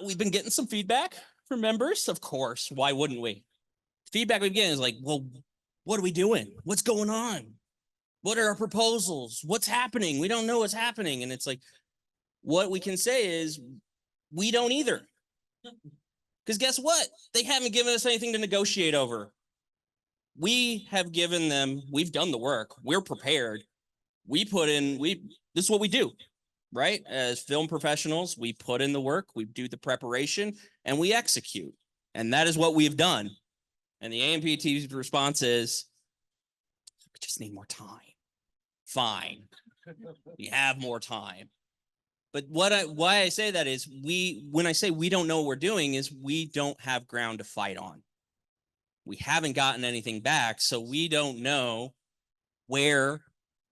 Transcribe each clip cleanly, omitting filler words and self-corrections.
We've been getting some feedback from members, of course. Why wouldn't we? Feedback we get is like, well, what are we doing? What's going on? What are our proposals? What's happening? We don't know what's happening. And it's like, what we can say is we don't either. Because guess what? They haven't given us anything to negotiate over. We have given them, we've done the work. We're prepared. We put in, this is what we do, right? As film professionals, we put in the work, we do the preparation, and we execute. And that is what we've done. And the AMPT's response is, we just need more time. Fine. We have more time. But why I say that is when I say we don't know what we're doing is we don't have ground to fight on. We haven't gotten anything back, so we don't know where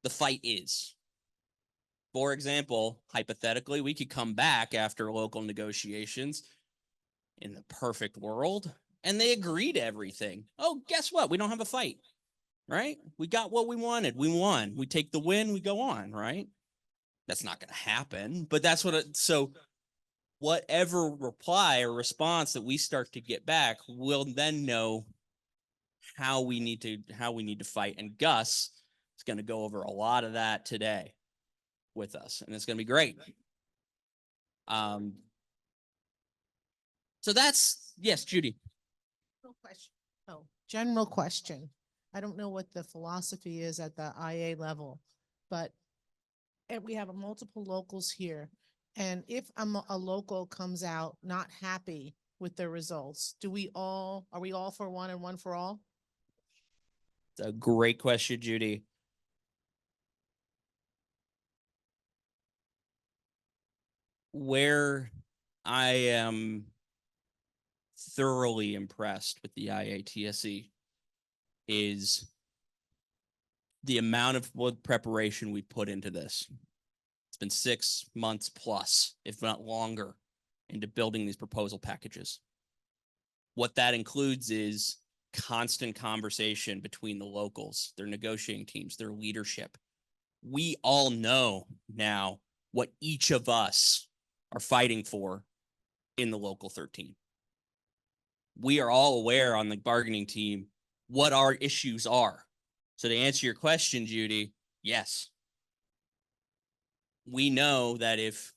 the fight is. For example, hypothetically, we could come back after local negotiations in the perfect world, and they agree to everything. Oh, guess what? We don't have a fight, right? We got what we wanted. We won. We take the win. We go on, right? That's not going to happen, but that's what so whatever reply or response that we start to get back, we'll then know how we need to fight. And Gus is going to go over a lot of that today with us, and it's going to be great. So that's, yes, Judy. General question. I don't know what the philosophy is at the IA level, but we have multiple locals here. And if a local comes out not happy with the results, are we all for one and one for all? It's a great question, Judy. Where I am thoroughly impressed with the IATSE is the amount of preparation we put into this. It's been 6 months plus, if not longer, into building these proposal packages. What that includes is constant conversation between the locals, their negotiating teams, their leadership. We all know now what each of us are fighting for in the local 13. We are all aware on the bargaining team what our issues are. So to answer your question, Judy, yes. We know that if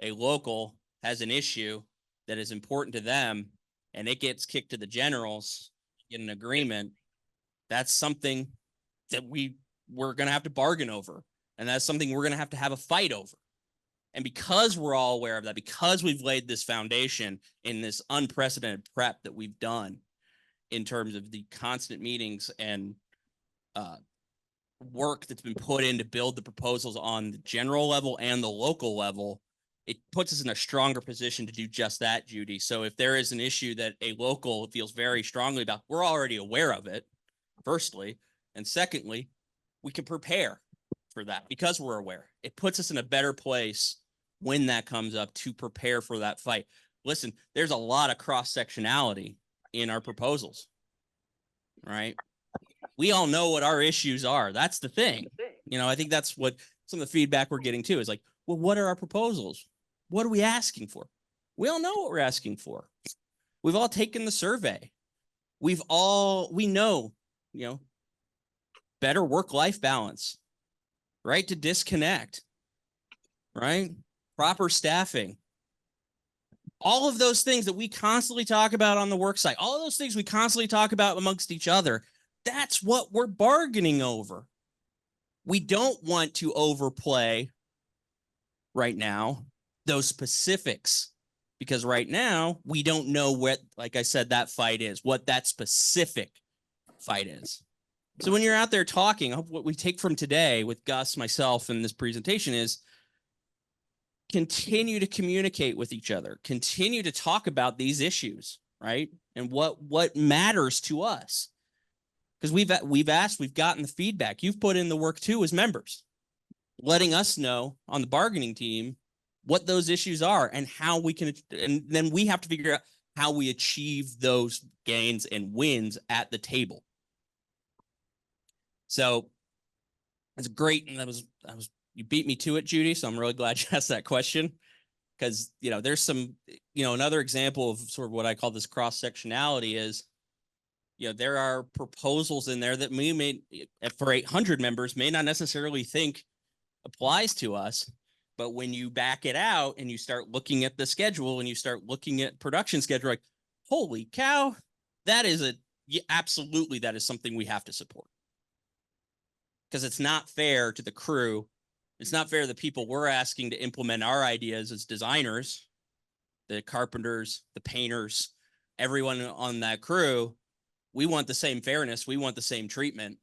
a local has an issue that is important to them and it gets kicked to the generals in an agreement, that's something that we're going to have to bargain over. And that's something we're going to have a fight over. And because we're all aware of that, because we've laid this foundation in this unprecedented prep that we've done in terms of the constant meetings and work that's been put in to build the proposals on the general level and the local level, it puts us in a stronger position to do just that, Judy. So if there is an issue that a local feels very strongly about, we're already aware of it, firstly. And secondly, we can prepare for that because we're aware. It puts us in a better place when that comes up to prepare for that fight. Listen, there's a lot of cross-sectionality in our proposals, right? We all know what our issues are. That's the thing. You know, I think that's what some of the feedback we're getting too is like, well, what are our proposals? What are we asking for? We all know what we're asking for. We've all taken the survey. We know, you know, better work-life balance, right? To disconnect, right? Proper staffing. All of those things that we constantly talk about on the work site, all of those things we constantly talk about amongst each other, that's what we're bargaining over. We don't want to overplay right now those specifics because right now we don't know what, like I said, that fight is, what that specific fight is. So when you're out there talking, what we take from today with Gus, myself, and this presentation is continue to communicate with each other, continue to talk about these issues, right? And what matters to us. Because we've asked, we've gotten the feedback. You've put in the work too as members, letting us know on the bargaining team what those issues are and how we can, and then we have to figure out how we achieve those gains and wins at the table. So it's great. And you beat me to it, Judy. So I'm really glad you asked that question Because, there's some, another example of sort of what I call this cross-sectionality is, there are proposals in there that we may, for 800 members, may not necessarily think applies to us. But when you back it out and you start looking at the schedule and you start looking at production schedule, like, holy cow, that is absolutely, that is something we have to support. Because it's not fair to the crew. It's not fair to the people we're asking to implement our ideas as designers, the carpenters, the painters, everyone on that crew. We want the same fairness. We want the same treatment.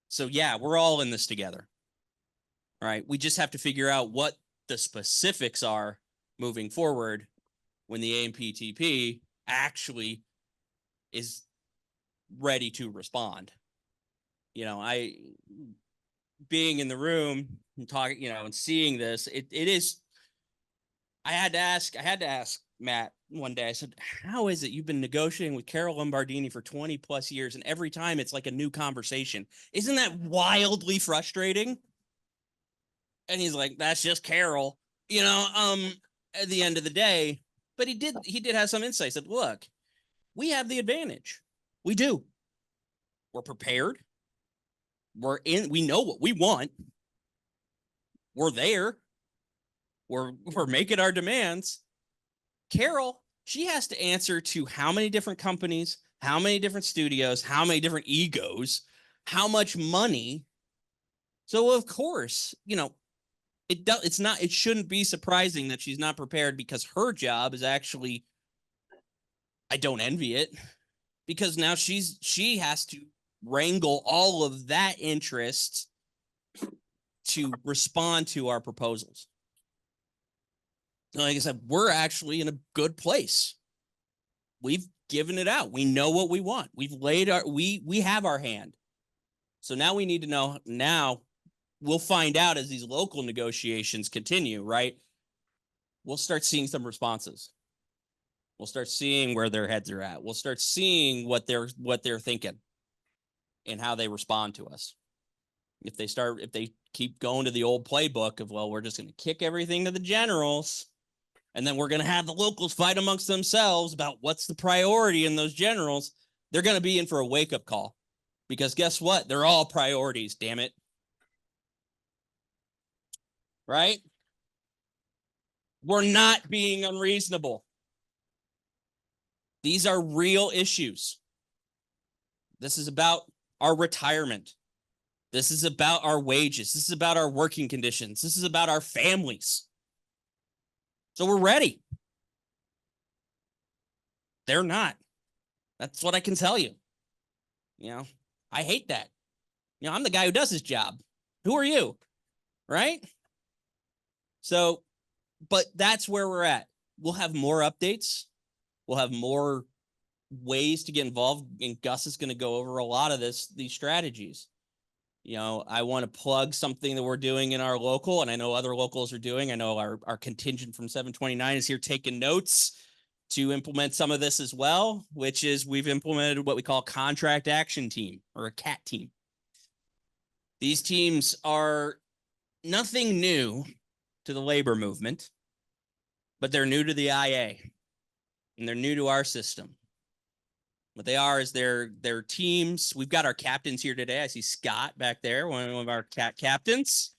So yeah, we're all in this together. All right. We just have to figure out what the specifics are moving forward when the AMPTP actually is ready to respond. I being in the room and talking, and seeing this, it is. I had to ask Matt one day. I said, "How is it you've been negotiating with Carol Lombardini for 20 plus years, and every time it's like a new conversation? Isn't that wildly frustrating?" And he's like, "That's just Carol, at the end of the day." But he did have some insight. He said, "Look, we have the advantage. We do. We're prepared. We know what we want. We're there. We're making our demands. Carol, she has to answer to how many different companies, how many different studios, how many different egos, how much money. So of course, it shouldn't be surprising that she's not prepared, because her job is actually, I don't envy it, because now she has to wrangle all of that interest to respond to our proposals. Like I said, we're actually in a good place. We've given it out. We know what we want. We've laid we have our hand. So now we need to know. Now we'll find out as these local negotiations continue, right? We'll start seeing some responses. We'll start seeing where their heads are at. We'll start seeing what they're thinking and how they respond to us. If they keep going to the old playbook of, well, we're just going to kick everything to the generals, and then we're going to have the locals fight amongst themselves about what's the priority in those generals, they're going to be in for a wake-up call. Because guess what? They're all priorities, damn it. Right? We're not being unreasonable. These are real issues. This is about our retirement. This is about our wages. This is about our working conditions. This is about our families. So we're ready. They're not. That's what I can tell you. I hate that. I'm the guy who does his job. Who are you? Right? So, but that's where we're at. We'll have more updates. We'll have more ways to get involved. And Gus is going to go over a lot of these strategies. I want to plug something that we're doing in our local, and I know other locals are doing. I know our contingent from 729 is here taking notes to implement some of this as well, which is we've implemented what we call contract action team, or a CAT team. These teams are nothing new to the labor movement, but they're new to the IA, and they're new to our system. What they are is they're teams. We've got our captains here today. I see Scott back there, one of our captains.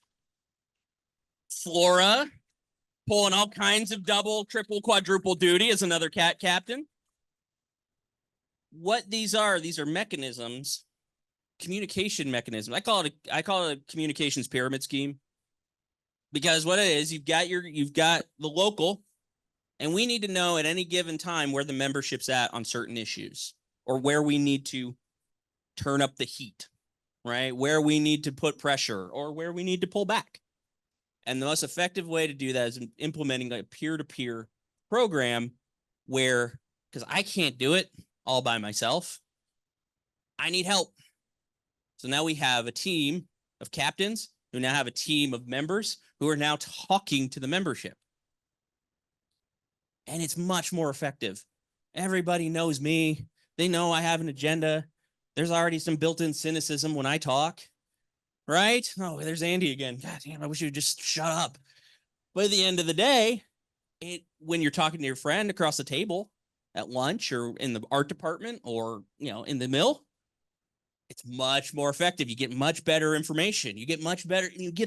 Flora, pulling all kinds of double, triple, quadruple duty as another captain. What these are mechanisms, communication mechanisms. I call it a communications pyramid scheme, because what it is, you've got the local, and we need to know at any given time where the membership's at on certain issues, or where we need to turn up the heat, right? Where we need to put pressure, or where we need to pull back. And the most effective way to do that is implementing a peer-to-peer program where, because I can't do it all by myself, I need help. So now we have a team of captains who now have a team of members who are now talking to the membership. And it's much more effective. Everybody knows me. They know I have an agenda. There's already some built-in cynicism when I talk, right? Oh, there's Andy again. God damn, I wish you would just shut up. But at the end of the day, when you're talking to your friend across the table at lunch or in the art department or, in the mill, it's much more effective. You get much better information. You get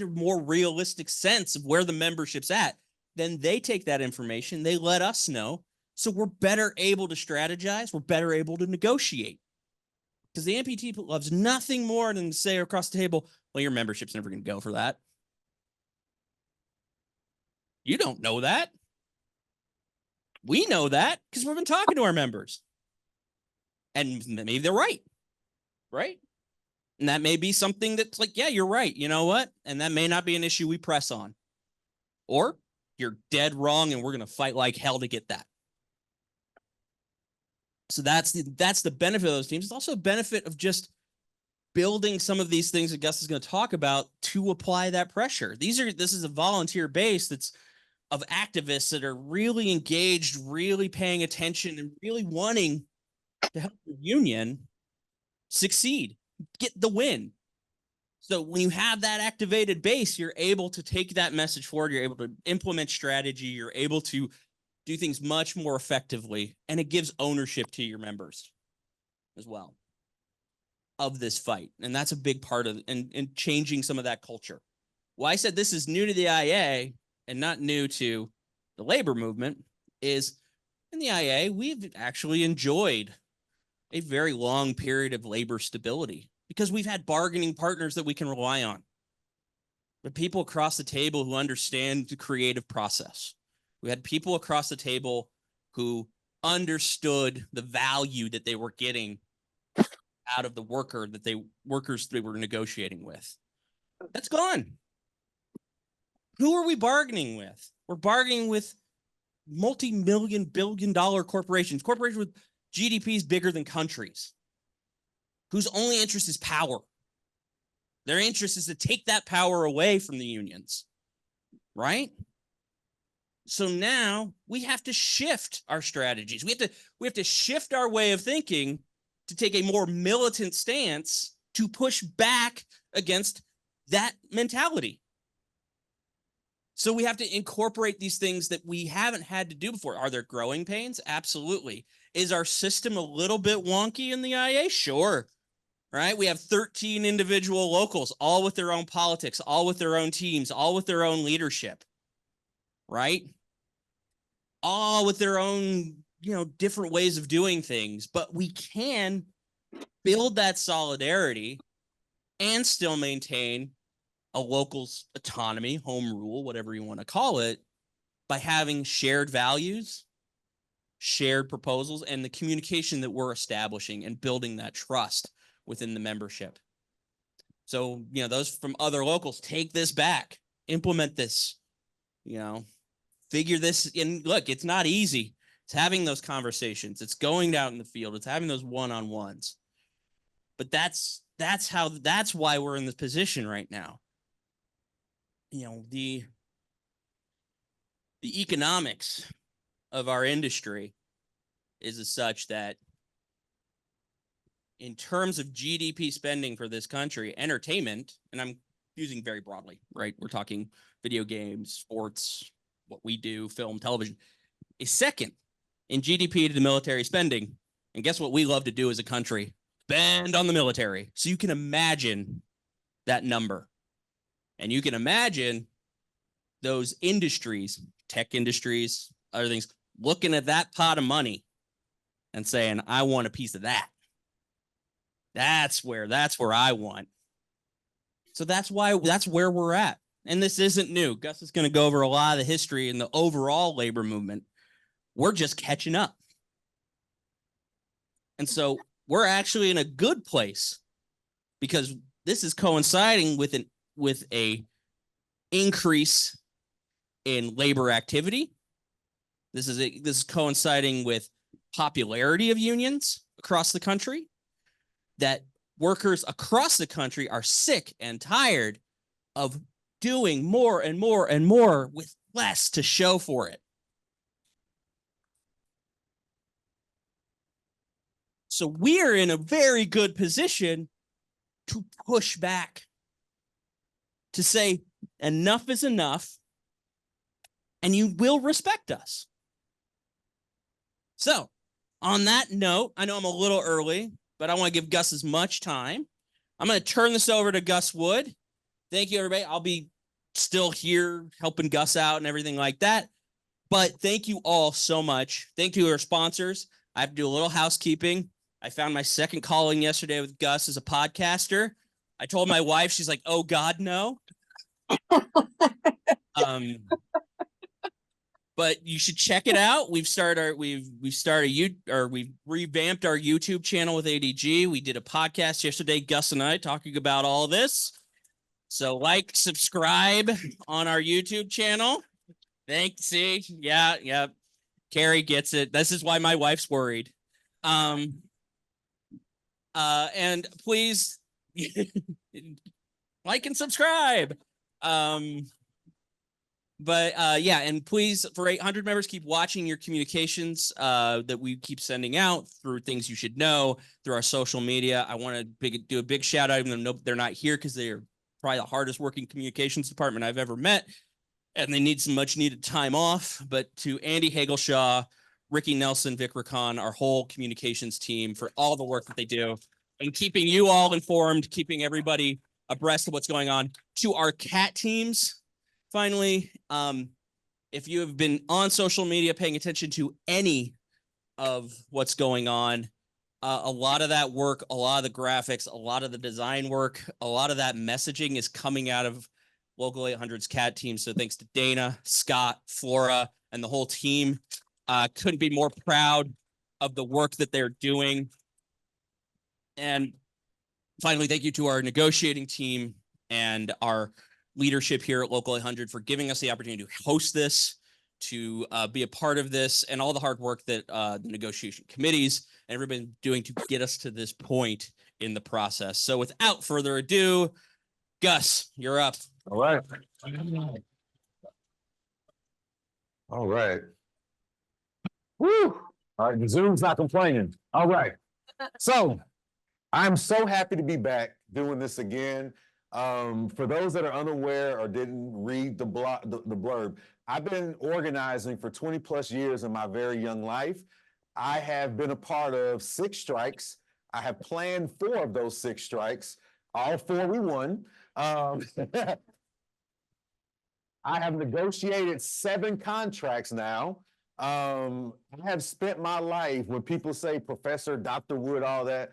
a more realistic sense of where the membership's at. Then they take that information, they let us know. So we're better able to strategize. We're better able to negotiate. Because the amputee loves nothing more than to say across the table, well, your membership's never going to go for that. You don't know that. We know that because we've been talking to our members. And maybe they're right. Right? And that may be something that's like, yeah, you're right. You know what? And that may not be an issue we press on. Or you're dead wrong and we're going to fight like hell to get that. So that's the benefit of those teams. It's also a benefit of just building some of these things that Gus is going to talk about to apply that pressure. This is a volunteer base that's of activists that are really engaged, really paying attention, and really wanting to help the union succeed, get the win. So when you have that activated base, you're able to take that message forward. You're able to implement strategy. You're able to do things much more effectively, and it gives ownership to your members as well of this fight. And that's a big part of in changing some of that culture. Why I said this is new to the IA and not new to the labor movement is in the IA, we've actually enjoyed a very long period of labor stability because we've had bargaining partners that we can rely on. The people across the table who understand the creative process. We had people across the table who understood the value that they were getting out of the workers they were negotiating with. That's gone. Who are we bargaining with? We're bargaining with multi-million, billion-dollar corporations with GDPs bigger than countries, whose only interest is power. Their interest is to take that power away from the unions, right? So now we have to shift our strategies. We have to shift our way of thinking to take a more militant stance to push back against that mentality. So we have to incorporate these things that we haven't had to do before. Are there growing pains? Absolutely. Is our system a little bit wonky in the IA? Sure. Right? We have 13 individual locals, all with their own politics, all with their own teams, all with their own leadership. Right? All with their own, different ways of doing things. But we can build that solidarity and still maintain a local's autonomy, home rule, whatever you want to call it, by having shared values, shared proposals, and the communication that we're establishing and building that trust within the membership. So, those from other locals, take this back, implement this, figure this in. Look, it's not easy. It's having those conversations. It's going out in the field. It's having those one-on-ones. But that's why we're in this position right now. The economics of our industry is as such that in terms of GDP spending for this country, entertainment, and I'm using very broadly, right? We're talking video games, sports, what we do, film, television, is second in GDP to the military spending. And guess what we love to do as a country? Spend on the military. So you can imagine that number. And you can imagine those industries, tech industries, other things, looking at that pot of money and saying, I want a piece of that. That's where I want. So that's where we're at. And this isn't new. Gus is going to go over a lot of the history and the overall labor movement. We're just catching up. And so we're actually in a good place because this is coinciding with a increase in labor activity. This is coinciding with popularity of unions across the country, that workers across the country are sick and tired of doing more and more and more with less to show for it. So we're in a very good position to push back, to say enough is enough. and you will respect us. So, on that note, I know I'm a little early, but I want to give Gus as much time. I'm going to turn this over to Gus Wood. Thank you, everybody. I'll be still here helping Gus out and everything like that. But thank you all so much. Thank you to our sponsors. I have to do a little housekeeping. I found my second calling yesterday with Gus as a podcaster. I told my wife, she's like, oh God, no. But you should check it out. We've revamped our YouTube channel with ADG. We did a podcast yesterday, Gus and I, talking about all this. So like, subscribe on our YouTube channel. Thanks. See, yeah. Carrie gets it. This is why my wife's worried. And please like and subscribe. Yeah, and please, for 800 members, keep watching your communications that we keep sending out through things you should know through our social media. I want to do a big shout out, even though they're not here because they're probably the hardest working communications department I've ever met, and they need some much needed time off. But to Andy Hagelshaw, Ricky Nelson, Vic Racon, our whole communications team for all the work that they do and keeping you all informed, keeping everybody abreast of what's going on. To our cat teams, finally, if you have been on social media paying attention to any of what's going on, a lot of that work, a lot of the graphics, a lot of the design work, a lot of that messaging is coming out of Local 800's cat team. So thanks to Dana, Scott, Flora, and the whole team. Couldn't be more proud of the work that they're doing. And finally, thank you to our negotiating team and our leadership here at Local 800 for giving us the opportunity to host this, to be a part of this, and all the hard work that the negotiation committees and everybody doing to get us to this point in the process. So without further ado, Gus, you're up. All right. All right. Woo! All right, the Zoom's not complaining. All right. So I'm so happy to be back doing this again. For those that are unaware or didn't read the blurb, I've been organizing for 20 plus years in my very young life. I have been a part of 6 strikes. I have planned 4 of those 6 strikes. All 4 we won. I have negotiated 7 contracts now. I have spent my life, when people say Professor, Dr. Wood, all that,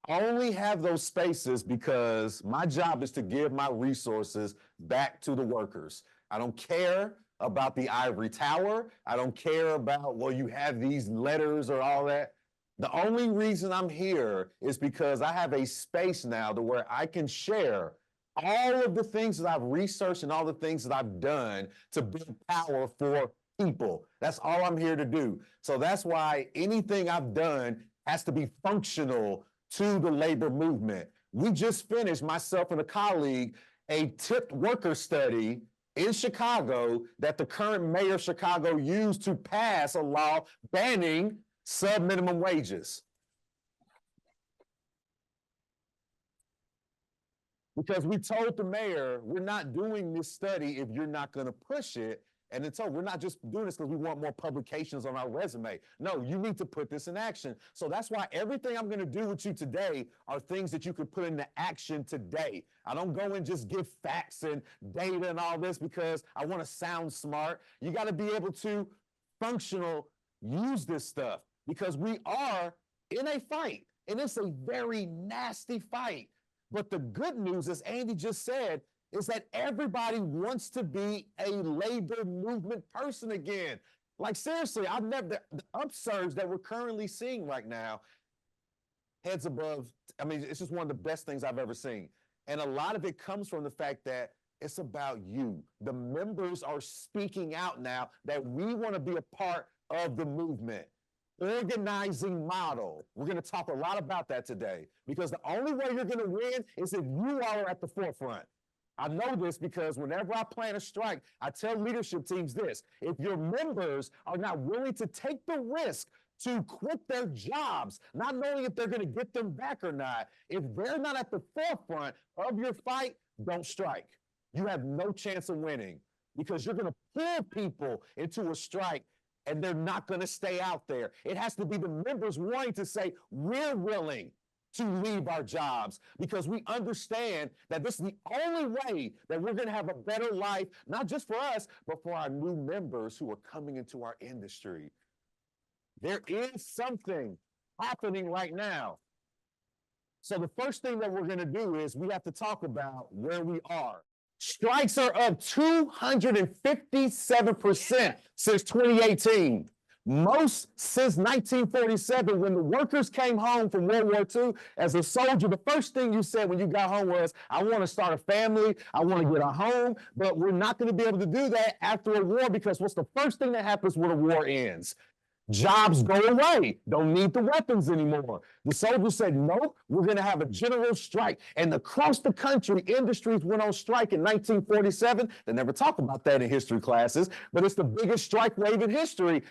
I only have those spaces because my job is to give my resources back to the workers. I don't care about the ivory tower. I don't care about, well, you have these letters or all that. The only reason I'm here is because I have a space now to where I can share all of the things that I've researched and all the things that I've done to build power for people. That's all I'm here to do. So that's why anything I've done has to be functional to the labor movement. We just finished, myself and a colleague, a tipped worker study in Chicago that the current mayor of Chicago used to pass a law banning sub-minimum wages. Because we told the mayor, we're not doing this study if you're not going to push it. And it's we're not just doing this because we want more publications on our resume. No, you need to put this in action. So that's why everything I'm going to do with you today are things that you could put into action today. I don't go and just give facts and data and all this because I want to sound smart. You got to be able to use this stuff because we are in a fight, and it's a very nasty fight. But the good news, as Andy just said, is that everybody wants to be a labor movement person again. Like, seriously, the upsurge that we're currently seeing right now, heads above, I mean, it's just one of the best things I've ever seen. And a lot of it comes from the fact that it's about you. The members are speaking out now that we want to be a part of the movement. Organizing model. We're going to talk a lot about that today because the only way you're going to win is if you are at the forefront. I know this because whenever I plan a strike, I tell leadership teams this: if your members are not willing to take the risk to quit their jobs, not knowing if they're going to get them back or not, if they're not at the forefront of your fight, don't strike. You have no chance of winning. because you're going to pull people into a strike and they're not going to stay out there. It has to be the members wanting to say, we're willing to leave our jobs because we understand that this is the only way that we're going to have a better life, not just for us, but for our new members who are coming into our industry. There is something happening right now. So the first thing that we're going to do is we have to talk about where we are. Strikes are up 257% since 2018. Most since 1947, when the workers came home from World War II as a soldier, the first thing you said when you got home was, I want to start a family, I want to get a home, but we're not going to be able to do that after a war because what's the first thing that happens when a war ends? Jobs go away. Don't need the weapons anymore. The soldiers said, nope, we're going to have a general strike. And across the country, industries went on strike in 1947. They never talk about that in history classes, but it's the biggest strike wave in history.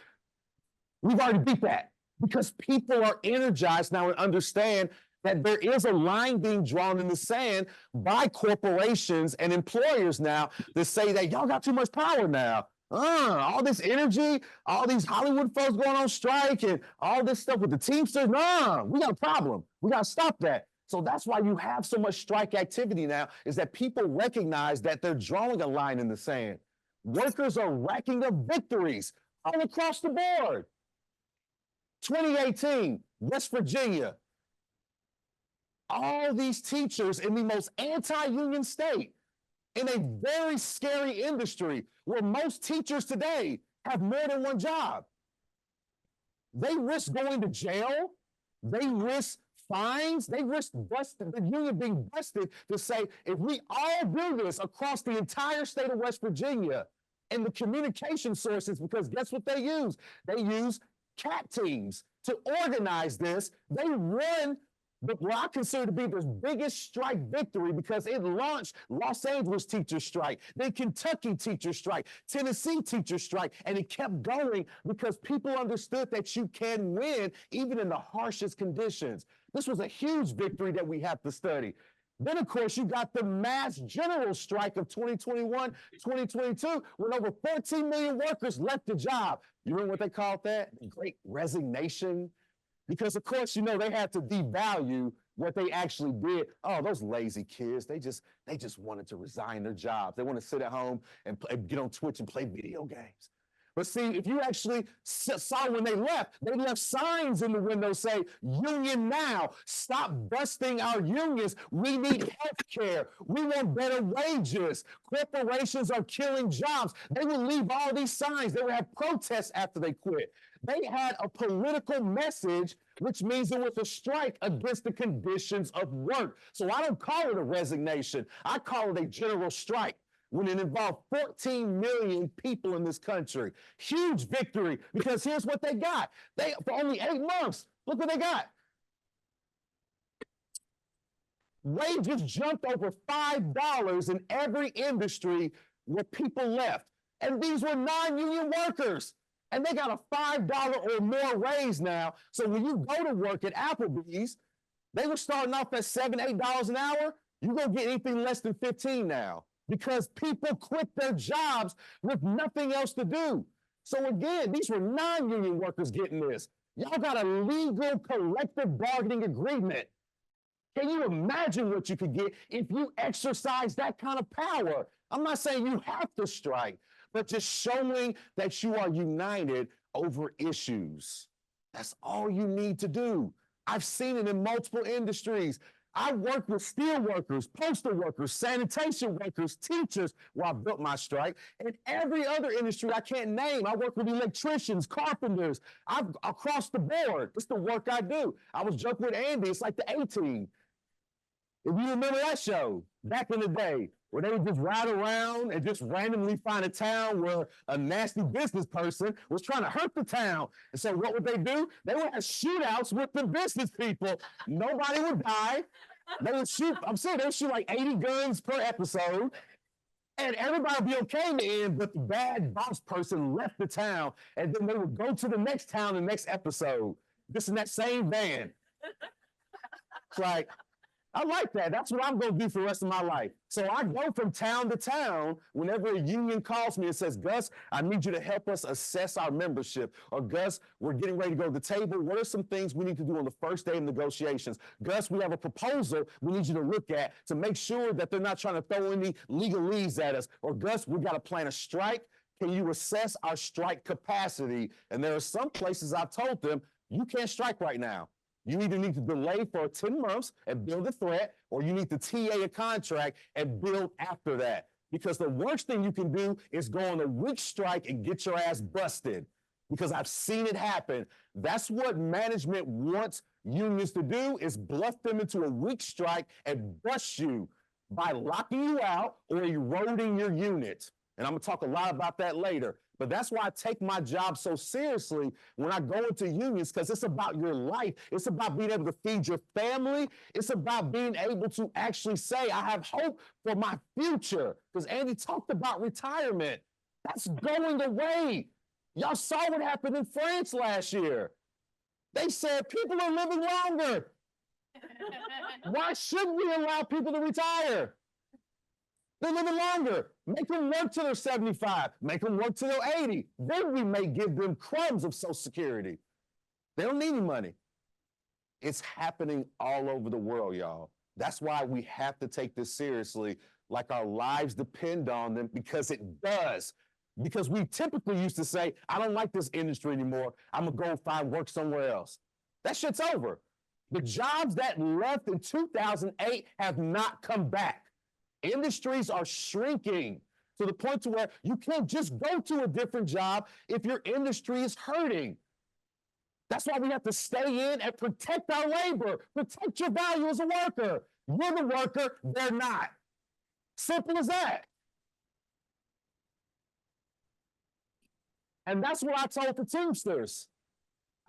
We've already beat that because people are energized now and understand that there is a line being drawn in the sand by corporations and employers now that say that y'all got too much power now. All this energy, all these Hollywood folks going on strike and all this stuff with the Teamsters, we got a problem. We got to stop that. So that's why you have so much strike activity now is that people recognize that they're drawing a line in the sand. Workers are racking up victories all across the board. 2018, West Virginia. All these teachers in the most anti-union state in a very scary industry where most teachers today have more than one job. They risk going to jail. They risk fines. They risk the union being busted to say, if we all do this across the entire state of West Virginia and the communication sources, because guess what they use? They use CAT teams to organize this. They run what I consider to be the biggest strike victory because it launched Los Angeles teacher strike, then Kentucky teacher strike, Tennessee teacher strike, and it kept going because people understood that you can win even in the harshest conditions. This was a huge victory that we have to study. Then, of course, you got the mass general strike of 2021, 2022, when over 14 million workers left the job. You remember what they called that? The Great Resignation. Because, of course, they had to devalue what they actually did. Oh, those lazy kids, they just wanted to resign their jobs. They want to sit at home and get on Twitch and play video games. But see, if you actually saw when they left signs in the window say, union now, stop busting our unions. We need health care. We want better wages. Corporations are killing jobs. They would leave all these signs. They would have protests after they quit. They had a political message, which means it was a strike against the conditions of work. So I don't call it a resignation. I call it a general strike when it involved 14 million people in this country. Huge victory, because here's what they got. For only 8 months, look what they got. Wages jumped over $5 in every industry where people left. And these were non-union workers. And they got a $5 or more raise now. So when you go to work at Applebee's, they were starting off at $7, $8 an hour. You're going to get anything less than 15 now because people quit their jobs with nothing else to do. So again, these were non-union workers getting this. Y'all got a legal collective bargaining agreement. Can you imagine what you could get if you exercise that kind of power? I'm not saying you have to strike, but just showing that you are united over issues. That's all you need to do. I've seen it in multiple industries. I worked with steel workers, postal workers, sanitation workers, teachers while I built my strike. And every other industry I can't name, I work with electricians, carpenters. Across the board. It's the work I do. I was joking with Andy. It's like the A-Team. If you remember that show back in the day, where they would just ride around and just randomly find a town where a nasty business person was trying to hurt the town. And so what would they do? They would have shootouts with the business people. Nobody would die. They would shoot, I'm saying they would shoot like 80 guns per episode. And everybody would be okay in the end, but the bad boss person left the town. And then they would go to the next town, the next episode. This in that same van. It's like, I like that. That's what I'm going to do for the rest of my life. So I go from town to town whenever a union calls me and says, Gus, I need you to help us assess our membership. Or Gus, we're getting ready to go to the table. What are some things we need to do on the first day of negotiations? Gus, we have a proposal we need you to look at to make sure that they're not trying to throw any legalese at us. Or Gus, we got to plan a strike. Can you assess our strike capacity? And there are some places I've told them, you can't strike right now. You either need to delay for 10 months and build a threat, or you need to TA a contract and build after that. Because the worst thing you can do is go on a week strike and get your ass busted. Because I've seen it happen. That's what management wants unions to do, is bluff them into a week strike and bust you by locking you out or eroding your unit. And I'm gonna talk a lot about that later. But that's why I take my job so seriously when I go into unions, because it's about your life. It's about being able to feed your family. It's about being able to actually say, I have hope for my future. Because Andy talked about retirement. That's going away. Y'all saw what happened in France last year. They said people are living longer. Why should we allow people to retire? They're living longer. Make them work till they're 75. Make them work till they're 80. Then we may give them crumbs of Social Security. They don't need any money. It's happening all over the world, y'all. That's why we have to take this seriously, like our lives depend on them, because it does. Because we typically used to say, I don't like this industry anymore. I'm going to go find work somewhere else. That shit's over. The jobs that left in 2008 have not come back. Industries are shrinking to the point to where you can't just go to a different job if your industry is hurting. That's why we have to stay in and protect our labor, protect your value as a worker. You're the worker, they're not. Simple as that. And that's what I told the Teamsters.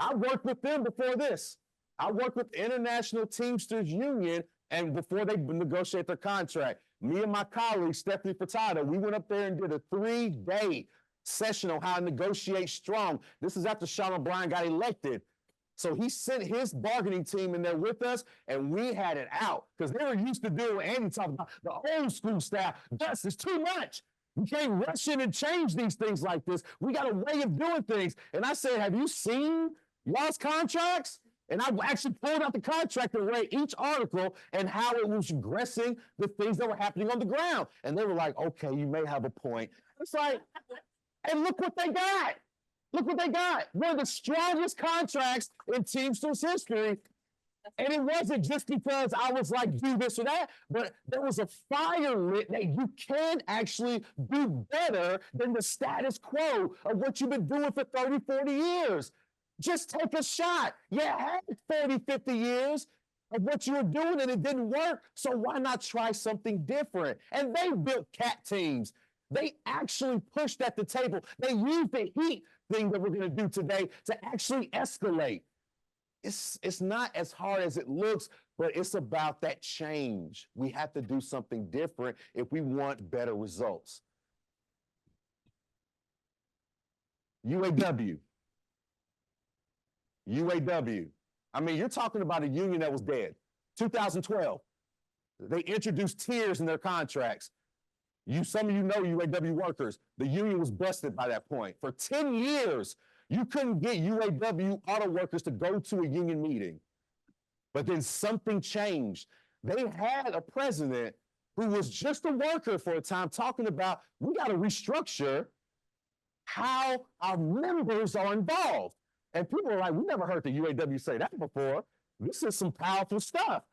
I worked with them before this. I worked with the International Teamsters Union, and before they negotiate their contract, me and my colleague, Stephanie Furtado, we went up there and did a 3-day session on how to negotiate strong. This is after Sean O'Brien got elected. So he sent his bargaining team in there with us, and we had it out. Because they were used to doing what Andy talked about, the old school style. Gus, it's too much. We can't rush in and change these things like this. We got a way of doing things. And I said, have you seen y'all's contracts? And I actually pulled out the contract and read each article and how it was addressing the things that were happening on the ground. And they were like, okay, you may have a point. It's like, and look what they got. Look what they got. One of the strongest contracts in Teamsters history. And it wasn't just because I was like, do this or that, but there was a fire lit that you can actually do better than the status quo of what you've been doing for 30, 40 years. Just take a shot. You had 40, 50 years of what you were doing and it didn't work. So why not try something different? And they built cat teams. They actually pushed at the table. They used the heat thing that we're going to do today to actually escalate. It's not as hard as it looks, but it's about that change. We have to do something different if we want better results. UAW. UAW. I mean, you're talking about a union that was dead. 2012. They introduced tiers in their contracts. Some of you know UAW workers. The union was busted by that point. For 10 years, you couldn't get UAW auto workers to go to a union meeting. But then something changed. They had a president who was just a worker for a time talking about, we got to restructure how our members are involved. And people are like, we never heard the UAW say that before. This is some powerful stuff.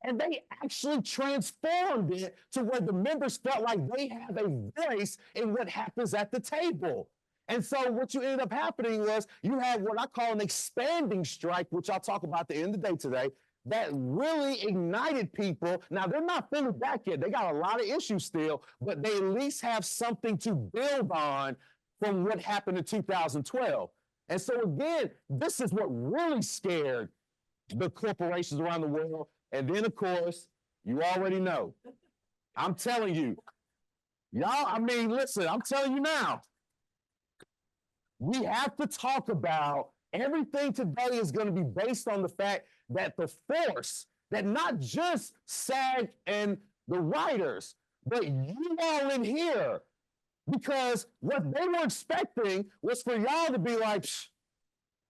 And they actually transformed it to where the members felt like they have a voice in what happens at the table. And so what you ended up happening was you had what I call an expanding strike, which I'll talk about at the end of the day today, that really ignited people. Now, they're not fully back yet. They got a lot of issues still, but they at least have something to build on from what happened in 2012. And so again, this is what really scared the corporations around the world. And then, of course, you already know. I'm telling you. Y'all, I mean, listen, I'm telling you now. We have to talk about everything today is going to be based on the fact that the force that not just SAG and the writers, but you all in here, because what they were expecting was for y'all to be like,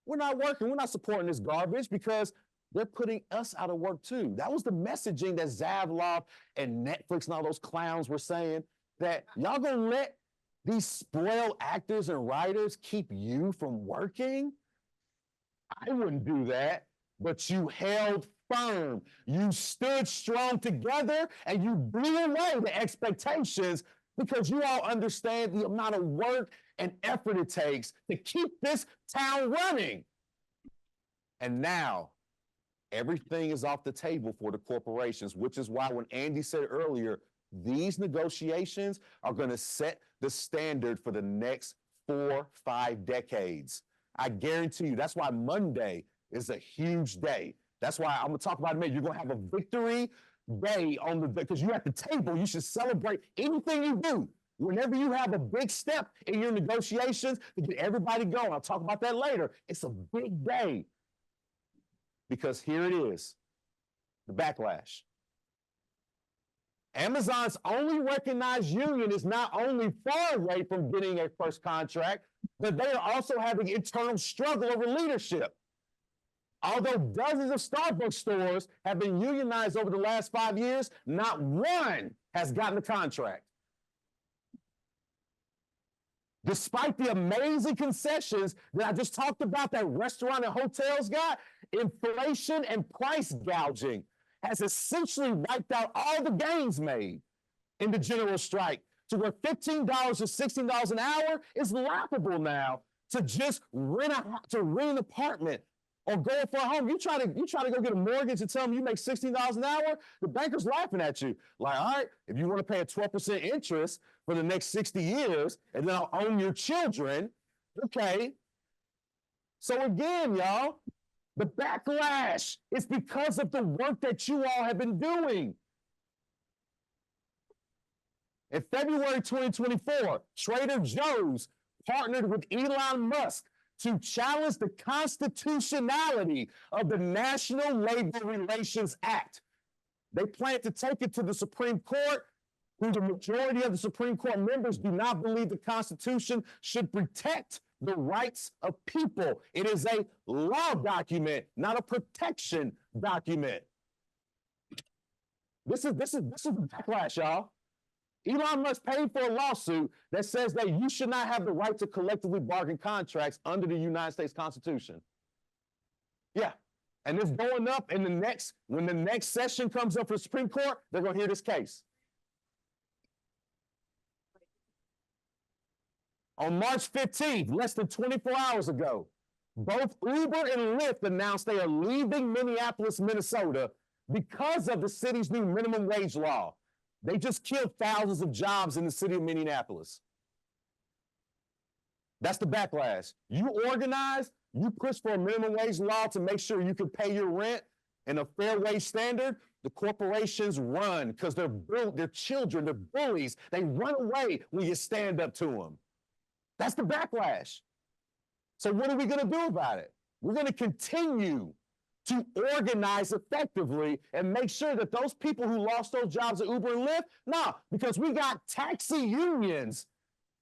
we're not working, we're not supporting this garbage because they're putting us out of work too. That was the messaging that Zavlov and Netflix and all those clowns were saying, that y'all gonna let these spoiled actors and writers keep you from working? I wouldn't do that, but you held firm. You stood strong together and you blew away the expectations because you all understand the amount of work and effort it takes to keep this town running. And now everything is off the table for the corporations, which is why when Andy said earlier, these negotiations are going to set the standard for the next 4-5 decades. I guarantee you, that's why Monday is a huge day. That's why I'm going to talk about it in a minute. You're going to have a victory day on the, because you're at the table. You should celebrate anything you do. Whenever you have a big step in your negotiations to get everybody going, I'll talk about that later. It's a big day. Because here it is, the backlash. Amazon's only recognized union is not only far away from getting a first contract, but they are also having internal struggle over leadership. Although dozens of Starbucks stores have been unionized over the last 5 years, not one has gotten a contract. Despite the amazing concessions that I just talked about that restaurant and hotels got, inflation and price gouging has essentially wiped out all the gains made in the general strike, to where $15 or $16 an hour is laughable now to just rent an apartment or go for a home. You try to go get a mortgage and tell them you make $16 an hour, the banker's laughing at you. Like, all right, if you want to pay a 12% interest for the next 60 years, and then I'll own your children, okay. So again, y'all, the backlash is because of the work that you all have been doing. In February 2024, Trader Joe's partnered with Elon Musk to challenge the constitutionality of the National Labor Relations Act. They plan to take it to the Supreme Court, who the majority of the Supreme Court members do not believe the Constitution should protect the rights of people. It is a law document, not a protection document. This is the backlash, y'all. Elon Musk paid for a lawsuit that says that you should not have the right to collectively bargain contracts under the United States Constitution. Yeah. And it's going up in when the next session comes up for the Supreme Court, they're going to hear this case. On March 15th, less than 24 hours ago, both Uber and Lyft announced they are leaving Minneapolis, Minnesota because of the city's new minimum wage law. They just killed thousands of jobs in the city of Minneapolis. That's the backlash. You organize, you push for a minimum wage law to make sure you can pay your rent and a fair wage standard. The corporations run because they're children, they're bullies. They run away when you stand up to them. That's the backlash. So what are we going to do about it? We're going to continue to organize effectively and make sure that those people who lost those jobs at Uber and Lyft, because we got taxi unions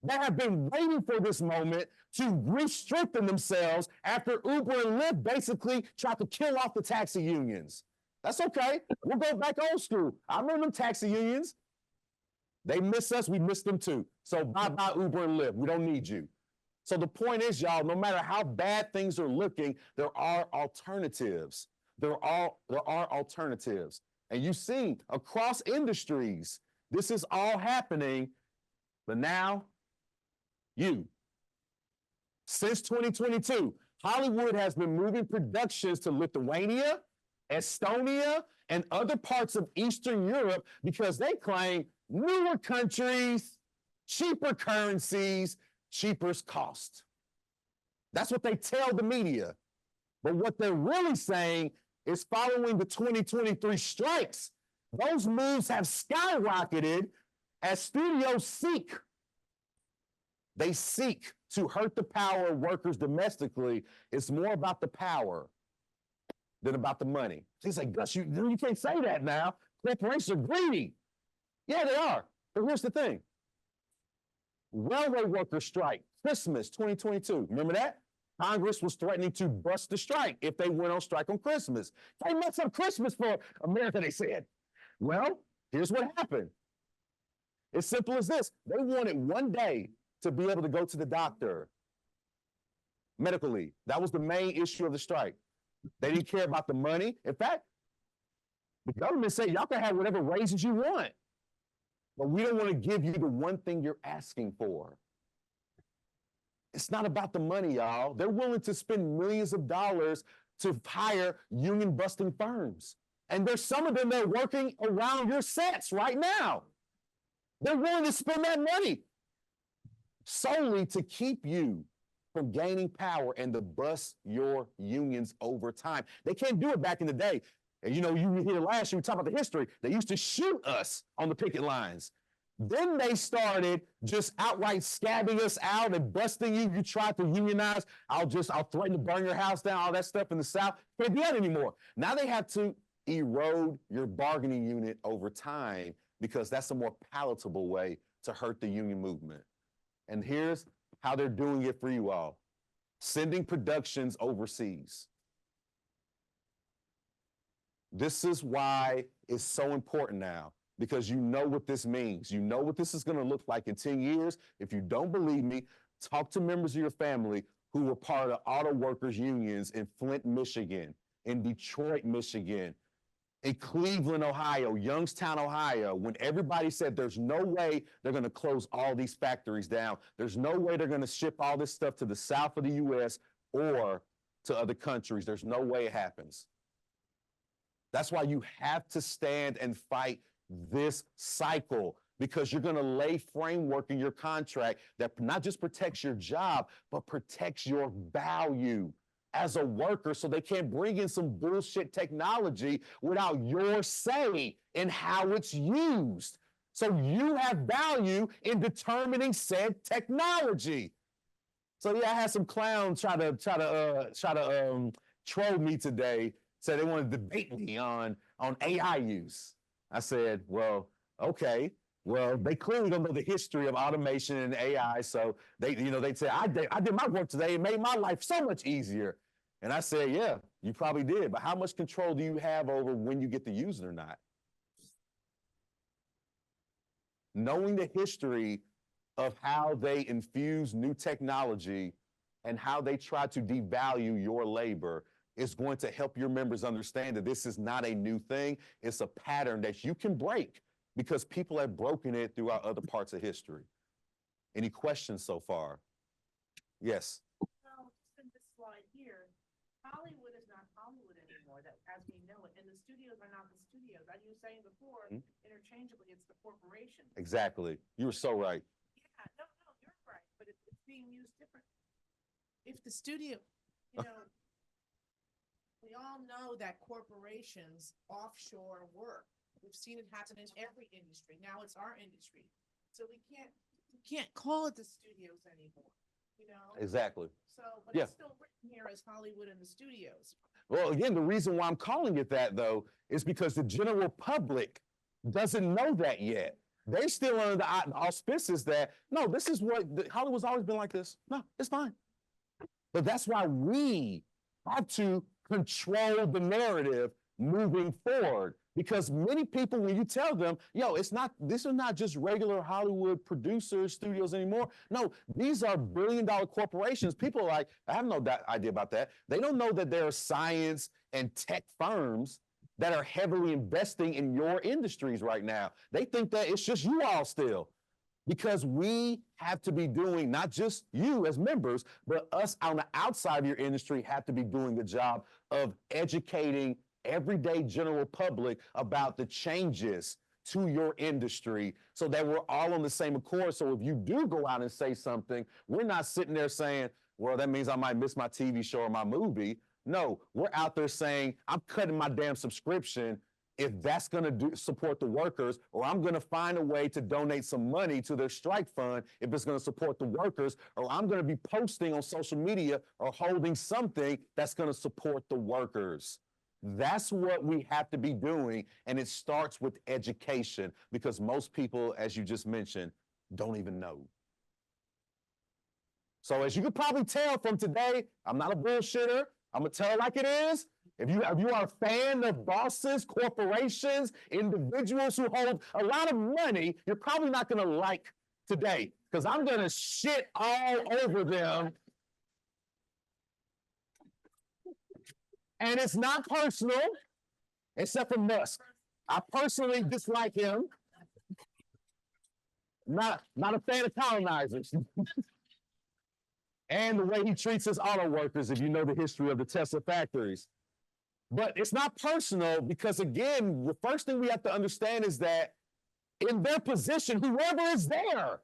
that have been waiting for this moment to re-strengthen themselves after Uber and Lyft basically tried to kill off the taxi unions. That's okay. We'll go back old school. I remember them taxi unions. They miss us, we miss them too. So bye-bye Uber and Lyft. We don't need you. So the point is, y'all, no matter how bad things are looking, there are alternatives. There are alternatives. And you've seen across industries, this is all happening, but now you. Since 2022, Hollywood has been moving productions to Lithuania, Estonia, and other parts of Eastern Europe because they claim newer countries, cheaper currencies, cheaper cost. That's what they tell the media. But what they're really saying is following the 2023 strikes, those moves have skyrocketed as studios seek to hurt the power of workers domestically. It's more about the power. than about the money. He's like, Gus, you can't say that now. Corporations are greedy. Yeah, they are. But here's the thing. Railway workers strike, Christmas 2022. Remember that? Congress was threatening to bust the strike if they went on strike on Christmas. They messed up Christmas for America, they said. Well, here's what happened. As simple as this. They wanted one day to be able to go to the doctor. Medical leave. That was the main issue of the strike. They didn't care about the money. In fact, the government said, y'all can have whatever raises you want, but we don't want to give you the one thing you're asking for. It's not about the money, y'all. They're willing to spend millions of dollars to hire union-busting firms. And there's some of them that are working around your sets right now. They're willing to spend that money solely to keep you from gaining power and to bust your unions over time. They can't do it back in the day. And you were here last year, we talked about the history. They used to shoot us on the picket lines. Then they started just outright scabbing us out and busting you. You tried to unionize. I'll threaten to burn your house down, all that stuff in the South. Can't do that anymore. Now they have to erode your bargaining unit over time because that's a more palatable way to hurt the union movement. And here's how they're doing it for you all. Sending productions overseas. This is why it's so important now, because you know what this means. You know what this is going to look like in 10 years. If you don't believe me, talk to members of your family who were part of auto workers unions in Flint, Michigan, in Detroit, Michigan, in Cleveland, Ohio, Youngstown, Ohio, when everybody said there's no way they're going to close all these factories down. There's no way they're going to ship all this stuff to the south of the U.S. or to other countries. There's no way it happens. That's why you have to stand and fight this cycle, because you're going to lay framework in your contract that not just protects your job, but protects your value as a worker, so they can't bring in some bullshit technology without your say in how it's used. So you have value in determining said technology. So yeah, I had some clowns try to troll me today. Said they want to debate me on AI use. I said, well, okay. Well, they clearly don't know the history of automation and AI. So they'd say, I did my work today. It made my life so much easier. And I said, yeah, you probably did. But how much control do you have over when you get to use it or not? Knowing the history of how they infuse new technology and how they try to devalue your labor is going to help your members understand that this is not a new thing. It's a pattern that you can break because people have broken it throughout other parts of history. Any questions so far? Yes. Well, just in this slide here, Hollywood is not Hollywood anymore, that as we know it, and the studios are not the studios. As you were saying before, interchangeably, it's the corporation. Exactly. You were so right. Yeah, no, you're right, but it's being used differently. If the studio, we all know that corporations offshore work. We've seen it happen in every industry. Now it's our industry. So we can't call it the studios anymore, Exactly. So, but Yeah. it's still written here as Hollywood and the studios. Well, again, the reason why I'm calling it that, though, is because the general public doesn't know that yet. They're still under the auspices that, no, this is what Hollywood's always been like this. No, it's fine. But that's why we have to control the narrative moving forward. Because many people, when you tell them, these are not just regular Hollywood producers, studios anymore. No, these are billion-dollar corporations. People are like, I have no idea about that. They don't know that there are science and tech firms that are heavily investing in your industries right now. They think that it's just you all still. Because we have to be doing, not just you as members, but us on the outside of your industry have to be doing the job of educating everyday general public about the changes to your industry so that we're all on the same accord. So if you do go out and say something, we're not sitting there saying, well, that means I might miss my TV show or my movie. No, we're out there saying, I'm cutting my damn subscription if that's going to support the workers, or I'm going to find a way to donate some money to their strike fund if it's going to support the workers, or I'm going to be posting on social media or holding something that's going to support the workers. That's what we have to be doing. And it starts with education because most people, as you just mentioned, don't even know. So as you can probably tell from today, I'm not a bullshitter. I'm gonna tell it like it is. If you are a fan of bosses, corporations, individuals who hold a lot of money, you're probably not gonna like today because I'm gonna shit all over them. And it's not personal, except for Musk. I personally dislike him. Not a fan of colonizers. And the way he treats his auto workers, if you know the history of the Tesla factories. But it's not personal because, again, the first thing we have to understand is that in their position, whoever is there,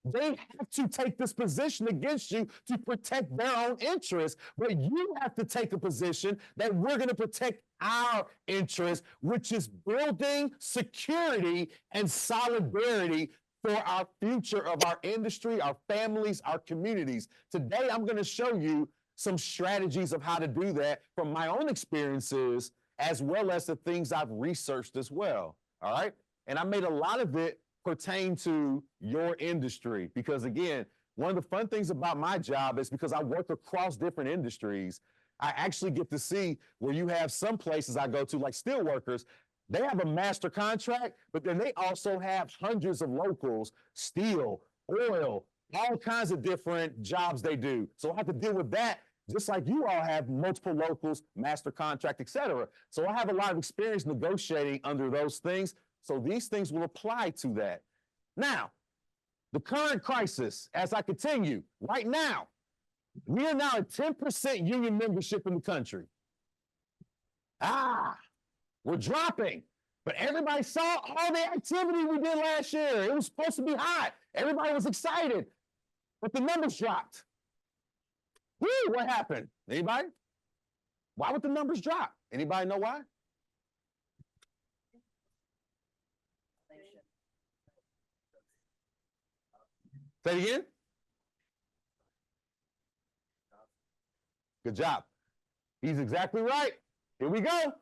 they have to take this position against you to protect their own interests. But you have to take a position that we're going to protect our interests, which is building security and solidarity for our future of our industry, our families, our communities. Today, I'm going to show you some strategies of how to do that from my own experiences, as well as the things I've researched as well. All right. And I made a lot of it pertain to your industry because, again, one of the fun things about my job is because I work across different industries, I actually get to see where you have some places I go to, like steelworkers, they have a master contract, but then they also have hundreds of locals, steel, oil, all kinds of different jobs they do. So I have to deal with that, just like you all have multiple locals, master contract, et cetera. So I have a lot of experience negotiating under those things. So these things will apply to that. Now, the current crisis, as I continue, right now, we are now at 10% union membership in the country. We're dropping. But everybody saw all the activity we did last year. It was supposed to be hot. Everybody was excited. But the numbers dropped. Woo, what happened? Anybody? Why would the numbers drop? Anybody know why? Say it again. Good job. He's exactly right. Here we go.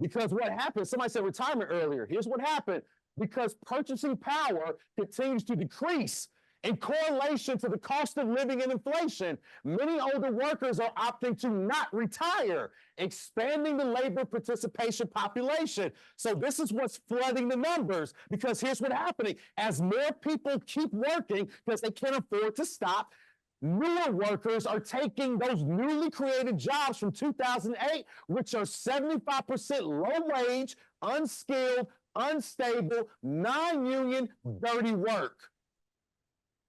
Because what happened, somebody said retirement earlier. Here's what happened. Because purchasing power continues to decrease in correlation to the cost of living and inflation, many older workers are opting to not retire, expanding the labor participation population. So this is what's flooding the numbers, because here's what's happening. As more people keep working because they can't afford to stop, newer workers are taking those newly created jobs from 2008, which are 75% low wage, unskilled, unstable, non-union, dirty work.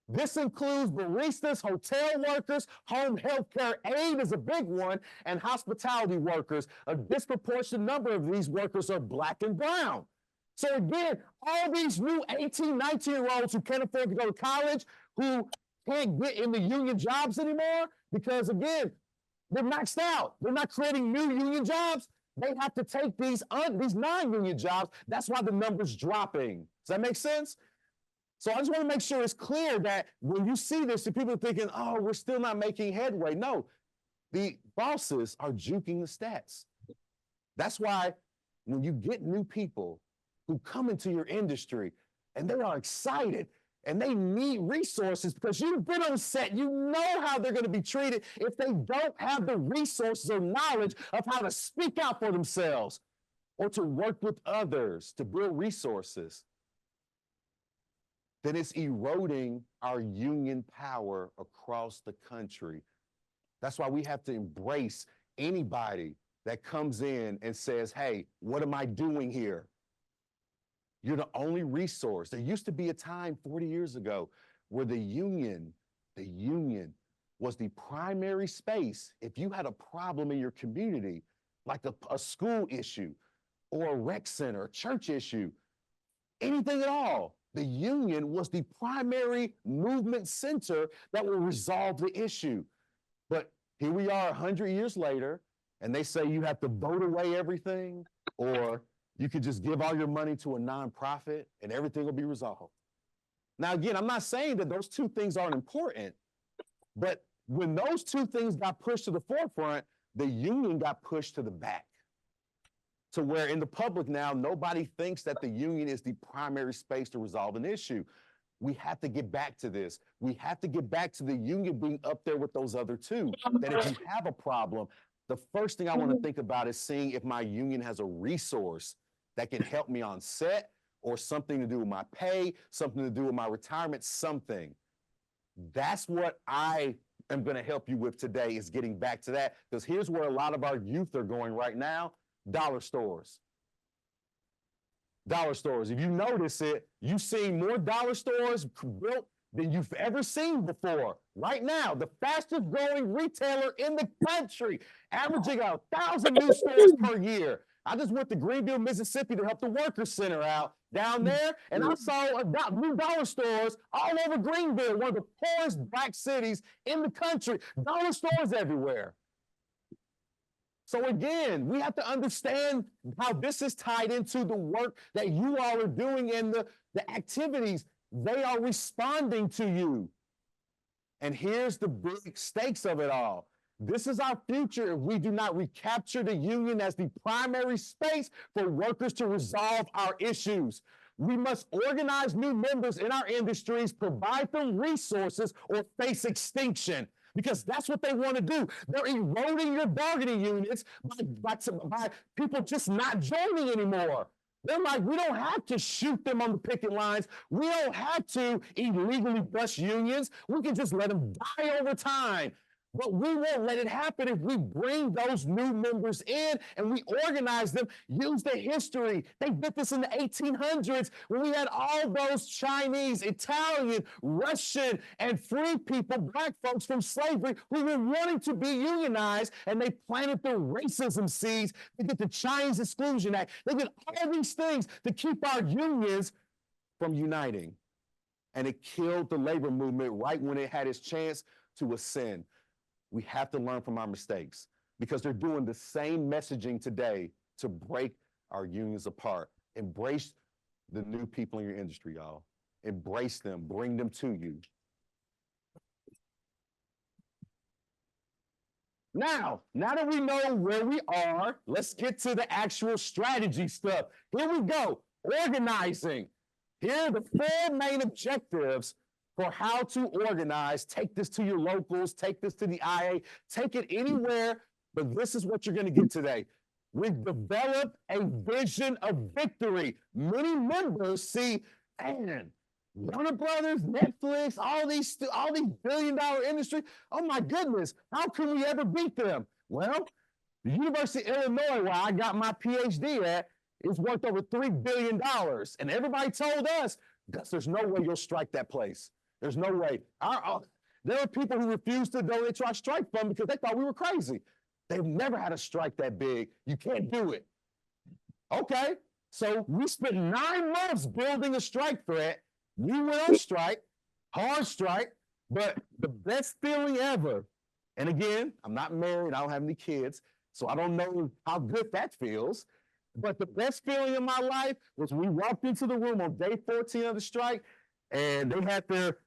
This includes baristas, hotel workers, home health care aid is a big one, and hospitality workers. A disproportionate number of these workers are Black and brown. So again, all these new 18, 19-year-olds who can't afford to go to college, who can't get in the union jobs anymore because, again, they're maxed out. They're not creating new union jobs. They have to take these non-union jobs. That's why the number's dropping. Does that make sense? So I just want to make sure it's clear that when you see this, the people are thinking, oh, we're still not making headway. No, the bosses are juking the stats. That's why when you get new people who come into your industry and they are excited and they need resources because you've been on set, you know how they're going to be treated if they don't have the resources or knowledge of how to speak out for themselves or to work with others to build resources, then it's eroding our union power across the country. That's why we have to embrace anybody that comes in and says, hey, what am I doing here? You're the only resource. There used to be a time 40 years ago where the union was the primary space. If you had a problem in your community, like a school issue or a rec center, a church issue, anything at all, the union was the primary movement center that will resolve the issue. But here we are 100 years later, and they say you have to vote away everything, or you could just give all your money to a nonprofit and everything will be resolved. Now, again, I'm not saying that those two things aren't important, but when those two things got pushed to the forefront, the union got pushed to the back. to where in the public now, nobody thinks that the union is the primary space to resolve an issue. We have to get back to this. We have to get back to the union being up there with those other two. That if you have a problem, the first thing I want to think about is seeing if my union has a resource that can help me on set or something to do with my pay, something to do with my retirement, something. That's what I am going to help you with today, is getting back to that. Because here's where a lot of our youth are going right now: dollar stores. Dollar stores. If you notice it, you've seen more dollar stores built than you've ever seen before. Right now, the fastest growing retailer in the country, averaging 1,000 new stores per year. I just went to Greenville, Mississippi to help the Workers Center out down there, and I saw new dollar stores all over Greenville, one of the poorest Black cities in the country. Dollar stores everywhere. So again, we have to understand how this is tied into the work that you all are doing and the activities. They are responding to you. And here's the big stakes of it all. This is our future if we do not recapture the union as the primary space for workers to resolve our issues. We must organize new members in our industries, provide them resources, or face extinction. Because that's what they want to do. They're eroding your bargaining units by people just not joining anymore. They're like, we don't have to shoot them on the picket lines. We don't have to illegally bust unions. We can just let them die over time. But we won't let it happen if we bring those new members in and we organize them, use the history. They did this in the 1800s when we had all those Chinese, Italian, Russian, and free people, Black folks from slavery, who were wanting to be unionized, and they planted the racism seeds. They did the Chinese Exclusion Act. They did all these things to keep our unions from uniting. And it killed the labor movement right when it had its chance to ascend. We have to learn from our mistakes, because they're doing the same messaging today to break our unions apart. Embrace the new people in your industry, y'all. Embrace them, bring them to you. Now that we know where we are, let's get to the actual strategy stuff. Here we go, organizing. Here are the 4 main objectives for how to organize. Take this to your locals, take this to the IA, take it anywhere, but this is what you're going to get today. We've developed a vision of victory. Many members see, man, Warner Brothers, Netflix, all these billion-dollar industry. Oh my goodness, how can we ever beat them? Well, the University of Illinois, where I got my PhD at, is worth over $3 billion. And everybody told us, Gus, there's no way you'll strike that place. There's no way. There are people who refused to donate to our strike fund because they thought we were crazy. They've never had a strike that big. You can't do it. Okay, so we spent 9 months building a strike threat. We went on strike, hard strike, but the best feeling ever. And again, I'm not married, I don't have any kids, so I don't know how good that feels. But the best feeling in my life was we walked into the room on day 14 of the strike, and they had their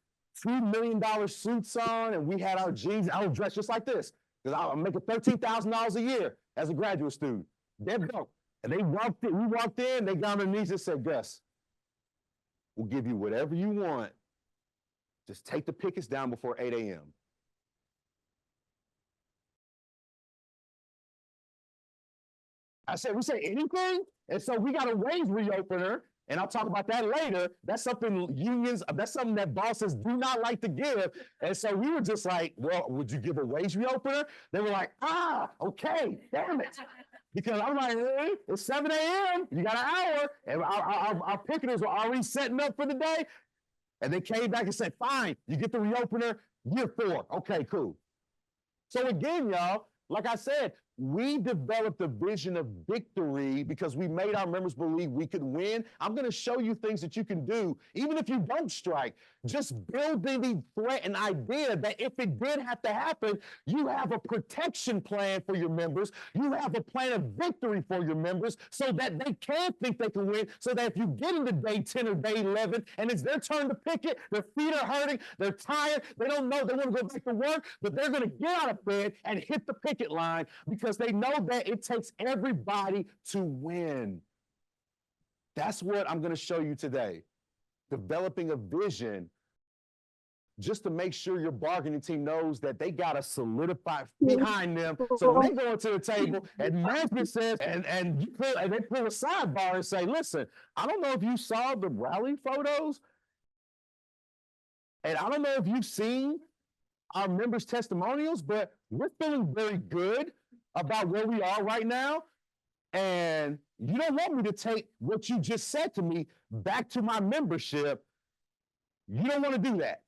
$2 million suits on, and we had our jeans. I was dressed just like this, because I'm making $13,000 a year as a graduate student. There we go. And we walked in, they got on their knees and said, Gus, we'll give you whatever you want. Just take the pickets down before 8 a.m. I said, we say anything? And so we got a wage reopener, and I'll talk about that later. That's something that's something that bosses do not like to give. And so we were just like, well, would you give a wage reopener? They were like, okay, damn it. Because I'm like, hey, it's 7 a.m., you got an hour, and our picketers were already setting up for the day. And they came back and said, fine, you get the reopener, year 4. Okay, cool. So again, y'all, like I said, we developed a vision of victory because we made our members believe we could win. I'm going to show you things that you can do, even if you don't strike. Just building the threat and idea that if it did have to happen, you have a protection plan for your members. You have a plan of victory for your members so that they can think they can win, so that if you get into day 10 or day 11 and it's their turn to picket, their feet are hurting, they're tired, they don't know, they want to go back to work, but they're going to get out of bed and hit the picket line because because they know that it takes everybody to win. That's what I'm going to show you today. Developing a vision just to make sure your bargaining team knows that they got a solidified behind them. So when they go into the table and management says, and they pull a sidebar and say, listen, I don't know if you saw the rally photos, and I don't know if you've seen our members' testimonials, but we're feeling very good about where we are right now. And you don't want me to take what you just said to me back to my membership. You don't want to do that.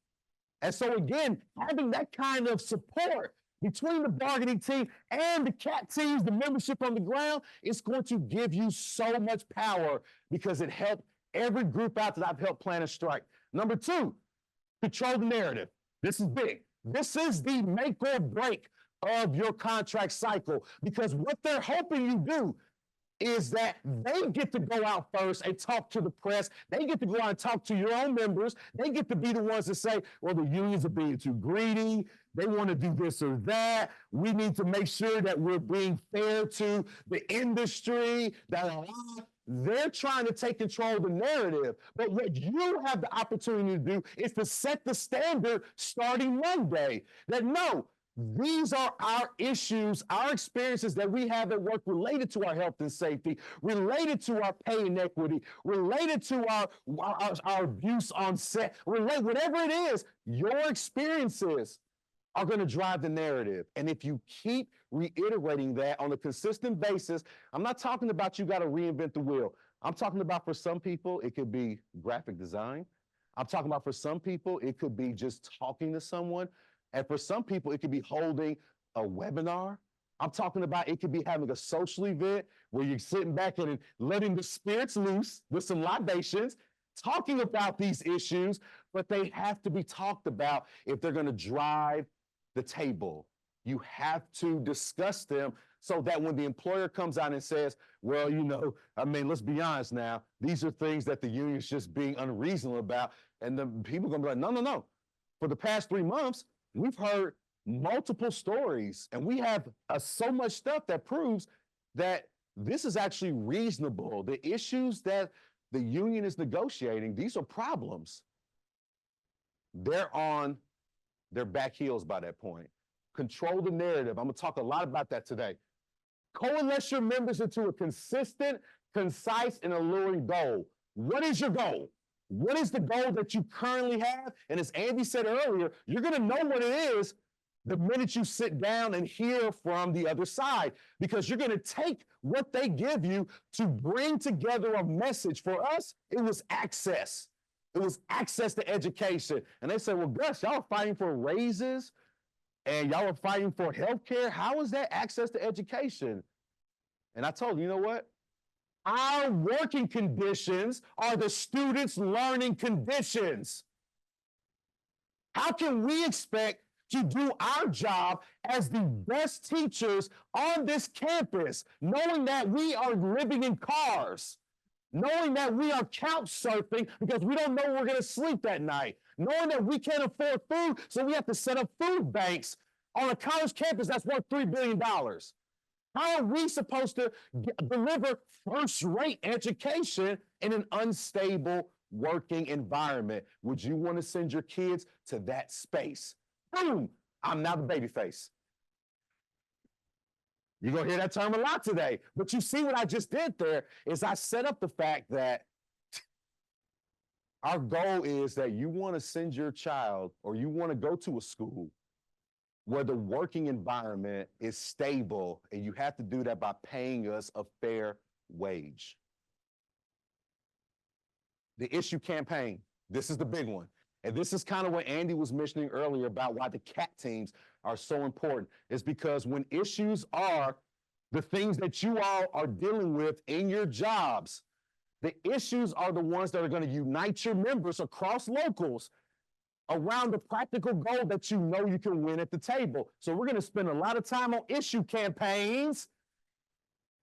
And so again, having that kind of support between the bargaining team and the CAT teams, the membership on the ground, it's going to give you so much power because it helped every group out that I've helped plan a strike. Number two, control the narrative. This is big. This is the make or break of your contract cycle because what they're hoping you do is that they get to go out first and talk to the press. They get to go out and talk to your own members. They get to be the ones that say, well, the unions are being too greedy. They want to do this or that. We need to make sure that we're being fair to the industry. They're trying to take control of the narrative. But what you have the opportunity to do is to set the standard starting Monday. That no, these are our issues, our experiences that we have at work related to our health and safety, related to our pay inequity, related to our abuse on set, whatever it is, your experiences are going to drive the narrative. And if you keep reiterating that on a consistent basis, I'm not talking about you got to reinvent the wheel. I'm talking about for some people, it could be graphic design. I'm talking about for some people, it could be just talking to someone. And for some people, it could be holding a webinar. I'm talking about it could be having a social event where you're sitting back and letting the spirits loose with some libations, talking about these issues, but they have to be talked about if they're going to drive the table. You have to discuss them so that when the employer comes out and says, well, let's be honest now, these are things that the union's just being unreasonable about. And the people are going to be like, no. For the past 3 months, we've heard multiple stories, and we have so much stuff that proves that this is actually reasonable. The issues that the union is negotiating, these are problems. They're on their back heels by that point. Control the narrative. I'm going to talk a lot about that today. Coalesce your members into a consistent, concise, and alluring goal. What is your goal? What is the goal that you currently have? And as Andy said earlier, you're going to know what it is the minute you sit down and hear from the other side, because you're going to take what they give you to bring together a message. For us, it was access. It was access to education. And they said, well, Gus, y'all are fighting for raises and y'all are fighting for health care. How is that access to education? And I told them, you know what? Our working conditions are the students' learning conditions. How can we expect to do our job as the best teachers on this campus, knowing that we are living in cars, knowing that we are couch surfing because we don't know where we're going to sleep that night, knowing that we can't afford food, so we have to set up food banks on a college campus that's worth $3 billion? How are we supposed to deliver first-rate education in an unstable working environment? Would you want to send your kids to that space? Boom! I'm now the baby face. You're going to hear that term a lot today. But you see what I just did there is I set up the fact that our goal is that you want to send your child or you want to go to a school where the working environment is stable, and you have to do that by paying us a fair wage. The issue campaign, this is the big one. And this is kind of what Andy was mentioning earlier about why the CAT teams are so important, is because when issues are the things that you all are dealing with in your jobs, the issues are the ones that are going to unite your members across locals around the practical goal that you know you can win at the table. So we're going to spend a lot of time on issue campaigns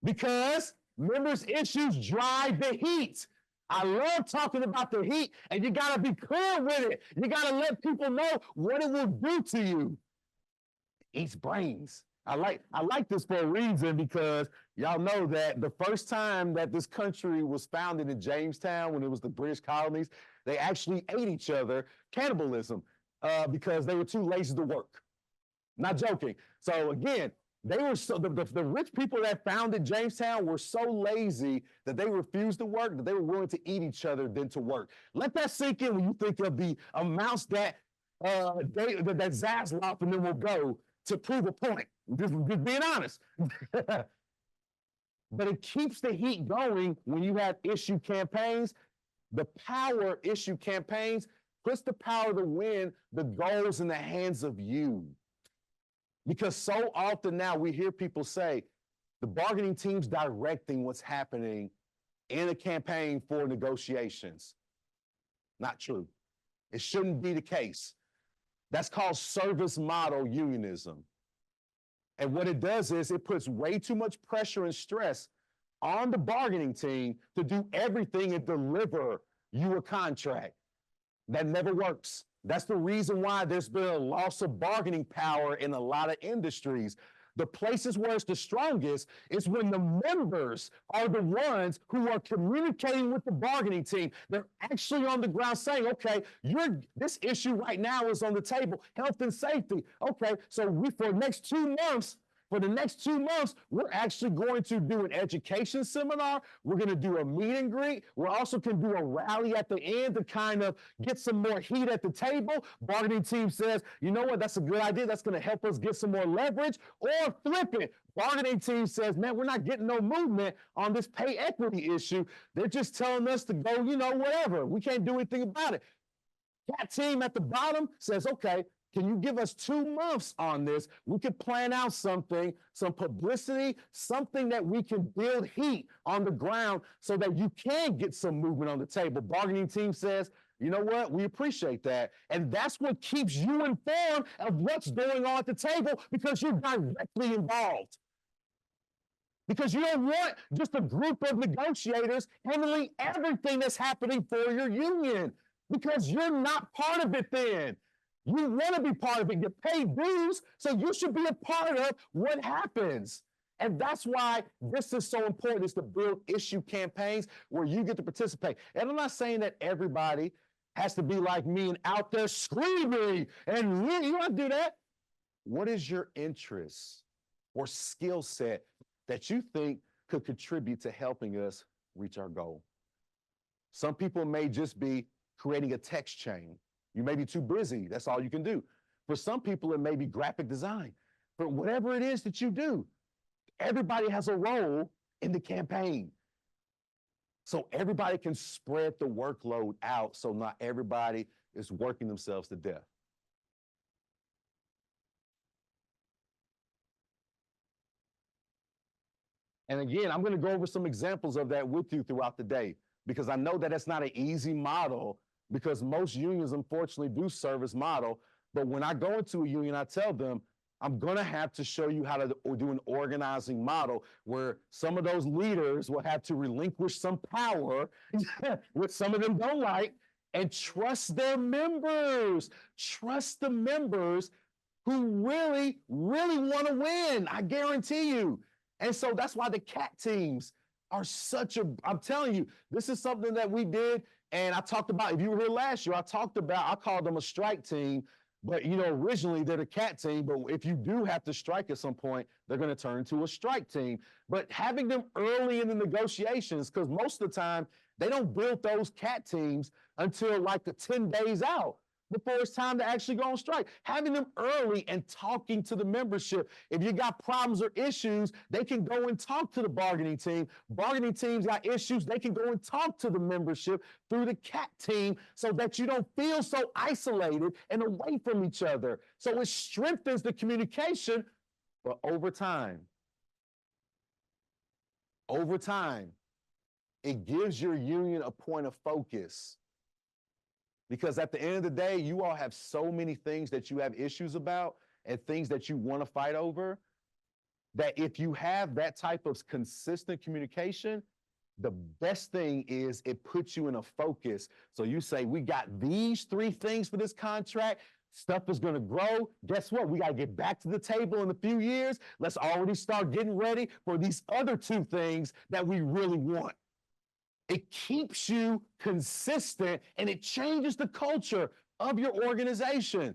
because members' issues drive the heat. I love talking about the heat, and you got to be clear with it. You got to let people know what it will do to you. It eats brains. I like this for a reason because y'all know that the first time that this country was founded in Jamestown, when it was the British colonies, they actually ate each other, cannibalism, because they were too lazy to work. Not joking. So again, they were so the rich people that founded Jamestown were so lazy that they refused to work, that they were willing to eat each other than to work. Let that sink in when you think of the amounts that that Zaslav and them will go to prove a point. Just being honest. But it keeps the heat going when you have issue campaigns. The power issue campaigns puts the power to win the goals in the hands of you. Because so often now we hear people say, the bargaining team's directing what's happening in a campaign for negotiations. Not true. It shouldn't be the case. That's called service model unionism. And what it does is it puts way too much pressure and stress on the bargaining team to do everything and deliver you a contract. That never works. That's the reason why there's been a loss of bargaining power in a lot of industries. The places where it's the strongest is when the members are the ones who are communicating with the bargaining team. They're actually on the ground saying, okay, this issue right now is on the table, health and safety. Okay, so for the next 2 months, we're actually going to do an education seminar. We're going to do a meet and greet. We're also going to do a rally at the end to kind of get some more heat at the table. Bargaining team says, you know what, that's a good idea. That's going to help us get some more leverage. Or flip it. Bargaining team says, man, we're not getting no movement on this pay equity issue. They're just telling us to go, whatever. We can't do anything about it. That team at the bottom says, okay, can you give us 2 months on this? We could plan out something, some publicity, something that we can build heat on the ground so that you can get some movement on the table. Bargaining team says, you know what? We appreciate that. And that's what keeps you informed of what's going on at the table because you're directly involved. Because you don't want just a group of negotiators handling everything that's happening for your union because you're not part of it then. You want to be part of it. You pay dues, so you should be a part of what happens. And that's why this is so important, is to build issue campaigns where you get to participate. And I'm not saying that everybody has to be like me and out there screaming and you want to do that. What is your interest or skill set that you think could contribute to helping us reach our goal? Some people may just be creating a text chain. You may be too busy. That's all you can do. For some people, it may be graphic design. But whatever it is that you do, everybody has a role in the campaign. So everybody can spread the workload out so not everybody is working themselves to death. And again, I'm going to go over some examples of that with you throughout the day because I know that it's not an easy model because most unions, unfortunately, do service model. But when I go into a union, I tell them, I'm going to have to show you how to do an organizing model where some of those leaders will have to relinquish some power, which some of them don't like, and trust their members. Trust the members who really, really want to win. I guarantee you. And so that's why the CAT teams are I'm telling you, this is something that we did. And I talked about, if you were here last year, I called them a strike team, but originally they're the CAT team, but if you do have to strike at some point, they're going to turn into a strike team. But having them early in the negotiations, because most of the time, they don't build those CAT teams until like the 10 days out before it's time to actually go on strike. Having them early and talking to the membership. If you got problems or issues, they can go and talk to the bargaining team. Bargaining teams got issues, they can go and talk to the membership through the CAT team so that you don't feel so isolated and away from each other. So it strengthens the communication, but over time, it gives your union a point of focus. Because at the end of the day, you all have so many things that you have issues about and things that you want to fight over, that if you have that type of consistent communication, the best thing is it puts you in a focus. So you say, we got these 3 things for this contract. Stuff is going to grow. Guess what? We got to get back to the table in a few years. Let's already start getting ready for these other two things that we really want. It keeps you consistent and it changes the culture of your organization.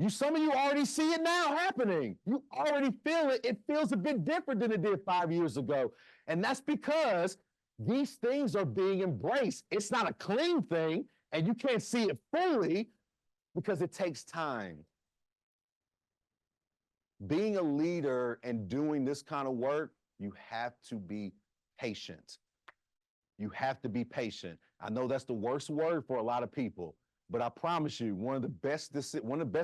Some of you already see it now happening. You already feel it. It feels a bit different than it did 5 years ago. And that's because these things are being embraced. It's not a clean thing, and you can't see it fully because it takes time. Being a leader and doing this kind of work, you have to be patient. You have to be patient. I know that's the worst word for a lot of people, but I promise you, one of the best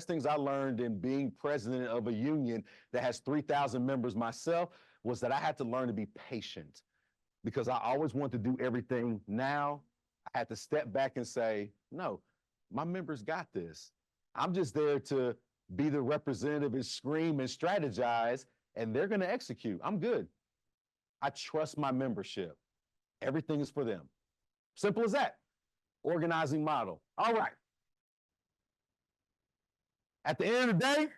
things I learned in being president of a union that has 3,000 members myself was that I had to learn to be patient, because I always wanted to do everything now. I had to step back and say, no, my members got this. I'm just there to be the representative and scream and strategize, and they're going to execute. I'm good. I trust my membership. Everything is for them. Simple as that. Organizing model. All right. At the end of the day,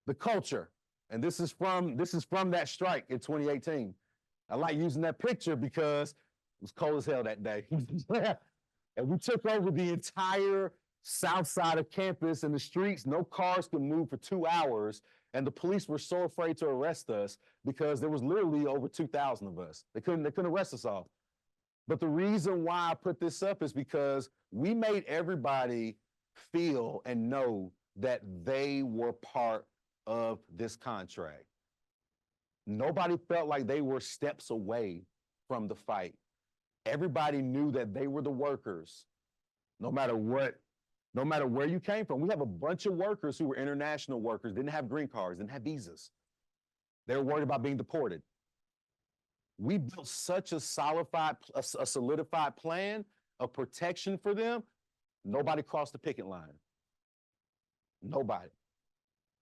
the culture. And this is from that strike in 2018. I like using that picture because it was cold as hell that day. And we took over the entire south side of campus and the streets. No cars could move for 2 hours. And the police were so afraid to arrest us because there was literally over 2,000 of us. They couldn't arrest us all. But the reason why I put this up is because we made everybody feel and know that they were part of this contract. Nobody felt like they were steps away from the fight. Everybody knew that they were the workers, no matter where you came from. We have a bunch of workers who were international workers, didn't have green cards, didn't have visas. They were worried about being deported. We built such a solidified plan of protection for them. Nobody crossed the picket line. Nobody.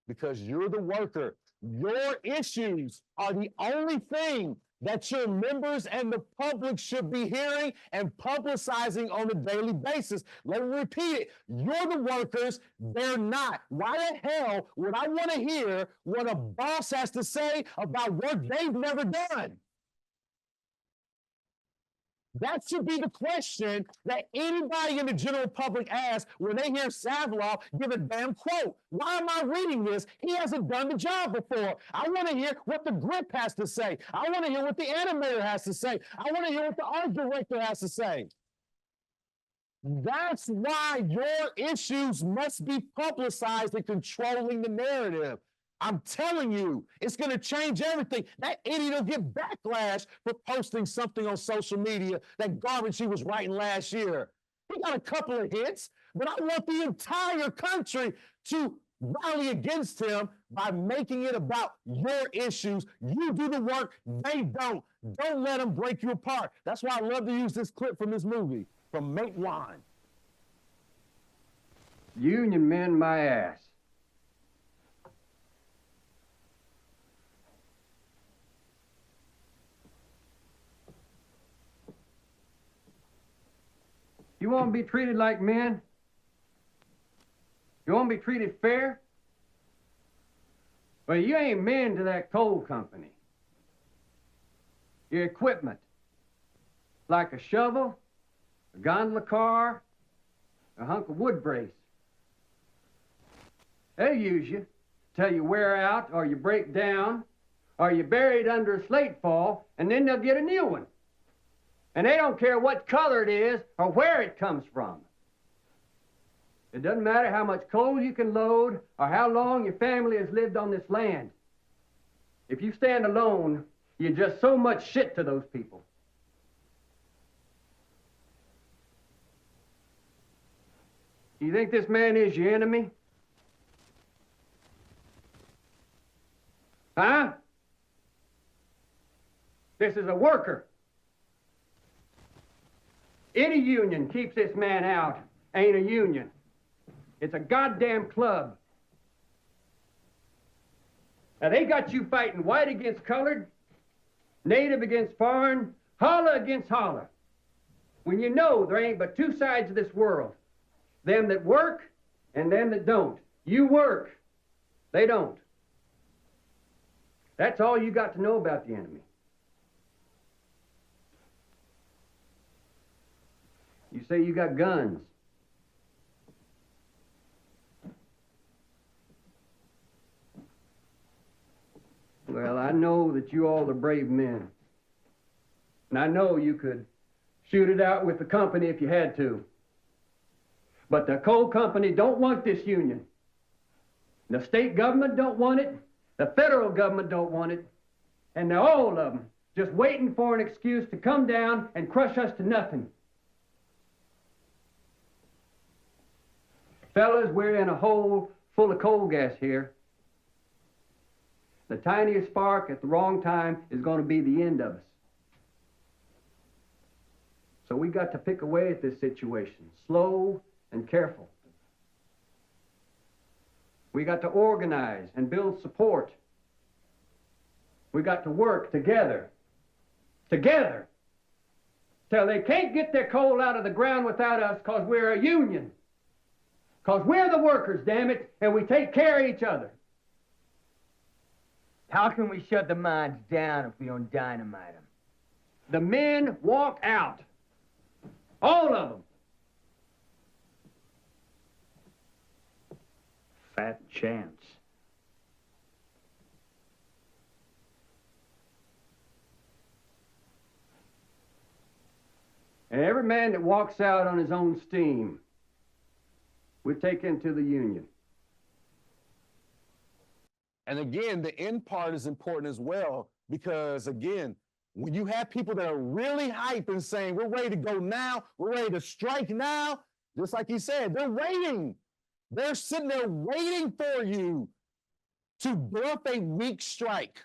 Because you're the worker. Your issues are the only thing that your members and the public should be hearing and publicizing on a daily basis. Let me repeat it. You're the workers, they're not. Why the hell would I want to hear what a boss has to say about work they've never done? That should be the question that anybody in the general public asks when they hear Savlov give a damn quote. Why am I reading this? He hasn't done the job before. I want to hear what the grip has to say. I want to hear what the animator has to say. I want to hear what the art director has to say. That's why your issues must be publicized and controlling the narrative. I'm telling you, it's going to change everything. That idiot will get backlash for posting something on social media, that garbage he was writing last year. He got a couple of hits, but I want the entire country to rally against him by making it about your issues. You do the work, they don't. Don't let them break you apart. That's why I love to use this clip from this movie, from Matewan. Union men, my ass. You want to be treated like men? You want to be treated fair? Well, you ain't men to that coal company. Your equipment, like a shovel, a gondola car, a hunk of wood brace. They'll use you till you wear out or you break down or you're buried under a slate fall, and then they'll get a new one. And they don't care what color it is or where it comes from. It doesn't matter how much coal you can load or how long your family has lived on this land. If you stand alone, you're just so much shit to those people. You think this man is your enemy? Huh? This is a worker. Any union keeps this man out ain't a union. It's a goddamn club. Now they got you fighting white against colored, native against foreign, holler against holler. When you know there ain't but two sides of this world, them that work and them that don't. You work, they don't. That's all you got to know about the enemy. You say you got guns. Well, I know that you all are brave men. And I know you could shoot it out with the company if you had to. But the coal company don't want this union. The state government don't want it. The federal government don't want it. And they're all of them just waiting for an excuse to come down and crush us to nothing. Fellas, we're in a hole full of coal gas here. The tiniest spark at the wrong time is going to be the end of us. So we got to pick away at this situation, slow and careful. We got to organize and build support. We got to work together, till they can't get their coal out of the ground without us, because we're a union. Because we're the workers, damn it, and we take care of each other. How can we shut the mines down if we don't dynamite them? The men walk out. All of them. Fat chance. And every man that walks out on his own steam, we take into the union. And again, the end part is important as well, because again, when you have people that are really hyped and saying, we're ready to go now, we're ready to strike now, just like he said, they're waiting. They're sitting there waiting for you to bluff a weak strike.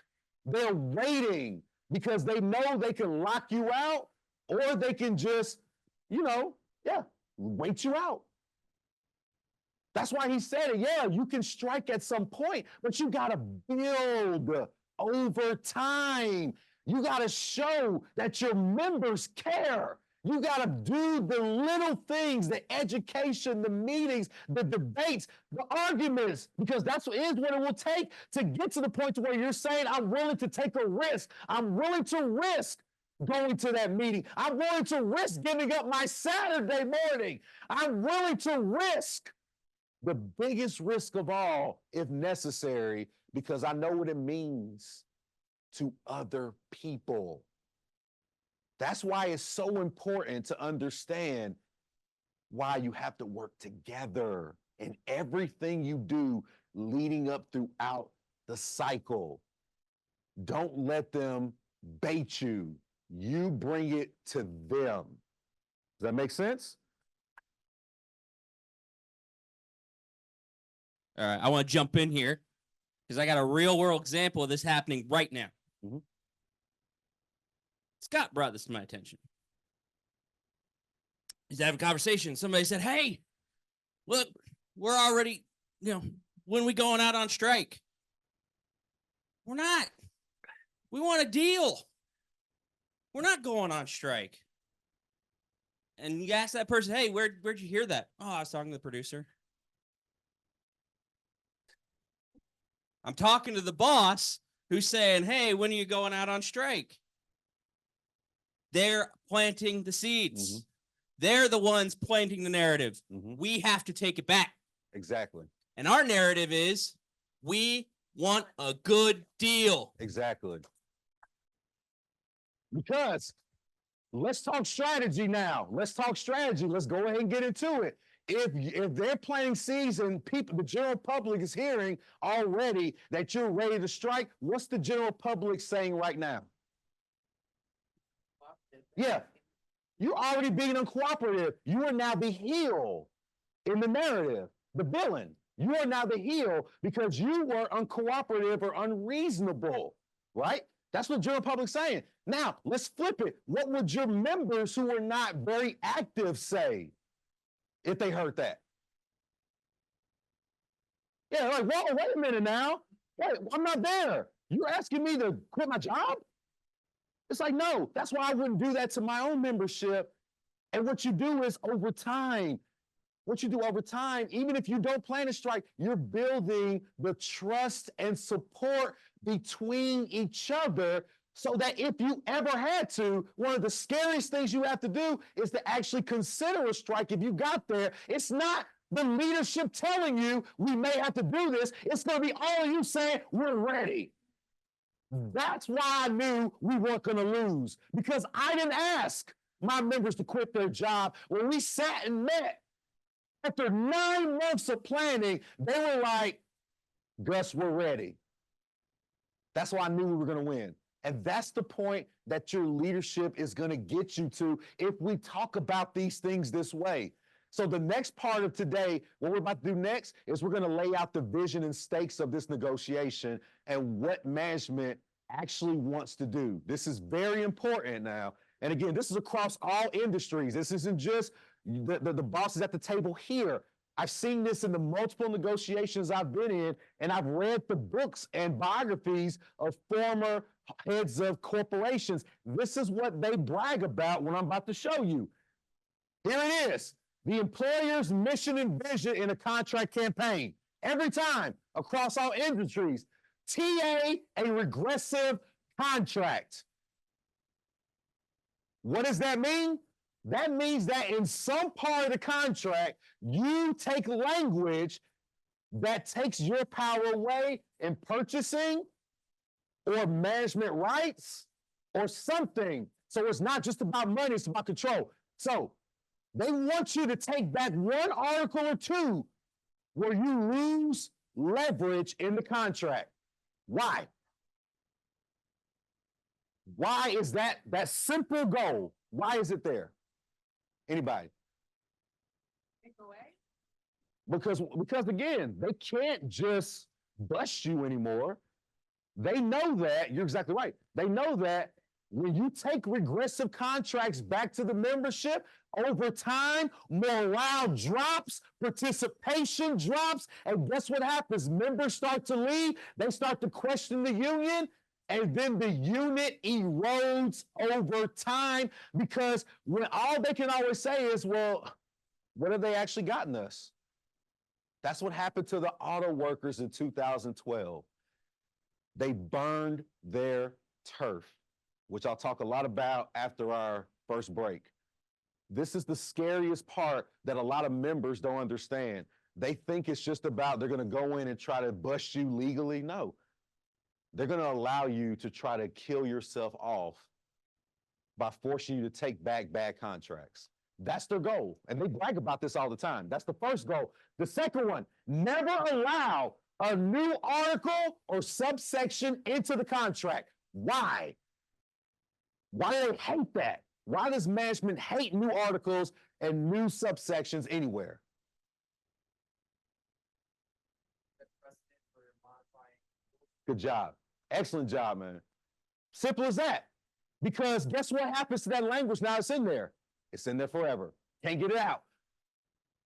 They're waiting because they know they can lock you out, or they can just, wait you out. That's why he said it. Yeah, you can strike at some point, but you got to build over time. You got to show that your members care. You got to do the little things, the education, the meetings, the debates, the arguments, because that's what it will take to get to the point to where you're saying, I'm willing to take a risk. I'm willing to risk going to that meeting. I'm willing to risk giving up my Saturday morning. I'm willing to risk the biggest risk of all, if necessary, because I know what it means to other people. That's why it's so important to understand why you have to work together in everything you do leading up throughout the cycle. Don't let them bait you. You bring it to them. Does that make sense? All right, I want to jump in here because I got a real world example of this happening right now. Mhm. Scott brought this to my attention. He's having a conversation. Somebody said, hey, look, we're already, when we going out on strike? We're not. We want a deal. We're not going on strike. And you ask that person, hey, where'd you hear that? Oh, I was talking to the producer. I'm talking to the boss who's saying, hey, when are you going out on strike? They're planting the seeds. Mm-hmm. They're the ones planting the narrative. Mm-hmm. We have to take it back. Exactly. And our narrative is we want a good deal. Exactly. Because let's talk strategy now. Let's talk strategy. Let's go ahead and get into it. If they're planting seeds and the general public is hearing already that you're ready to strike, what's the general public saying right now? Yeah, you're already being uncooperative. You are now the heel in the narrative, the villain. You are now the heel because you were uncooperative or unreasonable, right? That's what general public's saying. Now, let's flip it. What would your members who are not very active say if they heard that? Yeah, like, whoa, wait a minute now. Wait, I'm not there. You're asking me to quit my job? It's like, no, that's why I wouldn't do that to my own membership. And what you do is over time, what you do over time, even if you don't plan a strike, you're building the trust and support between each other so that if you ever had to, one of the scariest things you have to do is to actually consider a strike if you got there. It's not the leadership telling you we may have to do this. It's going to be all of you saying we're ready. That's why I knew we weren't going to lose, because I didn't ask my members to quit their job. When we sat and met, after 9 months of planning, they were like, Gus, we're ready. That's why I knew we were going to win. And that's the point that your leadership is going to get you to if we talk about these things this way. So the next part of today, what we're about to do next is we're going to lay out the vision and stakes of this negotiation and what management actually wants to do. This is very important now. And again, this is across all industries. This isn't just the bosses at the table here. I've seen this in the multiple negotiations I've been in, and I've read the books and biographies of former heads of corporations. This is what they brag about when I'm about to show you. Here it is. The employer's mission and vision in a contract campaign. Every time, across all industries. TA, a regressive contract. What does that mean? That means that in some part of the contract, you take language that takes your power away in purchasing or management rights or something. So it's not just about money, it's about control. So they want you to take back one article or two where you lose leverage in the contract. Why? Why is that simple goal? Why is it there? Anybody? Because again, they can't just bust you anymore. They know that, you're exactly right. They know that when you take regressive contracts back to the membership, over time, morale drops, participation drops, and guess what happens? Members start to leave, they start to question the union, and then the unit erodes over time because when all they can always say is, well, what have they actually gotten us? That's what happened to the auto workers in 2012. They burned their turf, which I'll talk a lot about after our first break. This is the scariest part that a lot of members don't understand. They think it's just about they're going to go in and try to bust you legally. No. They're going to allow you to try to kill yourself off by forcing you to take back bad contracts. That's their goal. And they brag about this all the time. That's the first goal. The second one, never allow a new article or subsection into the contract. Why? Why do they hate that? Why does management hate new articles and new subsections anywhere? Good job. Excellent job, man. Simple as that. Because guess what happens to that language now it's in there? It's in there forever. Can't get it out.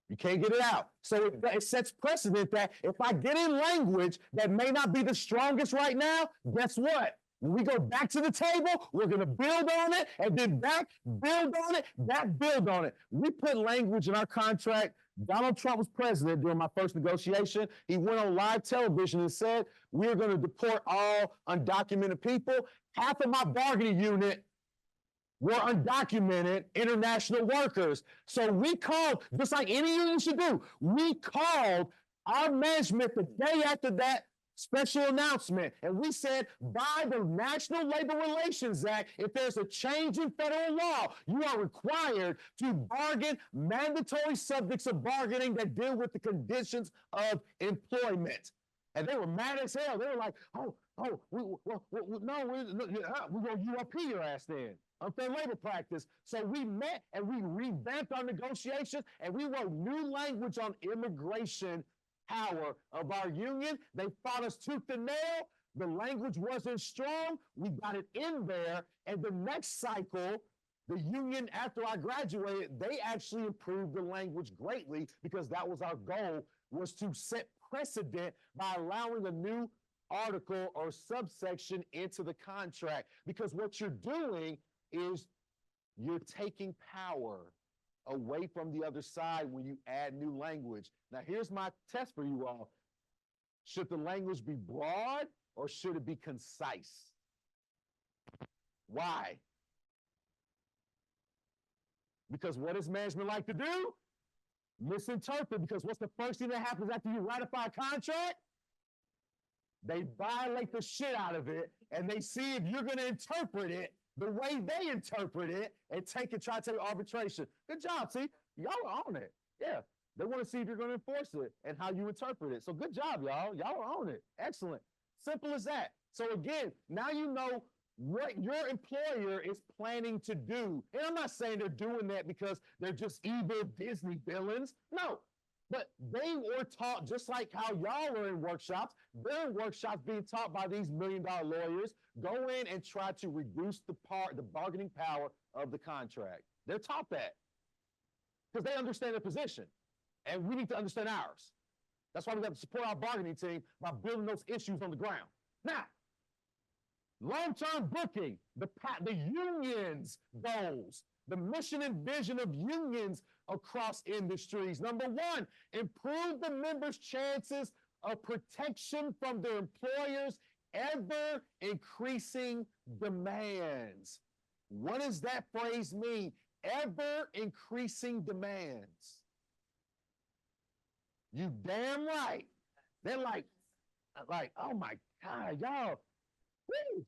You can't get it out. So it sets precedent that if I get in language that may not be the strongest right now, guess what? When we go back to the table, we're going to build on it, and then back, build on it, back, build on it. We put language in our contract. Donald Trump was president during my first negotiation. He went on live television and said, we're going to deport all undocumented people. Half of my bargaining unit were undocumented international workers. So we called, just like any union should do, we called our management the day after that special announcement. And we said, by the National Labor Relations Act, if there's a change in federal law, you are required to bargain mandatory subjects of bargaining that deal with the conditions of employment. And they were mad as hell. They were like, we're going to URP your ass then. Unfair labor practice. So we met and we revamped our negotiations and we wrote new language on immigration power of our union. They fought us tooth and nail. The language wasn't strong. We got it in there. And the next cycle, the union, after I graduated, they actually improved the language greatly because that was our goal, was to set precedent by allowing a new article or subsection into the contract. Because what you're doing is you're taking power away from the other side when you add new language. Now, here's my test for you all. Should the language be broad or should it be concise? Why? Because what does management like to do? Misinterpret, because what's the first thing that happens after you ratify a contract? They violate the shit out of it, and they see if you're going to interpret it the way they interpret it and try to take arbitration. Good job, see? Y'all are on it. Yeah. They want to see if you're going to enforce it and how you interpret it. So good job, y'all. Y'all are on it. Excellent. Simple as that. So again, now you know what your employer is planning to do. And I'm not saying they're doing that because they're just evil Disney villains. No, but they were taught, just like how y'all are in workshops, they're in workshops being taught by these $1 million lawyers, go in and try to reduce the bargaining power of the contract. They're taught that because they understand their position, and we need to understand ours. That's why we got to support our bargaining team by building those issues on the ground. Now, long-term booking, the union's goals, the mission and vision of unions across industries. Number one, improve the members' chances of protection from their employers' ever increasing demands. What does that phrase mean? Ever increasing demands. You damn right. They're like, oh my God, y'all. Woo.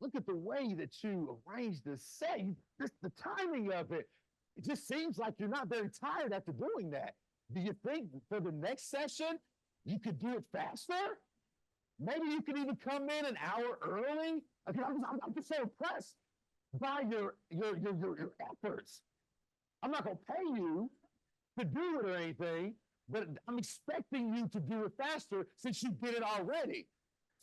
Look at the way that you arranged this set. The timing of it. It just seems like you're not very tired after doing that. Do you think for the next session, you could do it faster? Maybe you could even come in an hour early? Okay, I'm just so impressed by your efforts. I'm not going to pay you to do it or anything, but I'm expecting you to do it faster since you did it already.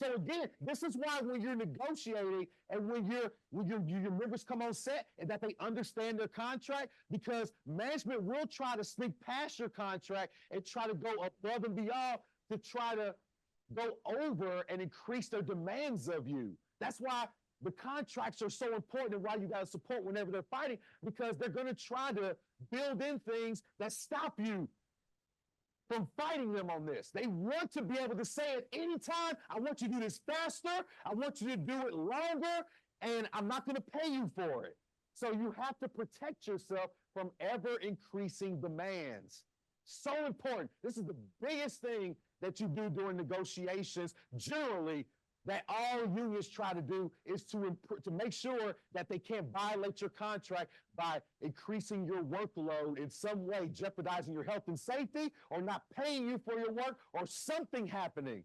So again, this is why when you're negotiating and when your members come on set and that they understand their contract, because management will try to sneak past your contract and try to go above and beyond to try to go over and increase their demands of you. That's why the contracts are so important and why you got to support whenever they're fighting, because they're going to try to build in things that stop you from fighting them on this. They want to be able to say at any time, I want you to do this faster, I want you to do it longer, and I'm not going to pay you for it. So you have to protect yourself from ever increasing demands. So important. This is the biggest thing that you do during negotiations, generally, that all unions try to do is to make sure that they can't violate your contract by increasing your workload in some way, jeopardizing your health and safety, or not paying you for your work, or something happening.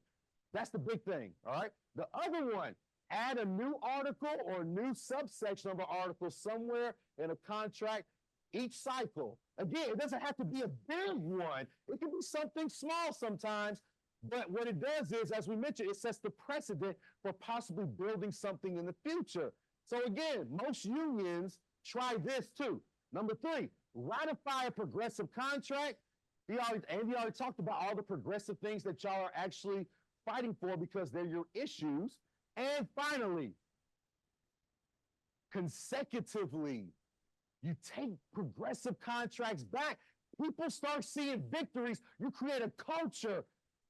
That's the big thing, all right? The other one, add a new article or a new subsection of an article somewhere in a contract each cycle. Again, it doesn't have to be a big one. It can be something small sometimes. But what it does is, as we mentioned, it sets the precedent for possibly building something in the future. So again, most unions try this too. Number three, ratify a progressive contract. Andy already talked about all the progressive things that y'all are actually fighting for because they're your issues. And finally, consecutively, you take progressive contracts back. People start seeing victories. You create a culture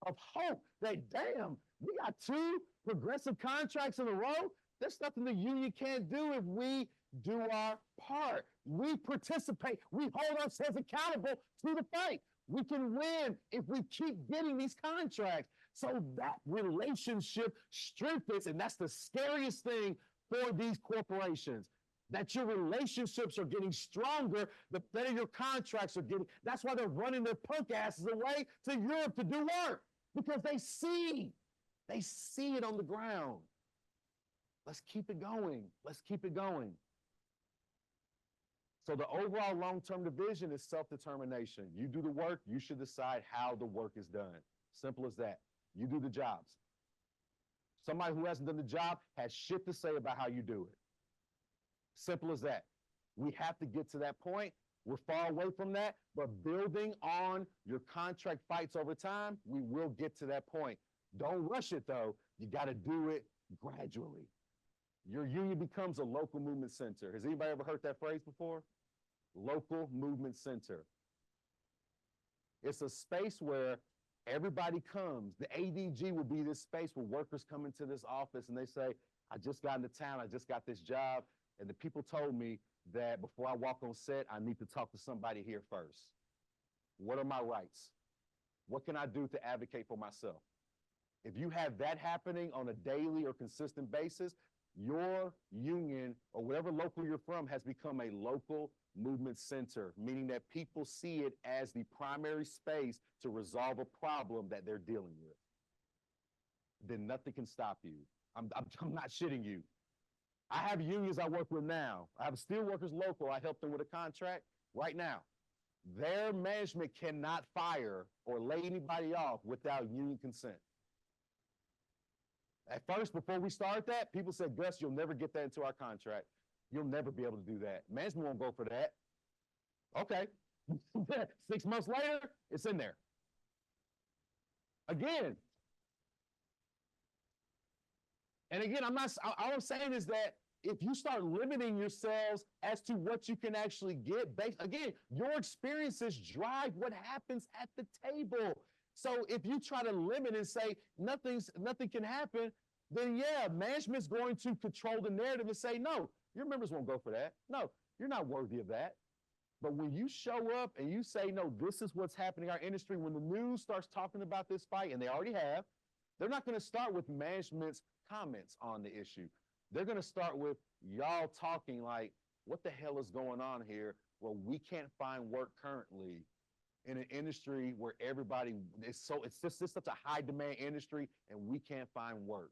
of hope that, damn, we got 2 progressive contracts in a row. There's nothing the union can't do if we do our part. We participate. We hold ourselves accountable to the fight. We can win if we keep getting these contracts. So that relationship strengthens, and that's the scariest thing for these corporations, that your relationships are getting stronger, the better your contracts are getting. That's why they're running their punk asses away to Europe to do work, because they see it on the ground. Let's keep it going. Let's keep it going. So the overall long-term division is self-determination. You do the work, you should decide how the work is done. Simple as that. You do the jobs. Somebody who hasn't done the job has shit to say about how you do it. Simple as that. We have to get to that point. We're far away from that, but building on your contract fights over time, we will get to that point. Don't rush it though. You got to do it gradually. Your union becomes a local movement center. Has anybody ever heard that phrase before? Local Movement Center. It's a space where everybody comes. The ADG will be this space where workers come into this office and they say, I just got into town, I just got this job, and the people told me that before I walk on set, I need to talk to somebody here first. What are my rights? What can I do to advocate for myself? If you have that happening on a daily or consistent basis, your union or whatever local you're from has become a local movement center, meaning that people see it as the primary space to resolve a problem that they're dealing with. Then nothing can stop you. I'm not shitting you. I have unions I work with now. I have Steelworkers Local. I help them with a contract right now. Their management cannot fire or lay anybody off without union consent. At first, before we started that, people said, Gus, you'll never get that into our contract. You'll never be able to do that. Management won't go for that. Okay. 6 months later, it's in there. Again. And again, all I'm saying is that if you start limiting yourselves as to what you can actually get, again, your experiences drive what happens at the table. So if you try to limit and say nothing can happen, then yeah, management's going to control the narrative and say, no, your members won't go for that. No, you're not worthy of that. But when you show up and you say, no, this is what's happening in our industry, when the news starts talking about this fight, and they already have, they're not going to start with management's comments on the issue. They're going to start with y'all talking like, what the hell is going on here? Well, we can't find work currently in an industry where everybody is it's just such a high demand industry, and we can't find work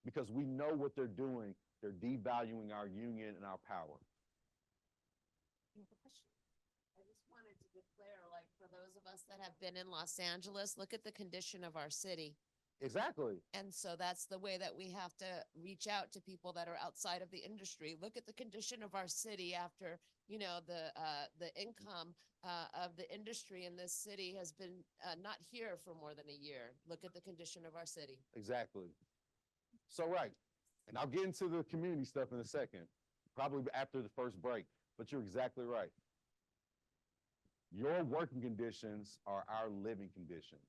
because we know what they're doing. They're devaluing our union and our power. I just wanted to declare, like, for those of us that have been in Los Angeles, look at the condition of our city. Exactly. And so that's the way that we have to reach out to people that are outside of the industry. Look at the condition of our city after, you know, the income of the industry in this city has been not here for more than a year. Look at the condition of our city. Exactly. So, right. And I'll get into the community stuff in a second, probably after the first break, but you're exactly right. Your working conditions are our living conditions.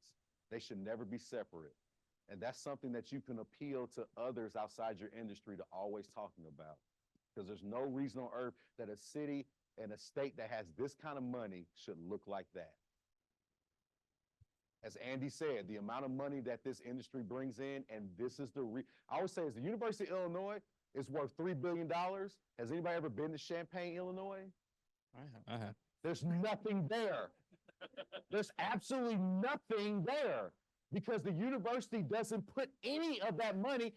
They should never be separate. And that's something that you can appeal to others outside your industry to always talking about. Because there's no reason on earth that a city and a state that has this kind of money should look like that. As Andy said, the amount of money that this industry brings in, and this is I always say is the University of Illinois is worth $3 billion. Has anybody ever been to Champaign, Illinois? I have. There's nothing there. There's absolutely nothing there because the university doesn't put any of that money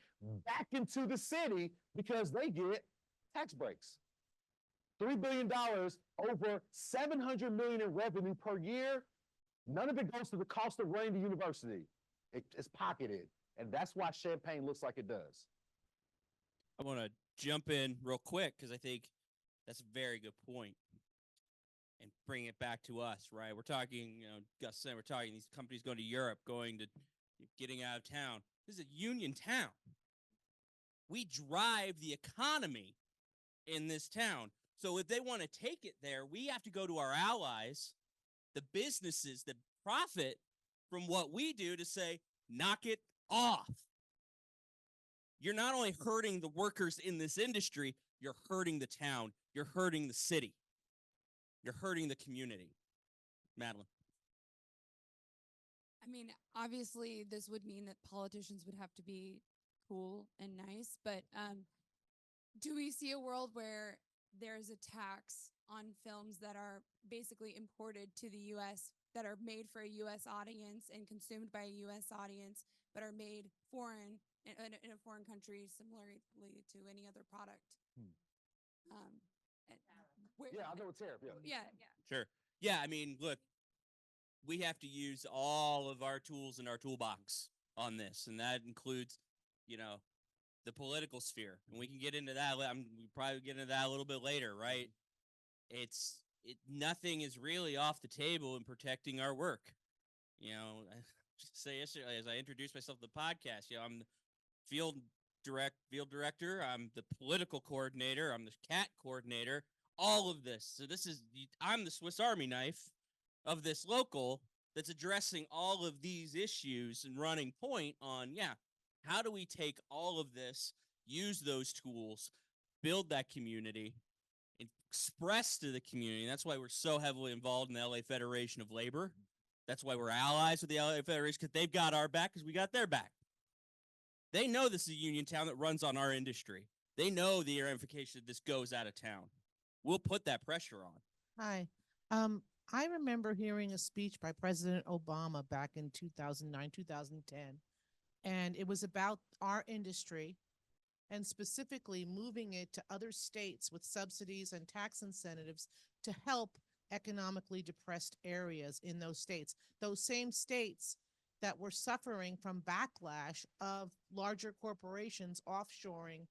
back into the city because they get tax breaks. $3 billion, over $700 million in revenue per year. None of it goes to the cost of running the university. It's pocketed. And that's why Champaign looks like it does. I want to jump in real quick because I think that's a very good point. And bring it back to us, right? We're talking, you know, Gus said, we're talking these companies going to Europe, getting out of town. This is a union town. We drive the economy in this town. So if they want to take it there, we have to go to our allies, the businesses that profit from what we do, to say, knock it off. You're not only hurting the workers in this industry, you're hurting the town, you're hurting the city. You're hurting the community. Madeline. I mean, obviously, this would mean that politicians would have to be cool and nice, but do we see a world where there's a tax on films that are basically imported to the U.S., that are made for a U.S. audience and consumed by a U.S. audience, but are made foreign in a foreign country, similarly to any other product? Yeah, I know it's tariff. Yeah. Sure. Yeah, I mean, look, we have to use all of our tools in our toolbox on this, and that includes, you know, the political sphere. And we can get into that. We probably get into that a little bit later, right? Nothing is really off the table in protecting our work. You know, I say yesterday as I introduced myself to the podcast, you know, I'm the field director, I'm the political coordinator, I'm the CAT coordinator. all of this. So this is, I'm the Swiss Army knife of this local that's addressing all of these issues and running point on, yeah, how do we take all of this, use those tools, build that community, express to the community. And that's why we're so heavily involved in the LA Federation of Labor. That's why we're allies with the LA Federation, because they've got our back because we got their back. They know this is a union town that runs on our industry. They know the ramification that this goes out of town. We'll put that pressure on. Hi. I remember hearing a speech by President Obama back in 2009, 2010, and it was about our industry and specifically moving it to other states with subsidies and tax incentives to help economically depressed areas in those states. Those same states that were suffering from backlash of larger corporations offshoring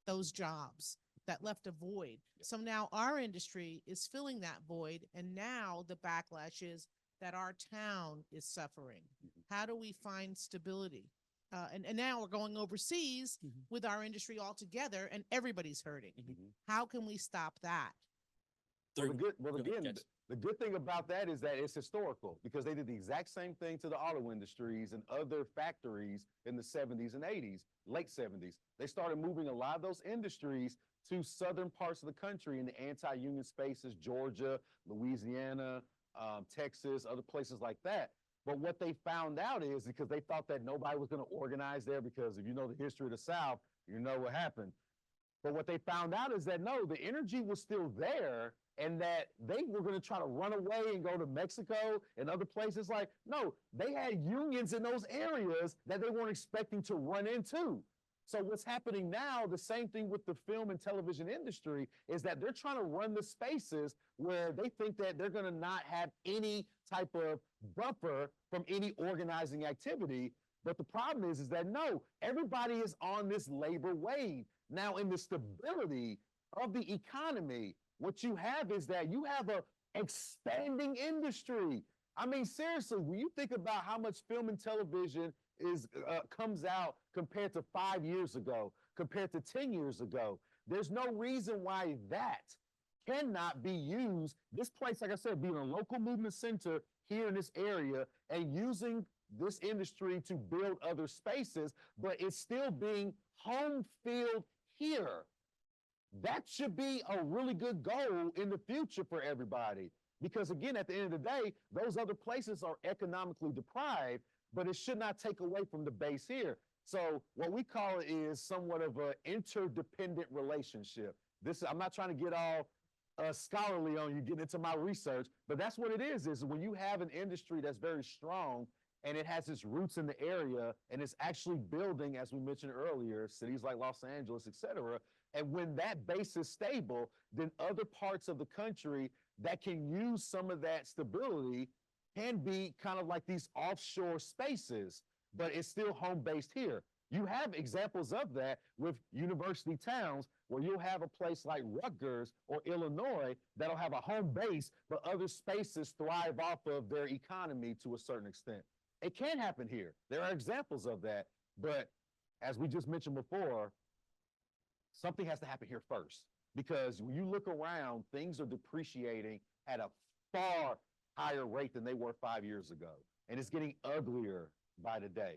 those jobs that left a void. So now our industry is filling that void, and now the backlash is that our town is suffering. How do we find stability? And now we're going overseas with our industry altogether, and everybody's hurting. How can we stop that? Well, Go ahead, again, Jess. the good thing about that is that it's historical because they did the exact same thing to the auto industries and other factories in the 70s and 80s, late 70s. They started moving a lot of those industries to southern parts of the country in the anti-union spaces, Georgia, Louisiana, Texas, other places like that. But what they found out is because they thought that nobody was going to organize there because if you know the history of the South, you know what happened. But what they found out is that no, the energy was still there and that they were going to try to run away and go to Mexico and other places. Like, no, they had unions in those areas that they weren't expecting to run into. So what's happening now, the same thing with the film and television industry, is that they're trying to run the spaces where they think that they're going to not have any type of buffer from any organizing activity. But the problem is that no, everybody is on this labor wave. Now, in the stability of the economy, what you have is that you have a expanding industry. I mean, seriously, when you think about how much film and television comes out compared to 5 years ago, compared to 10 years ago, there's no reason why that cannot be used. This place, like I said, being a local movement center here in this area and using this industry to build other spaces, but it's still being home field here. That should be a really good goal in the future for everybody. Because again, at the end of the day, those other places are economically deprived, but it should not take away from the base here. So what we call it is somewhat of an interdependent relationship. I'm not trying to get all scholarly on you, getting into my research, but that's what it is when you have an industry that's very strong and it has its roots in the area and it's actually building, as we mentioned earlier, cities like Los Angeles, et cetera. And when that base is stable, then other parts of the country that can use some of that stability can be kind of like these offshore spaces, but it's still home-based here. You have examples of that with university towns where you'll have a place like Rutgers or Illinois that'll have a home base, but other spaces thrive off of their economy to a certain extent. It can happen here. There are examples of that, but as we just mentioned before, something has to happen here first. Because when you look around, things are depreciating at a far higher rate than they were 5 years ago. And it's getting uglier by the day.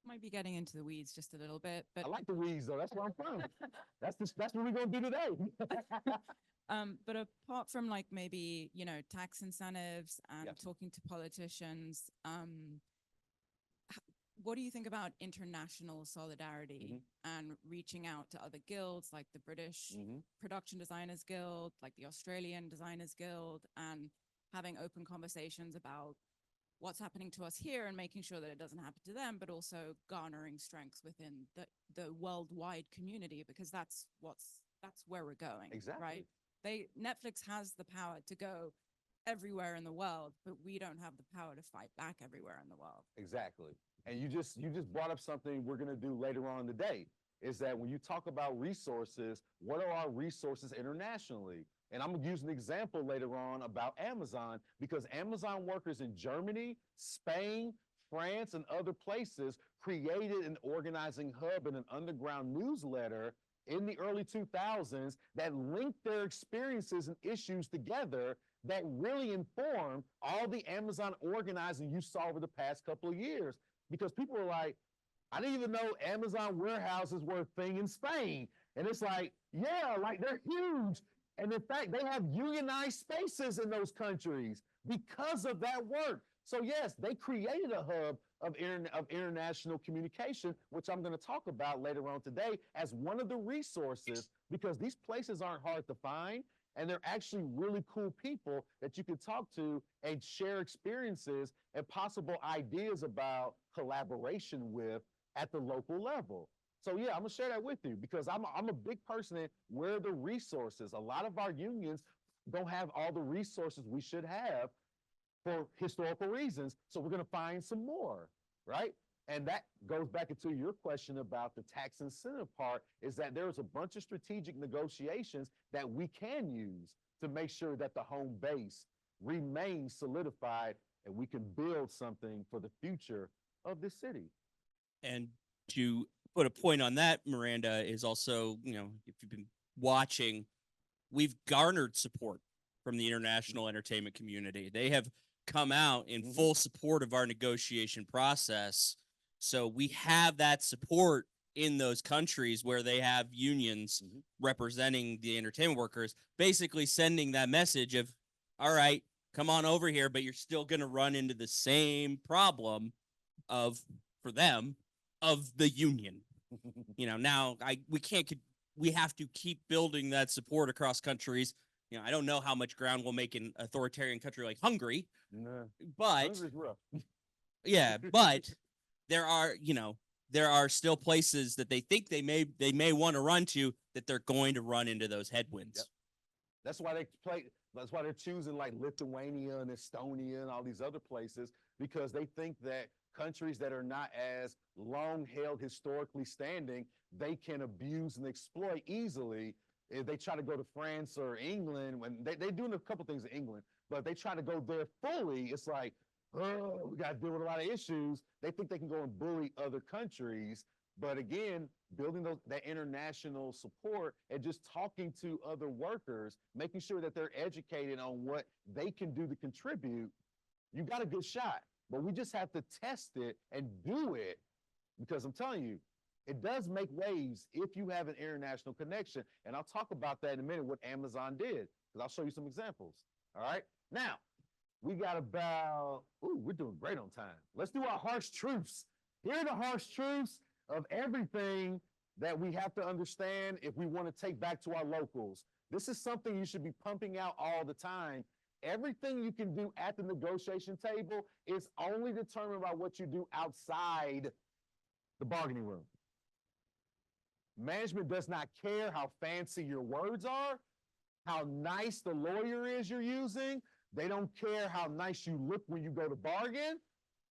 Might be getting into the weeds just a little bit, but I like the weeds though. That's where I'm from. That's what we're gonna do today. but apart from like maybe, you know, tax incentives and Yeah. talking to politicians, what do you think about international solidarity and reaching out to other guilds like the British Production Designers Guild, like the Australian Designers Guild, and having open conversations about what's happening to us here and making sure that it doesn't happen to them, but also garnering strength within the worldwide community, because that's where we're going. Exactly. Right? Netflix has the power to go everywhere in the world, but we don't have the power to fight back everywhere in the world. Exactly. And you just brought up something we're going to do later on today, is that when you talk about resources, what are our resources internationally? And I'm going to use an example later on about Amazon, because Amazon workers in Germany, Spain, France, and other places created an organizing hub and an underground newsletter in the early 2000s that linked their experiences and issues together that really informed all the Amazon organizing you saw over the past couple of years. Because people were like, I didn't even know Amazon warehouses were a thing in Spain. And it's like, yeah, like they're huge. And in fact, they have unionized spaces in those countries because of that work. So yes, they created a hub of international communication, which I'm going to talk about later on today as one of the resources, because these places aren't hard to find. And they're actually really cool people that you can talk to and share experiences and possible ideas about collaboration with at the local level. So yeah, I'm gonna share that with you because I'm a big person in where are the resources. A lot of our unions don't have all the resources we should have for historical reasons. So we're gonna find some more, right? And that goes back into your question about the tax incentive part, is that there's a bunch of strategic negotiations that we can use to make sure that the home base remains solidified and we can build something for the future of this city. And to put a point on that, Miranda, is also, you know, if you've been watching, we've garnered support from the international entertainment community. They have come out in full support of our negotiation process. So we have that support in those countries where they have unions representing the entertainment workers, basically sending that message of, all right, come on over here, but you're still going to run into the same problem of, for them, of the union. You know, now we have to keep building that support across countries. You know, I don't know how much ground we'll make in authoritarian country like Hungary, but Hungary's rough. yeah, but there are still places that they think they may want to run to that they're going to run into those headwinds. Yep. That's why they're choosing like Lithuania and Estonia and all these other places, because they think that countries that are not as long held historically standing, they can abuse and exploit easily. If they try to go to France or England, when they're doing a couple things in England, but they try to go there fully, it's like, oh, we got to deal with a lot of issues. They think they can go and bully other countries. But again, building that international support and just talking to other workers, making sure that they're educated on what they can do to contribute, you got a good shot. But we just have to test it and do it, because I'm telling you, it does make waves if you have an international connection. And I'll talk about that in a minute, what Amazon did, because I'll show you some examples. All right. Now, we got about, we're doing great on time. Let's do our harsh truths. Here are the harsh truths of everything that we have to understand if we want to take back to our locals. This is something you should be pumping out all the time. Everything you can do at the negotiation table is only determined by what you do outside the bargaining room. Management does not care how fancy your words are, how nice the lawyer is you're using. They don't care how nice you look when you go to bargain.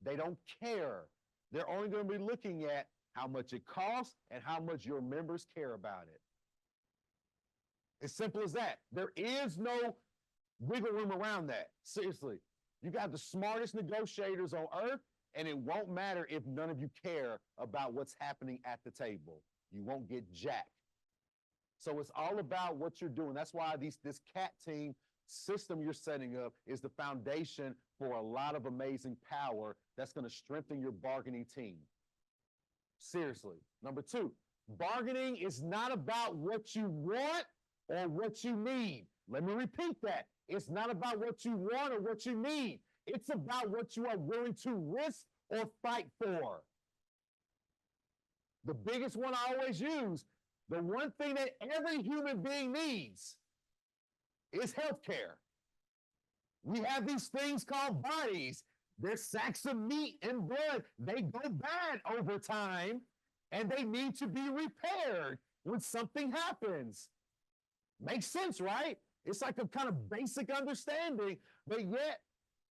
They don't care. They're only going to be looking at how much it costs and how much your members care about it. As simple as that. There is no wiggle room around that. Seriously. You got the smartest negotiators on earth, and it won't matter if none of you care about what's happening at the table. You won't get jack. So it's all about what you're doing. That's why this CAT team system you're setting up is the foundation for a lot of amazing power that's going to strengthen your bargaining team. Seriously. Number two, bargaining is not about what you want or what you need. Let me repeat that. It's not about what you want or what you need. It's about what you are willing to risk or fight for. The biggest one I always use, the one thing that every human being needs is healthcare. We have these things called bodies. They're sacks of meat and blood. They go bad over time, and they need to be repaired when something happens. Makes sense, right? It's like a kind of basic understanding, but yet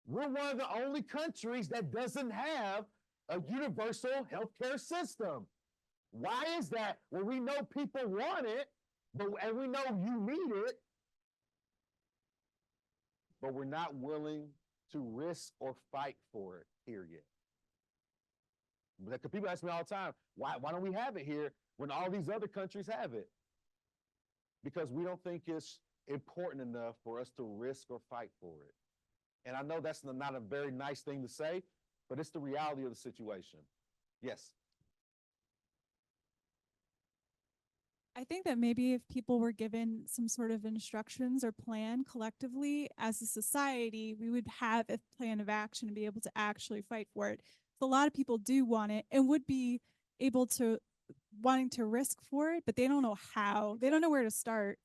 we're one of the only countries that doesn't have a universal healthcare system. Why is that? Well, we know people want it, and we know you need it, but we're not willing to risk or fight for it, period. Because people ask me all the time, why don't we have it here when all these other countries have it? Because we don't think it's important enough for us to risk or fight for it. And I know that's not a very nice thing to say, but it's the reality of the situation. Yes. I think that maybe if people were given some sort of instructions or plan collectively as a society, we would have a plan of action and be able to actually fight for it. So a lot of people do want it and would be able to wanting to risk for it, but they don't know how. They don't know where to start.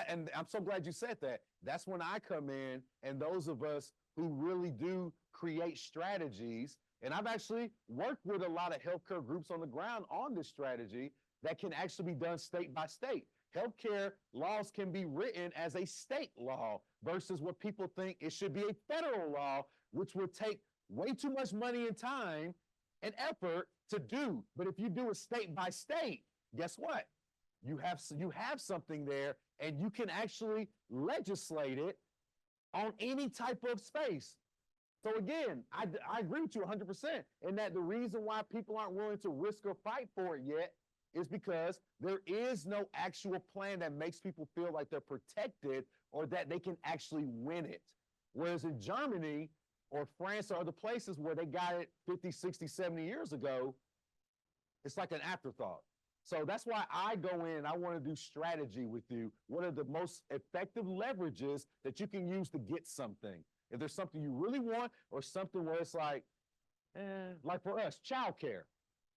And I'm so glad you said that. That's when I come in, and those of us who really do create strategies, and I've actually worked with a lot of healthcare groups on the ground on this strategy that can actually be done state by state. Healthcare laws can be written as a state law versus what people think it should be a federal law, which will take way too much money and time and effort to do. But if you do it state by state, guess what? You have something there, and you can actually legislate it on any type of space. So again, I agree with you 100% in that the reason why people aren't willing to risk or fight for it yet is because there is no actual plan that makes people feel like they're protected or that they can actually win it. Whereas in Germany or France or other places where they got it 50, 60, 70 years ago, it's like an afterthought. So that's why I go in and I want to do strategy with you. What are the most effective leverages that you can use to get something? If there's something you really want or something where it's like for us, childcare.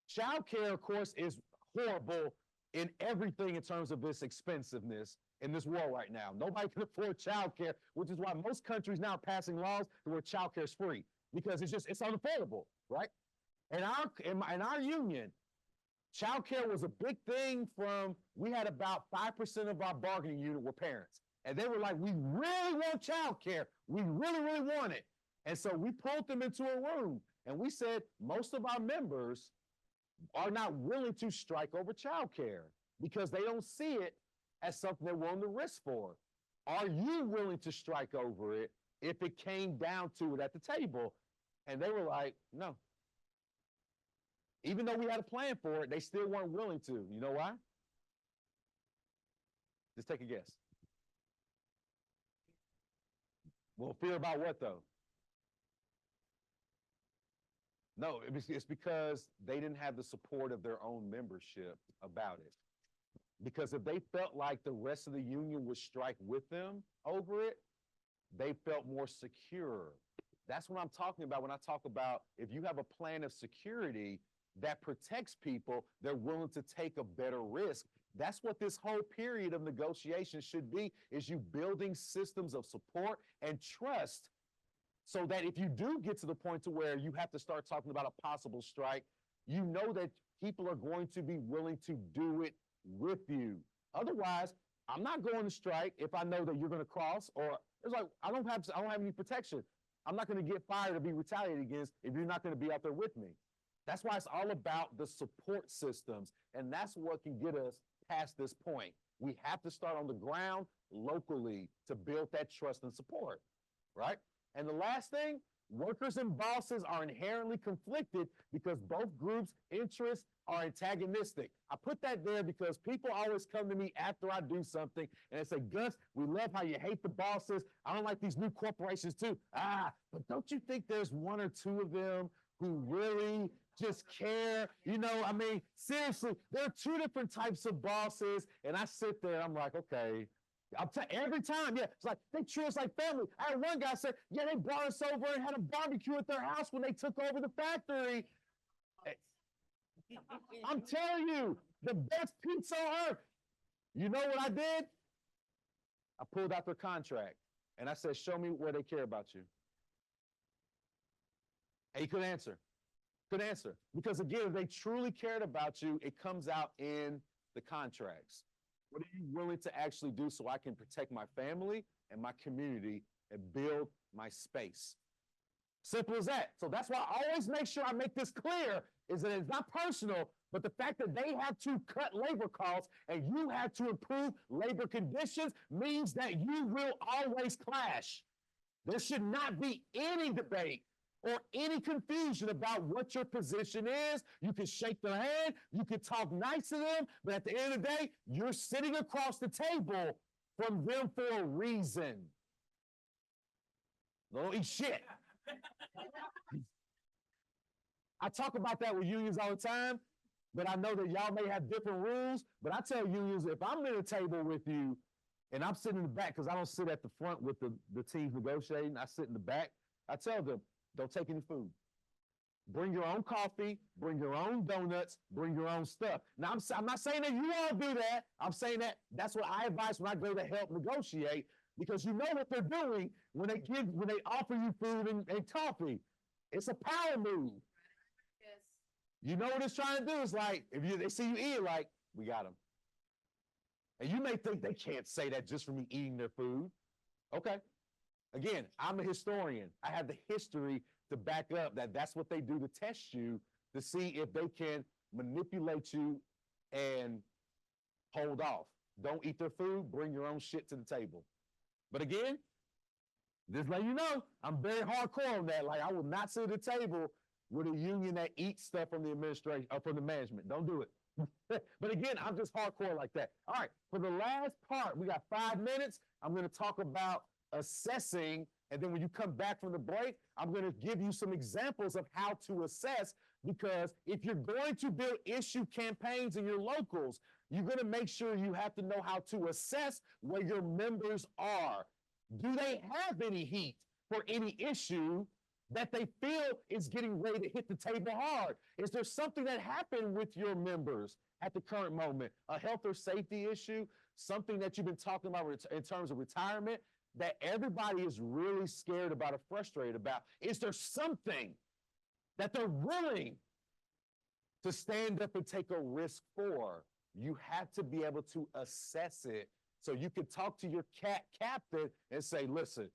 Childcare, of course, is horrible in everything in terms of its expensiveness in this world right now. Nobody can afford childcare, which is why most countries now are passing laws where childcare is free because it's unaffordable, right? In our union, childcare was a big thing we had about 5% of our bargaining unit were parents. And they were like, we really want childcare. We really, really want it. And so we pulled them into a room and we said, most of our members are not willing to strike over childcare because they don't see it as something they're willing to risk for. Are you willing to strike over it if it came down to it at the table? And they were like, no. Even though we had a plan for it, they still weren't willing to. You know why? Just take a guess. Well, fear about what though? No, it's because they didn't have the support of their own membership about it. Because if they felt like the rest of the union would strike with them over it, they felt more secure. That's what I'm talking about when I talk about if you have a plan of security that protects people, they're willing to take a better risk. That's what this whole period of negotiation should be, is you building systems of support and trust so that if you do get to the point to where you have to start talking about a possible strike, you know that people are going to be willing to do it with you. Otherwise, I'm not going to strike if I know that you're going to cross, or it's like, I don't have any protection. I'm not going to get fired or be retaliated against if you're not going to be out there with me. That's why it's all about the support systems, and that's what can get us past this point. We have to start on the ground locally to build that trust and support, right? And the last thing, workers and bosses are inherently conflicted because both groups' interests are antagonistic. I put that there because people always come to me after I do something and they say, Gus, we love how you hate the bosses. I don't like these new corporations too. But don't you think there's one or two of them who really just care? You know, I mean, seriously, there are two different types of bosses. And I sit there and I'm like, okay. Every time, yeah, it's like they treat us like family. I had one guy say, yeah, they brought us over and had a barbecue at their house when they took over the factory. I'm telling you, the best pizza on earth. You know what I did? I pulled out their contract and I said, show me where they care about you. And he couldn't answer. Couldn't answer. Because again, if they truly cared about you, it comes out in the contracts. What are you willing to actually do so I can protect my family and my community and build my space? Simple as that. So that's why I always make sure I make this clear, is that it's not personal, but the fact that they have to cut labor costs and you have to improve labor conditions means that you will always clash. There should not be any debate or any confusion about what your position is. You can shake their hand, you can talk nice to them, but at the end of the day, you're sitting across the table from them for a reason. Don't eat shit. I talk about that with unions all the time, but I know that y'all may have different rules, but I tell unions, if I'm at a table with you and I'm sitting in the back, because I don't sit at the front with the teams negotiating, I sit in the back, I tell them, don't take any food. Bring your own coffee, bring your own donuts, bring your own stuff. Now, I'm not saying that you all do that. I'm saying that that's what I advise when I go to help negotiate, because you know what they're doing when they offer you food and coffee. It's a power move. Yes. You know what it's trying to do? It's like, if they see you eat, like, we got them. And you may think they can't say that just for me eating their food. Okay. Again, I'm a historian. I have the history to back up that that's what they do to test you, to see if they can manipulate you and hold off. Don't eat their food, bring your own shit to the table. But again, just let you know, I'm very hardcore on that. Like, I will not sit at the table with a union that eats stuff from the administration or from the management. Don't do it. But again, I'm just hardcore like that. All right, for the last part, we got 5 minutes. I'm going to talk about assessing, and then when you come back from the break, I'm going to give you some examples of how to assess, because if you're going to build issue campaigns in your locals, you're going to make sure you have to know how to assess where your members are. Do they have any heat for any issue that they feel is getting ready to hit the table hard? Is there something that happened with your members at the current moment? A health or safety issue, something that you've been talking about in terms of retirement that everybody is really scared about or frustrated about? Is there something that they're willing to stand up and take a risk for? You have to be able to assess it so you can talk to your captain and say, listen,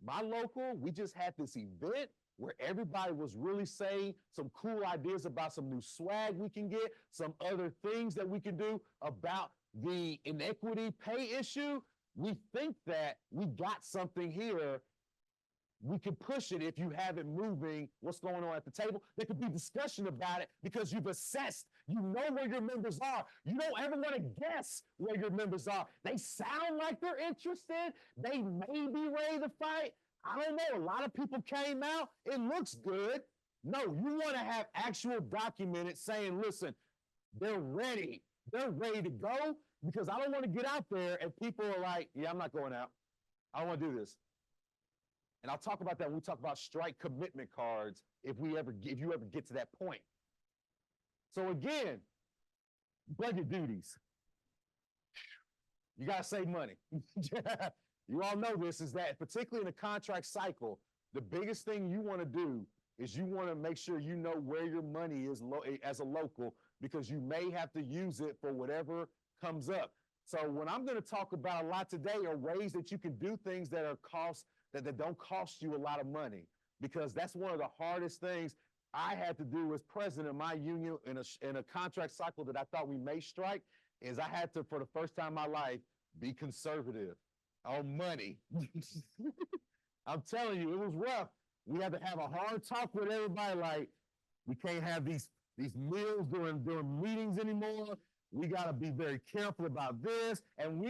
my local, we just had this event where everybody was really saying some cool ideas about some new swag we can get, some other things that we can do about the inequity pay issue. We think that we got something here. We can push it if you have it moving, what's going on at the table. There could be discussion about it because you've assessed. You know where your members are. You don't ever want to guess where your members are. They sound like they're interested. They may be ready to fight. I don't know. A lot of people came out. It looks good. No, you want to have actual documented saying, listen, they're ready. They're ready to go, because I don't want to get out there and people are like, yeah, I'm not going out. I don't want to do this. And I'll talk about that when we talk about strike commitment cards, if you ever get to that point. So again, budget duties. You got to save money. You all know this, is that particularly in a contract cycle, the biggest thing you want to do is you want to make sure you know where your money is as a local, because you may have to use it for whatever comes up. So what I'm going to talk about a lot today are ways that you can do things that are that don't cost you a lot of money, because that's one of the hardest things I had to do as president of my union in a contract cycle that I thought we may strike, is I had to, for the first time in my life, be conservative on money. I'm telling you, it was rough. We had to have a hard talk with everybody, like, we can't have these meals during meetings anymore. We got to be very careful about this. And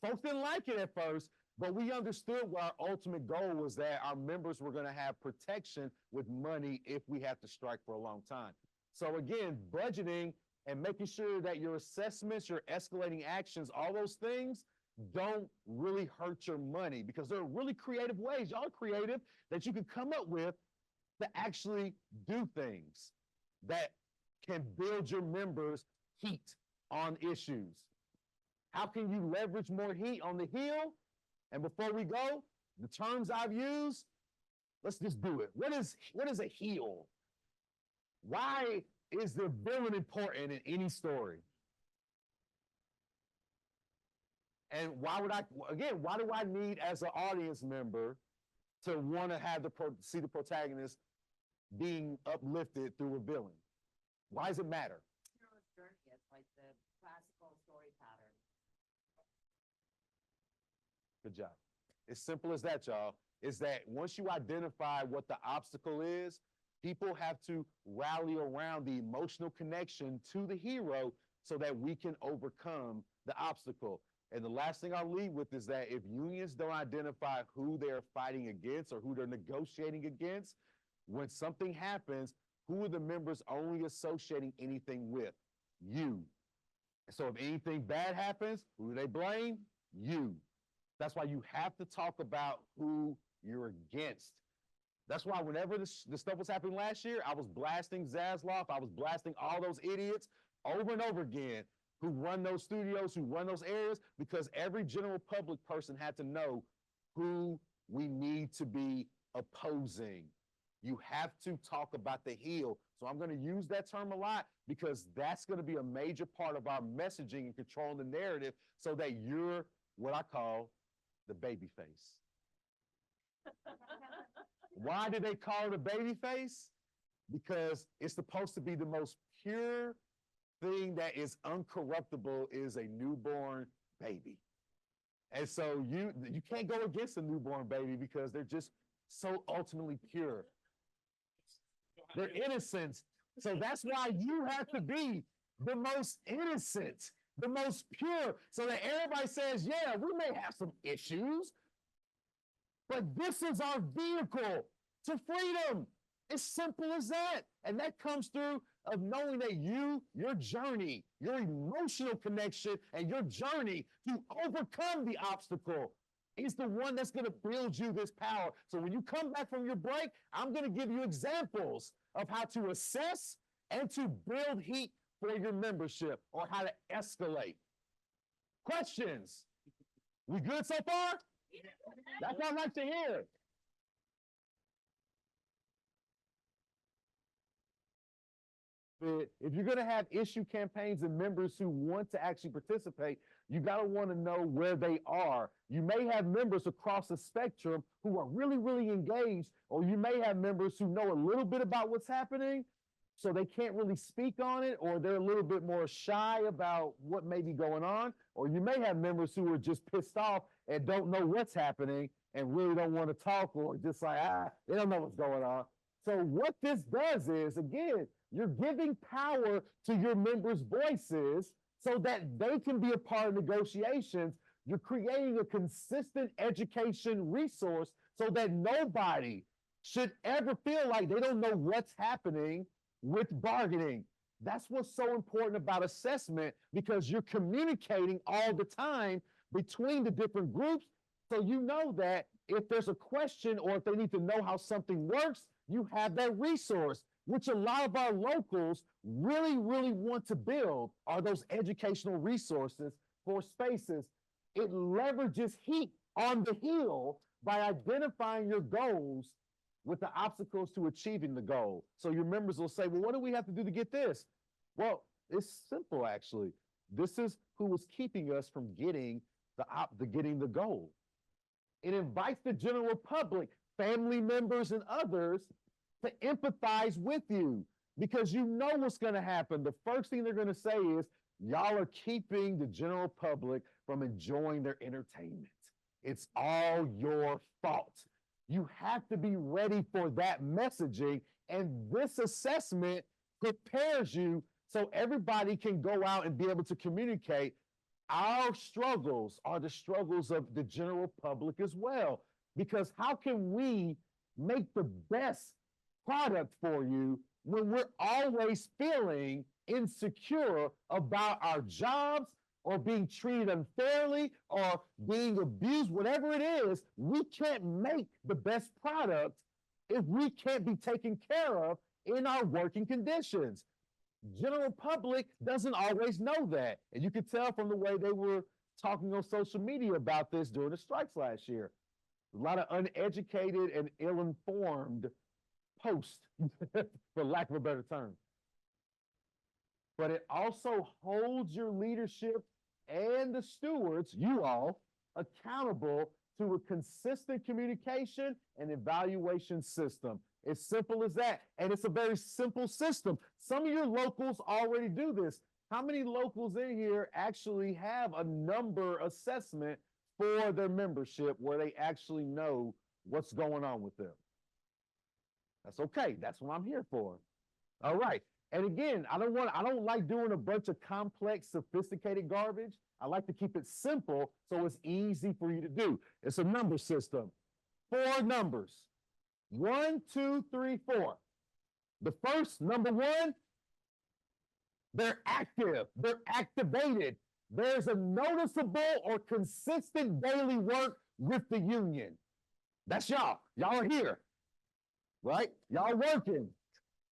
folks didn't like it at first, but we understood what our ultimate goal was, that our members were going to have protection with money if we have to strike for a long time. So again, budgeting and making sure that your assessments, your escalating actions, all those things don't really hurt your money, because there are really creative ways, y'all are creative, that you can come up with to actually do things that can build your members' heat on issues. How can you leverage more heat on the Hill? And before we go, the terms I've used, let's just do it. What is a heel? Why is the villain important in any story? And why do I need, as an audience member, to want to have see the protagonist being uplifted through a villain? Why does it matter? Hero's journey, it's like the classical story pattern. Good job. As simple as that, y'all. is that once you identify what the obstacle is, people have to rally around the emotional connection to the hero so that we can overcome the obstacle. And the last thing I'll leave with is that if unions don't identify who they're fighting against or who they're negotiating against, when something happens, who are the members only associating anything with? You. So if anything bad happens, who do they blame? You. That's why you have to talk about who you're against. That's why whenever the stuff was happening last year, I was blasting Zasloff, I was blasting all those idiots over and over again who run those studios, who run those areas, because every general public person had to know who we need to be opposing. You have to talk about the heel. So I'm going to use that term a lot because that's going to be a major part of our messaging and controlling the narrative so that you're what I call the baby face. Why do they call it a baby face? Because it's supposed to be the most pure thing that is uncorruptible is a newborn baby. And so you can't go against a newborn baby because they're just so ultimately pure. They're innocent. So that's why you have to be the most innocent, the most pure, so that everybody says, yeah, we may have some issues, but this is our vehicle to freedom. It's simple as that. And that comes through of knowing that your journey, your emotional connection, and your journey to overcome the obstacle is the one that's going to build you this power. So when you come back from your break, I'm going to give you examples of how to assess and to build heat for your membership or how to escalate. Questions? We good so far? That's what I'd like to hear. If you're going to have issue campaigns and members who want to actually participate, you got to want to know where they are. You may have members across the spectrum who are really, really engaged, or you may have members who know a little bit about what's happening, so they can't really speak on it, or they're a little bit more shy about what may be going on, or you may have members who are just pissed off and don't know what's happening and really don't want to talk, or just like, they don't know what's going on. So what this does is, again, you're giving power to your members' voices so that they can be a part of negotiations. You're creating a consistent education resource so that nobody should ever feel like they don't know what's happening with bargaining. That's what's so important about assessment, because you're communicating all the time between the different groups. So you know that if there's a question or if they need to know how something works, you have that resource, which a lot of our locals really, really want to build, are those educational resources for spaces. It leverages heat on the hill by identifying your goals with the obstacles to achieving the goal. So your members will say, well, what do we have to do to get this? Well, it's simple, actually. This is who was keeping us from getting the goal. It invites the general public, family members and others, to empathize with you, because you know what's going to happen. The first thing they're going to say is, y'all are keeping the general public from enjoying their entertainment. It's all your fault. You have to be ready for that messaging, and this assessment prepares you so everybody can go out and be able to communicate. Our struggles are the struggles of the general public as well, because how can we make the best product for you when we're always feeling insecure about our jobs or being treated unfairly or being abused, whatever it is? We can't make the best product if we can't be taken care of in our working conditions. General public doesn't always know that. And you can tell from the way they were talking on social media about this during the strikes last year. A lot of uneducated and ill-informed posts, for lack of a better term. But it also holds your leadership and the stewards, you all, accountable to a consistent communication and evaluation system. It's simple as that. And it's a very simple system. Some of your locals already do this. How many locals in here actually have a number assessment for their membership where they actually know what's going on with them. That's okay. That's what I'm here for. All right. And again, I don't like doing a bunch of complex, sophisticated garbage. I like to keep it simple so it's easy for you to do. It's a number system. 4 numbers. 1, 2, 3, 4. The first, number 1, they're active, they're activated. There's a noticeable or consistent daily work with the union. That's y'all. Y'all are here, right? Y'all working.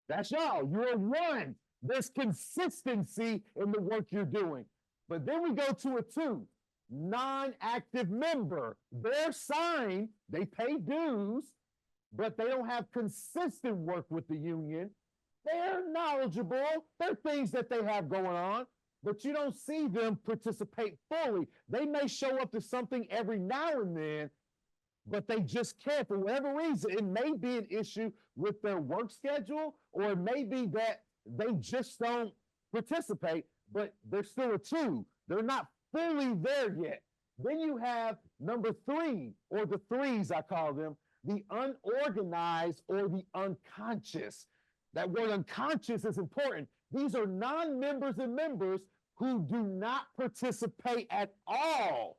That's y'all. You're one. There's consistency in the work you're doing. But then we go to a 2, non-active member. They're signed, they pay dues, but they don't have consistent work with the union. They're knowledgeable. There are things that they have going on, but you don't see them participate fully. They may show up to something every now and then, but they just can't. For whatever reason, it may be an issue with their work schedule, or it may be that they just don't participate, but they're still a 2. They're not fully there yet. Then you have number 3, or the 3s, I call them, the unorganized or the unconscious. That word unconscious is important. These are non-members and members who do not participate at all.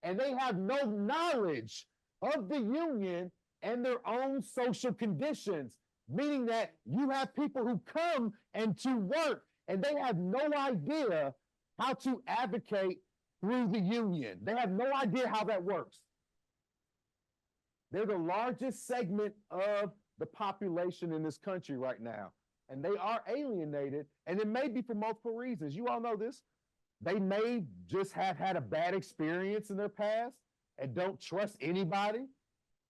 And they have no knowledge of the union and their own social conditions, meaning that you have people who come and to work and they have no idea how to advocate through the union. They have no idea how that works. They're the largest segment of the population in this country right now. And they are alienated, and it may be for multiple reasons. You all know this. They may just have had a bad experience in their past and don't trust anybody,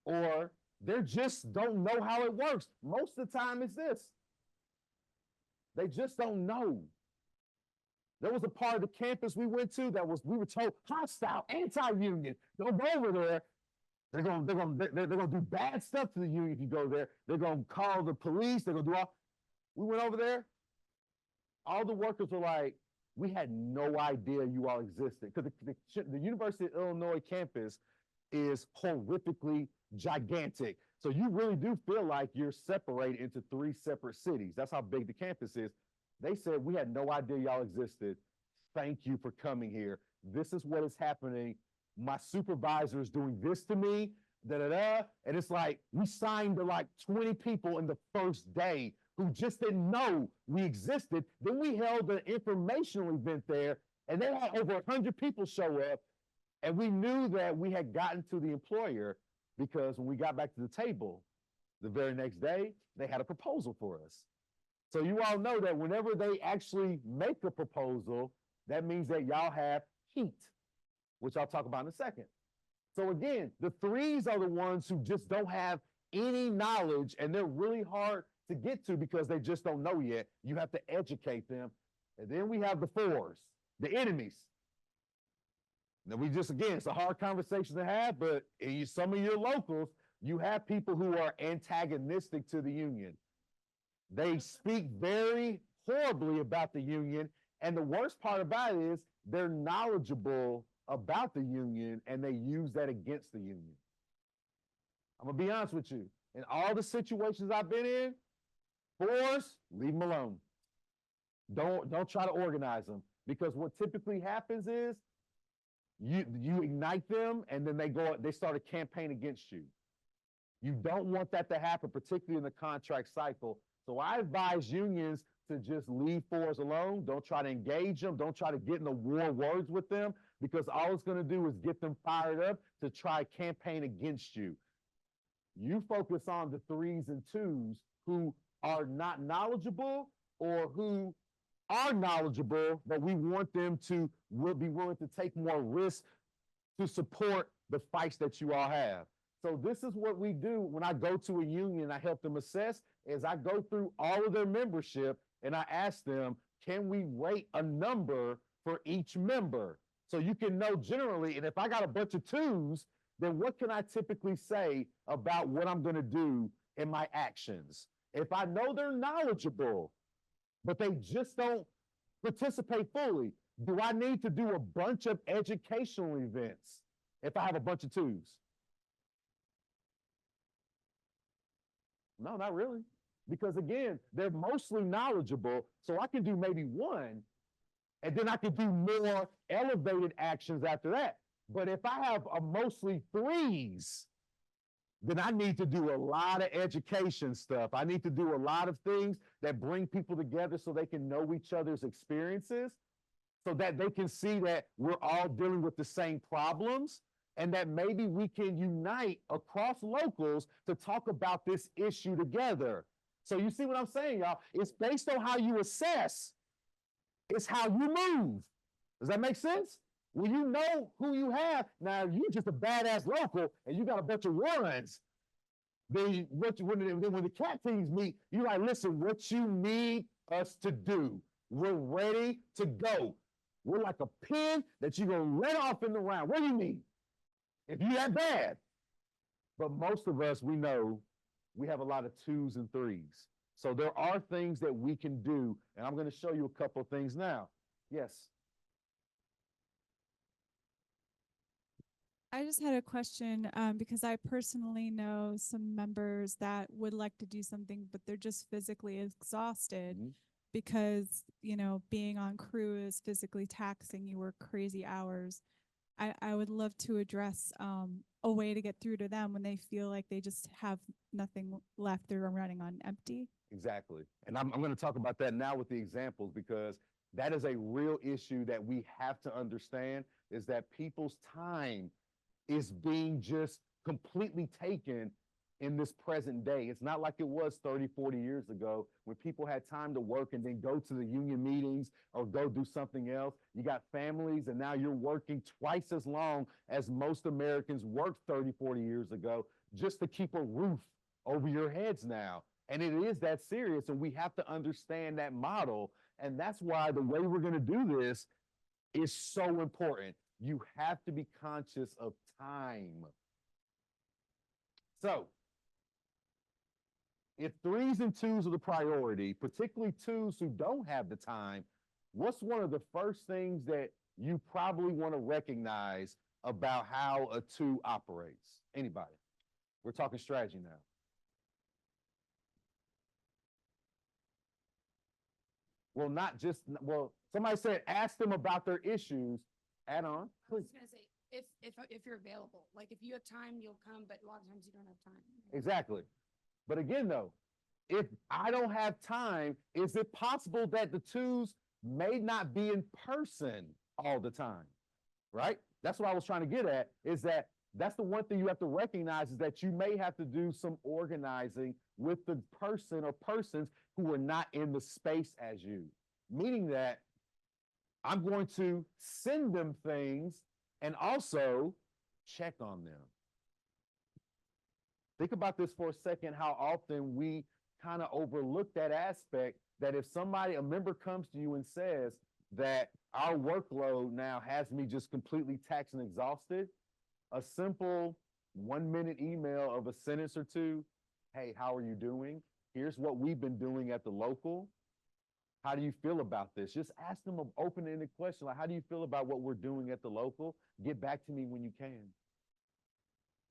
or they just don't know how it works. Most of the time it's this. They just don't know. There was a part of the campus we went to that we were told hostile, anti-union. Don't go over there. They're gonna do bad stuff to the union if you go there. They're gonna call the police. They're gonna do all. We went over there. All the workers were like, we had no idea you all existed, because the University of Illinois campus is horrifically gigantic. So you really do feel like you're separated into 3 separate cities. That's how big the campus is. They said, we had no idea y'all existed. Thank you for coming here. This is what is happening. My supervisor is doing this to me, da-da-da. And it's like, we signed to like 20 people in the first day who just didn't know we existed. Then we held an informational event there, and they had over 100 people show up. And we knew that we had gotten to the employer, because when we got back to the table the very next day, they had a proposal for us. So you all know that whenever they actually make a proposal, that means that y'all have heat, which I'll talk about in a second. So again, the 3s are the ones who just don't have any knowledge, and they're really hard to get to because they just don't know yet. You have to educate them. And then we have the 4s, the enemies. Now again, it's a hard conversation to have, but in some of your locals, you have people who are antagonistic to the union. They speak very horribly about the union, and the worst part about it is they're knowledgeable about the union, and they use that against the union. I'm gonna be honest with you. In all the situations I've been in, 4s, leave them alone. Don't try to organize them, because what typically happens is you ignite them, and then they start a campaign against you. You don't want that to happen, particularly in the contract cycle. So I advise unions to just leave 4s alone. Don't try to engage them. Don't try to get in the war words with them, because all it's going to do is get them fired up to try campaign against you. You focus on the 3s and 2s who are not knowledgeable, or who are knowledgeable, but we want them to be willing to take more risks to support the fights that you all have. So this is what we do when I go to a union, I help them assess, is I go through all of their membership and I ask them, can we rate a number for each member? So you can know generally, and if I got a bunch of 2s, then what can I typically say about what I'm gonna do in my actions? If I know they're knowledgeable, but they just don't participate fully, do I need to do a bunch of educational events if I have a bunch of 2s? No, not really. Because again, they're mostly knowledgeable, so I can do maybe one, and then I can do more elevated actions after that. But if I have a mostly threes, then I need to do a lot of education stuff. I need to do a lot of things that bring people together so they can know each other's experiences, so that they can see that we're all dealing with the same problems, and that maybe we can unite across locals to talk about this issue together. So you see what I'm saying, y'all? It's based on how you assess. It's how you move. Does that make sense? When you know who you have, now you're just a badass local and you got a bunch of ones. Then when the cat teams meet, you're like, listen, what you need us to do, we're ready to go. We're like a pin that you're gonna let off in the round. What do you mean? If you that bad. But most of us, we know we have a lot of twos and threes. So there are things that we can do, and I'm gonna show you a couple of things now. Yes. I just had a question because I personally know some members that would like to do something, but they're just physically exhausted because, you know, being on crew is physically taxing. You work crazy hours. I would love to address a way to get through to them when they feel like they just have nothing left. They're running on empty. Exactly. And I'm going to talk about that now with the examples, because that is a real issue that we have to understand, is that people's time is being just completely taken in this present day. It's not like it was 30, 40 years ago when people had time to work and then go to the union meetings or go do something else. You got families, and now you're working twice as long as most Americans worked 30, 40 years ago just to keep a roof over your heads now. And it is that serious, and we have to understand that model. And that's why the way we're going to do this is so important. You have to be conscious of time. So, if threes and twos are the priority, particularly twos who don't have the time, what's one of the first things that you probably want to recognize about how a two operates? Anybody? We're talking strategy now. Well, not just, well, somebody said ask them about their issues. Add on, I was please. gonna say, if you're available, like if you have time, you'll come, but a lot of times you don't have time. Exactly. But again, though, if I don't have time, is it possible that the twos may not be in person all the time? Right? That's what I was trying to get at, is that that's the one thing you have to recognize, is that you may have to do some organizing with the person or persons who are not in the space as you. Meaning that I'm going to send them things and also check on them. Think about this for a second, how often we kind of overlook that aspect, that if somebody, a member comes to you and says that our workload now has me just completely taxed and exhausted, a simple 1-minute email of a sentence or two, hey, how are you doing? Here's what we've been doing at the local. How do you feel about this? Just ask them an open-ended question, like, how do you feel about what we're doing at the local? Get back to me when you can.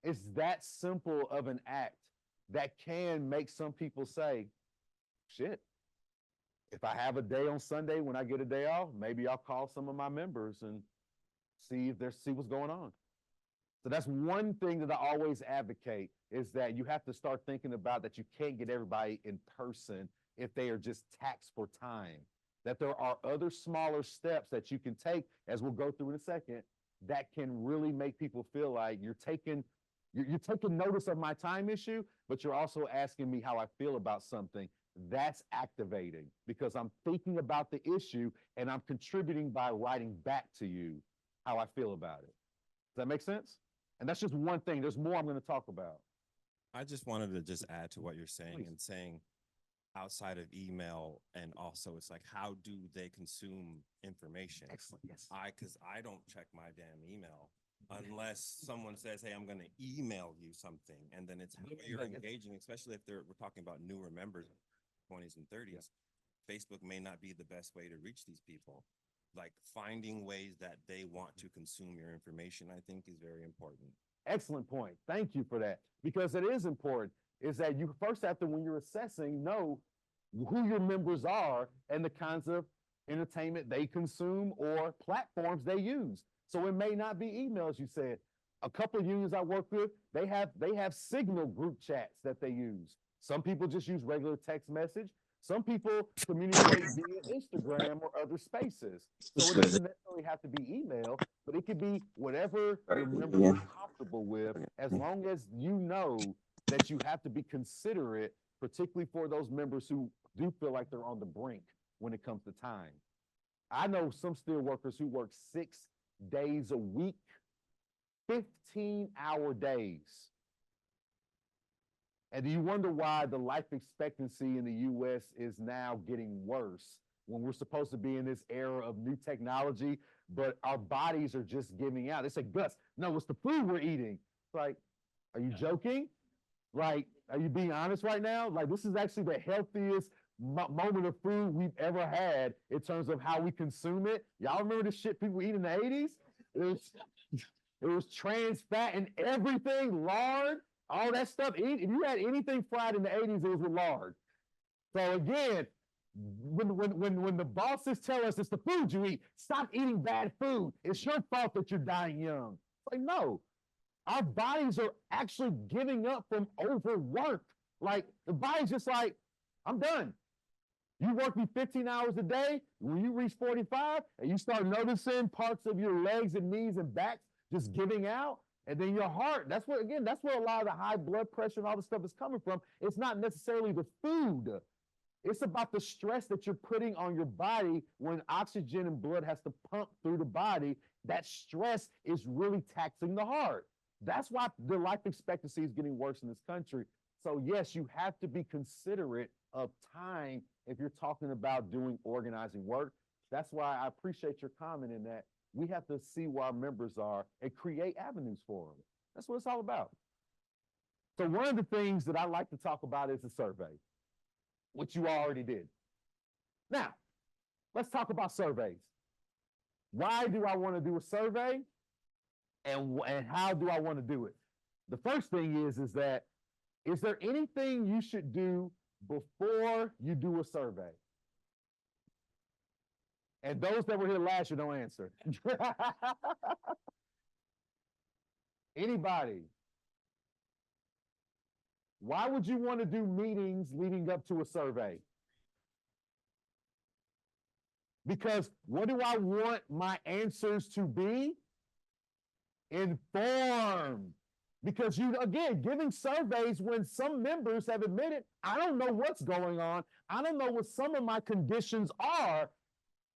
It's that simple of an act that can make some people say, shit, if I have a day on Sunday when I get a day off, maybe I'll call some of my members and see what's going on. So that's one thing that I always advocate, is that you have to start thinking about that you can't get everybody in person if they are just taxed for time. That there are other smaller steps that you can take, as we'll go through in a second, that can really make people feel like you're taking notice of my time issue, but you're also asking me how I feel about something. That's activating, because I'm thinking about the issue and I'm contributing by writing back to you how I feel about it. Does that make sense? And that's just one thing. There's more I'm going to talk about. I just wanted to just add to what you're saying, Please. and saying outside of email, and also it's like, how do they consume information? Excellent. Yes. Because I don't check my damn email unless someone says, hey, I'm going to email you something. And then it's how you're engaging, especially if we're talking about newer members, 20s and 30s. Facebook may not be the best way to reach these people. Like, finding ways that they want want to consume your information, I think is very important. Excellent point. Thank you for that. Because it is important, is that you first have to, when you're assessing, know who your members are and the kinds of entertainment they consume or platforms they use. So it may not be emails, you said. A couple of unions I work with, they have Signal group chats that they use. Some people just use regular text message. Some people communicate via Instagram or other spaces. So it doesn't necessarily have to be email, but it could be whatever your members are comfortable with, as long as you know that you have to be considerate, particularly for those members who do feel like they're on the brink when it comes to time. I know some steel workers who work 6 days a week, 15-hour days. And do you wonder why the life expectancy in the US is now getting worse when we're supposed to be in this era of new technology, but our bodies are just giving out? They say, Gus, no, it's the food we're eating. It's like, are you joking? Like, are you being honest right now? Like, this is actually the healthiest moment of food we've ever had in terms of how we consume it. Y'all remember the shit people eat in the 80s? It was trans fat and everything, lard, all that stuff. If you had anything fried in the 80s, it was with lard. So again, when the bosses tell us it's the food you eat, stop eating bad food. It's your fault that you're dying young. It's like, no, our bodies are actually giving up from overwork. Like, the body's just like, I'm done. You work me 15 hours a day, when you reach 45 and you start noticing parts of your legs and knees and backs just giving out, and then your heart, that's where a lot of the high blood pressure and all the stuff is coming from. It's not necessarily the food. It's about the stress that you're putting on your body when oxygen and blood has to pump through the body. That stress is really taxing the heart. That's why the life expectancy is getting worse in this country. So yes, you have to be considerate of time if you're talking about doing organizing work. That's why I appreciate your comment in that. We have to see where our members are and create avenues for them. That's what it's all about. So one of the things that I like to talk about is a survey, which you already did. Now, let's talk about surveys. Why do I want to do a survey? And how do I want to do it? The first thing is that, is there anything you should do before you do a survey? And those that were here last year don't answer. Anybody? Why would you want to do meetings leading up to a survey? Because what do I want my answers to be? Informed. Because again, giving surveys when some members have admitted, I don't know what's going on, I don't know what some of my conditions are,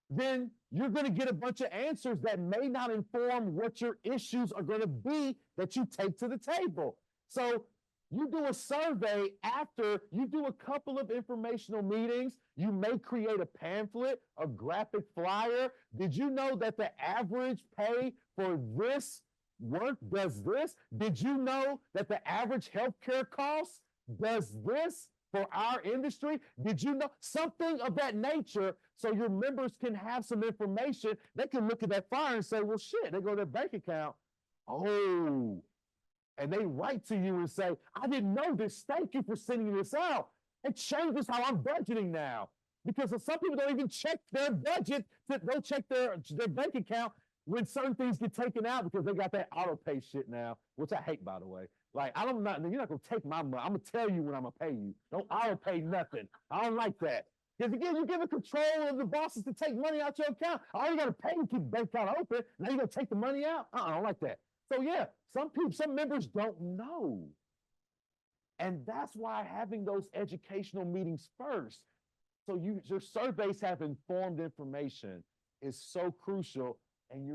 then you're going to get a bunch of answers that may not inform what your issues are going to be that you take to the table. So you do a survey after you do a couple of informational meetings. You may create a pamphlet, a graphic flyer. Did you know that the average pay for this work does this? Did you know that the average healthcare cost does this for our industry? Did you know something of that nature? So your members can have some information. They can look at that flyer and say, well, shit, they go to their bank account. Oh, and they write to you and say, I didn't know this. Thank you for sending this out. It changes how I'm budgeting now. Because some people don't even check their budget. They'll check their bank account when certain things get taken out because they got that auto pay shit now, which I hate, by the way. Like, you're not gonna take my money. I'm gonna tell you when I'm gonna pay you. Don't auto pay nothing. I don't like that. Because again, you're giving control of the bosses to take money out your account. All you gotta pay to keep the bank account open. Now you're gonna take the money out? I don't like that. So yeah, some members don't know. And that's why having those educational meetings first, so your surveys have informed information, is so crucial. And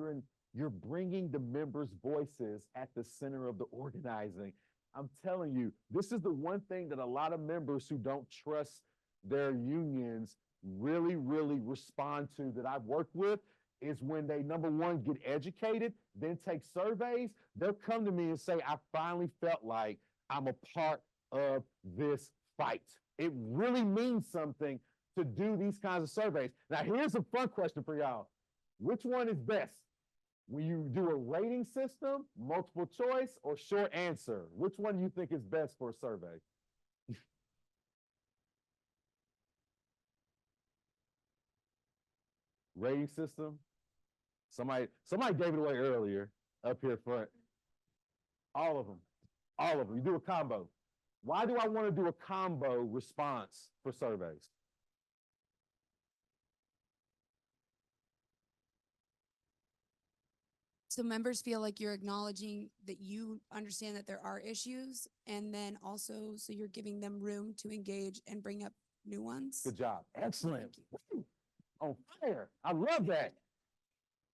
you're bringing the members' voices at the center of the organizing. I'm telling you, this is the one thing that a lot of members who don't trust their unions really, really respond to that I've worked with is when they, number one, get educated, then take surveys. They'll come to me and say, I finally felt like I'm a part of this fight. It really means something to do these kinds of surveys. Now, here's a fun question for y'all. Which one is best? When you do a rating system, multiple choice or short answer, which one do you think is best for a survey? Rating system? Somebody gave it away earlier up here front. All of them. All of them. You do a combo. Why do I want to do a combo response for surveys? So members feel like you're acknowledging that you understand that there are issues, and then also so you're giving them room to engage and bring up new ones. Good job. Excellent. Woo. On fire. I love that.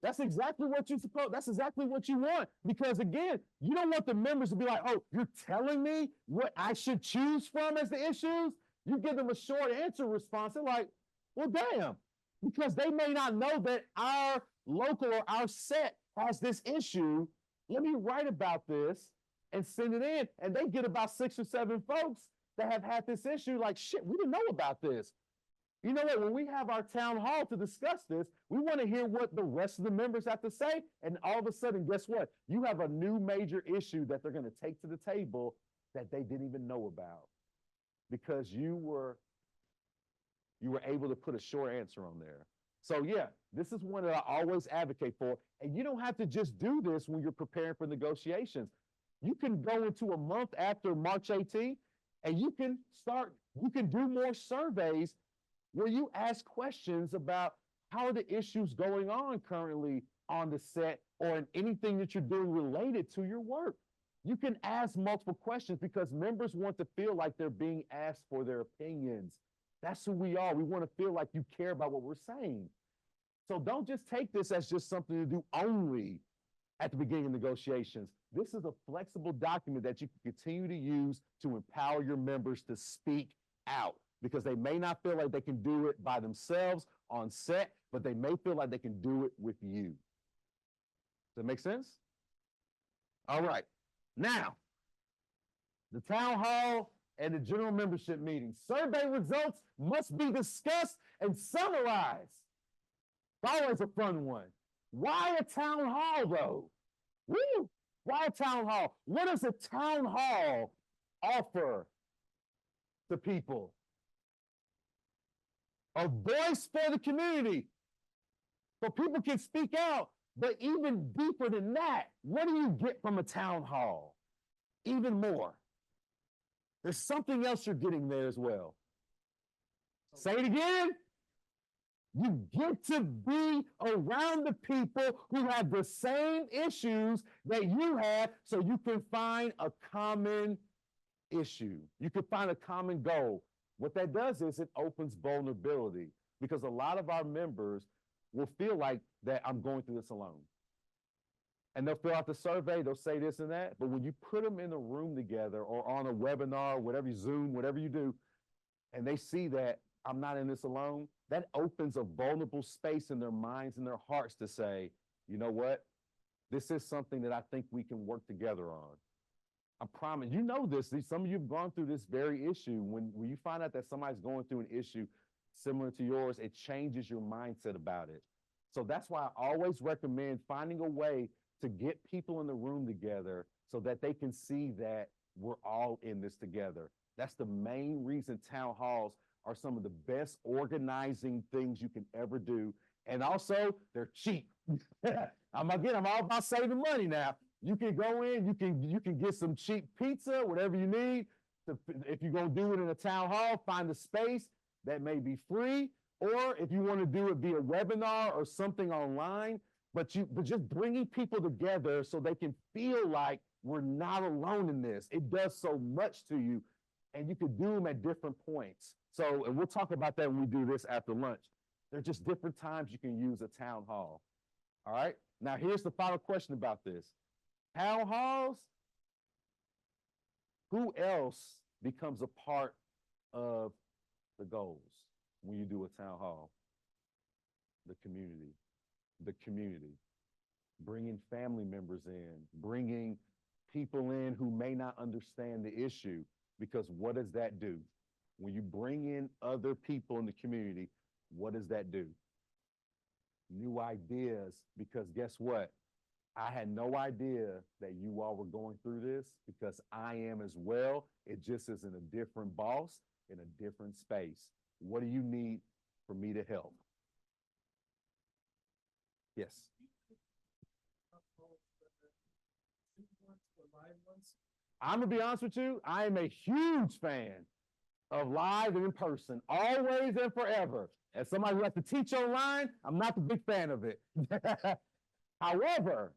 That's exactly what you're supposed, that's exactly what you want. Because again, you don't want the members to be like, oh, you're telling me what I should choose from as the issues? You give them a short answer response. They're like, well, damn, because they may not know that our local or our set has this issue. Let me write about this and send it in. And they get about 6 or 7 folks that have had this issue like, shit, we didn't know about this. You know what, when we have our town hall to discuss this, we want to hear what the rest of the members have to say. And all of a sudden, guess what? You have a new major issue that they're going to take to the table that they didn't even know about because you were able to put a short answer on there. So yeah, this is one that I always advocate for. And you don't have to just do this when you're preparing for negotiations. You can go into a month after March 18th and you can do more surveys where you ask questions about how are the issues going on currently on the set or in anything that you're doing related to your work. You can ask multiple questions because members want to feel like they're being asked for their opinions. That's who we are. We want to feel like you care about what we're saying. So don't just take this as just something to do only at the beginning of negotiations. This is a flexible document that you can continue to use to empower your members to speak out, because they may not feel like they can do it by themselves on set, but they may feel like they can do it with you. Does that make sense? All right. Now, the town hall and the general membership meeting. Survey results must be discussed and summarized. It's always a fun one. Why a town hall, though? Woo! Why a town hall? What does a town hall offer to people? A voice for the community, so people can speak out. But even deeper than that, what do you get from a town hall? Even more. There's something else you're getting there as well. Say it again. You get to be around the people who have the same issues that you have, so you can find a common issue. You can find a common goal. What that does is it opens vulnerability, because a lot of our members will feel like that I'm going through this alone. And they'll fill out the survey, they'll say this and that, but when you put them in a room together or on a webinar, whatever, Zoom, whatever you do, and they see that I'm not in this alone, that opens a vulnerable space in their minds and their hearts to say, you know what? This is something that I think we can work together on. I promise, you know this, some of you have gone through this very issue. When you find out that somebody's going through an issue similar to yours, it changes your mindset about it. So that's why I always recommend finding a way to get people in the room together so that they can see that we're all in this together. That's the main reason town halls are some of the best organizing things you can ever do. And also, they're cheap. I'm all about saving money now. You can go in, you can get some cheap pizza, whatever you need. If you're gonna do it in a town hall, find a space that may be free, or if you want to do it via webinar or something online, but just bringing people together so they can feel like we're not alone in this. It does so much to you, and you could do them at different points. So, and we'll talk about that when we do this after lunch. There's just different times you can use a town hall. All right. Now, here's the final question about this. Town halls, who else becomes a part of the goals when you do a town hall? The community. The community. Bringing family members in, bringing people in who may not understand the issue, because what does that do? When you bring in other people in the community, what does that do? New ideas, because guess what? I had no idea that you all were going through this because I am as well. It just is in a different boss, in a different space. What do you need for me to help? Yes. I'm gonna be honest with you, I am a huge fan of live and in person, always and forever. As somebody who has to teach online, I'm not the big fan of it. However,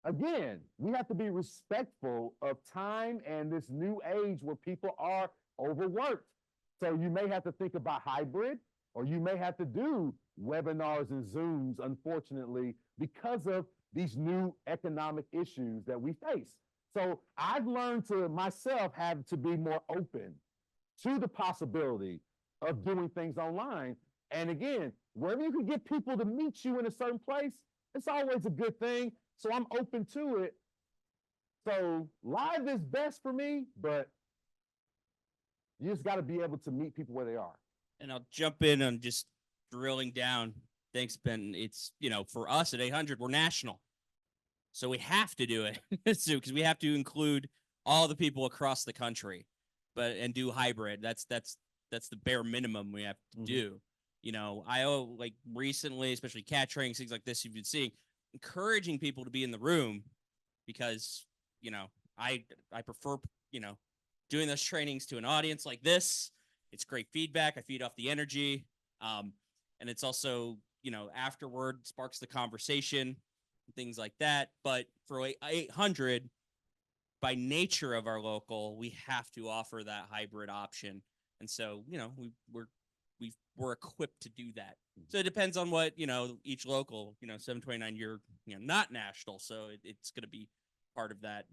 again, we have to be respectful of time and this new age where people are overworked. So you may have to think about hybrid, or you may have to do webinars and Zooms, unfortunately, because of these new economic issues that we face. So I've learned to myself have to be more open to the possibility of doing things online. And again, wherever you can get people to meet you in a certain place, it's always a good thing. So I'm open to it. So live is best for me, but you just got to be able to meet people where they are. And I'll jump in on just drilling down. Thanks, Ben. It's, for us at 800, we're national. So we have to do it because we have to include all the people across the country, and do hybrid. That's the bare minimum we have to do. I like recently, especially cat trainings, things like this you've been seeing, encouraging people to be in the room because, I prefer, doing those trainings to an audience like this. It's great feedback. I feed off the energy. And it's also, afterward sparks the conversation and things like that. But for 800, by nature of our local, we have to offer that hybrid option. And so, we're equipped to do that. So it depends on what, each local, 729, you're, not national. So it's going to be part of that,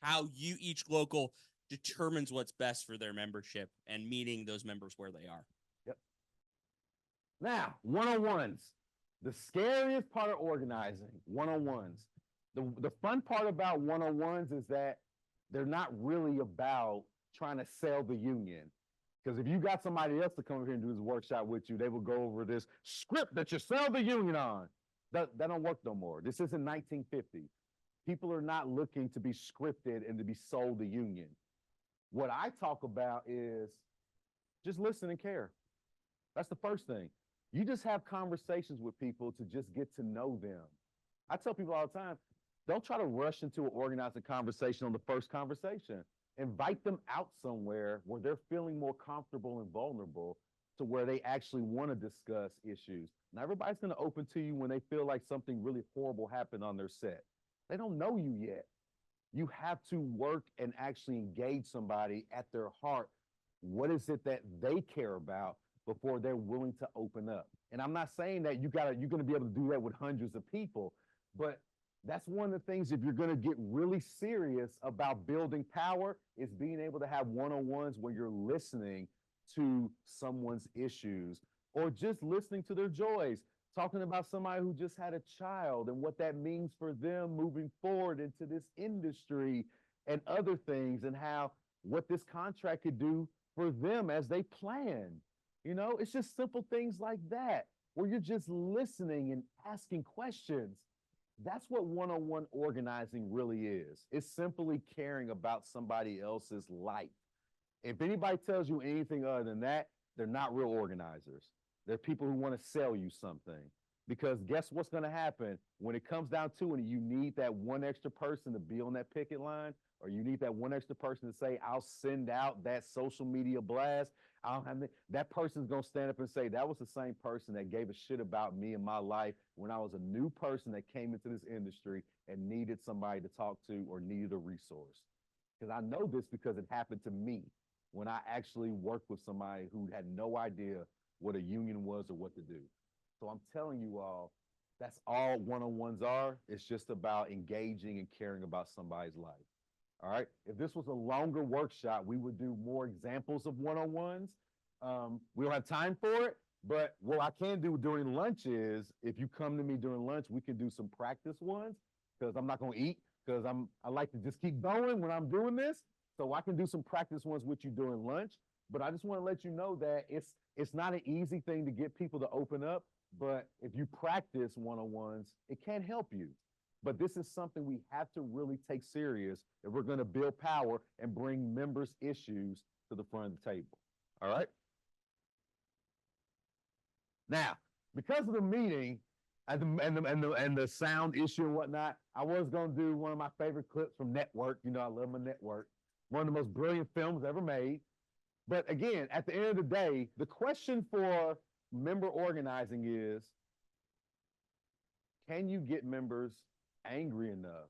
how each local determines what's best for their membership and meeting those members where they are. Yep. Now, one-on-ones. The scariest part of organizing, one-on-ones. The fun part about one-on-ones is that they're not really about trying to sell the union. Because if you got somebody else to come over here and do this workshop with you, they will go over this script that you sell the union on. That don't work no more. This isn't 1950. People are not looking to be scripted and to be sold the union. What I talk about is just listen and care. That's the first thing. You just have conversations with people to just get to know them. I tell people all the time, don't try to rush into an organizing conversation on the first conversation. Invite them out somewhere where they're feeling more comfortable and vulnerable to where they actually want to discuss issues. Now, everybody's going to open to you when they feel like something really horrible happened on their set. They don't know you yet. You have to work and actually engage somebody at their heart. What is it that they care about before they're willing to open up? And I'm not saying that you're going to be able to do that with hundreds of people, but that's one of the things, if you're going to get really serious about building power, is being able to have one-on-ones where you're listening to someone's issues or just listening to their joys, talking about somebody who just had a child and what that means for them moving forward into this industry and other things, and how what this contract could do for them as they plan. It's just simple things like that where you're just listening and asking questions. That's what one-on-one organizing really is. It's simply caring about somebody else's life. If anybody tells you anything other than that, they're not real organizers. They're people who want to sell you something. Because guess what's going to happen when it comes down to it, you need that one extra person to be on that picket line, or you need that one extra person to say, I'll send out that social media blast. That person's going to stand up and say, that was the same person that gave a shit about me and my life when I was a new person that came into this industry and needed somebody to talk to or needed a resource. Because I know this because it happened to me when I actually worked with somebody who had no idea what a union was or what to do. So I'm telling you all, that's all one-on-ones are. It's just about engaging and caring about somebody's life. All right. If this was a longer workshop, we would do more examples of one-on-ones. We don't have time for it, but what I can do during lunch is, if you come to me during lunch, we can do some practice ones, because I'm not going to eat, because I like to just keep going when I'm doing this. So I can do some practice ones with you during lunch. But I just want to let you know that it's not an easy thing to get people to open up. But if you practice one-on-ones, it can help you. But this is something we have to really take serious if we're going to build power and bring members' issues to the front of the table. All right? Now, because of the meeting and the sound issue and whatnot, I was going to do one of my favorite clips from Network. You know, I love my Network. One of the most brilliant films ever made. But again, at the end of the day, the question for member organizing is, can you get members angry enough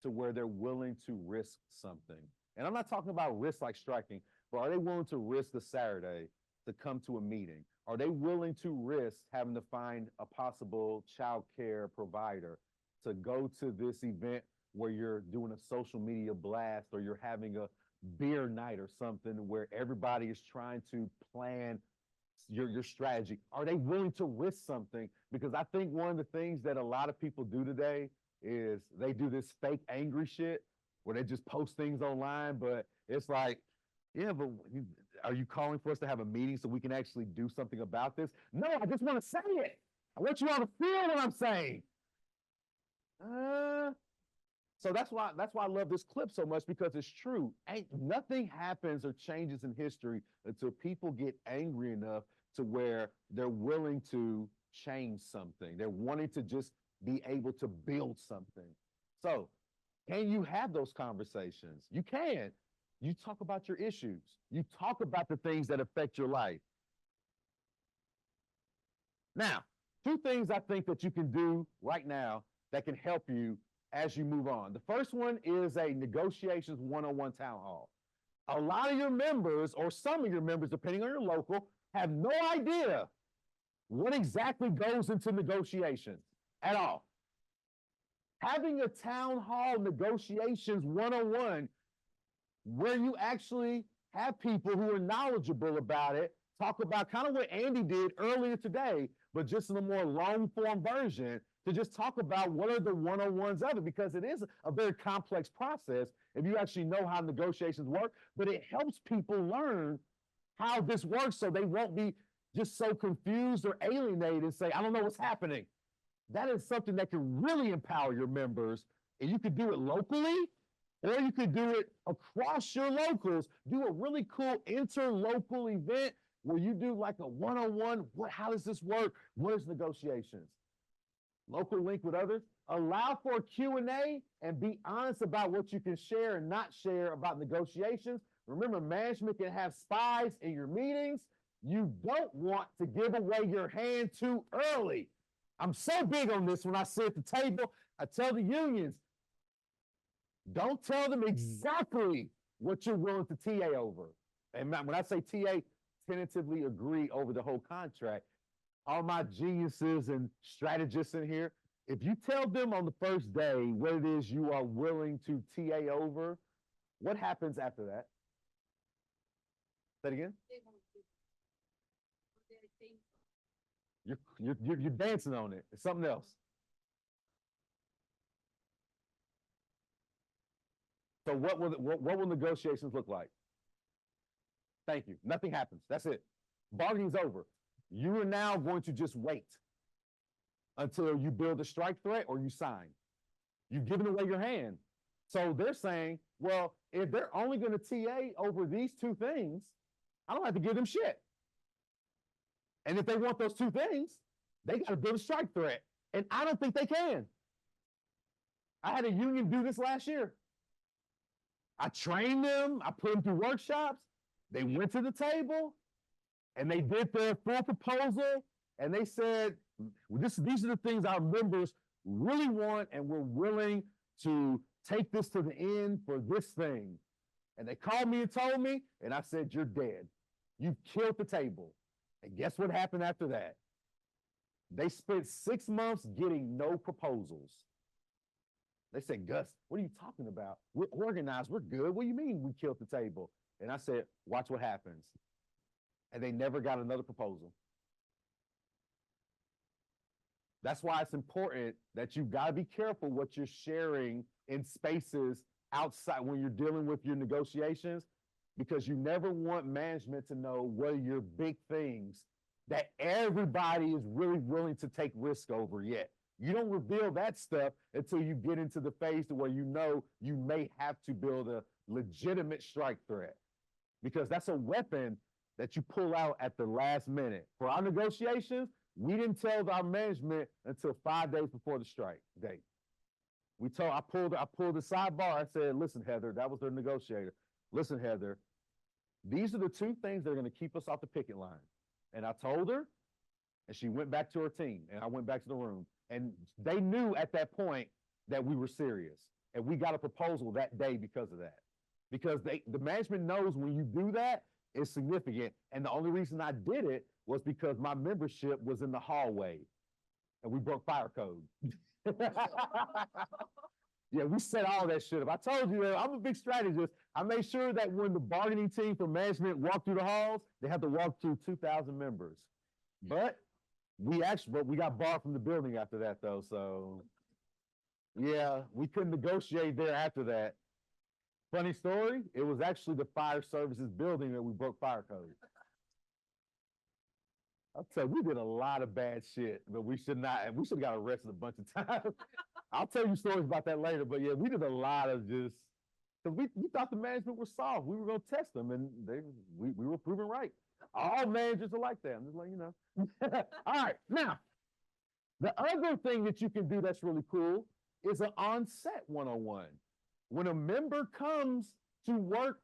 to where they're willing to risk something? And I'm not talking about risk like striking, but are they willing to risk a Saturday to come to a meeting? Are they willing to risk having to find a possible child care provider to go to this event where you're doing a social media blast or you're having a beer night or something where everybody is trying to plan your strategy? Are they willing to risk something? Because I think one of the things that a lot of people do today is they do this fake angry shit where they just post things online, but it's like, yeah, but are you calling for us to have a meeting so we can actually do something about this? No, I just want to say it. I want you all to feel what I'm saying. So that's why I love this clip so much, because it's true. Nothing happens or changes in history until people get angry enough to where they're willing to change something. They're wanting to just be able to build something. So can you have those conversations? You can. You talk about your issues. You talk about the things that affect your life. Now, two things I think that you can do right now that can help you as you move on. The first one is a negotiations one-on-one town hall. A lot of your members, or some of your members, depending on your local, have no idea what exactly goes into negotiations at all. Having a town hall negotiations one-on-one where you actually have people who are knowledgeable about it, talk about kind of what Andy did earlier today, but just in a more long-form version, to just talk about what are the one-on-ones of it, because it is a very complex process if you actually know how negotiations work, but it helps people learn how this works so they won't be just so confused or alienated and say, I don't know what's happening. That is something that can really empower your members, and you could do it locally, or you could do it across your locals. Do a really cool interlocal event where you do like a one-on-one. How does this work? What is negotiations? Local link with others. Allow for a Q&A and be honest about what you can share and not share about negotiations. Remember, management can have spies in your meetings. You don't want to give away your hand too early. I'm so big on this when I sit at the table. I tell the unions, don't tell them exactly what you're willing to TA over. And when I say TA, tentatively agree over the whole contract. All my geniuses and strategists in here, if you tell them on the first day what it is you are willing to TA over, what happens after that? Say it again? You're dancing on it. It's something else. So what will negotiations look like? Thank you. Nothing happens. That's it. Bargaining's over. You are now going to just wait until you build a strike threat or you sign. You've given away your hand. So they're saying, well, if they're only going to TA over these two things, I don't have to give them shit. And if they want those two things, they got to build a strike threat. And I don't think they can. I had a union do this last year. I trained them. I put them through workshops. They went to the table and they did their full proposal. And they said, these are the things our members really want, and we're willing to take this to the end for this thing. And they called me and told me, and I said, you're dead. You've killed the table. And guess what happened after that? They spent 6 months getting no proposals. They said, Gus, what are you talking about? We're organized. We're good. What do you mean we killed the table? And I said, watch what happens. And they never got another proposal. That's why it's important that you've got to be careful what you're sharing in spaces outside when you're dealing with your negotiations, because you never want management to know what are your big things that everybody is really willing to take risk over yet. You don't reveal that stuff until you get into the phase to where you know you may have to build a legitimate strike threat, because that's a weapon that you pull out at the last minute. For our negotiations, we didn't tell our management until 5 days before the strike date. I pulled the sidebar. I said, listen, Heather, that was their negotiator. Listen, Heather, these are the two things that are going to keep us off the picket line. And I told her, and she went back to her team, and I went back to the room. And they knew at that point that we were serious. And we got a proposal that day because of that. Because the management knows when you do that, it's significant. And the only reason I did it was because my membership was in the hallway and we broke fire code. Yeah, we set all that shit up. I told you, I'm a big strategist. I made sure that when the bargaining team from management walked through the halls, they had to walk through 2,000 members. But we got barred from the building after that though. So yeah, we couldn't negotiate there after that. Funny story, it was actually the fire services building that we broke fire code. I'll tell you, we did a lot of bad shit, but we should not, and we should have got arrested a bunch of times. I'll tell you stories about that later, but yeah, we did a lot of just, because we thought the management was soft. We were going to test them, and we were proven right. All managers are like that. I'm just letting you know. All right, now, the other thing that you can do that's really cool is an on-set one-on-one. When a member comes to work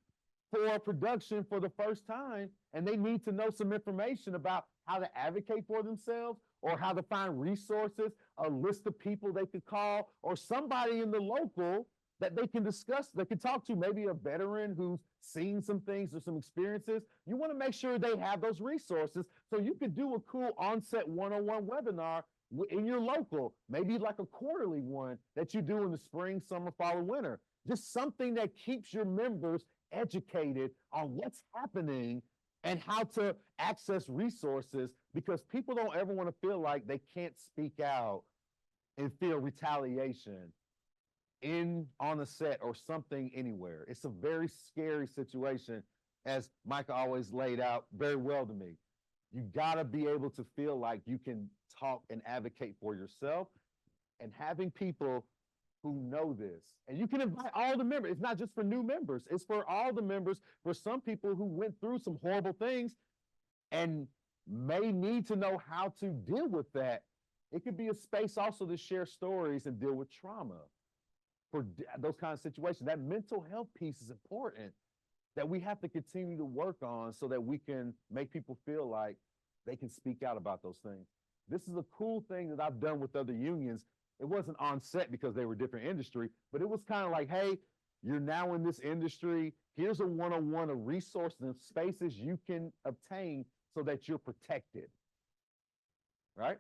for production for the first time and they need to know some information about how to advocate for themselves or how to find resources, a list of people they could call, or somebody in the local that they can discuss, they can talk to, maybe a veteran who's seen some things or some experiences. You want to make sure they have those resources so you could do a cool on-set one-on-one webinar in your local, maybe like a quarterly one that you do in the spring, summer, fall, or winter. Just something that keeps your members educated on what's happening and how to access resources, because people don't ever want to feel like they can't speak out and feel retaliation on a set or something anywhere. It's a very scary situation, as Micah always laid out very well to me. You gotta be able to feel like you can talk and advocate for yourself, and having people who know this. And you can invite all the members. It's not just for new members. It's for all the members, for some people who went through some horrible things and may need to know how to deal with that. It could be a space also to share stories and deal with trauma for those kinds of situations. That mental health piece is important that we have to continue to work on so that we can make people feel like they can speak out about those things. This is a cool thing that I've done with other unions. It wasn't on set because they were different industry, but it was kind of like, hey, you're now in this industry. Here's a one-on-one of resources and spaces you can obtain so that you're protected, right?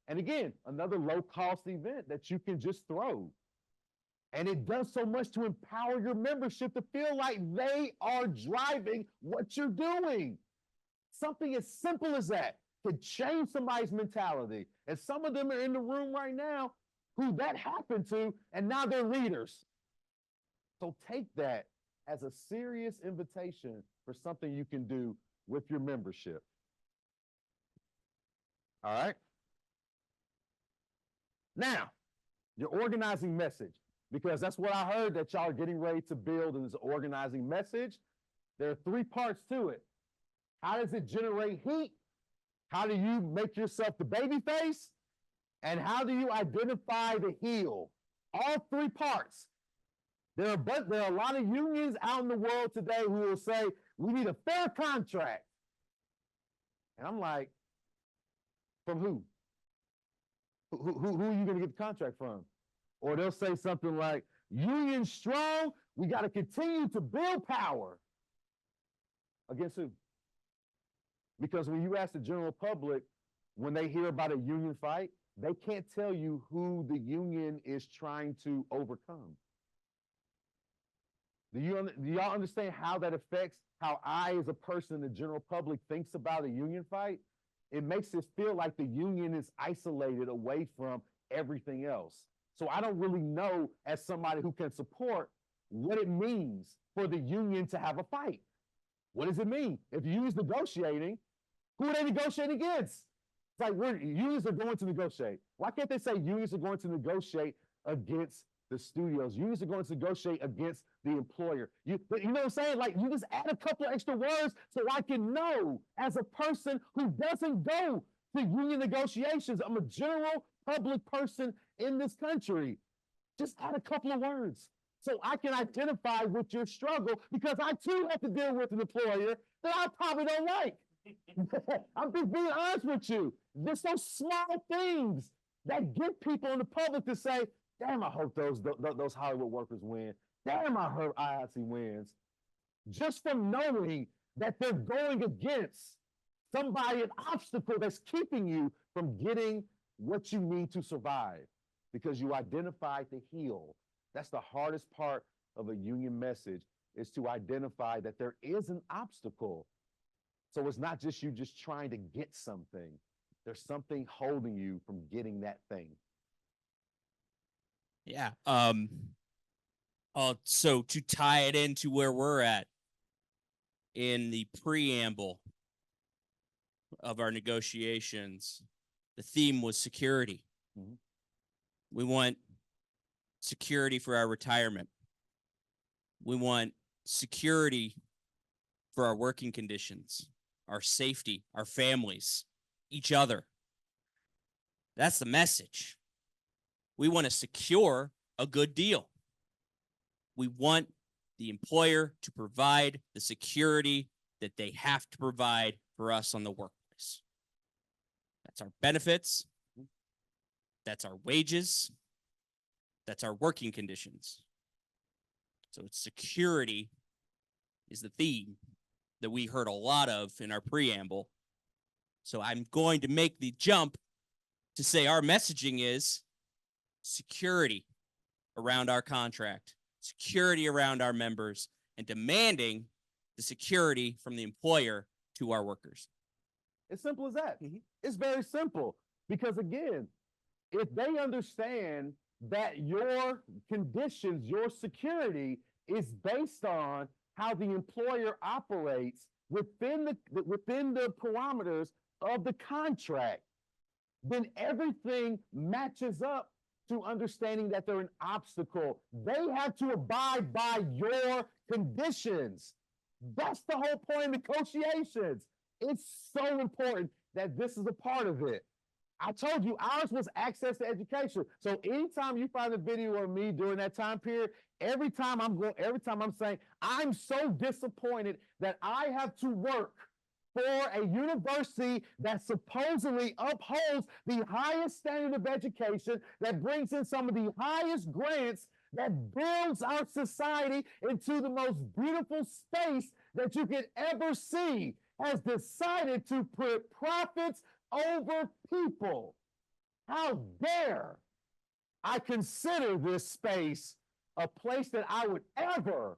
And again, another low-cost event that you can just throw. And it does so much to empower your membership to feel like they are driving what you're doing. Something as simple as that could change somebody's mentality. And some of them are in the room right now who that happened to, and now they're leaders. So take that as a serious invitation for something you can do with your membership. All right? Now, your organizing message, because that's what I heard that y'all are getting ready to build in this organizing message. There are 3 parts to it. How does it generate heat? How do you make yourself the baby face? And how do you identify the heel? All 3 parts. There are a lot of unions out in the world today who will say, we need a fair contract. And I'm like, from who? Who are you going to get the contract from? Or they'll say something like, union strong, we got to continue to build power. Against who? Because when you ask the general public, when they hear about a union fight, they can't tell you who the union is trying to overcome. Do y'all understand how that affects how I, as a person in the general public, thinks about a union fight? It makes it feel like the union is isolated away from everything else. So I don't really know, as somebody who can support, what it means for the union to have a fight. What does it mean? If the union's negotiating, who are they negotiating against? It's like unions are going to negotiate. Why can't they say unions are going to negotiate against the studios? Unions are going to negotiate against the employer. You know what I'm saying? Like, you just add a couple of extra words so I can know, as a person who doesn't go to union negotiations. I'm a general public person in this country. Just add a couple of words so I can identify with your struggle, because I too have to deal with an employer that I probably don't like. I'm just being honest with you. There's those small things that get people in the public to say, damn, I hope those Hollywood workers win. Damn, I hope IIC wins. Just from knowing that they're going against somebody, an obstacle that's keeping you from getting what you need to survive, because you identified to heal. That's the hardest part of a union message, is to identify that there is an obstacle. So it's not just you just trying to get something. There's something holding you from getting that thing. Yeah. So to tie it into where we're at in the preamble of our negotiations, the theme was security. Mhm. We want security for our retirement. We want security for our working conditions, our safety, our families, each other. That's the message. We want to secure a good deal. We want the employer to provide the security that they have to provide for us on the workplace. That's our benefits. That's our wages. That's our working conditions. So it's security is the theme that we heard a lot of in our preamble. So I'm going to make the jump to say our messaging is security around our contract, security around our members, and demanding the security from the employer to our workers. As simple as that. It's very simple, because again, if they understand that your conditions, your security is based on how the employer operates within the parameters of the contract, then everything matches up to understanding that they're an obstacle. They have to abide by your conditions. That's the whole point of negotiations. It's so important that this is a part of it. I told you ours was access to education. So anytime you find a video of me during that time period, every time I'm saying, I'm so disappointed that I have to work for a university that supposedly upholds the highest standard of education, that brings in some of the highest grants, that builds our society into the most beautiful space that you could ever see, has decided to put profits over people. How dare I consider this space a place that I would ever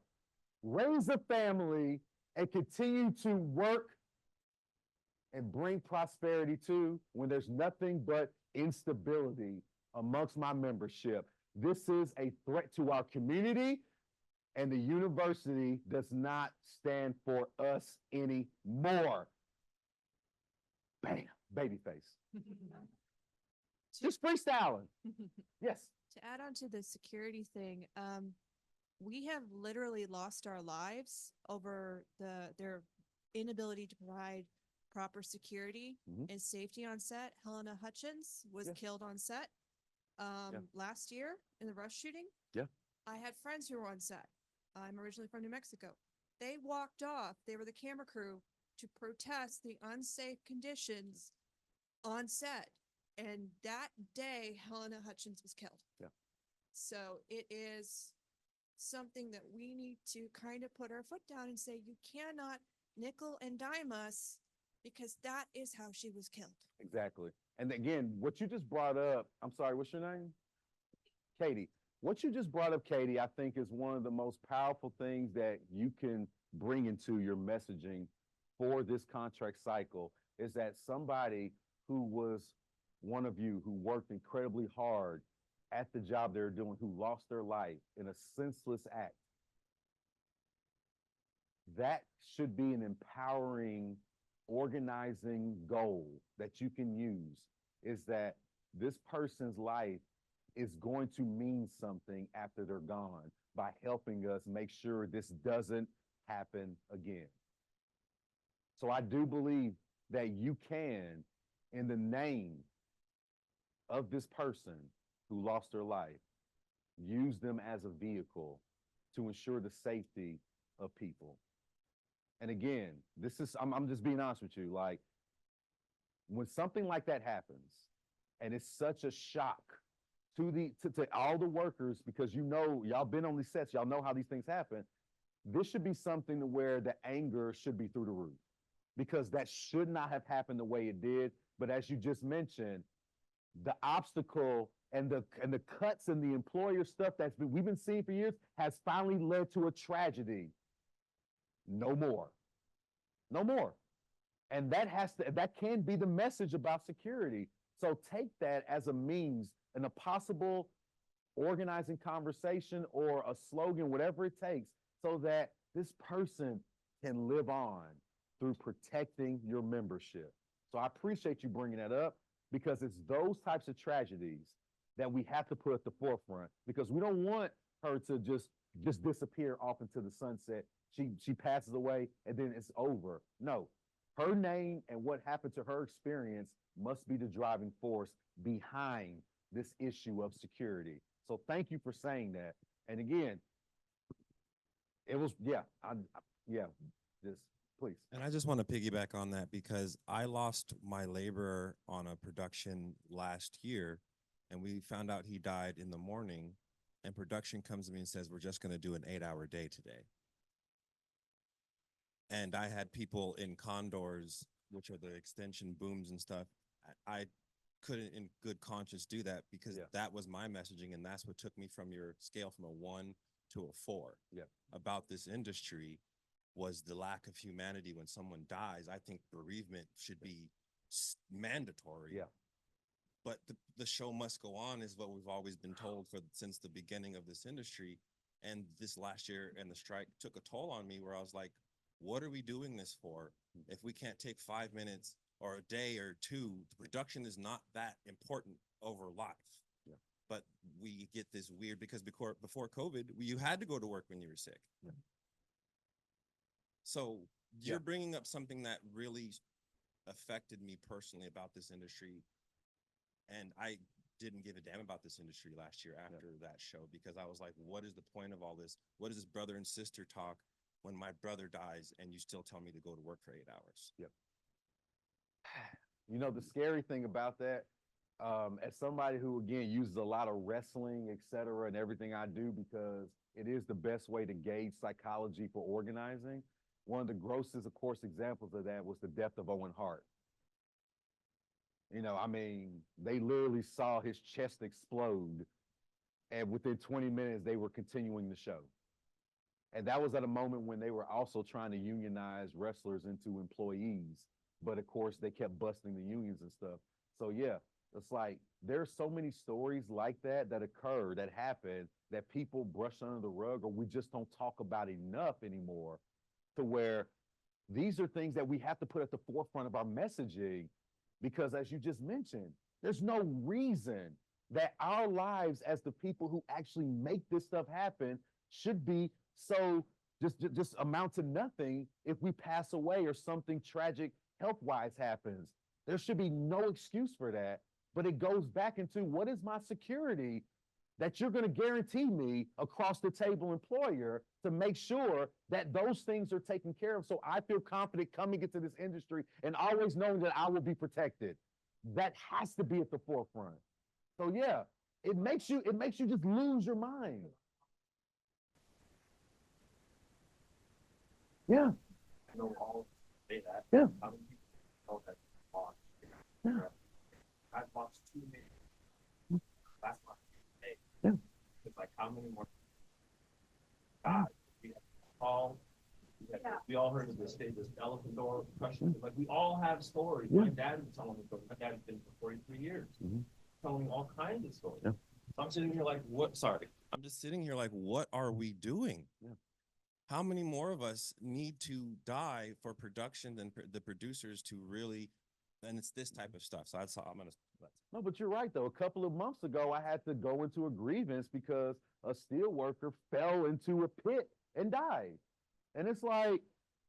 raise a family and continue to work and bring prosperity to, when there's nothing but instability amongst my membership. This is a threat to our community, and the university does not stand for us anymore. Bam, babyface. Just freestyling. Yes. To add on to the security thing, we have literally lost our lives over their inability to provide proper security and safety on set. Helena Hutchins was killed on set last year in the Rush shooting. Yeah. I had friends who were on set. I'm originally from New Mexico. They walked off. They were the camera crew to protest the unsafe conditions on set. And that day, Helena Hutchins was killed. Yeah. So it is something that we need to kind of put our foot down and say, you cannot nickel and dime us, because that is how she was killed. Exactly. And again, what you just brought up, I'm sorry, what's your name? Katie. What you just brought up, Katie, I think is one of the most powerful things that you can bring into your messaging for this contract cycle, is that somebody who was one of you, who worked incredibly hard at the job they're doing, who lost their life in a senseless act. That should be an empowering, organizing goal that you can use, is that this person's life is going to mean something after they're gone by helping us make sure this doesn't happen again. So I do believe that you can, in the name of this person who lost their life, use them as a vehicle to ensure the safety of people. And again, I'm just being honest with you, like, when something like that happens, and it's such a shock to all the workers, because y'all been on these sets, y'all know how these things happen. This should be something to where the anger should be through the roof, because that should not have happened the way it did. But as you just mentioned, the obstacle and the cuts and the employer stuff we've been seeing for years has finally led to a tragedy. No more. No more. And that can be the message about security. So take that as a means and a possible organizing conversation or a slogan, whatever it takes, so that this person can live on through protecting your membership. So I appreciate you bringing that up, because it's those types of tragedies that we have to put at the forefront, because we don't want her to just disappear off into the sunset. She passes away and then it's over. No, her name and what happened to her experience must be the driving force behind this issue of security. So thank you for saying that. And again, it was, just please. And I just want to piggyback on that, because I lost my laborer on a production last year, and we found out he died in the morning, and production comes to me and says, we're just going to do an 8-hour day today. And I had people in condors, which are the extension booms and stuff. I couldn't in good conscience do that, because that was my messaging, and that's what took me from your scale from a 1 to a 4. About this industry was the lack of humanity when someone dies. I think bereavement should be mandatory. But the show must go on is what we've always been told since the beginning of this industry. And this last year and the strike took a toll on me, where I was like, what are we doing this for? If we can't take 5 minutes or a day or two, the production is not that important over life. But we get this weird, because before COVID, you had to go to work when you were sick. So you're bringing up something that really affected me personally about this industry. And I didn't give a damn about this industry last year after that show, because I was like, what is the point of all this? What is this brother and sister talk when my brother dies and you still tell me to go to work for 8 hours? You know, the scary thing about that, as somebody who, again, uses a lot of wrestling, et cetera, and everything I do, because it is the best way to gauge psychology for organizing. One of the grossest, of course, examples of that was the death of Owen Hart. You know, I mean, they literally saw his chest explode, and within 20 minutes, they were continuing the show. And that was at a moment when they were also trying to unionize wrestlers into employees. But of course, they kept busting the unions and stuff. So yeah, it's like, there's so many stories like that occur, that happen, that people brush under the rug, or we just don't talk about enough anymore, to where these are things that we have to put at the forefront of our messaging. Because as you just mentioned, there's no reason that our lives as the people who actually make this stuff happen should be so just amount to nothing if we pass away or something tragic health-wise happens. There should be no excuse for that. But it goes back into, what is my security that you're going to guarantee me across the table employer to make sure that those things are taken care of, so I feel confident coming into this industry and always knowing that I will be protected. That has to be at the forefront. So yeah, it makes you just lose your mind. Yeah. I know all say that. Yeah. How many people know that lost? Yeah. I've lost too many. That's my day. Yeah. It's like, how many more? God, we have all. We all heard of this elephant door question. Like, we all have stories. Yeah. My dad was telling me stories. My dad's been for 43 years, telling me all kinds of stories. Yeah. So I'm sitting here like, what? Sorry. I'm just sitting here like, what are we doing? How many more of us need to die for production and the producers to really And it's this type of stuff. So that's all I'm gonna. No, but you're right though. A couple of months ago, I had to go into a grievance because a steel worker fell into a pit and died. And it's like,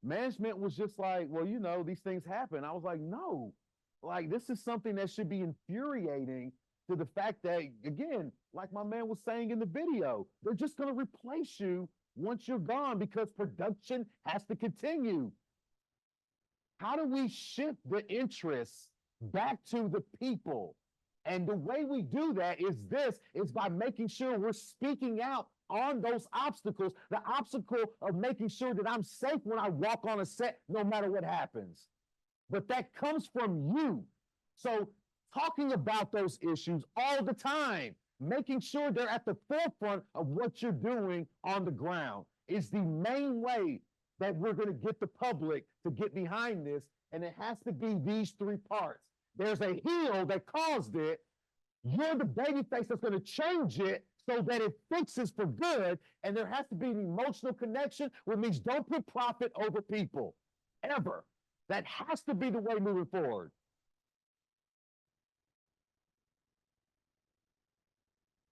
management was just like, well, you know, these things happen. I was like, no, like this is something that should be infuriating to the fact that, again, like my man was saying in the video, they're just going to replace you once you're gone because production has to continue. How do we shift the interests back to the people? And the way we do that is by making sure we're speaking out on those obstacles, the obstacle of making sure that I'm safe when I walk on a set, no matter what happens. But that comes from you. So talking about those issues all the time, making sure they're at the forefront of what you're doing on the ground is the main way that we're going to get the public to get behind this. And it has to be these three parts. There's a heel that caused it. You're the baby face that's going to change it so that it fixes for good. And there has to be an emotional connection, which means don't put profit over people, ever. That has to be the way moving forward.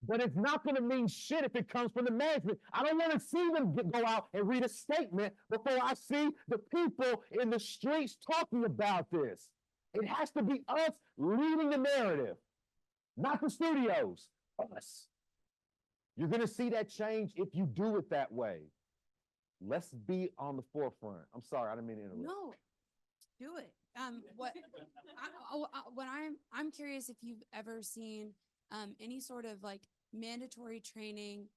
But it's not going to mean shit if it comes from the management. I don't want to see them go out and read a statement before I see the people in the streets talking about this. It has to be us leading the narrative, not the studios, us. You're going to see that change if you do it that way. Let's be on the forefront. I'm sorry, I didn't mean to interrupt. No, do it. I'm curious if you've ever seen any sort of like mandatory training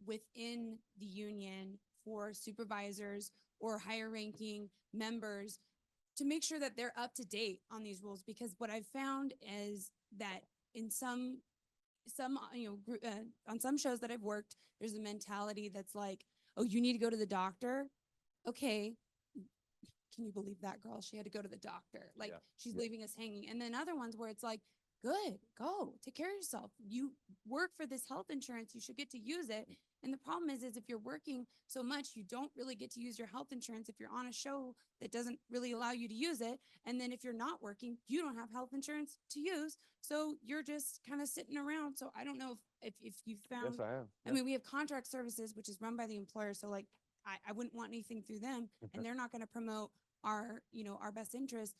within the union for supervisors or higher ranking members to make sure that they're up to date on these rules. Because what I've found is that in some on some shows that I've worked, there's a mentality that's like, oh, you need to go to the doctor. Okay. Can you believe that girl? She had to go to the doctor. Like she's leaving us hanging. And then other ones where it's like, good, go take care of yourself. You work for this health insurance. You should get to use it. And the problem is if you're working so much, you don't really get to use your health insurance if you're on a show that doesn't really allow you to use it. And then if you're not working, you don't have health insurance to use. So you're just kind of sitting around. So I don't know if you found, Yes, I have. I mean, we have contract services, which is run by the employer. So like, I wouldn't want anything through them and they're not going to promote our best interest.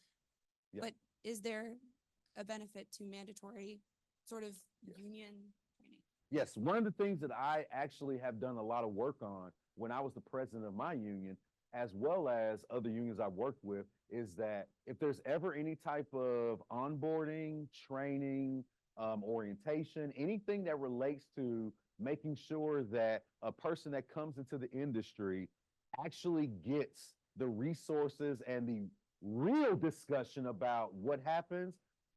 Yeah. But is there a benefit to mandatory sort of union training? Yes, one of the things that I actually have done a lot of work on when I was the president of my union, as well as other unions I've worked with, is that if there's ever any type of onboarding, training, orientation, anything that relates to making sure that a person that comes into the industry actually gets the resources and the real discussion about what happens,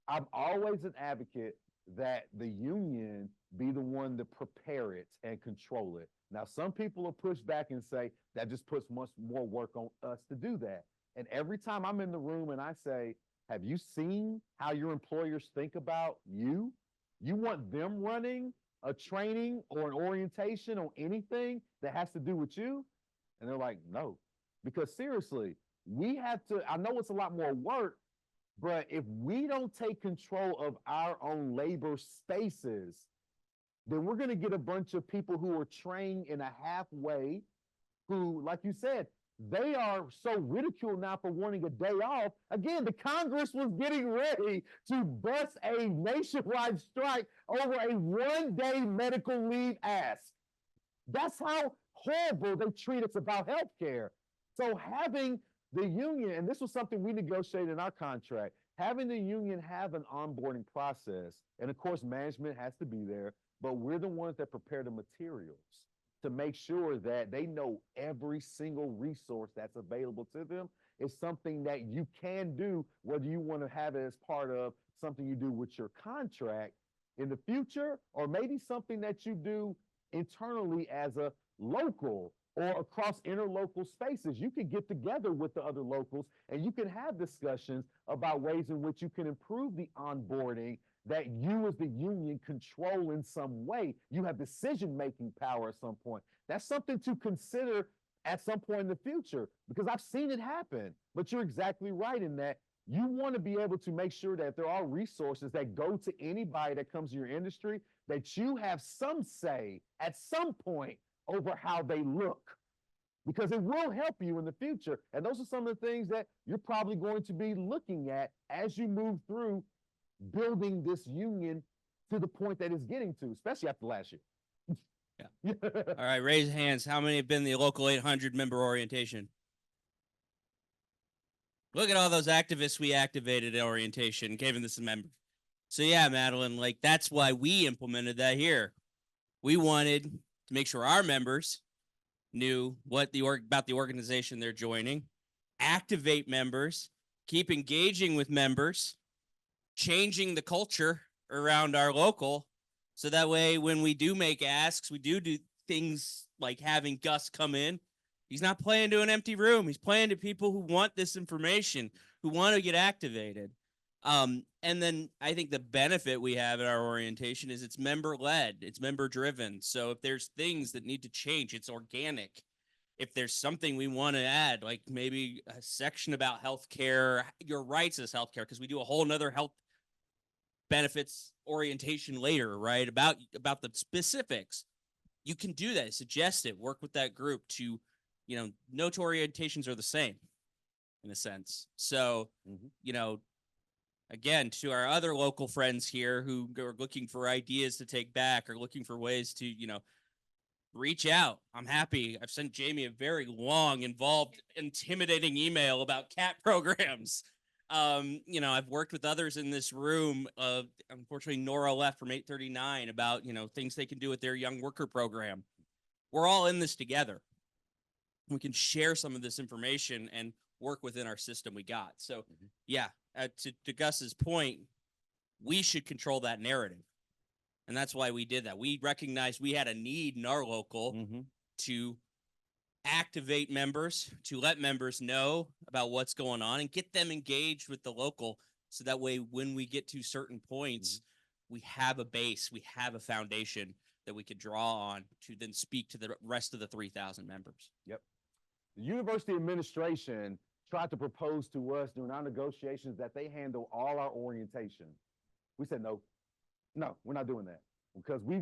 I'm always an advocate that the union be the one to prepare it and control it. Now, some people will push back and say that just puts much more work on us to do that. And every time I'm in the room and I say, have you seen how your employers think about you? You want them running a training or an orientation on anything that has to do with you? And they're like, no. Because seriously, we have to, I know it's a lot more work, but if we don't take control of our own labor spaces, then we're going to get a bunch of people who are trained in a halfway, who, like you said, they are so ridiculed now for wanting a day off. Again, the Congress was getting ready to bust a nationwide strike over a one-day medical leave ask. That's how horrible they treat us about healthcare. So having the union, and this was something we negotiated in our contract, having the union have an onboarding process, and of course management has to be there, but we're the ones that prepare the materials to make sure that they know every single resource that's available to them is something that you can do, whether you want to have it as part of something you do with your contract in the future, or maybe something that you do internally as a local or across interlocal spaces. You can get together with the other locals and you can have discussions about ways in which you can improve the onboarding that you as the union control in some way. You have decision-making power at some point. That's something to consider at some point in the future, because I've seen it happen. But you're exactly right in that You want to be able to make sure that there are resources that go to anybody that comes to your industry, that you have some say at some point over how they look, because it will help you in the future. And those are some of the things that you're probably going to be looking at as you move through building this union to the point that it's getting to, especially after last year. Yeah. All right, raise hands. How many have been the local 800 member orientation? Look at all those activists we activated at orientation, gave them this a member. So yeah, Madeline, like that's why we implemented that here. We wanted to make sure our members knew what about the organization they're joining, activate members, keep engaging with members, changing the culture around our local, so that way when we do make asks, we do things like having Gus come in. He's not playing to an empty room. He's playing to people who want this information, who want to get activated. And then I think the benefit we have at our orientation is it's member-led, it's member-driven. So if there's things that need to change, it's organic. If there's something we want to add, like maybe a section about healthcare, your rights as healthcare, because we do a whole nother health benefits orientation later, right? About the specifics. You can do that, suggest it, work with that group to, no two orientations are the same in a sense. So, again, to our other local friends here who are looking for ideas to take back or looking for ways to, reach out. I'm happy. I've sent Jamie a very long, involved, intimidating email about CAT programs. I've worked with others in this room. Unfortunately, Nora left from 839 about, things they can do with their young worker program. We're all in this together. We can share some of this information and work within our system we got. So yeah, to Gus's point, we should control that narrative. And that's why we did that. We recognized we had a need in our local to activate members, to let members know about what's going on and get them engaged with the local. So that way, when we get to certain points, we have a base, we have a foundation that we could draw on to then speak to the rest of the 3,000 members. Yep. The university administration tried to propose to us during our negotiations that they handle all our orientation. We said, no, we're not doing that. Because we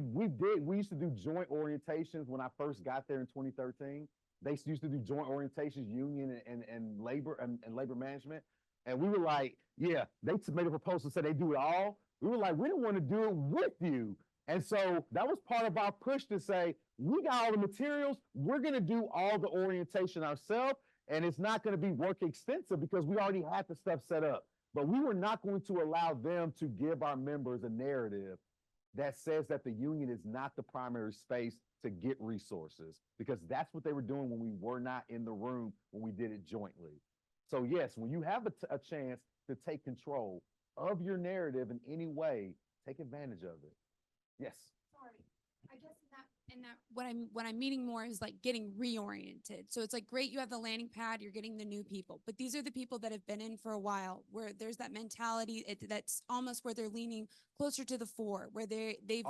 used to do joint orientations when I first got there in 2013. They used to do joint orientations, union and labor and labor management. And we were like, yeah, they made a proposal, said they do it all. We were like, we didn't want to do it with you. And so that was part of our push to say, we got all the materials, we're going to do all the orientation ourselves, and it's not going to be work extensive because we already had the stuff set up. But we were not going to allow them to give our members a narrative that says that the union is not the primary space to get resources, because that's what they were doing when we were not in the room when we did it jointly. So yes, when you have a chance to take control of your narrative in any way, take advantage of it. Yes. Sorry, I guess in that what I'm meaning more is like getting reoriented. So it's like, great, you have the landing pad, you're getting the new people, but these are the people that have been in for a while, where there's that mentality that's almost where they're leaning closer to the fore, where they're the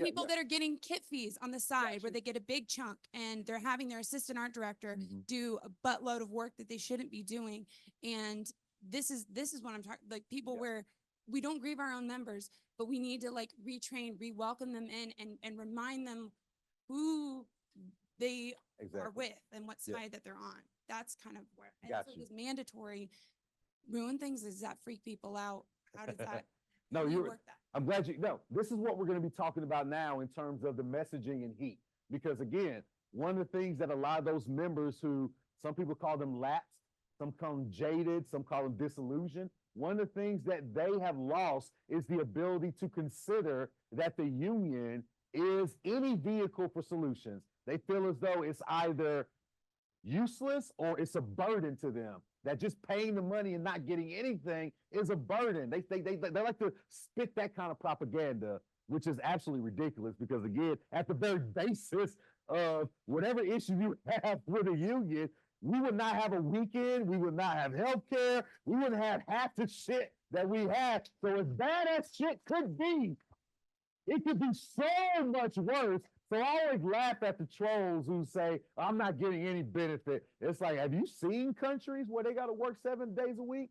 people that are getting kit fees on the side, where they get a big chunk and they're having their assistant art director do a buttload of work that they shouldn't be doing. And this is what I'm talking, like people where we don't grieve our own members, but we need to like retrain, re-welcome them in and remind them who they are with and what side that they're on. That's kind of where, and so does mandatory ruin things? Does that freak people out? How does that? No, I'm glad this is what we're going to be talking about now in terms of the messaging and heat. Because again, one of the things that a lot of those members who some people call them lapsed, some call them jaded, some call them disillusioned. One of the things that they have lost is the ability to consider that the union is any vehicle for solutions. They feel as though it's either useless or it's a burden to them, that just paying the money and not getting anything is a burden. They like to spit that kind of propaganda, which is absolutely ridiculous, because again, at the very basis of whatever issue you have with a union, we would not have a weekend. We would not have health care. We wouldn't have half the shit that we have. So as bad as shit could be, it could be so much worse. So I always laugh at the trolls who say, I'm not getting any benefit. It's like, have you seen countries where they got to work 7 days a week?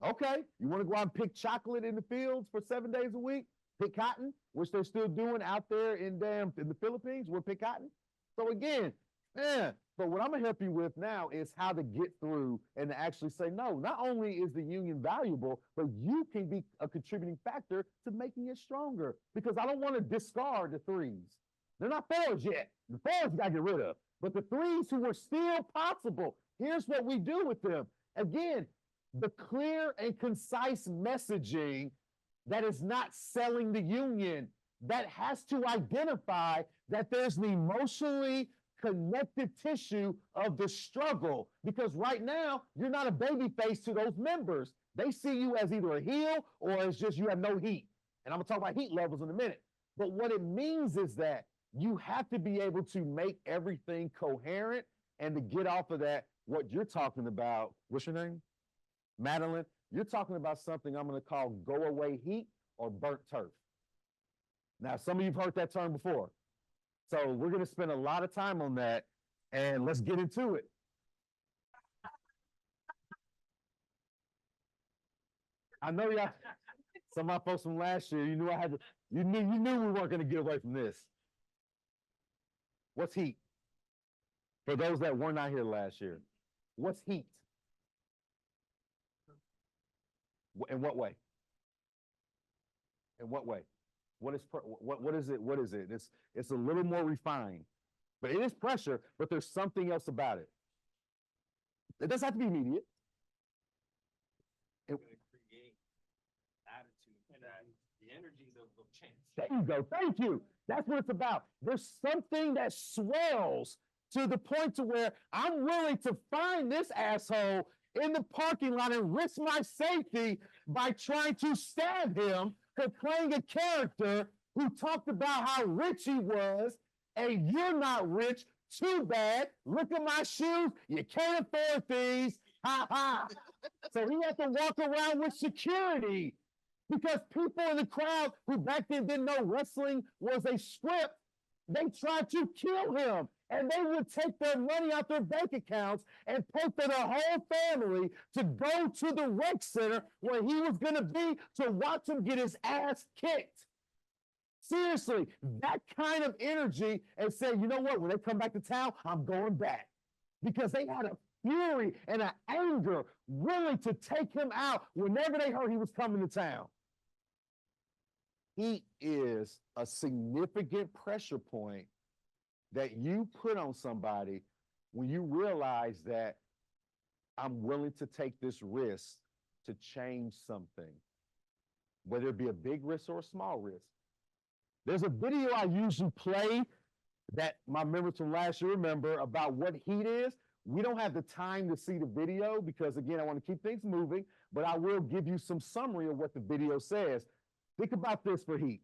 Okay, you want to go out and pick chocolate in the fields for 7 days a week? Pick cotton, which they're still doing out there in the Philippines. We'll pick cotton. So again, but what I'm gonna help you with now is how to get through and to actually say, no, not only is the union valuable, but you can be a contributing factor to making it stronger. Because I don't want to discard the threes. They're not fours yet. The fours you gotta get rid of. But the threes who are still possible, here's what we do with them. Again, the clear and concise messaging that is not selling the union, that has to identify that there's an emotionally connective tissue of the struggle. Because right now, you're not a baby face to those members. They see you as either a heel or as just you have no heat. And I'm gonna talk about heat levels in a minute. But what it means is that you have to be able to make everything coherent and to get off of that, what you're talking about. What's your name? Madeline, you're talking about something I'm going to call go away heat or burnt turf. Now, some of you've heard that term before. So we're going to spend a lot of time on that, and let's get into it. I know y'all, some of my folks from last year, you knew you knew we weren't going to get away from this. What's heat? For those that were not here last year, what's heat? In what way? In what way? What is it? What is it? It's a little more refined, but it is pressure. But there's something else about it. It doesn't have to be immediate. It's going to create attitude that the energy will change. There you go. Thank you. That's what it's about. There's something that swells to the point to where I'm willing to find this asshole in the parking lot and risk my safety by trying to stab him for playing a character who talked about how rich he was, and you're not rich. Too bad. Look at my shoes. You can't afford these. Ha ha. So he had to walk around with security because people in the crowd who back then didn't know wrestling was a script, they tried to kill him. And they would take their money out their bank accounts and pay for their whole family to go to the rec center where he was going to be to watch him get his ass kicked. Seriously, that kind of energy, and say, you know what, when they come back to town, I'm going back. Because they had a fury and an anger willing to take him out whenever they heard he was coming to town. He is a significant pressure point that you put on somebody when you realize that I'm willing to take this risk to change something, whether it be a big risk or a small risk. There's a video I usually play that my members from last year remember about what heat is. We don't have the time to see the video because, again, I want to keep things moving, but I will give you some summary of what the video says. Think about this for heat.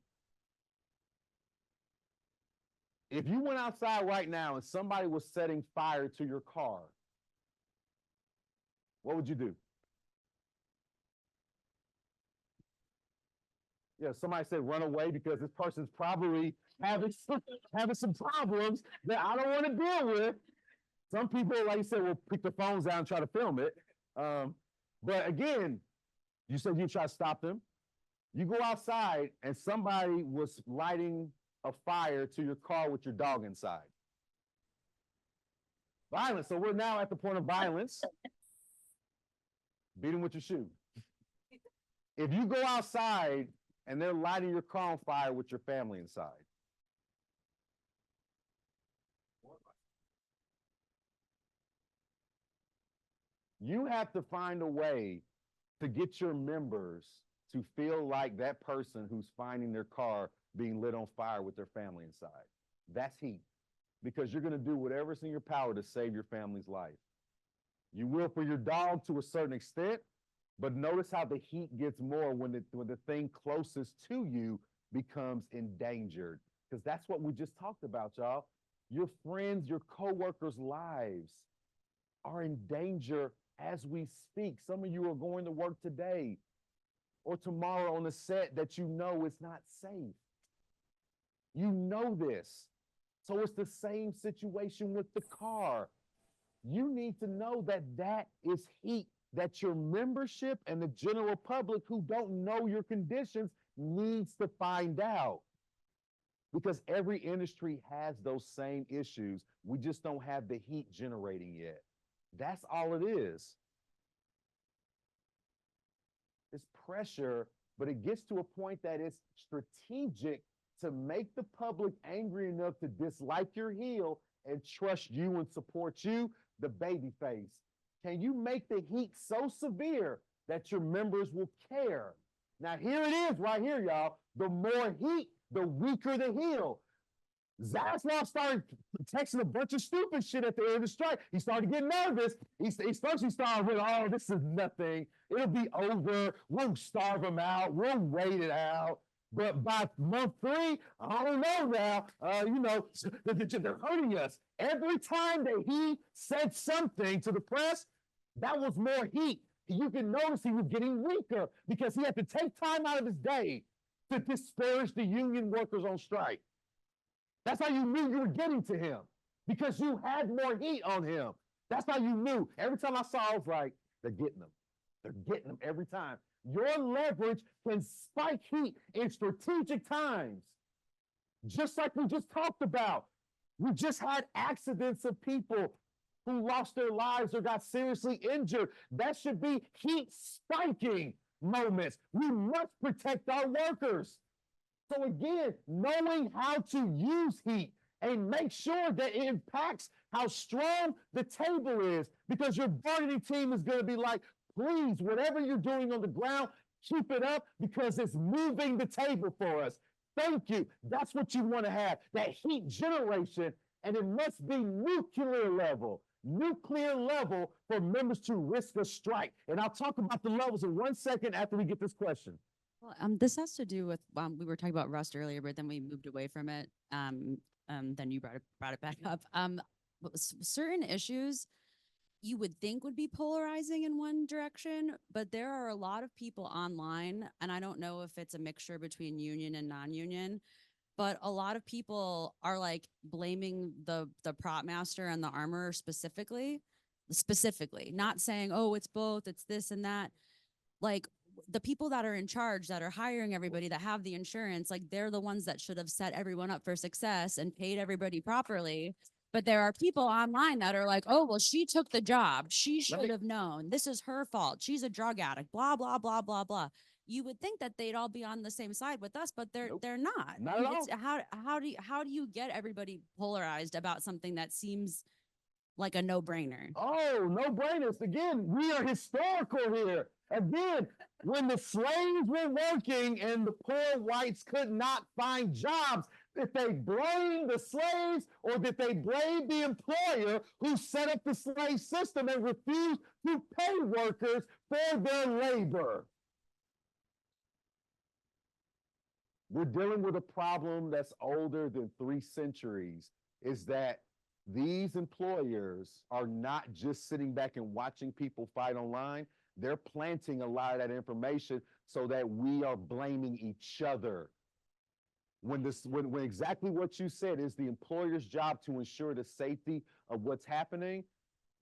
If you went outside right now and somebody was setting fire to your car, what would you do? Yeah, somebody said run away because this person's probably having some problems that I don't want to deal with. Some people, like you said, will pick the phones out and try to film it. But again, you said you try to stop them. You go outside and somebody was lighting a fire to your car with your dog inside. Violence. So we're now at the point of violence. Beat him with your shoe. If you go outside and they're lighting your car on fire with your family inside. You have to find a way to get your members to feel like that person who's finding their car being lit on fire with their family inside. That's heat. Because you're going to do whatever's in your power to save your family's life. You will for your dog to a certain extent, but notice how the heat gets more when the thing closest to you becomes endangered. Because that's what we just talked about, y'all. Your friends, your coworkers' lives are in danger as we speak. Some of you are going to work today or tomorrow on a set that you know is not safe. You know this. So it's the same situation with the car. You need to know that that is heat that your membership and the general public who don't know your conditions needs to find out. Because every industry has those same issues. We just don't have the heat generating yet. That's all it is. It's pressure, but it gets to a point that it's strategic to make the public angry enough to dislike your heel and trust you and support you, the baby face. Can you make the heat so severe that your members will care? Now here it is right here, y'all. The more heat, the weaker the heel. Zaslav started texting a bunch of stupid shit at the end of the strike. He started getting nervous. He started with, oh, this is nothing. It'll be over. We'll starve them out. We'll wait it out. But by month 3, I don't know now, they're hurting us. Every time that he said something to the press, that was more heat. You can notice he was getting weaker because he had to take time out of his day to disparage the union workers on strike. That's how you knew you were getting to him, because you had more heat on him. That's how you knew. Every time I saw, I was like, they're getting them. They're getting them every time. Your leverage can spike heat in strategic times. Just like we just talked about. We just had accidents of people who lost their lives or got seriously injured. That should be heat spiking moments. We must protect our workers. So again, knowing how to use heat and make sure that it impacts how strong the table is, because your bargaining team is going to be like, please, whatever you're doing on the ground, keep it up because it's moving the table for us. Thank you. That's what you want to have, that heat generation, and it must be nuclear level for members to risk a strike. And I'll talk about the levels in 1 second after we get this question. Well, this has to do with, we were talking about Rust earlier, but then we moved away from it. Then you brought it back up. But certain issues you would think would be polarizing in one direction, but there are a lot of people online, and I don't know if it's a mixture between union and non-union, but a lot of people are like blaming the prop master and the armorer specifically, not saying, oh, it's both, it's this and that. Like, the people that are in charge, that are hiring everybody, that have the insurance, like, they're the ones that should have set everyone up for success and paid everybody properly. But there are people online that are like, oh, well, she took the job. She should have known. This is her fault. She's a drug addict, blah, blah, blah, blah, blah. You would think that they'd all be on the same side with us, but they're not. Not at all. How do you get everybody polarized about something that seems like a no-brainer? Oh, no-brainers. Again, we are historical here. Again, when the slaves were working and the poor whites could not find jobs, did they blame the slaves or did they blame the employer who set up the slave system and refused to pay workers for their labor? We're dealing with a problem that's older than 3 centuries, is that these employers are not just sitting back and watching people fight online. They're planting a lot of that information so that we are blaming each other. When exactly what you said is the employer's job to ensure the safety of what's happening,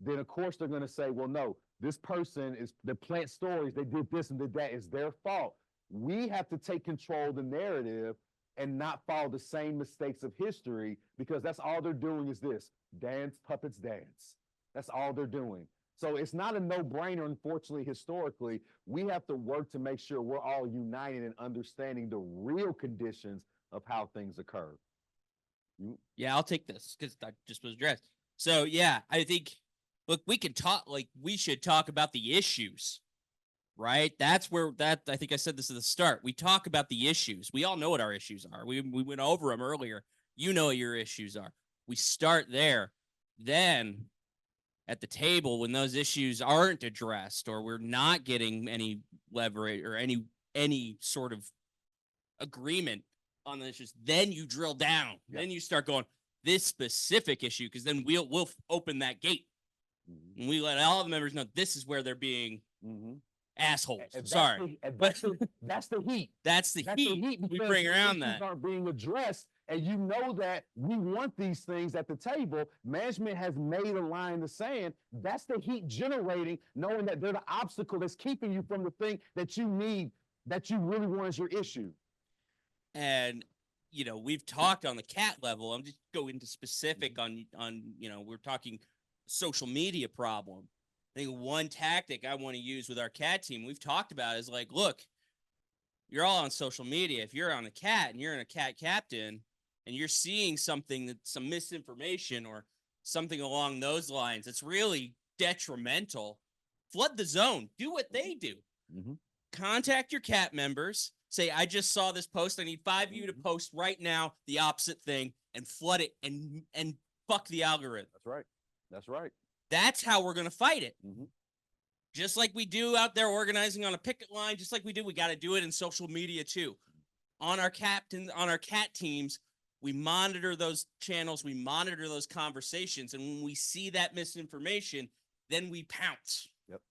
then of course they're going to say, well, no, this person is, the plant stories, they did this and did that, it's their fault. We have to take control of the narrative and not follow the same mistakes of history, because that's all they're doing is this: dance, puppets, dance. That's all they're doing. So it's not a no-brainer, unfortunately, historically. We have to work to make sure we're all united in understanding the real conditions of how things occur. Yeah, I'll take this because that just was addressed. So yeah, I think, look, we can talk, like, we should talk about the issues, right? That's where I think I said this at the start. We talk about the issues. We all know what our issues are. We went over them earlier. You know what your issues are. We start there. Then at the table, when those issues aren't addressed or we're not getting any leverage or any sort of agreement on the issues, then you drill down. Yep. Then you start going, this specific issue, because then we'll open that gate. Mm-hmm. And we let all the members know this is where they're being assholes. Sorry. That's the heat. That's the heat we bring around that. Aren't being addressed, and you know that we want these things at the table, management has made a line in the sand. That's the heat generating, knowing that they're the obstacle that's keeping you from the thing that you need, that you really want as your issue. And you know, we've talked on the cat level. I'm just going into specific on you know, we're talking social media problem. I think one tactic I want to use with our cat team, we've talked about, is like, look, you're all on social media. If you're on a cat and you're in a cat captain and you're seeing something that's some misinformation or something along those lines, it's really detrimental. Flood the zone. Do what they do. Contact your cat members. Say, I just saw this post. I need 5 of you to post right now the opposite thing and flood it and fuck the algorithm. That's right. That's right. That's how we're going to fight it. Just like we do out there organizing on a picket line, just like we do, we got to do it in social media too. On our cat teams, we monitor those channels, we monitor those conversations, and when we see that misinformation, then we pounce. Yep.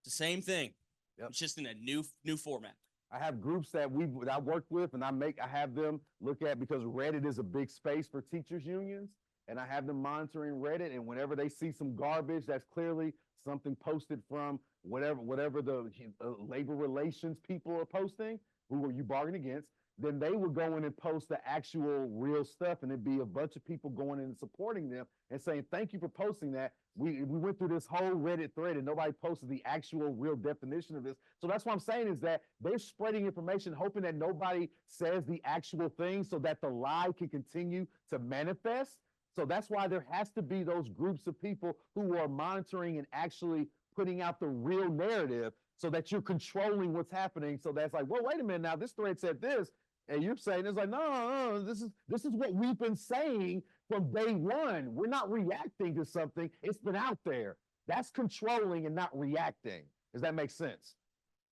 It's the same thing. Yep. It's just in a new format. I have groups that I work with, and I have them look at, because Reddit is a big space for teachers unions, and I have them monitoring Reddit, and whenever they see some garbage that's clearly something posted from whatever the labor relations people are posting, who are you bargaining against, then they would go in and post the actual real stuff, and it'd be a bunch of people going in and supporting them and saying, thank you for posting that. We went through this whole Reddit thread and nobody posted the actual real definition of this. So that's what I'm saying, is that they're spreading information, hoping that nobody says the actual thing so that the lie can continue to manifest. So that's why there has to be those groups of people who are monitoring and actually putting out the real narrative, so that you're controlling what's happening. So that's like, well, wait a minute now, this thread said this, and you're saying it's like, no, this is what we've been saying from day one. We're not reacting to something. It's been out there. That's controlling and not reacting. Does that make sense?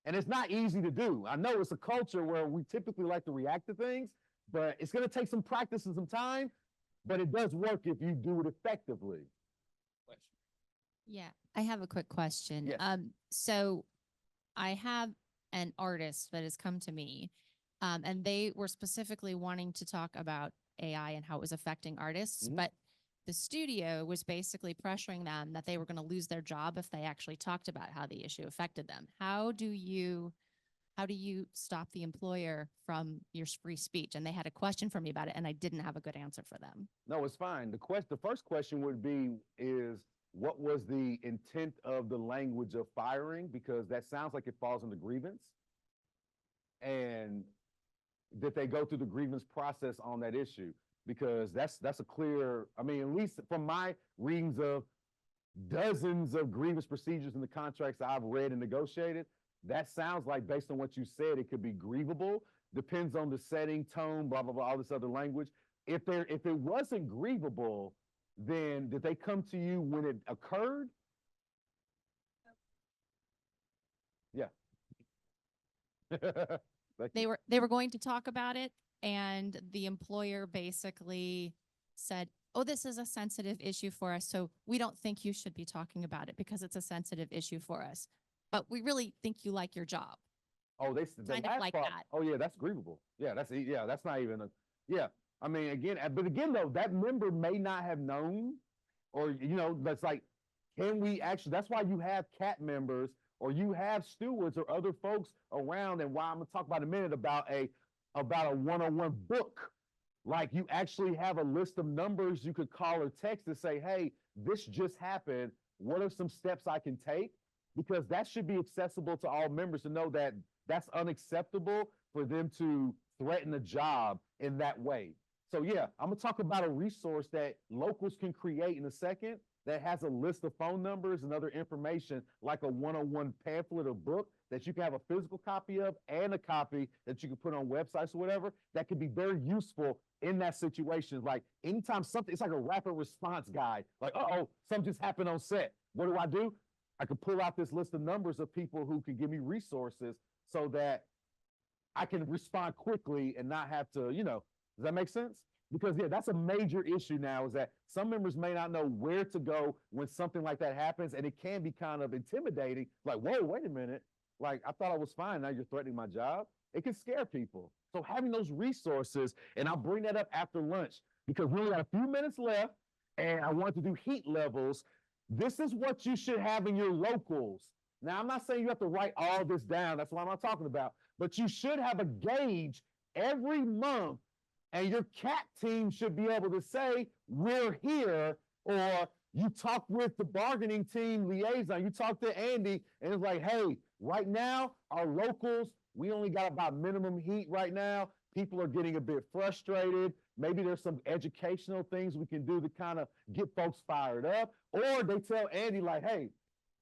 And it's not easy to do. I know it's a culture where we typically like to react to things, but it's going to take some practice and some time, but it does work if you do it effectively. Yeah, I have a quick question. Yes. So I have an artist that has come to me, and they were specifically wanting to talk about AI and how it was affecting artists, but the studio was basically pressuring them that they were going to lose their job if they actually talked about how the issue affected them. How do you stop the employer from your free speech? And they had a question for me about it, and I didn't have a good answer for them. No, it's fine. The first question would be is, what was the intent of the language of firing? Because that sounds like it falls under grievance. And did they go through the grievance process on that issue? Because that's a clear, I mean, at least from my readings of dozens of grievance procedures in the contracts I've read and negotiated, that sounds like, based on what you said, it could be grievable. Depends on the setting, tone, blah, blah, blah, all this other language. If it wasn't grievable, then did they come to you when it occurred? Yeah. They were going to talk about it, and the employer basically said, oh, this is a sensitive issue for us, so we don't think you should be talking about it because it's a sensitive issue for us. But we really think you like your job. Oh, the Kind of last like part- that. Oh yeah, that's grievable. Yeah, that's not even yeah. I mean, again, though, that member may not have known, or that's like, can we actually? That's why you have cat members, or you have stewards or other folks around, and why I'm gonna talk about in a minute about a one-on-one book. Like, you actually have a list of numbers you could call or text to say, hey, this just happened. What are some steps I can take? Because that should be accessible to all members to know that that's unacceptable for them to threaten a job in that way. So yeah, I'm gonna talk about a resource that locals can create in a second that has a list of phone numbers and other information, like a one-on-one pamphlet or book that you can have a physical copy of and a copy that you can put on websites or whatever, that could be very useful in that situation. Like, anytime something, it's like a rapid response guide. Like, uh-oh, something just happened on set. What do? I could pull out this list of numbers of people who can give me resources so that I can respond quickly and not have to, does that make sense? Because yeah, that's a major issue now, is that some members may not know where to go when something like that happens, and it can be kind of intimidating. Like, whoa, wait a minute. Like, I thought I was fine. Now you're threatening my job. it can scare people. So having those resources, and I'll bring that up after lunch because we only got a few minutes left and I want to do heat levels. This is what you should have in your locals. Now, I'm not saying you have to write all this down. That's what I'm not talking about. But you should have a gauge every month, and your CAT team should be able to say, we're here, or you talk with the bargaining team liaison, you talk to Andy, and it's like, hey, right now, our locals, we only got about minimum heat right now. People are getting a bit frustrated. Maybe there's some educational things we can do to kind of get folks fired up. Or they tell Andy like, hey,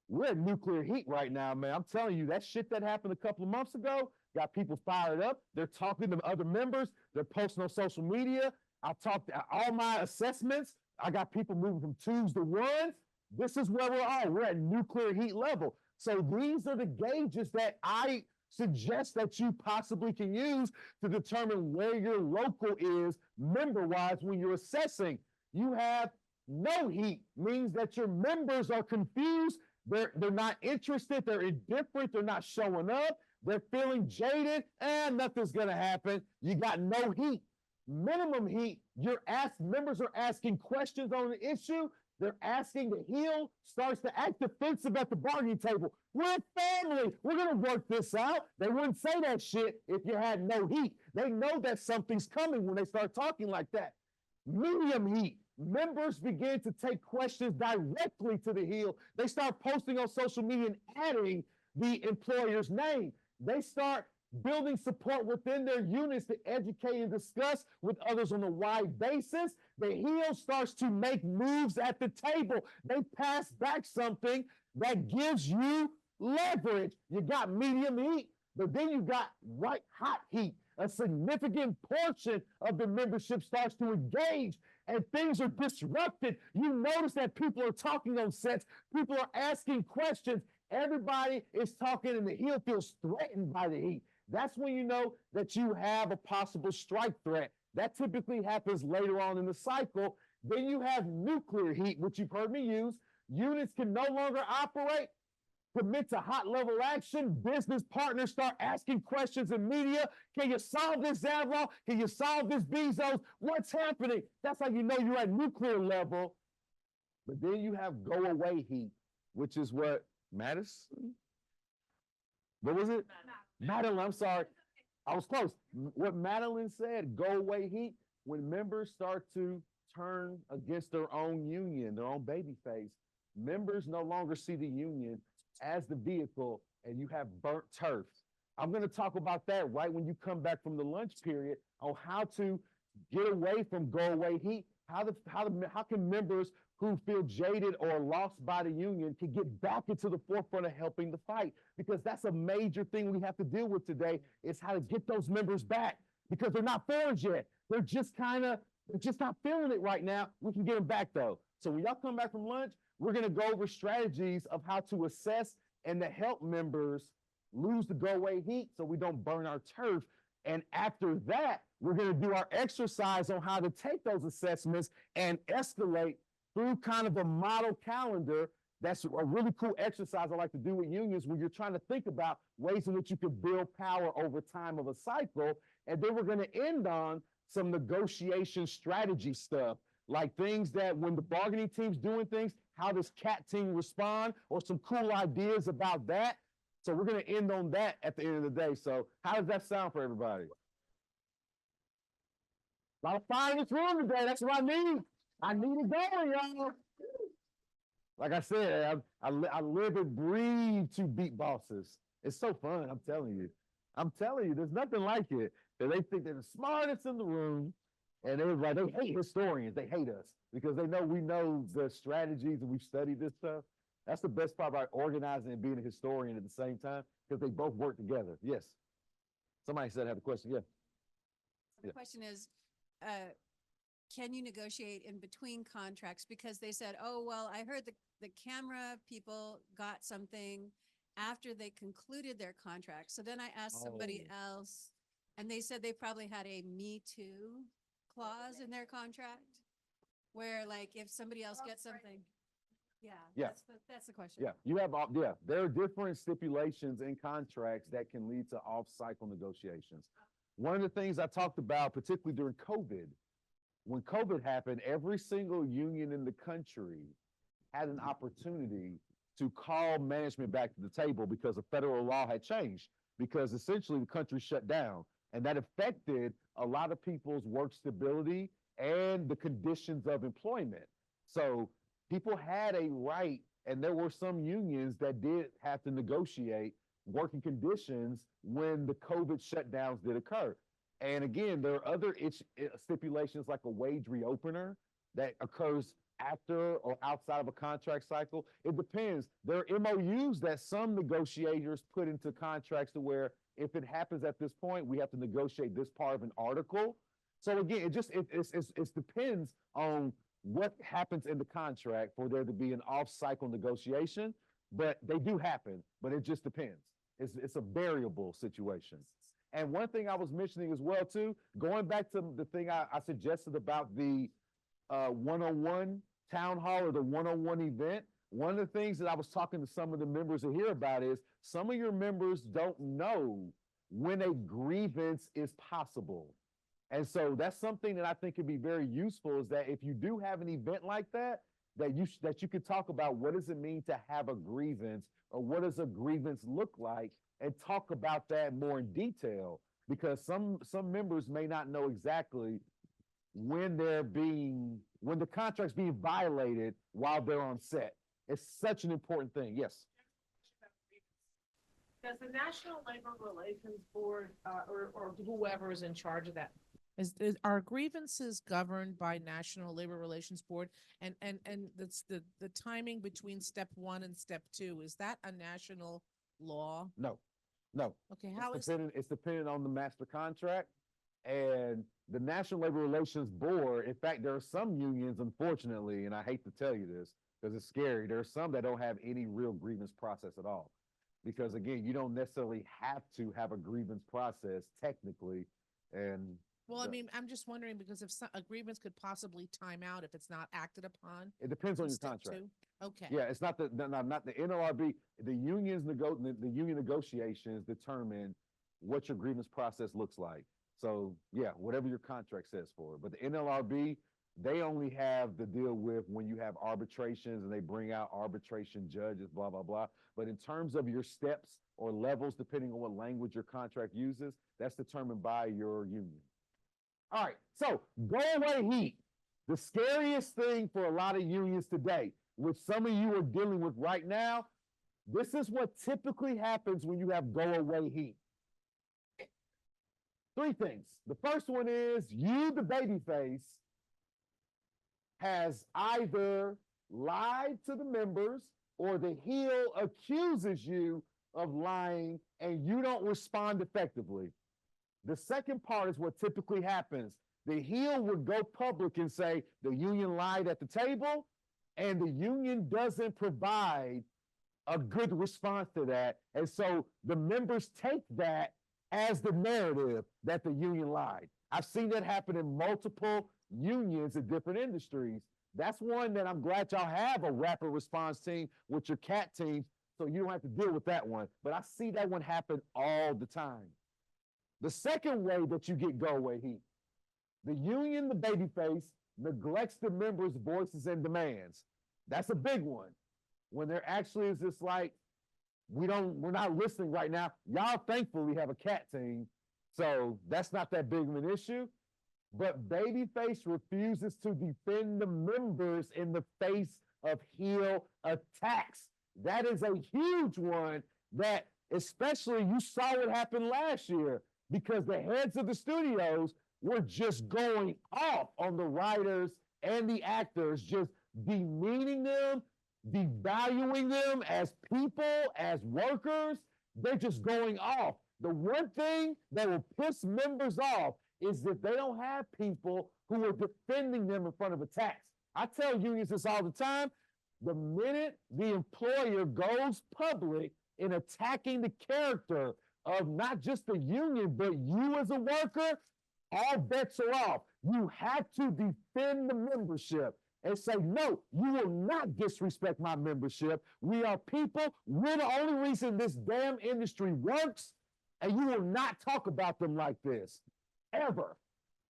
we're at nuclear heat right now, man. I'm telling you, that shit that happened a couple of months ago got people fired up. They're talking to other members. They're posting on social media. I've talked all my assessments. I got people moving from 2s to 1s. This is where we're at. We're at nuclear heat level. So these are the gauges that I suggest that you possibly can use to determine where your local is member-wise when you're assessing. You have no heat, means that your members are confused. They're not interested. They're indifferent. They're not showing up. They're feeling jaded, and nothing's going to happen. You got no heat. Minimum heat, members are asking questions on the issue. They're asking the heel starts to act defensive at the bargaining table. We're family. We're going to work this out. They wouldn't say that shit if you had no heat. They know that something's coming when they start talking like that. Medium heat. Members begin to take questions directly to the heel. They start posting on social media and adding the employer's name. They start building support within their units to educate and discuss with others on a wide basis. The heel starts to make moves at the table. They pass back something that gives you leverage. You got medium heat, but then you got white hot heat. A significant portion of the membership starts to engage and things are disrupted. You notice that people are talking on sets. People are asking questions. Everybody is talking and the heel feels threatened by the heat. That's when you know that you have a possible strike threat. That typically happens later on in the cycle. Then you have nuclear heat, which you've heard me use. Units can no longer operate, commit to hot level action. Business partners start asking questions in media. Can you solve this, Zavlaw? Can you solve this, Bezos? What's happening? That's how you know you're at nuclear level. But then you have go away heat, which is what Madison? What was it? Madeline, I'm sorry. I was close. What Madeline said, go away heat, when members start to turn against their own union, their own baby face, members no longer see the union as the vehicle and you have burnt turf. I'm going to talk about that right when you come back from the lunch period on how to get away from go away heat. How can members who feel jaded or lost by the union can get back into the forefront of helping the fight? Because that's a major thing we have to deal with today is how to get those members back because they're not forged yet. They're just not feeling it right now. We can get them back though. So when y'all come back from lunch, we're going to go over strategies of how to assess and to help members lose the go away heat so we don't burn our turf. And after that, we're going to do our exercise on how to take those assessments and escalate through kind of a model calendar. That's a really cool exercise I like to do with unions when you're trying to think about ways in which you can build power over time of a cycle. And then we're going to end on some negotiation strategy stuff, like things that when the bargaining team's doing things, how does CAT team respond, or some cool ideas about that. So we're going to end on that at the end of the day. So how does that sound for everybody? A lot of fire in this room today. That's what I need. I need it going, y'all. Like I said, I live and breathe to beat bosses. It's so fun, I'm telling you. I'm telling you, there's nothing like it. And they think they're the smartest in the room. And they hate historians. They hate us because they know we know the strategies and we've studied this stuff. That's the best part about organizing and being a historian at the same time because they both work together. Yes. Somebody said I have a question. Yeah. The question is, can you negotiate in between contracts? Because they said, oh, well, I heard the camera people got something after they concluded their contract. So then I asked somebody else and they said they probably had a Me Too clause in their contract where like if somebody else gets something. Yeah. That's the question. Yeah, you have, there are different stipulations in contracts that can lead to off-cycle negotiations. One of the things I talked about, particularly during COVID, when COVID happened, every single union in the country had an opportunity to call management back to the table because a federal law had changed, because essentially the country shut down. And that affected a lot of people's work stability and the conditions of employment. So people had a right, and there were some unions that did have to negotiate working conditions when the COVID shutdowns did occur. And again, there are other stipulations like a wage reopener that occurs after or outside of a contract cycle. It depends. There are MOUs that some negotiators put into contracts to where if it happens at this point, we have to negotiate this part of an article. So again, it depends on what happens in the contract for there to be an off-cycle negotiation, but they do happen, but it just depends. It's a variable situation. And one thing I was mentioning as well too, going back to the thing I suggested about the 101 town hall or the 101 event, one of the things that I was talking to some of the members here about is some of your members don't know when a grievance is possible. And so that's something that I think could be very useful, is that if you do have an event like that, that you could talk about what does it mean to have a grievance, or what does a grievance look like, and talk about that more in detail, because some members may not know exactly when the contract's being violated while they're on set. It's such an important thing. Yes. Does the National Labor Relations Board, or whoever is in charge of that, are grievances governed by National Labor Relations Board? And that's the timing between step 1 and step 2, is that a national law? No. Okay, It's dependent on the master contract and the National Labor Relations Board. In fact, there are some unions, unfortunately, and I hate to tell you this because it's scary, there are some that don't have any real grievance process at all. Because again, you don't necessarily have to have a grievance process technically. And well, I mean, I'm just wondering, because if a grievance could possibly time out if it's not acted upon. it depends on in your step contract. 2? Okay. Yeah, it's not the NLRB. The unions the union negotiations determine what your grievance process looks like. So yeah, whatever your contract says for it. But the NLRB, they only have to deal with when you have arbitrations and they bring out arbitration judges, blah, blah, blah. But in terms of your steps or levels, depending on what language your contract uses, that's determined by your union. All right, so go away heat. The scariest thing for a lot of unions today, which some of you are dealing with right now, this is what typically happens when you have go away heat. 3 things. The first one is you, the babyface, has either lied to the members or the heel accuses you of lying and you don't respond effectively. The second part is what typically happens. The heel would go public and say the union lied at the table, and the union doesn't provide a good response to that. And so the members take that as the narrative that the union lied. I've seen that happen in multiple unions in different industries. That's one that I'm glad y'all have a rapid response team with your CAT teams, so you don't have to deal with that one. But I see that one happen all the time. The second way that you get go away heat, the union, the babyface, neglects the members' voices and demands. That's a big one. When there actually is this like, we're not listening right now. Y'all thankfully have a CAT team, so that's not that big of an issue. But babyface refuses to defend the members in the face of heel attacks. That is a huge one that especially you saw what happened last year, because the heads of the studios were just going off on the writers and the actors, just demeaning them, devaluing them as people, as workers. They're just going off. The one thing that will piss members off is that they don't have people who are defending them in front of attacks. I tell unions this all the time. The minute the employer goes public in attacking the character of not just the union, but you as a worker, all bets are off. You have to defend the membership. and say, no, you will not disrespect my membership. We are people. We're the only reason this damn industry works, and you will not talk about them like this, ever.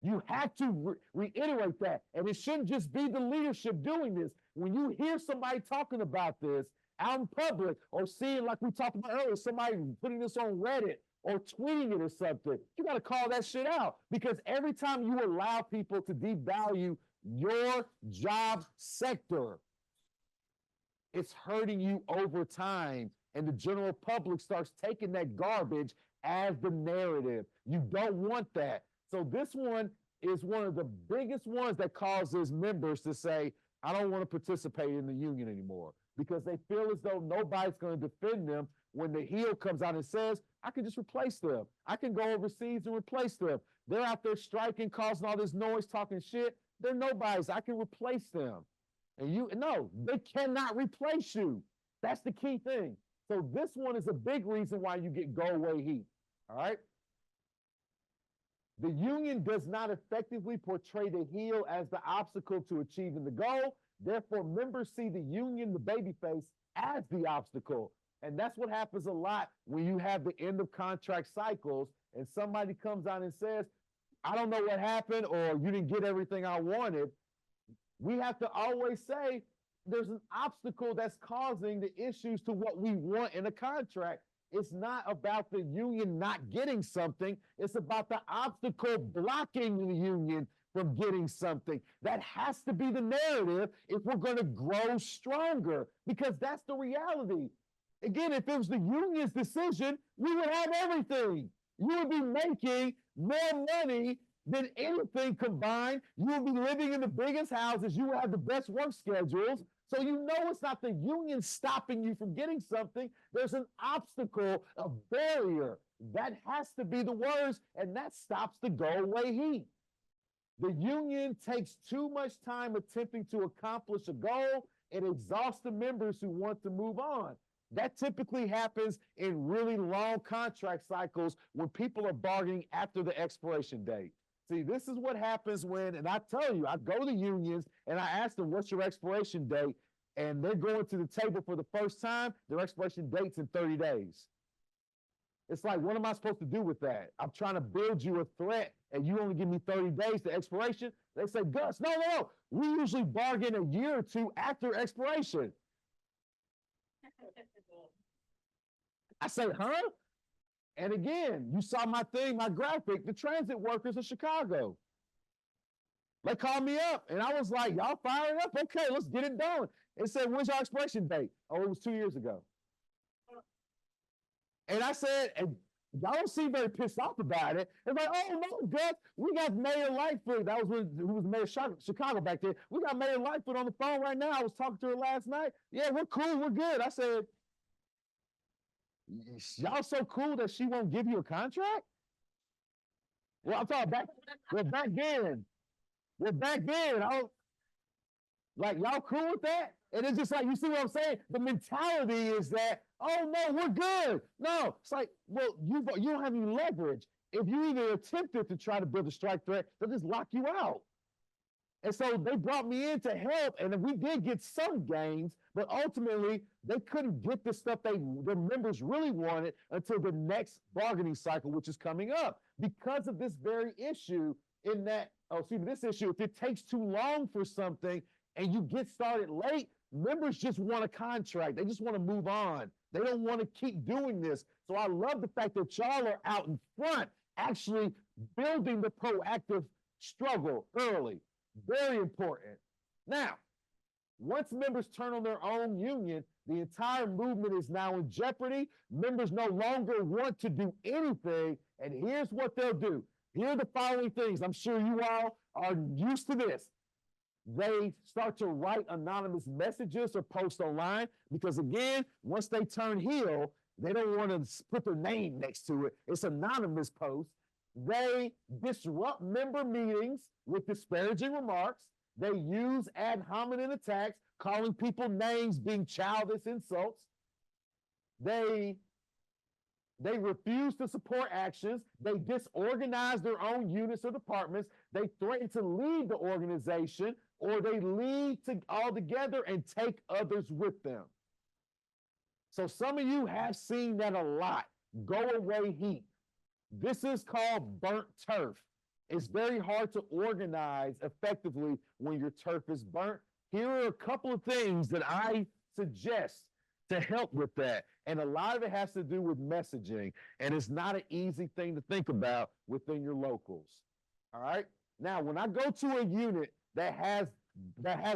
You have to reiterate that. And it shouldn't just be the leadership doing this. When you hear somebody talking about this out in public, or seeing, like we talked about earlier, somebody putting this on Reddit or tweeting it or something, you got to call that shit out. Because every time you allow people to devalue your job sector, it's hurting you over time. And the general public starts taking that garbage as the narrative. You don't want that. So this one is one of the biggest ones that causes members to say, I don't want to participate in the union anymore, because they feel as though nobody's going to defend them when the heel comes out and says, I can just replace them. I can go overseas and replace them. They're out there striking, causing all this noise, talking shit. They're nobodies. I can replace them. And no, they cannot replace you. That's the key thing. So this one is a big reason why you get go away heat. All right? The union does not effectively portray the heel as the obstacle to achieving the goal. Therefore, members see the union, the babyface, as the obstacle. And that's what happens a lot when you have the end of contract cycles and somebody comes out and says, I don't know what happened, or you didn't get everything I wanted. We have to always say there's an obstacle that's causing the issues to what we want in a contract. It's not about the union not getting something. It's about the obstacle blocking the union from getting something. That has to be the narrative if we're going to grow stronger, because that's the reality. Again, if it was the union's decision, we would have everything. You would be making more money than anything combined. You would be living in the biggest houses. You would have the best work schedules. So you know it's not the union stopping you from getting something. There's an obstacle, a barrier. That has to be the words, and that stops the go-away heat. The union takes too much time attempting to accomplish a goal and exhausts the members who want to move on. That typically happens in really long contract cycles when people are bargaining after the expiration date. See, this is what happens when, and I tell you, I go to unions and I ask them, what's your expiration date? And they're going to the table for the first time, their expiration date's in 30 days. It's like, what am I supposed to do with that? I'm trying to build you a threat, and you only give me 30 days to expiration. They say, Gus, no. We usually bargain a year or two after expiration. I say, huh? And again, you saw my thing, my graphic, the transit workers of Chicago. They called me up, and I was like, y'all fired up? Okay, let's get it done. They said, when's your expiration date? Oh, it was 2 years ago. And I said, and y'all don't seem very pissed off about it. It's like, oh, no, Gus, we got Mayor Lightfoot. That was who was Mayor of Chicago back then. We got Mayor Lightfoot on the phone right now. I was talking to her last night. Yeah, we're cool, we're good. I said, y'all so cool that she won't give you a contract? Well, I'm talking back, we're back then. We're back then. Like, y'all cool with that? And it's just like, you see what I'm saying? The mentality is that, oh, no, we're good. No, it's like, well, you don't have any leverage. If you even attempted to try to build a strike threat, they'll just lock you out. And so they brought me in to help, and we did get some gains, but ultimately they couldn't get the stuff their members really wanted until the next bargaining cycle, which is coming up. Because of this very issue, this issue, if it takes too long for something and you get started late, members just want a contract. They just want to move on. They don't want to keep doing this. So I love the fact that y'all are out in front, actually building the proactive struggle early. Very important. Now, once members turn on their own union, the entire movement is now in jeopardy. Members no longer want to do anything, and here's what they'll do. Here are the following things. I'm sure you all are used to this. They start to write anonymous messages or post online because, again, once they turn heel, they don't want to put their name next to it. It's anonymous posts. They disrupt member meetings with disparaging remarks. They use ad hominem attacks, calling people names, being childish insults. They refuse to support actions. They disorganize their own units or departments. They threaten to leave the organization or they lead to all together and take others with them. So some of you have seen that a lot. Go away heat. This is called burnt turf. It's very hard to organize effectively when your turf is burnt. Here are a couple of things that I suggest to help with that. And a lot of it has to do with messaging. And it's not an easy thing to think about within your locals. All right. Now, when I go to a unit that has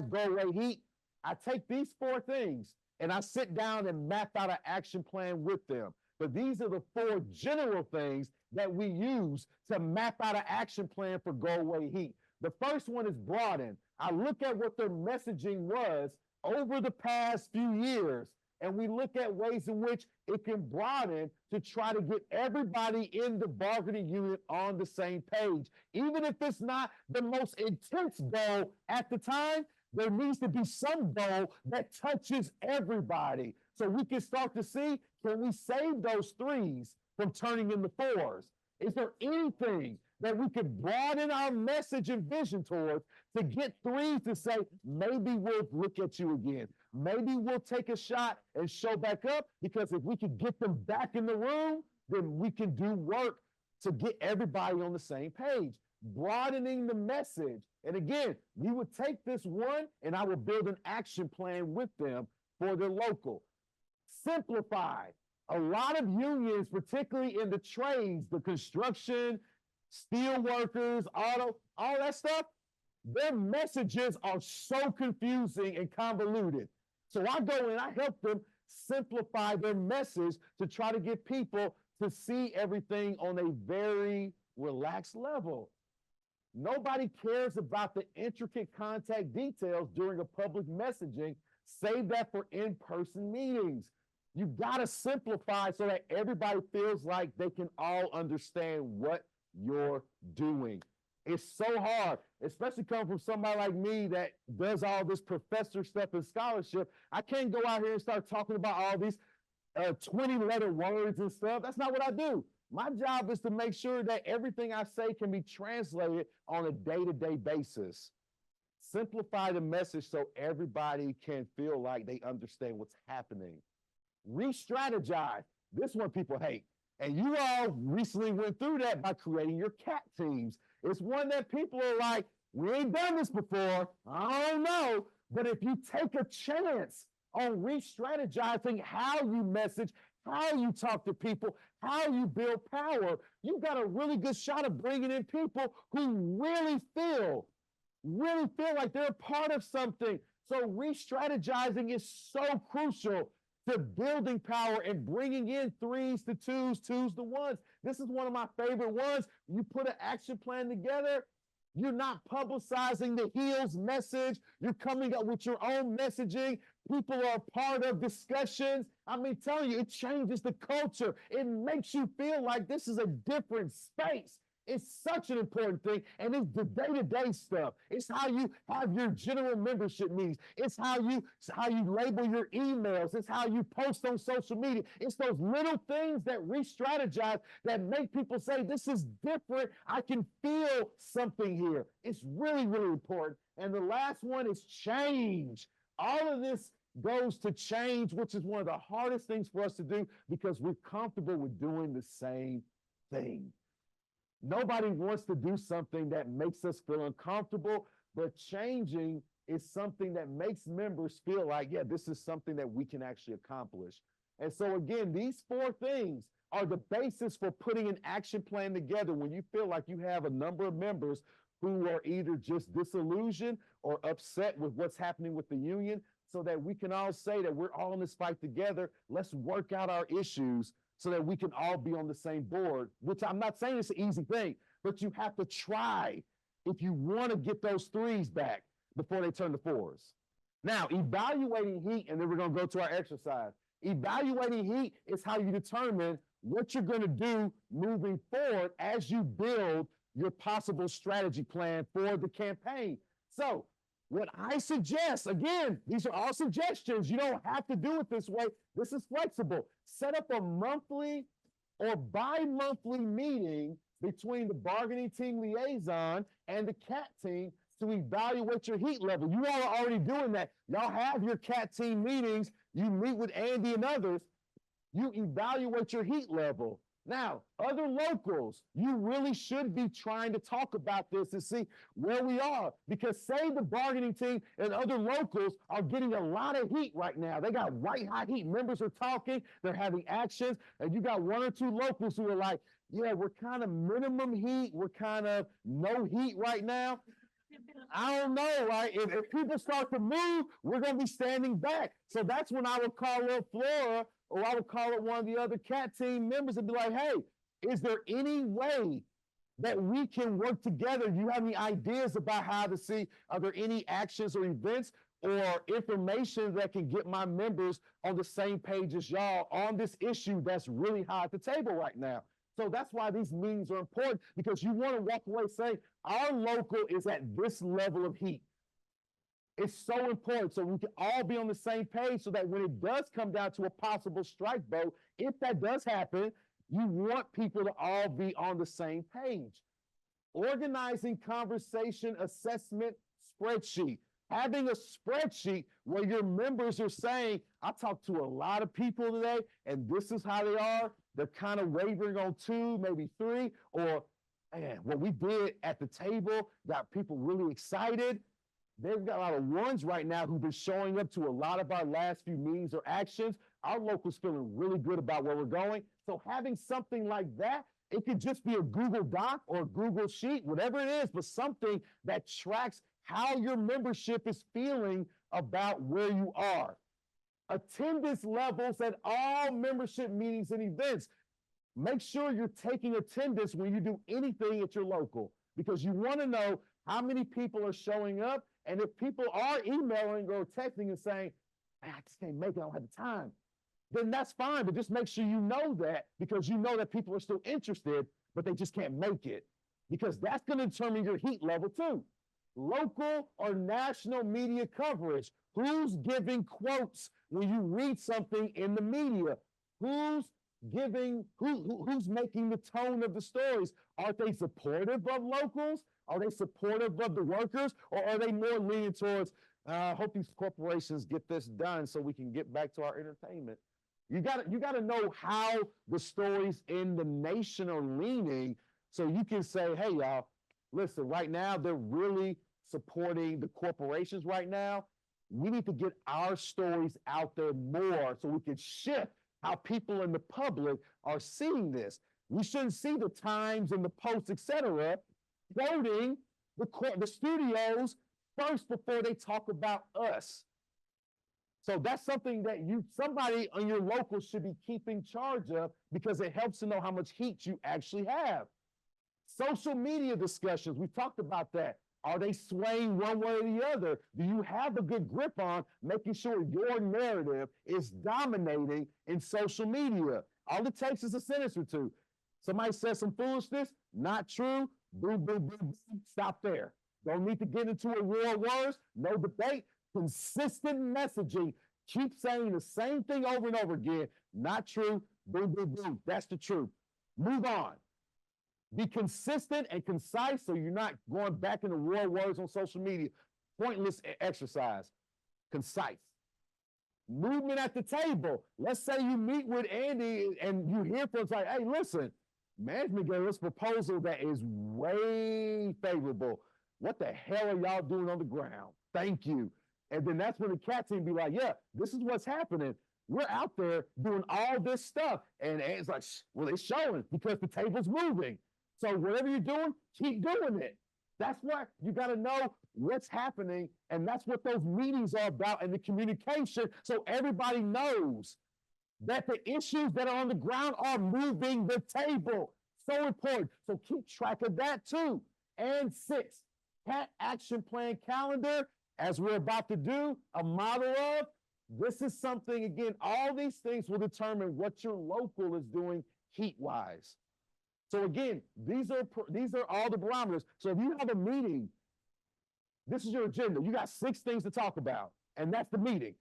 go away heat, I take these 4 things and I sit down and map out an action plan with them. But these are the 4 general things that we use to map out an action plan for go away heat. The first one is broaden. I look at what their messaging was over the past few years, and we look at ways in which it can broaden to try to get everybody in the bargaining unit on the same page. Even if it's not the most intense goal at the time, there needs to be some goal that touches everybody. So we can start to see, can we save those 3s from turning into 4s? Is there anything that we could broaden our message and vision towards to get 3s to say, maybe we'll look at you again. Maybe we'll take a shot and show back up, because if we could get them back in the room, then we can do work to get everybody on the same page. Broadening the message. And again, we would take this one and I would build an action plan with them for their local. Simplify. A lot of unions, particularly in the trades, the construction, steel workers, auto, all that stuff, their messages are so confusing and convoluted. So I go in, I help them simplify their message to try to get people to see everything on a very relaxed level. Nobody cares about the intricate contact details during a public messaging. Save that for in-person meetings. You got to simplify so that everybody feels like they can all understand what you're doing. It's so hard, especially coming from somebody like me that does all this professor stuff and scholarship. I can't go out here and start talking about all these 20-letter words and stuff. That's not what I do. My job is to make sure that everything I say can be translated on a day-to-day basis. Simplify the message so everybody can feel like they understand what's happening. Re-strategize. This one people hate. And you all recently went through that by creating your CAT teams. It's one that people are like, we ain't done this before. I don't know. But if you take a chance on re-strategizing how you message, how you talk to people, how you build power, you've got a really good shot of bringing in people who really feel like they're a part of something. So re-strategizing is so crucial to building power and bringing in 3s to 2s, 2s to 1s. This is one of my favorite ones. You put an action plan together, you're not publicizing the heels message. You're coming up with your own messaging. People are a part of discussions. I mean, telling you, it changes the culture. It makes you feel like this is a different space. It's such an important thing, and it's the day-to-day stuff. It's how you have your general membership meetings. It's how you label your emails. It's how you post on social media. It's those little things that re-strategize that make people say, this is different. I can feel something here. It's really, really important. And the last one is change. All of this goes to change, which is one of the hardest things for us to do because we're comfortable with doing the same thing. Nobody wants to do something that makes us feel uncomfortable, but changing is something that makes members feel like, yeah, this is something that we can actually accomplish. And so again, these 4 things are the basis for putting an action plan together when you feel like you have a number of members who are either just disillusioned or upset with what's happening with the union, so that we can all say that we're all in this fight together. Let's work out our issues so that we can all be on the same board, which I'm not saying it's an easy thing, but you have to try if you want to get those 3s back before they turn to 4s. Now, evaluating heat, and then we're going to go to our exercise. Evaluating heat is how you determine what you're going to do moving forward as you build your possible strategy plan for the campaign. So what I suggest, again, these are all suggestions. You don't have to do it this way. This is flexible. Set up a monthly or bi-monthly meeting between the bargaining team liaison and the CAT team to evaluate your heat level. You all are already doing that. Y'all have your CAT team meetings. You meet with Andy and others. You evaluate your heat level. Now, other locals, you really should be trying to talk about this and see where we are. Because say the bargaining team and other locals are getting a lot of heat right now. They got white hot heat. Members are talking, they're having actions, and you got one or two locals who are like, yeah, we're kind of minimum heat, we're kind of no heat right now. I don't know, right? If people start to move, we're going to be standing back. So that's when I would call up Flora, or I would call up one of the other CAT team members and be like, hey, is there any way that we can work together? Do you have any ideas about how to see, are there any actions or events or information that can get my members on the same page as y'all on this issue that's really high at the table right now? So that's why these meetings are important, because you want to walk away saying, our local is at this level of heat. It's so important so we can all be on the same page, so that when it does come down to a possible strike vote, if that does happen, you want people to all be on the same page. Organizing conversation assessment spreadsheet. Having a spreadsheet where your members are saying, I talked to a lot of people today, and this is how they are. They're kind of wavering on 2, maybe 3, or man, what we did at the table got people really excited. They've got a lot of ones right now who've been showing up to a lot of our last few meetings or actions. Our locals feeling really good about where we're going. So having something like that, it could just be a Google Doc or a Google Sheet, whatever it is, but something that tracks how your membership is feeling about where you are. Attendance levels at all membership meetings and events. Make sure you're taking attendance when you do anything at your local, because you want to know how many people are showing up. And if people are emailing or texting and saying, I just can't make it, I don't have the time, then that's fine. But just make sure you know that, because you know that people are still interested, but they just can't make it, because that's going to determine your heat level too. Local or national media coverage. Who's giving quotes when you read something in the media? Who's giving, who's making the tone of the stories? Are they supportive of locals? Are they supportive of the workers? Or are they more leaning towards, I hope these corporations get this done so we can get back to our entertainment? You gotta know how the stories in the nation are leaning, so you can say, hey, y'all, listen, right now they're really supporting the corporations right now. We need to get our stories out there more so we can shift how people in the public are seeing this. We shouldn't see the Times and the Post, etc., quoting the studios first before they talk about us. So that's something that somebody on your local should be keeping charge of, because it helps to know how much heat you actually have. Social media discussions, we've talked about that. Are they swaying one way or the other? Do you have a good grip on making sure your narrative is dominating in social media? All it takes is a sentence or two. Somebody says some foolishness, not true, boom, boom, boom, boom, stop there. Don't need to get into a war of words, no debate, consistent messaging. Keep saying the same thing over and over again, not true, boom, boom, boom, that's the truth. Move on. Be consistent and concise so you're not going back into war of words on social media. Pointless exercise. Concise. Movement at the table. Let's say you meet with Andy and you hear from us like, hey, listen, management gave us a proposal that is way favorable. What the hell are y'all doing on the ground? Thank you. And then that's when the CAT team be like, yeah, this is what's happening. We're out there doing all this stuff. And it's like, well, it's showing because the table's moving. So whatever you're doing, keep doing it. That's what you got to know what's happening. And that's what those meetings are about, and the communication, so everybody knows that the issues that are on the ground are moving the table. So important. So keep track of that too. And 6, CAT action plan calendar, as we're about to do, a model of. This is something, again, all these things will determine what your local is doing heat-wise. So again, these are all the barometers. So if you have a meeting, this is your agenda. You got 6 things to talk about, and that's the meeting.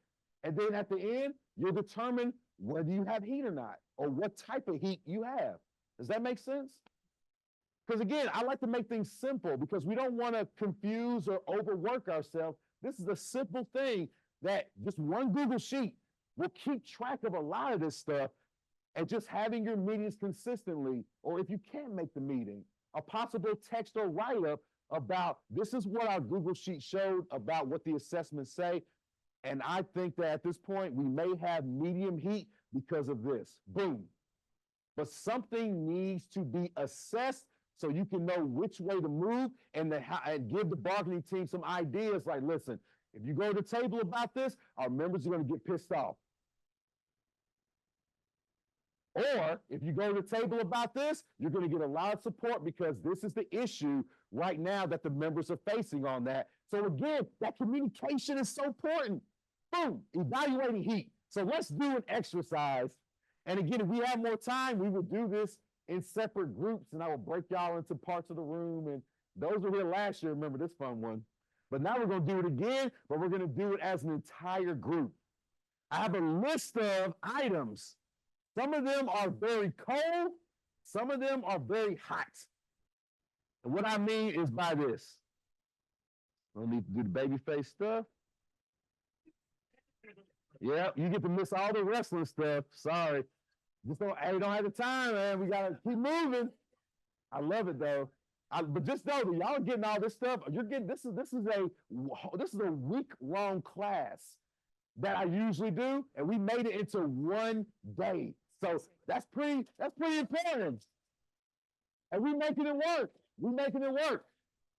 And then at the end, you'll determine whether you have heat or not, or what type of heat you have. Does that make sense? Because again, I like to make things simple because we don't want to confuse or overwork ourselves. This is a simple thing that just one Google Sheet will keep track of a lot of this stuff, and just having your meetings consistently, or if you can't make the meeting, a possible text or write-up about this is what our Google Sheet showed about what the assessments say. And I think that at this point, we may have medium heat because of this. Boom. But something needs to be assessed so you can know which way to move and give the bargaining team some ideas like, listen, if you go to the table about this, our members are going to get pissed off. Or if you go to the table about this, you're going to get a lot of support because this is the issue right now that the members are facing on that. So again, that communication is so important. Boom, evaluating heat. So let's do an exercise. And again, if we have more time, we will do this in separate groups, and I will break y'all into parts of the room. And those who were here last year, remember this fun one. But now we're going to do it again, but we're going to do it as an entire group. I have a list of items. Some of them are very cold. Some of them are very hot. And what I mean is by this. I don't need to do the baby face stuff. Yeah, you get to miss all the wrestling stuff. Sorry. Just don't have the time, man. We gotta keep moving. I love it though. But just know that y'all are getting all this stuff. You're getting this is a week-long class that I usually do, and we made it into one day. So that's pretty important. And we making it work. We making it work.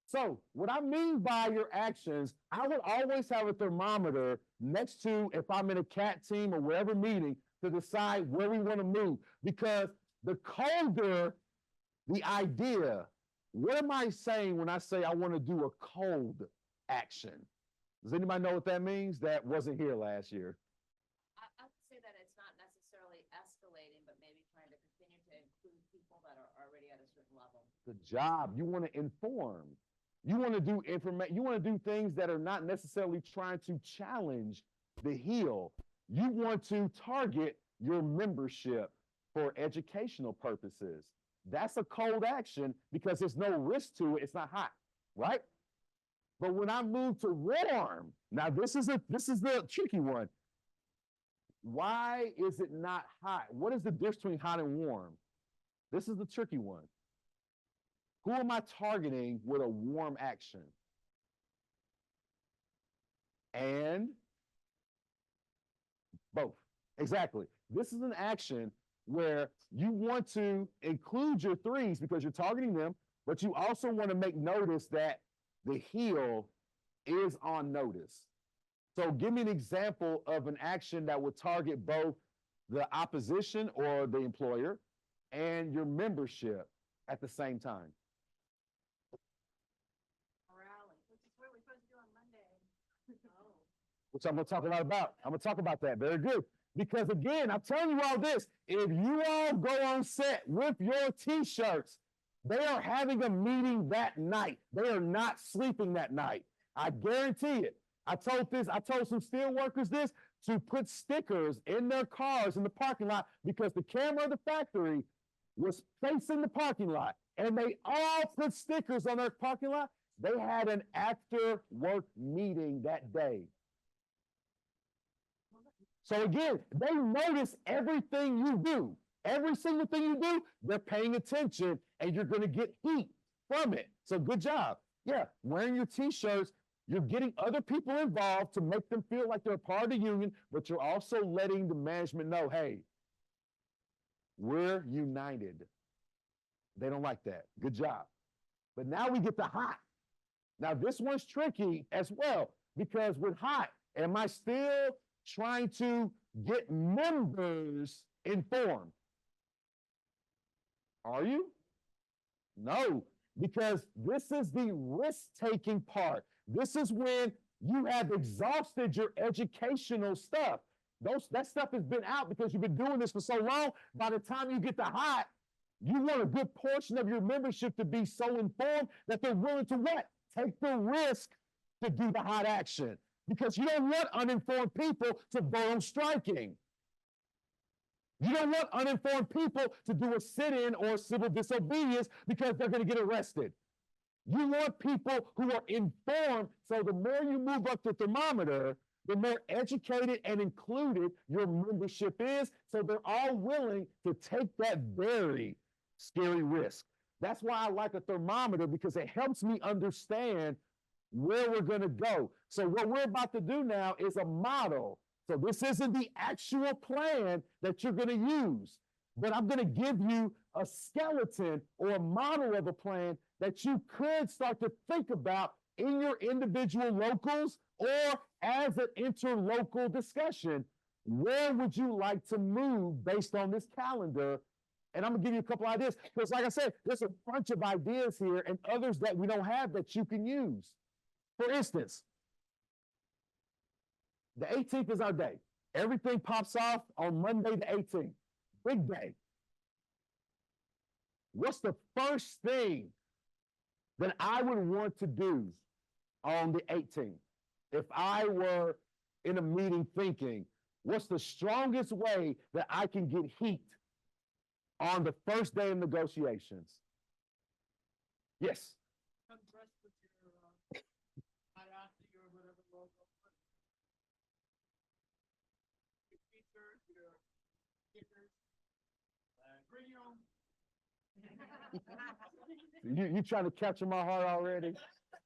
So what I mean by your actions, I would always have a thermometer next to if I'm in a CAT team or wherever meeting to decide where we want to move. Because the colder the idea, what am I saying when I say I want to do a cold action? Does anybody know what that means? That wasn't here last year. I would say that it's not necessarily escalating, but maybe trying to continue to include people that are already at a certain level. Good job. You want to inform. You want to do information. You want to do things that are not necessarily trying to challenge the heel. You want to target your membership for educational purposes. That's a cold action because there's no risk to it. It's not hot, right? But when I move to warm, now this is the tricky one. Why is it not hot? What is the difference between hot and warm? This is the tricky one. Who am I targeting with a warm action? And both. Exactly. This is an action where you want to include your threes because you're targeting them, but you also want to make notice that the heel is on notice. So give me an example of an action that would target both the opposition or the employer and your membership at the same time. Rally, which is what we're supposed to do on Monday. Oh. Which I'm going to talk a lot about. I'm going to talk about that. Very good. Because again, I'm telling you all this, if you all go on set with your t-shirts, they are having a meeting that night. They are not sleeping that night. I guarantee it. I told some steel workers this, to put stickers in their cars in the parking lot because the camera of the factory was facing the parking lot and they all put stickers on their parking lot. They had an after work meeting that day. So again, they notice everything you do. Every single thing you do, they're paying attention and you're going to get heat from it. So good job. Yeah, wearing your t-shirts, you're getting other people involved to make them feel like they're a part of the union, but you're also letting the management know, hey, we're united. They don't like that. Good job. But now we get to hot. Now this one's tricky as well, because with hot, am I still trying to get members informed? Are you? No, because this is the risk-taking part. This is when you have exhausted your educational stuff. That stuff has been out because you've been doing this for so long. By the time you get to hot, you want a good portion of your membership to be so informed that they're willing to what? Take the risk to do the hot action. Because you don't want uninformed people to vote on striking. You don't want uninformed people to do a sit-in or civil disobedience because they're going to get arrested. You want people who are informed, so the more you move up the thermometer, the more educated and included your membership is, so they're all willing to take that very scary risk. That's why I like a thermometer, because it helps me understand where we're going to go. So what we're about to do now is a model. So this isn't the actual plan that you're going to use, but I'm going to give you a skeleton or a model of a plan that you could start to think about in your individual locals or as an interlocal discussion. Where would you like to move based on this calendar? And I'm gonna give you a couple ideas, because like I said, there's a bunch of ideas here and others that we don't have that you can use. For instance, the 18th is our day. Everything pops off on Monday the 18th. Big day. What's the first thing that I would want to do on the 18th? If I were in a meeting thinking, what's the strongest way that I can get heat on the first day of negotiations? Yes. Come dressed with your IATSE or whatever logo. Your t-shirt, your stickers, bring your own. You trying to capture my heart already?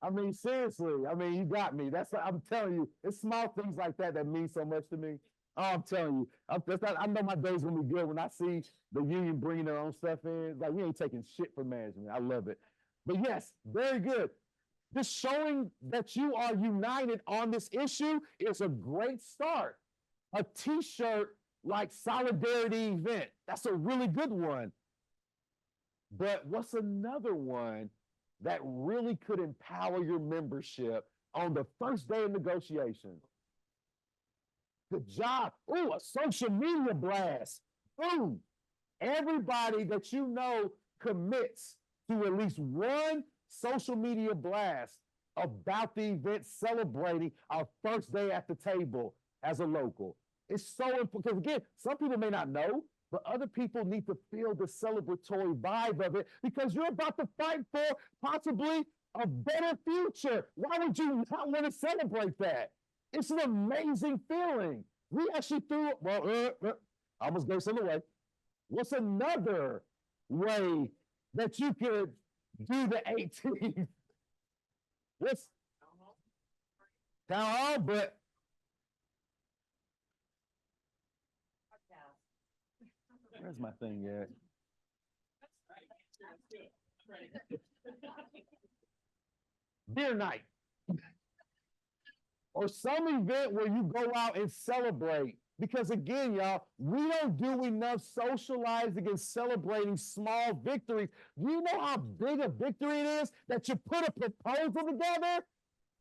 I mean, seriously. I mean, you got me. I'm telling you, it's small things like that that mean so much to me. Oh, I'm telling you, I know my day's gonna be good when I see the union bringing their own stuff in. Like, we ain't taking shit from management. I love it. But yes, very good. Just showing that you are united on this issue is a great start. A t-shirt like solidarity event, that's a really good one. But what's another one that really could empower your membership on the first day of negotiations? The job. Ooh, a social media blast. Boom. Everybody that you know commits to at least one social media blast about the event celebrating our first day at the table as a local. It's so important, because again, some people may not know, but other people need to feel the celebratory vibe of it, because you're about to fight for possibly a better future. Why would you not want to celebrate that? It's an amazing feeling. We actually threw, I almost gave some away. What's another way that you could do the 18th? What's town hall, but where's my thing at? Beer night. Or some event where you go out and celebrate. Because again, y'all, we don't do enough socializing and celebrating small victories. Do you know how big a victory it is that you put a proposal together?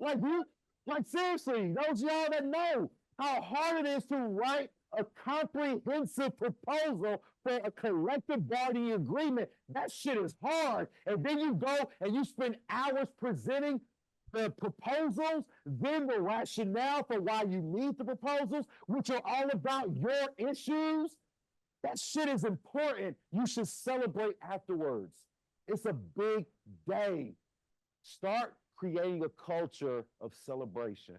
Like seriously, those of y'all that know how hard it is to write a comprehensive proposal for a collective bargaining agreement. That shit is hard. And then you go and you spend hours presenting the proposals, then the rationale for why you need the proposals, which are all about your issues. That shit is important. You should celebrate afterwards. It's a big day. Start creating a culture of celebration,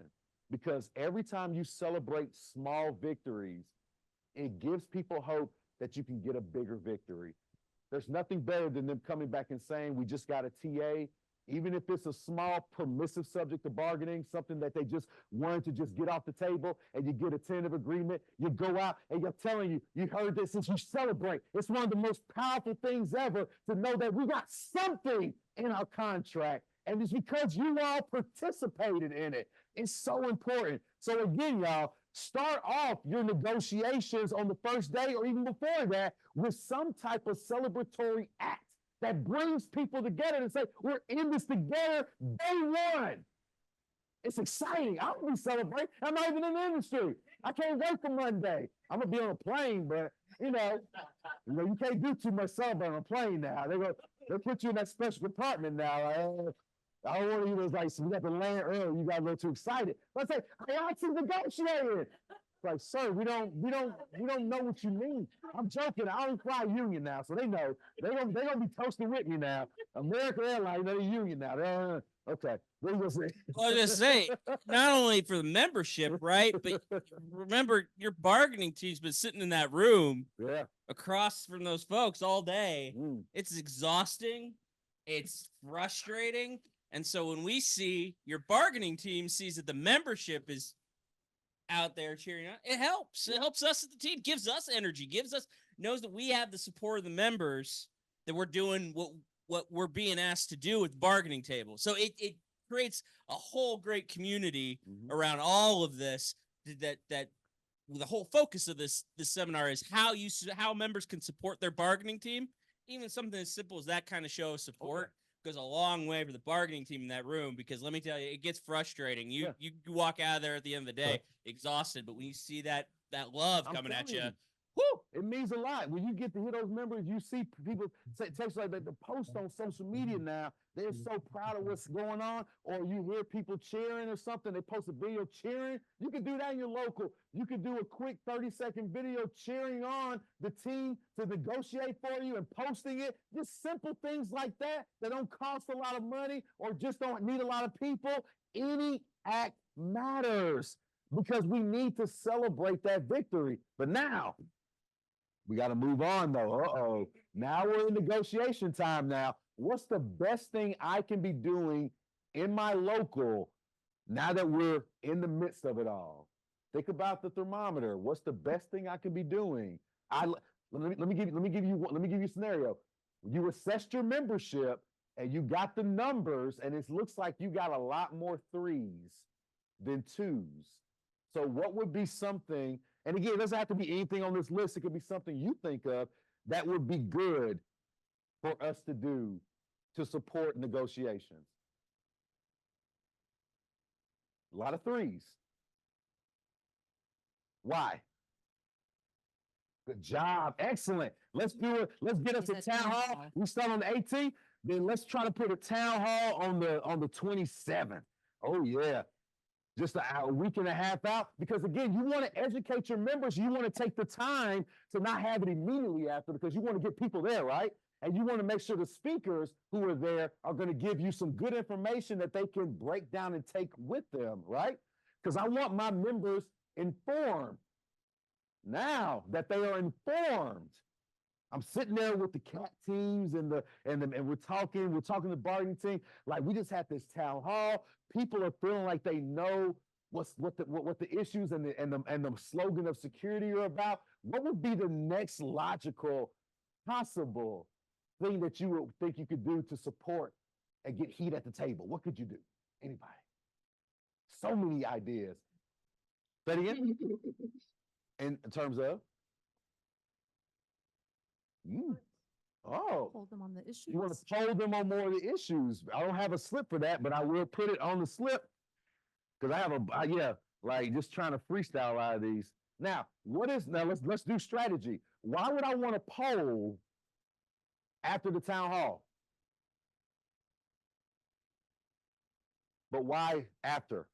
because every time you celebrate small victories, it gives people hope that you can get a bigger victory. There's nothing better than them coming back and saying, we just got a TA. Even if it's a small permissive subject to bargaining, something that they just wanted to just get off the table, and you get a tentative agreement, you go out and you're telling you heard this, and you celebrate. It's one of the most powerful things ever to know that we got something in our contract, and it's because you all participated in it. It's so important. So again, y'all, start off your negotiations on the first day or even before that with some type of celebratory act that brings people together and say, we're in this together day one. It's exciting. I'm gonna be celebrating. I'm not even in the industry. I can't wait for Monday. I'm gonna be on a plane, but you can't do too much celebrating on a plane now. They'll put you in that special compartment now. I don't want you to we got to land early. You got a little too excited. Let's say, I actually negotiated. Like, sir, we don't know what you mean. I'm joking. I only fly union now, so they know. They gonna be toasting with me now. American Airlines, they're union now. Okay. What are you gonna say? Well, I was gonna say, not only for the membership, right? But remember, your bargaining team's been sitting in that room across from those folks all day. It's exhausting. It's frustrating. And so when we see your bargaining team sees that the membership is out there cheering on, it helps. It helps us as the team, gives us energy, knows that we have the support of the members, that we're doing what we're being asked to do with the bargaining table. So it creates a whole great community around all of this, that the whole focus of this seminar is how members can support their bargaining team. Even something as simple as that kind of show of support goes a long way for the bargaining team in that room, because let me tell you, it gets frustrating. You walk out of there at the end of the day exhausted, but when you see that love coming at you, whoo, it means a lot. When you get to hear those members, you see people text like the post on social media now, they're so proud of what's going on, or you hear people cheering or something, they post a video cheering. You can do that in your local. You can do a quick 30-second video cheering on the team to negotiate for you and posting it. Just simple things like that don't cost a lot of money or just don't need a lot of people. Any act matters, because we need to celebrate that victory. But now, we got to move on, though. Now we're in negotiation time now. What's the best thing I can be doing in my local now that we're in the midst of it all? Think about the thermometer. What's the best thing I can be doing? Let me give you a scenario. You assessed your membership and you got the numbers, and it looks like you got a lot more 3s than 2s. So what would be something, and again, it doesn't have to be anything on this list. It could be something you think of that would be good for us to do to support negotiations. A lot of 3s. Why? Good job. Excellent. Let's do it. Let's get us a town hall. We start on the 18th. Then let's try to put a town hall on the 27th. Oh, yeah. Just a week and a half out, because again, you want to educate your members. You want to take the time to not have it immediately after, because you want to get people there, right? And you want to make sure the speakers who are there are going to give you some good information that they can break down and take with them, right? Because I want my members informed. Now that they are informed, I'm sitting there with the CAT teams and we're talking to the bargaining team. Like, we just had this town hall. People are feeling like they know what the issues and the slogan of security are about. What would be the next logical possible thing that you would think you could do to support and get heat at the table? What could you do? Anybody? So many ideas. Say it again. In terms of? Oh. Hold them on the issues. You want to poll them on more of the issues. I don't have a slip for that, but I will put it on the slip, because I have just trying to freestyle out of these. Now, let's do strategy. Why would I want to poll after the town hall? But why after?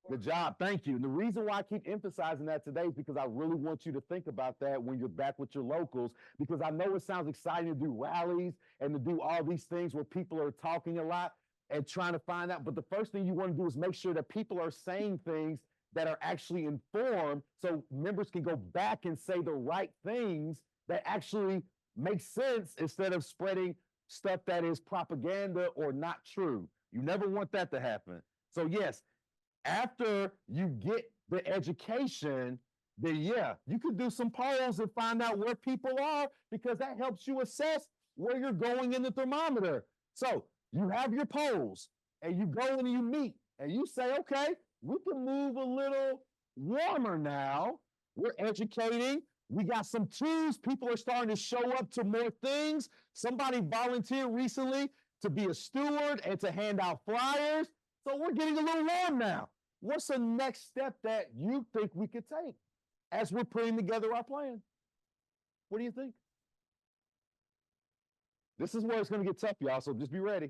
Good job. Thank you. And the reason why I keep emphasizing that today is because I really want you to think about that when you're back with your locals, because I know it sounds exciting to do rallies and to do all these things where people are talking a lot and trying to find out. But the first thing you want to do is make sure that people are saying things that are actually informed, so members can go back and say the right things that actually make sense, instead of spreading stuff that is propaganda or not true. You never want that to happen. So yes, after you get the education, then you could do some polls and find out where people are, because that helps you assess where you're going in the thermometer. So you have your polls and you go and you meet and you say, okay, we can move a little warmer now. We're educating. We got some 2s. People are starting to show up to more things. Somebody volunteered recently to be a steward and to hand out flyers. So we're getting a little warm now. What's the next step that you think we could take as we're putting together our plan? What do you think? This is where it's going to get tough, y'all, so just be ready.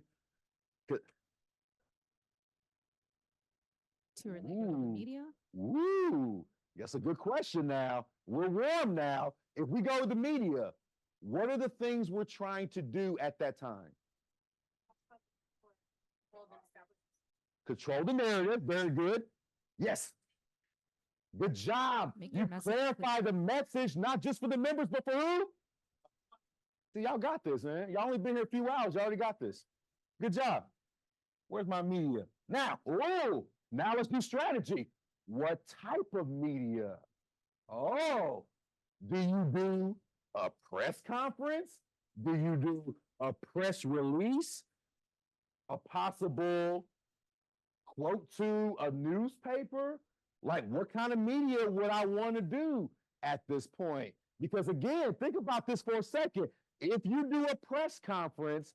To relate with the media? Woo, that's a good question now. We're warm now. If we go to the media, what are the things we're trying to do at that time? Control the narrative. Very good. Yes. Good job. Make You your message clarify the message, not just for the members, but for who? See, y'all got this, man. Y'all only been here a few hours. Y'all already got this. Good job. Where's my media? Now, now let's do strategy. What type of media? Oh, do you do a press conference? Do you do a press release? A possible quote to a newspaper? Like, what kind of media would I want to do at this point? Because again, think about this for a second. If you do a press conference,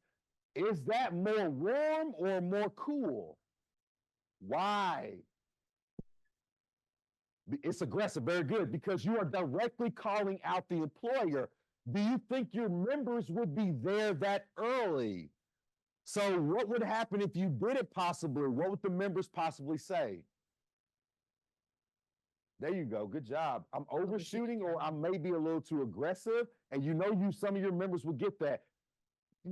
is that more warm or more cool? Why? It's aggressive, very good, because you are directly calling out the employer. Do you think your members would be there that early? So what would happen if you did it possibly? What would the members possibly say? There you go. Good job. I'm overshooting or I may be a little too aggressive. And some of your members will get that. The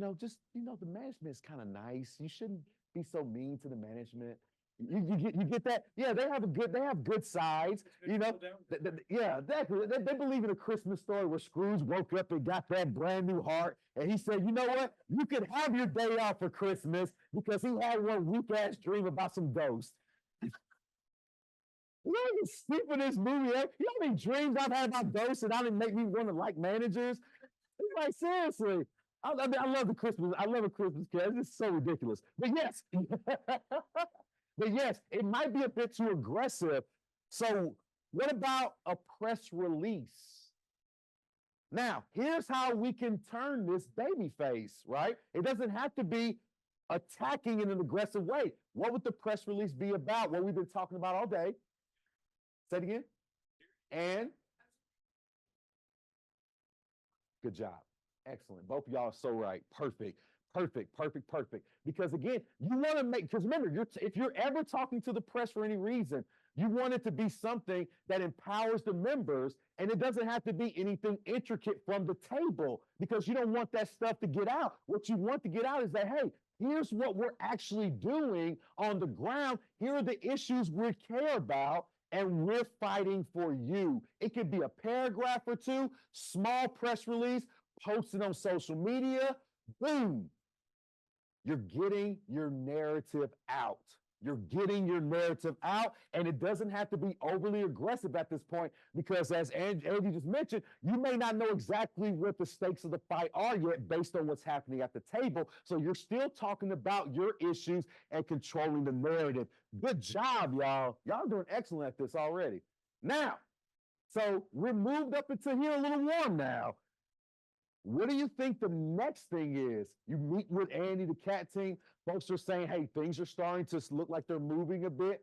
management is kind of nice. You shouldn't be so mean to the management. You get that? Yeah, they have good sides. Yeah, exactly. They believe in a Christmas story where Scrooge woke up and got that brand new heart. And he said, you know what? You could have your day off for Christmas because he had one weak ass dream about some ghosts. You know, you sleep in this movie. You know how many dreams I've had about ghosts and I didn't make me want to like managers? It's like, seriously. I love the Christmas. I love a Christmas carol. It's just so ridiculous. But yes, it might be a bit too aggressive. So what about a press release? Now, here's how we can turn this baby face, right? It doesn't have to be attacking in an aggressive way. What would the press release be about? What we've been talking about all day. Say it again. And good job. Excellent. Both of y'all are so right. Perfect. Because again, you want to because remember, if you're ever talking to the press for any reason, you want it to be something that empowers the members, and it doesn't have to be anything intricate from the table because you don't want that stuff to get out. What you want to get out is that, hey, here's what we're actually doing on the ground. Here are the issues we care about, and we're fighting for you. It could be a paragraph or two, small press release, posted on social media. Boom. You're getting your narrative out. And it doesn't have to be overly aggressive at this point because as Angie just mentioned, you may not know exactly what the stakes of the fight are yet based on what's happening at the table. So you're still talking about your issues and controlling the narrative. Good job, y'all. Y'all doing excellent at this already. Now, so we're moved up into here a little warm now. What do you think the next thing is? You meet with Andy, the cat team. Folks are saying, hey, things are starting to look like they're moving a bit.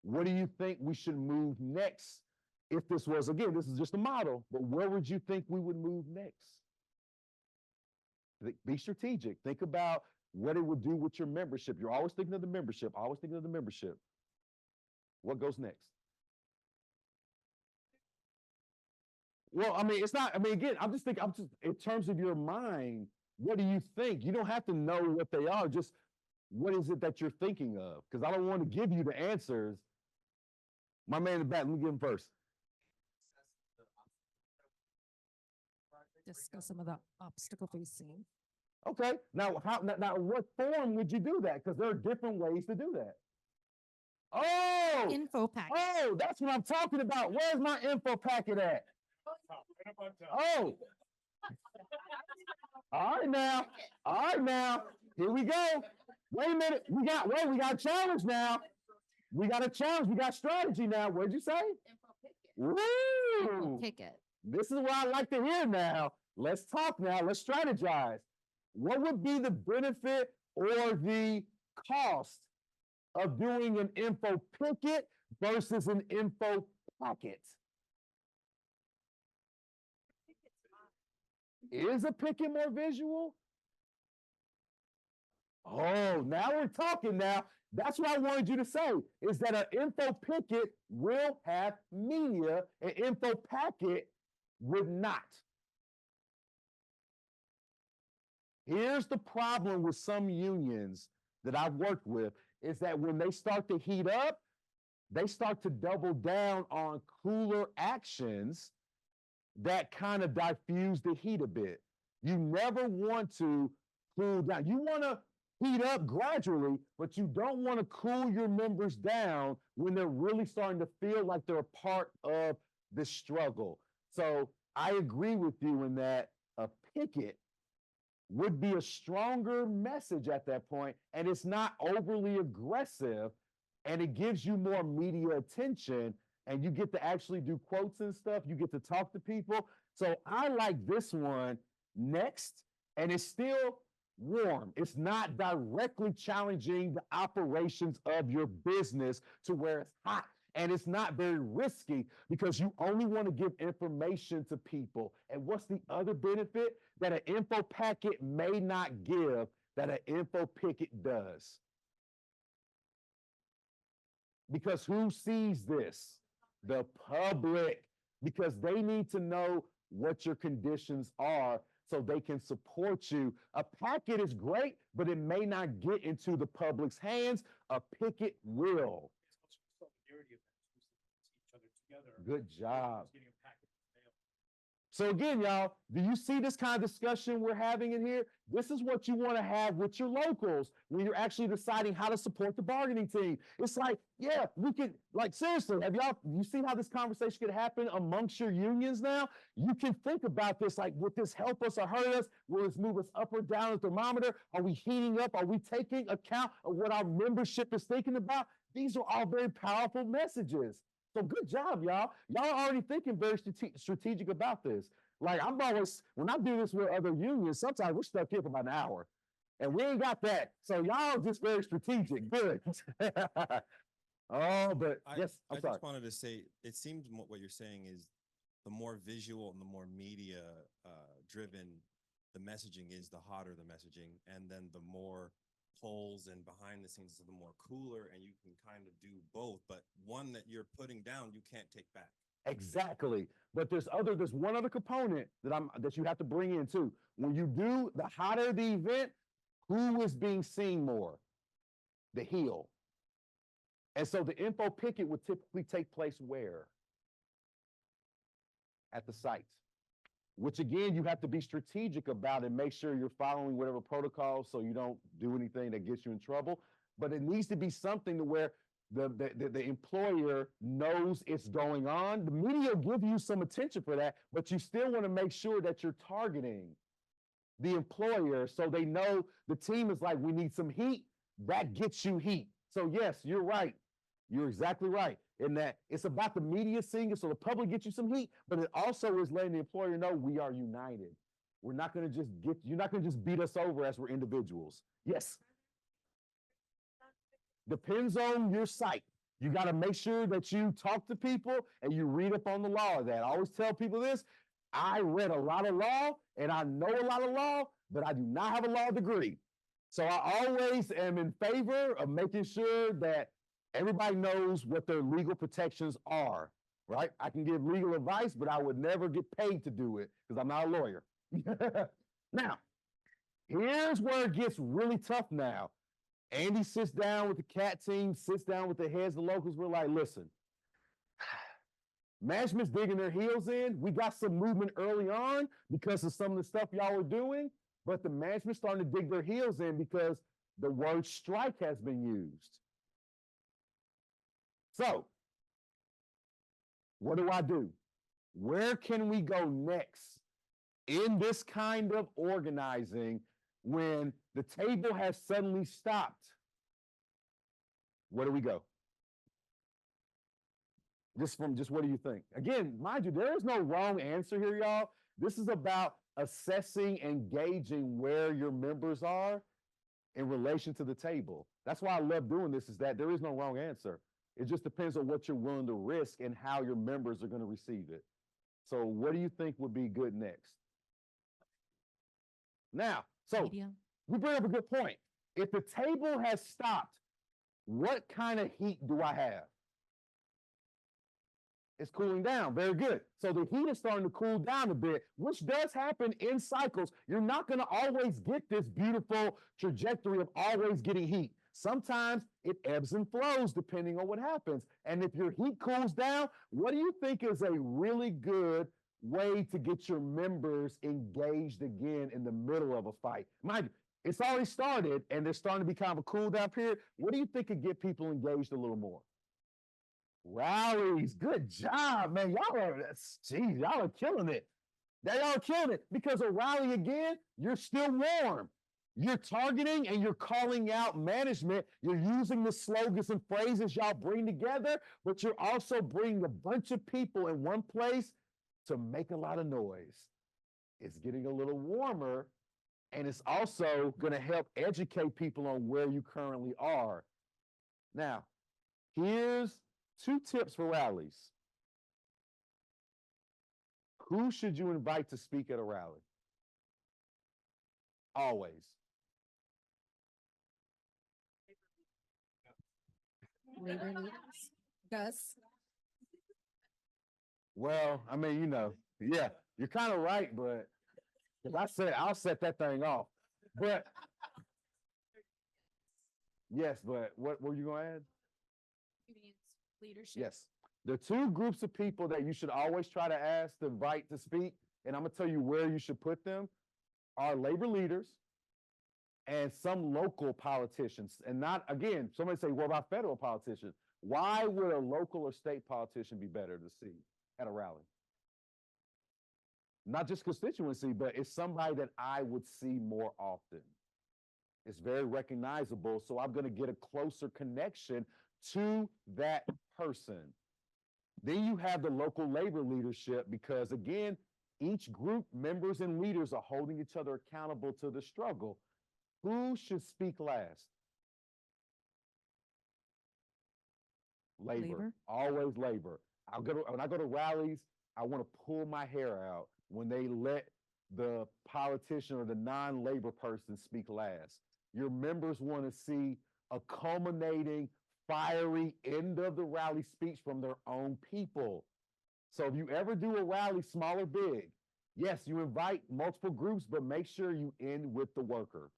What do you think we should move next? If this was, again, this is just a model, but where would you think we would move next? Be strategic. Think about what it would do with your membership. You're always thinking of the membership. What goes next? Well, I mean, again, I'm just in terms of your mind, what do you think? You don't have to know what they are, just what is it that you're thinking of? Because I don't want to give you the answers. My man in the back, let me give him first. Discuss some of the obstacle facing. Okay, now what form would you do that? Because there are different ways to do that. Oh! Info packet. Oh, that's what I'm talking about. Where's my info packet at? Oh. All right now. Here we go. Wait a minute. We got a challenge now. We got a challenge. We got strategy now. What'd you say? Woo! Pick it. This is what I like to hear now. Let's talk now. Let's strategize. What would be the benefit or the cost of doing an info picket versus an info packet? Is a picket more visual? Oh, now we're talking now. That's what I wanted you to say, is that an info picket will have media, an info packet would not. Here's the problem with some unions that I've worked with, is that when they start to heat up, they start to double down on cooler actions that kind of diffuse the heat a bit. You never want to cool down. You want to heat up gradually, but you don't want to cool your members down when they're really starting to feel like they're a part of the struggle. So I agree with you in that a picket would be a stronger message at that point, and it's not overly aggressive, and it gives you more media attention, and you get to actually do quotes and stuff. You get to talk to people. So I like this one next, and it's still warm. It's not directly challenging the operations of your business to where it's hot. And it's not very risky because you only want to give information to people. And what's the other benefit that an info packet may not give that an info picket does? Because who sees this? The public. Because they need to know what your conditions are so they can support you. A packet is great, but it may not get into the public's hands. A picket will. Good job. So again, y'all, do you see this kind of discussion we're having in here? This is what you want to have with your locals when you're actually deciding how to support the bargaining team. It's like, yeah, we could, like, seriously, you see how this conversation could happen amongst your unions now? You can think about this, like, would this help us or hurt us? Will this move us up or down the thermometer? Are we heating up? Are we taking account of what our membership is thinking about? These are all very powerful messages. So good job, y'all. Y'all are already thinking very strategic about this. Like, I'm always, when I do this with other unions, sometimes we're stuck here for about an hour. And we ain't got that. So y'all just very strategic. Good. Oh, but yes, I'm sorry. just wanted to say, it seems what you're saying is the more visual and the more media driven the messaging is, the hotter the messaging. And then the more polls and behind the scenes, the more cooler, and you can kind of do both, but one that you're putting down, you can't take back. Exactly. But there's one other component that you have to bring in too. When you do, the hotter the event, who is being seen more? The heel. And so the info picket would typically take place where? At the site. Which again, you have to be strategic about and make sure you're following whatever protocols so you don't do anything that gets you in trouble. But it needs to be something to where the employer knows it's going on. The media will give you some attention for that, but you still want to make sure that you're targeting the employer so they know the team is like, we need some heat. That gets you heat. So yes, you're right. You're exactly right in that it's about the media seeing it so the public gets you some heat, but it also is letting the employer know we are united. We're not going to just you're not going to just beat us over as we're individuals. Yes. Depends on your site. You got to make sure that you talk to people and you read up on the law of that. I always tell people this. I read a lot of law and I know a lot of law, but I do not have a law degree. So I always am in favor of making sure that everybody knows what their legal protections are, right? I can give legal advice, but I would never get paid to do it because I'm not a lawyer. Now, here's where it gets really tough now. Andy sits down with the CAT team, sits down with the heads of the locals. We're like, listen, management's digging their heels in. We got some movement early on because of some of the stuff y'all were doing, but the management's starting to dig their heels in because the word strike has been used. So, what do? Where can we go next in this kind of organizing when the table has suddenly stopped? Where do we go? Just what do you think? Again, mind you, there is no wrong answer here, y'all. This is about assessing and gauging where your members are in relation to the table. That's why I love doing this, is that there is no wrong answer. It just depends on what you're willing to risk and how your members are going to receive it. So what do you think would be good next? Now, so we bring up a good point. If the table has stopped, What kind of heat do I have? It's cooling down. Very good. So the heat is starting to cool down a bit, which does happen in cycles. You're not going to always get this beautiful trajectory of always getting heat. Sometimes it ebbs and flows depending on what happens. And if your heat cools down, what do you think is a really good way to get your members engaged again in the middle of a fight? Mind you, it's already started and there's starting to be kind of a cool down period. What do you think could get people engaged a little more? Rallies. Good job, man. Y'all are killing it. Y'all are killing it because a rally, again, you're still warm. You're targeting and you're calling out management. You're using the slogans and phrases y'all bring together, but you're also bringing a bunch of people in one place to make a lot of noise. It's getting a little warmer, and it's also going to help educate people on where you currently are. Now, here's 2 tips for rallies. Who should you invite to speak at a rally? Always. Labor leaders. Gus. Well, I mean, yeah, you're kind of right, but because I'll set that thing off. But yes, but what were you going to add? Leadership. Yes. The 2 groups of people that you should always try to ask to invite to speak, and I'm going to tell you where you should put them, are labor leaders and some local politicians. And not, again, somebody say, what about federal politicians? Why would a local or state politician be better to see at a rally? Not just constituency, but it's somebody that I would see more often. It's very recognizable, so I'm going to get a closer connection to that person. Then you have the local labor leadership because, again, each group, members and leaders are holding each other accountable to the struggle. Who should speak last? Labor. Always labor. When I go to rallies, I want to pull my hair out when they let the politician or the non-labor person speak last. Your members want to see a culminating, fiery end of the rally speech from their own people. So if you ever do a rally, small or big, yes, you invite multiple groups, but make sure you end with the worker.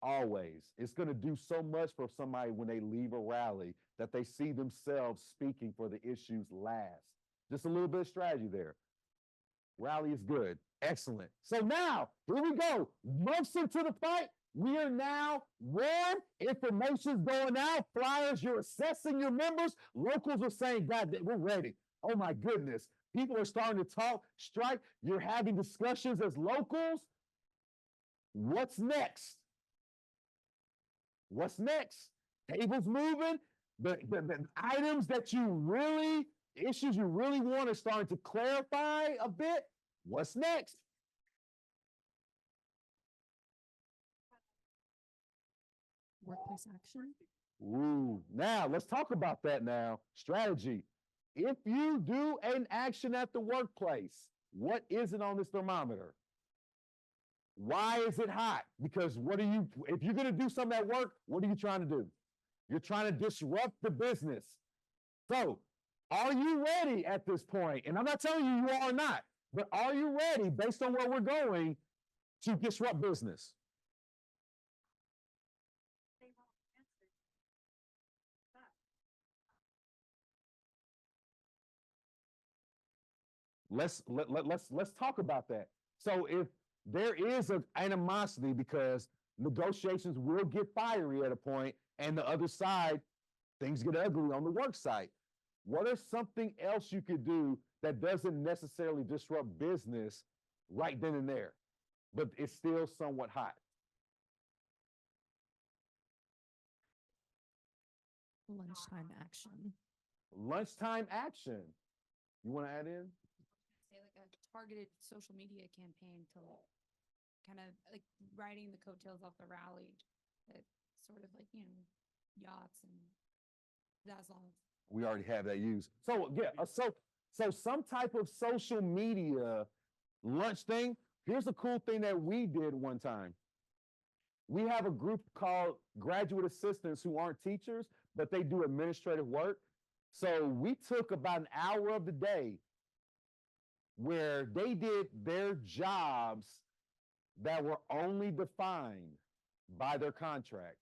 Always. It's going to do so much for somebody when they leave a rally that they see themselves speaking for the issues last. Just a little bit of strategy there. Rally is good. Excellent. So now, here we go. Months into the fight, we are now warm. Information's going out. Flyers, you're assessing your members. Locals are saying, God, we're ready. Oh my goodness. People are starting to talk, strike. You're having discussions as locals. What's next? What's next? Tables moving. The items that issues you really want are starting to clarify a bit. What's next? Workplace action. Ooh, now let's talk about that now. Strategy. If you do an action at the workplace, what is it on this thermometer? Why is it hot? Because if you're going to do something at work, what are you trying to do? You're trying to disrupt the business. So, are you ready at this point? And I'm not telling you you are not, but are you ready based on where we're going to disrupt business? Let's talk about that. So if there is an animosity because negotiations will get fiery at a point, and the other side, things get ugly on the work site. What is something else you could do that doesn't necessarily disrupt business right then and there, but it's still somewhat hot? Lunchtime action. Lunchtime action. You want to add in? Say like a targeted social media campaign to kind of like riding the coattails off the rally. That sort of like, yachts and Zaslav. We already have that used. So yeah, so some type of social media lunch thing. Here's a cool thing that we did one time. We have a group called graduate assistants who aren't teachers, but they do administrative work. So we took about an hour of the day where they did their jobs that were only defined by their contract.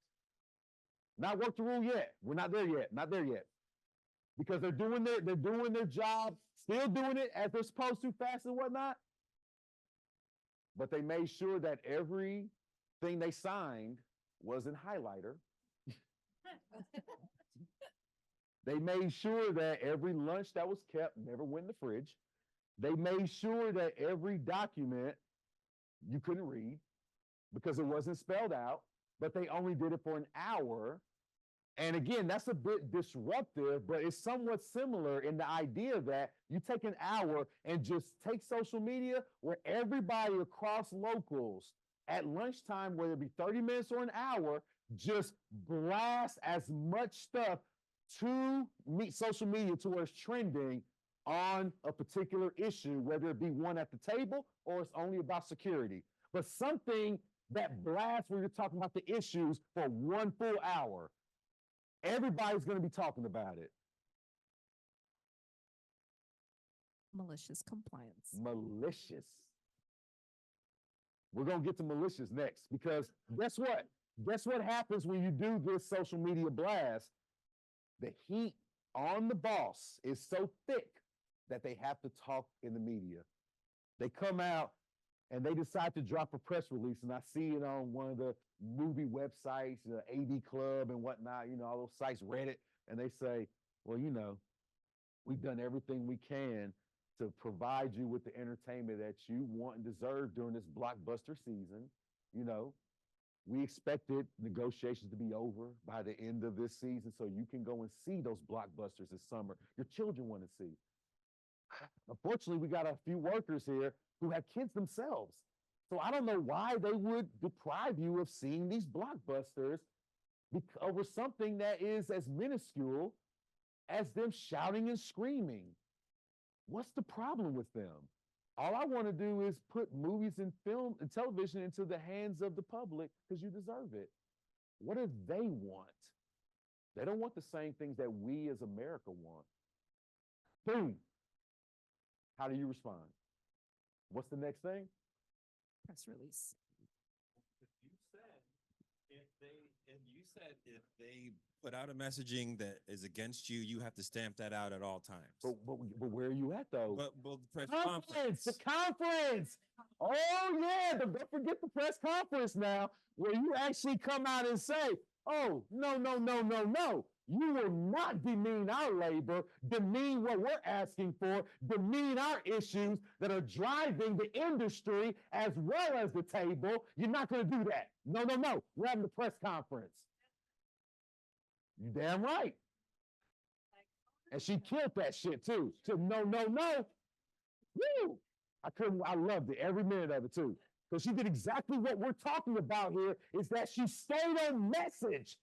Not work the rule yet. We're not there yet. Not there yet. Because they're doing their job, still doing it as they're supposed to, fast and whatnot. But they made sure that everything they signed was in highlighter. They made sure that every lunch that was kept never went in the fridge. They made sure that every document you couldn't read because it wasn't spelled out, but they only did it for an hour. And again, that's a bit disruptive, but it's somewhat similar in the idea that you take an hour and just take social media where everybody across locals at lunchtime, whether it be 30 minutes or an hour, just blast as much stuff to meet social media to where it's trending on a particular issue, whether it be one at the table or it's only about security. But something that blasts where you're talking about the issues for one full hour, everybody's going to be talking about it. Malicious compliance. Malicious. We're going to get to malicious next because guess what? Guess what happens when you do this social media blast? The heat on the boss is so thick that they have to talk in the media. They come out and they decide to drop a press release, and I see it on one of the movie websites, the AV Club and whatnot, all those sites, Reddit, and they say, well, we've done everything we can to provide you with the entertainment that you want and deserve during this blockbuster season. We expected negotiations to be over by the end of this season so you can go and see those blockbusters this summer your children want to see. Unfortunately, we got a few workers here who have kids themselves. So I don't know why they would deprive you of seeing these blockbusters over something that is as minuscule as them shouting and screaming. What's the problem with them? All I want to do is put movies and film and television into the hands of the public because you deserve it. What do they want? They don't want the same things that we as America want. Boom. How do you respond? What's the next thing? Press release. If they put out a messaging that is against you, you have to stamp that out at all times. But where are you at though? But the press conference. The conference. Oh yeah, don't forget the press conference now, where you actually come out and say, oh, no. You will not demean our labor, demean what we're asking for, demean our issues that are driving the industry as well as the table. You're not going to do that. No. We're having the press conference. You damn right. And she killed that shit too. She said, no. Woo! I loved it, every minute of it too. Because she did exactly what we're talking about here, is that she stayed on message.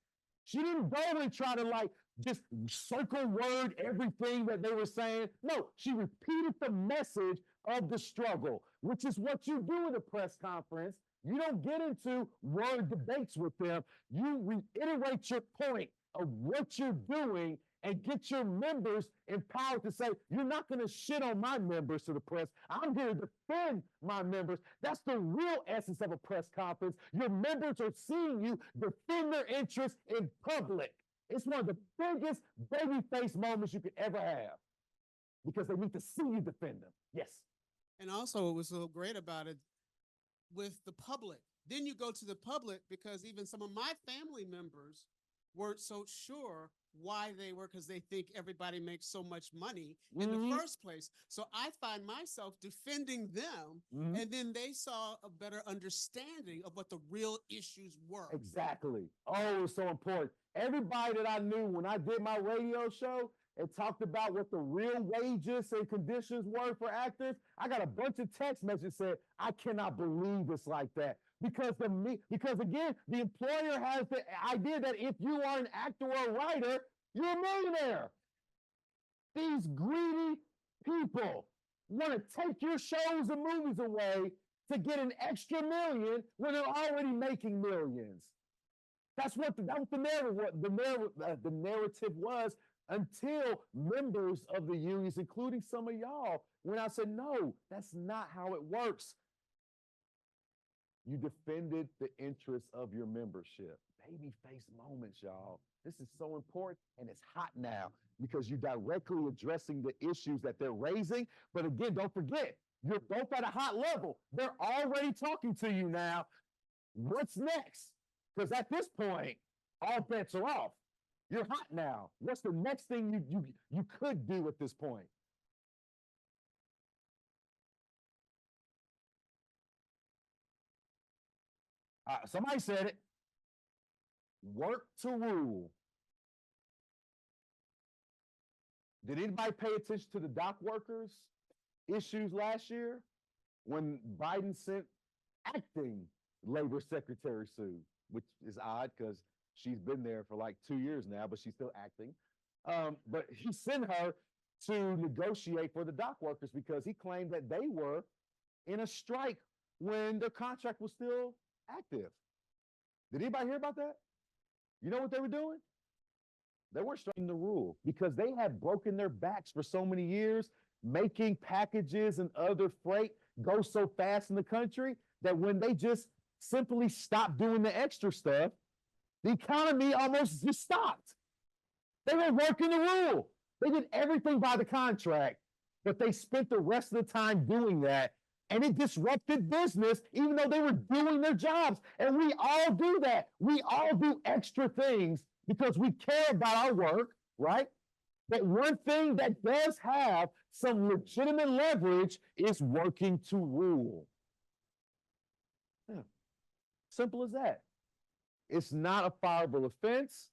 She didn't go and try to just circle word everything that they were saying. No, she repeated the message of the struggle, which is what you do in a press conference. You don't get into word debates with them. You reiterate your point of what you're doing and get your members empowered to say, you're not going to shit on my members to the press. I'm here to defend my members. That's the real essence of a press conference. Your members are seeing you defend their interests in public. It's one of the biggest baby-face moments you could ever have because they need to see you defend them. Yes. And also what was so great about it with the public. Then you go to the public because even some of my family members weren't so sure why they were, because they think everybody makes so much money in the first place. So I find myself defending them, and then they saw a better understanding of what the real issues were. Exactly. Oh, it's so important. Everybody that I knew when I did my radio show and talked about what the real wages and conditions were for actors, I got a bunch of text messages said, I cannot believe it's like that. Because again, the employer has the idea that if you are an actor or a writer, you're a millionaire. These greedy people want to take your shows and movies away to get an extra million when they're already making millions. That's what that was the narrative. The narrative was until members of the unions, including some of y'all, when I said no, that's not how it works. You defended the interests of your membership. Baby face moments, y'all. This is so important, and it's hot now because you're directly addressing the issues that they're raising. But again, don't forget, you're both at a hot level. They're already talking to you now. What's next? Because at this point, all bets are off. You're hot now. What's the next thing you could do at this point? Somebody said it. Work to rule. Did anybody pay attention to the dock workers issues last year when Biden sent acting labor secretary Sue, which is odd because she's been there for like 2 years now, but she's still acting. But he sent her to negotiate for the dock workers because he claimed that they were in a strike when their contract was still active. Did anybody hear about that? You know what they were doing? They weren't striking the rule because they had broken their backs for so many years, making packages and other freight go so fast in the country that when they just simply stopped doing the extra stuff, the economy almost just stopped. They were working the rule. They did everything by the contract, but they spent the rest of the time doing that, and it disrupted business even though they were doing their jobs. And we all do that. We all do extra things because we care about our work, right? But one thing that does have some legitimate leverage is working to rule. Yeah. Simple as that. It's not a fireable offense.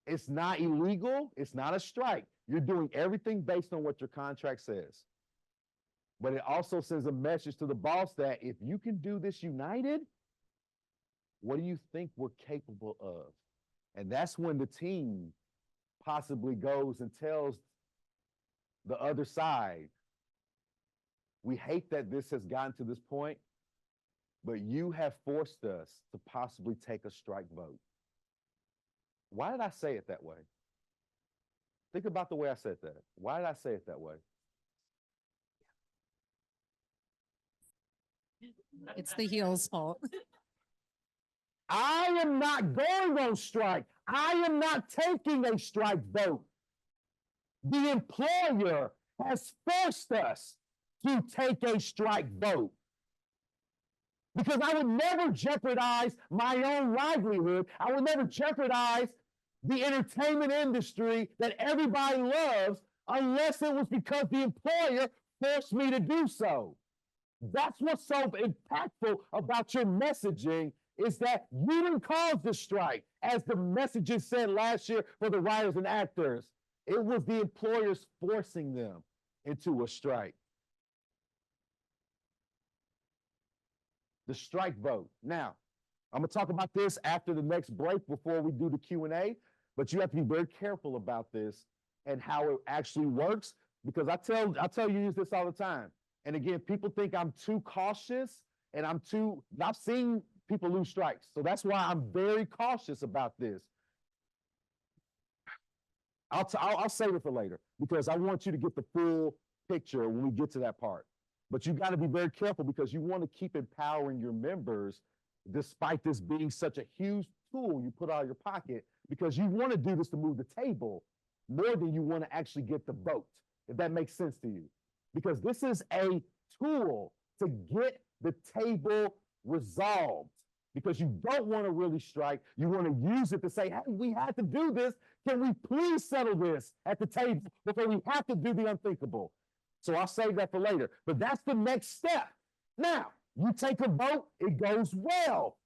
It's not illegal. It's not a strike. You're doing everything based on what your contract says. But it also sends a message to the boss that if you can do this united, what do you think we're capable of? And that's when the team possibly goes and tells the other side, we hate that this has gotten to this point, but you have forced us to possibly take a strike vote. Why did I say it that way? Think about the way I said that. Why did I say it that way? It's the heel's fault. I am not going on strike. I am not taking a strike vote. The employer has forced us to take a strike vote. Because I would never jeopardize my own livelihood. I would never jeopardize the entertainment industry that everybody loves unless it was because the employer forced me to do so. That's what's so impactful about your messaging is that you didn't cause the strike, as the messages said last year for the writers and actors. It was the employers forcing them into a strike. The strike vote. Now, I'm going to talk about this after the next break before we do the Q&A, but you have to be very careful about this and how it actually works, because I tell you this all the time. And again, people think I'm too cautious and I've seen people lose strikes. So that's why I'm very cautious about this. I'll save it for later because I want you to get the full picture when we get to that part. But you got to be very careful because you want to keep empowering your members despite this being such a huge tool you put out of your pocket, because you want to do this to move the table more than you want to actually get the vote, if that makes sense to you. Because this is a tool to get the table resolved, because you don't want to really strike. You want to use it to say, hey, we had to do this. Can we please settle this at the table before we have to do the unthinkable? So I'll save that for later. But that's the next step. Now, you take a vote, it goes well.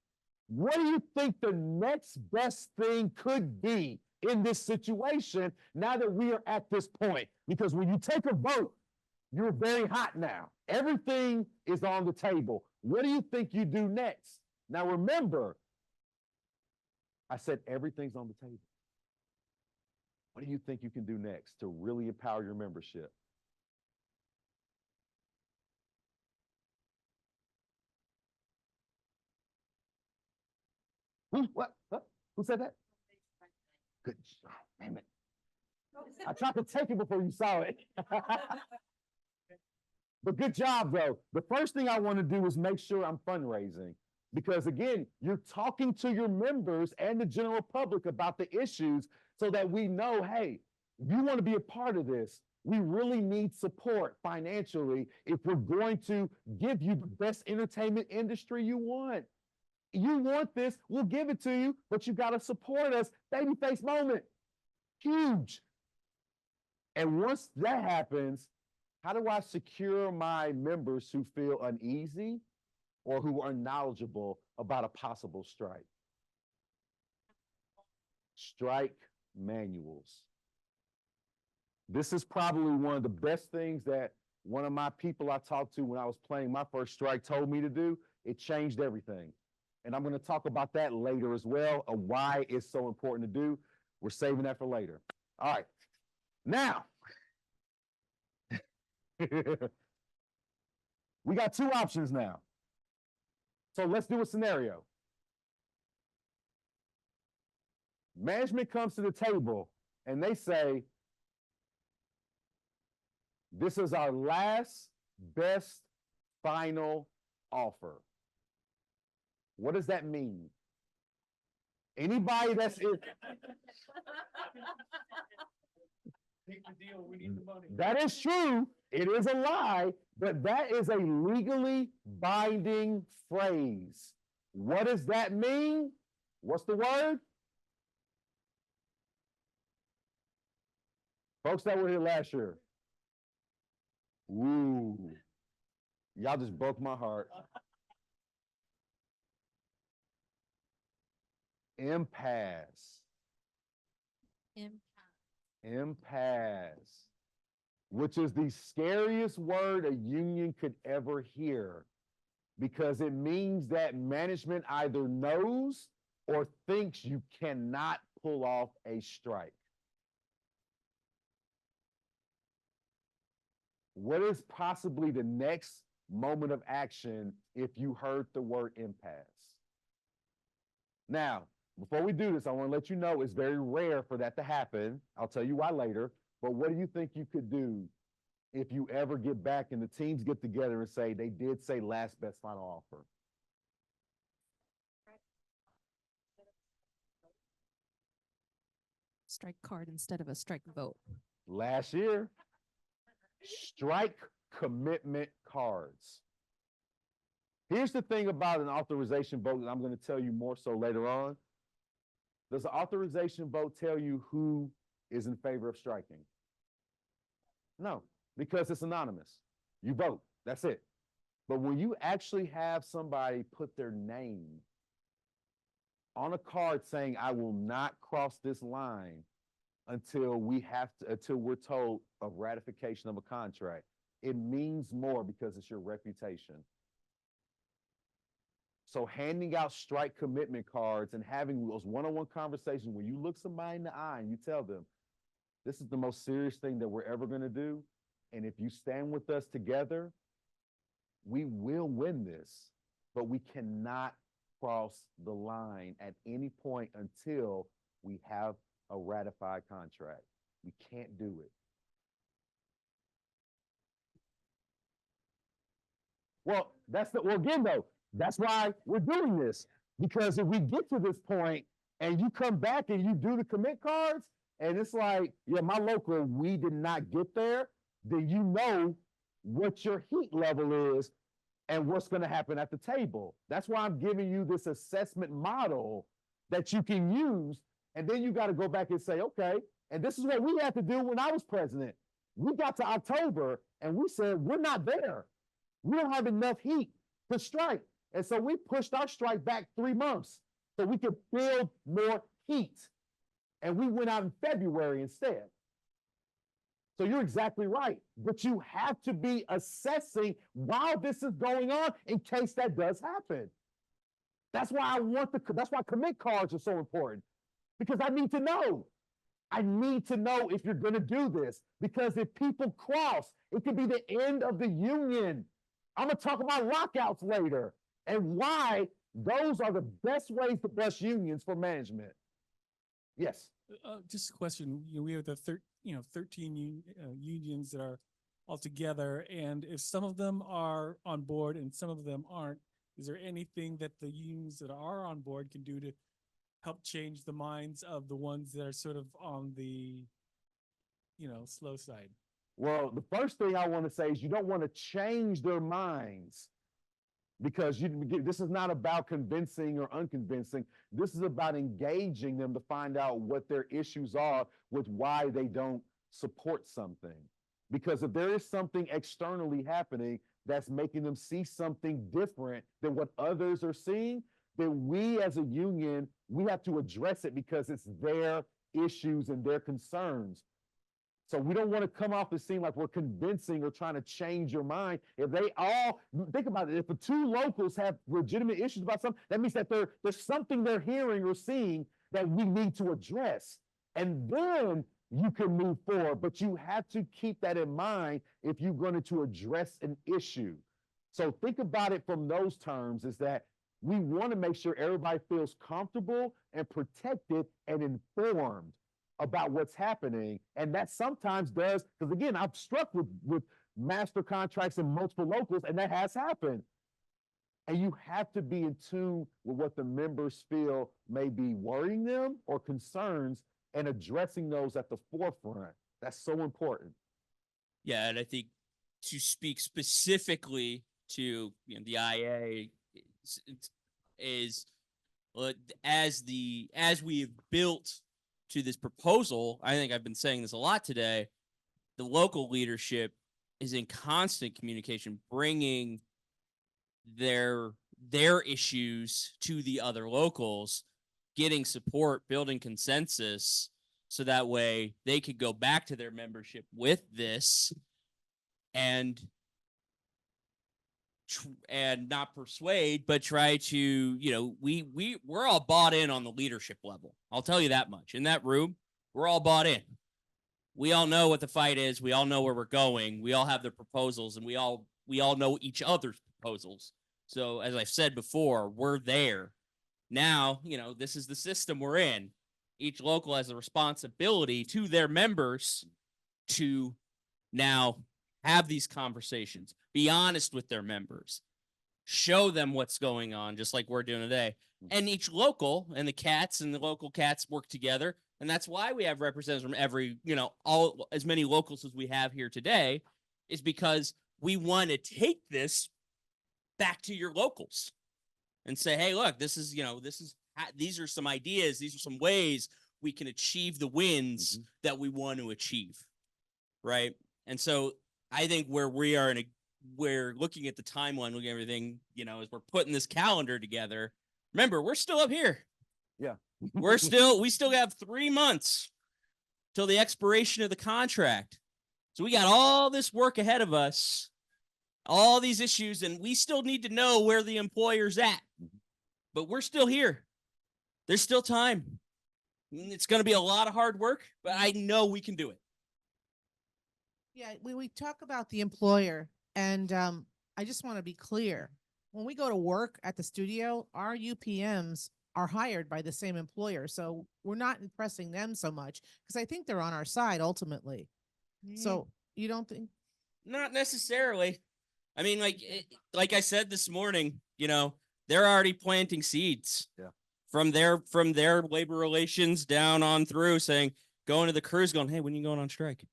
What do you think the next best thing could be in this situation now that we are at this point? Because when you take a vote, you're very hot now. Everything is on the table. What do you think you do next? Now remember, I said everything's on the table. What do you think you can do next to really empower your membership? What? Who said that? Good. Oh, damn it. I tried to take it before you saw it. But good job, though. The first thing I want to do is make sure I'm fundraising. Because again, you're talking to your members and the general public about the issues so that we know, hey, you want to be a part of this. We really need support financially if we're going to give you the best entertainment industry you want. You want this, we'll give it to you, but you got to support us. Babyface moment. Huge. And once that happens, how do I secure my members who feel uneasy or who are knowledgeable about a possible strike? Strike manuals. This is probably one of the best things that one of my people I talked to when I was playing my first strike told me to do. It changed everything. And I'm going to talk about that later as well, of why it's so important to do. We're saving that for later. All right. Now, we got two options now. So let's do a scenario. Management comes to the table and they say, this is our last, best, final offer. What does that mean? Anybody that's in. Take the deal, we need the money. That is true. It is a lie, but that is a legally binding phrase. What does that mean? What's the word? Folks that were here last year. Ooh. Y'all just broke my heart. Impasse. Impasse, which is the scariest word a union could ever hear, because it means that management either knows or thinks you cannot pull off a strike. What is possibly the next moment of action if you heard the word impasse? Now, before we do this, I want to let you know it's very rare for that to happen. I'll tell you why later. But what do you think you could do if you ever get back and the teams get together and say they did say last best final offer? Strike card instead of a strike vote. Last year, strike commitment cards. Here's the thing about an authorization vote, and I'm going to tell you more so later on. Does the authorization vote tell you who is in favor of striking? No, because it's anonymous. You vote, that's it. But when you actually have somebody put their name on a card saying, I will not cross this line until we're told of ratification of a contract, it means more because it's your reputation. So handing out strike commitment cards and having those one-on-one conversations where you look somebody in the eye and you tell them, this is the most serious thing that we're ever going to do. And if you stand with us together, we will win this, but we cannot cross the line at any point until we have a ratified contract. We can't do it. Well, again though, that's why we're doing this, because if we get to this point and you come back and you do the commit cards and it's like, yeah, my local, we did not get there, then you know what your heat level is and what's going to happen at the table. That's why I'm giving you this assessment model that you can use. And then you got to go back and say, okay, and this is what we had to do when I was president. We got to October and we said, we're not there. We don't have enough heat to strike. And so we pushed our strike back 3 months so we could build more heat. And we went out in February instead. So you're exactly right. But you have to be assessing while this is going on in case that does happen. That's why that's why commit cards are so important. Because I need to know. I need to know if you're going to do this. Because if people cross, it could be the end of the union. I'm going to talk about lockouts later and why those are the best ways to bust unions for management. Yes. Just a question, we have the 13 unions that are all together, and if some of them are on board and some of them aren't, is there anything that the unions that are on board can do to help change the minds of the ones that are sort of on the, slow side? Well, the first thing I want to say is you don't want to change their minds, because this is not about convincing or unconvincing. This is about engaging them to find out what their issues are with why they don't support something. Because if there is something externally happening that's making them see something different than what others are seeing, then we as a union, we have to address it because it's their issues and their concerns. So we don't want to come off the scene like we're convincing or trying to change your mind. If they all, think about it, if the two locals have legitimate issues about something, that means that there's something they're hearing or seeing that we need to address. And then you can move forward, but you have to keep that in mind if you're going to address an issue. So think about it from those terms, is that we want to make sure everybody feels comfortable and protected and informed about what's happening. And that sometimes does, because again, I've struck with master contracts in multiple locals, and that has happened. And you have to be in tune with what the members feel may be worrying them or concerns, and addressing those at the forefront. That's so important. Yeah, and I think to speak specifically to the IA is as we have built to this proposal, I think I've been saying this a lot today, the local leadership is in constant communication, bringing their issues to the other locals, getting support, building consensus, so that way they could go back to their membership with this and not persuade, but try to, we're all bought in on the leadership level. I'll tell you that much. In that room, we're all bought in. We all know what the fight is. We all know where we're going. We all have the proposals, and we all know each other's proposals. So as I've said before, we're there. Now, this is the system we're in. Each local has a responsibility to their members to now have these conversations, be honest with their members, show them what's going on, just like we're doing today. And each local and the cats and the local cats work together. And that's why we have representatives from every, all as many locals as we have here today, is because we want to take this back to your locals and say, hey, look, these are some ideas. These are some ways we can achieve the wins that we want to achieve. Right. And so I think where we are we're looking at the timeline, looking at everything, as we're putting this calendar together. Remember, we're still up here. Yeah. we still have 3 months till the expiration of the contract. So we got all this work ahead of us, all these issues, and we still need to know where the employer's at. But we're still here. There's still time. It's going to be a lot of hard work, but I know we can do it. Yeah, we talk about the employer, and I just want to be clear. When we go to work at the studio, our UPMs are hired by the same employer. So we're not impressing them so much, because I think they're on our side ultimately. So you don't think? Not necessarily. I mean, like I said this morning, they're already planting seeds. Yeah. From their labor relations down on through, saying, going to the crews, going, hey, when are you going on strike?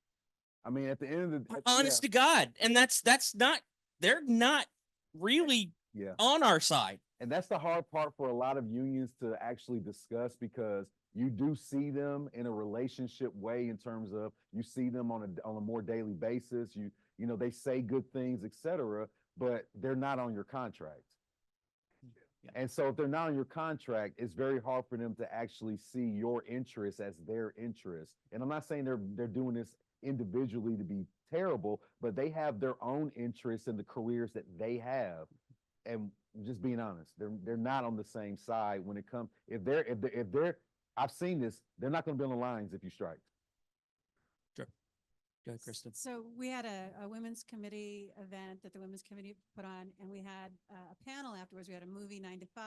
I mean, at the end of the day, honest to God. And that's not, they're not really on our side. And that's the hard part for a lot of unions to actually discuss, because you do see them in a relationship way, in terms of you see them on a more daily basis. They say good things, etc., but they're not on your contract. And so if they're not on your contract, it's very hard for them to actually see your interests as their interests. And I'm not saying they're doing this individually to be terrible, but they have their own interests in the careers that they have. And just being honest, they're not on the same side when it comes. If they're, I've seen this, they're not going to be on the lines if you strike. Sure. Go ahead, Kristen. So we had a women's committee event that the women's committee put on, and we had a panel afterwards. We had a movie 9 to 5.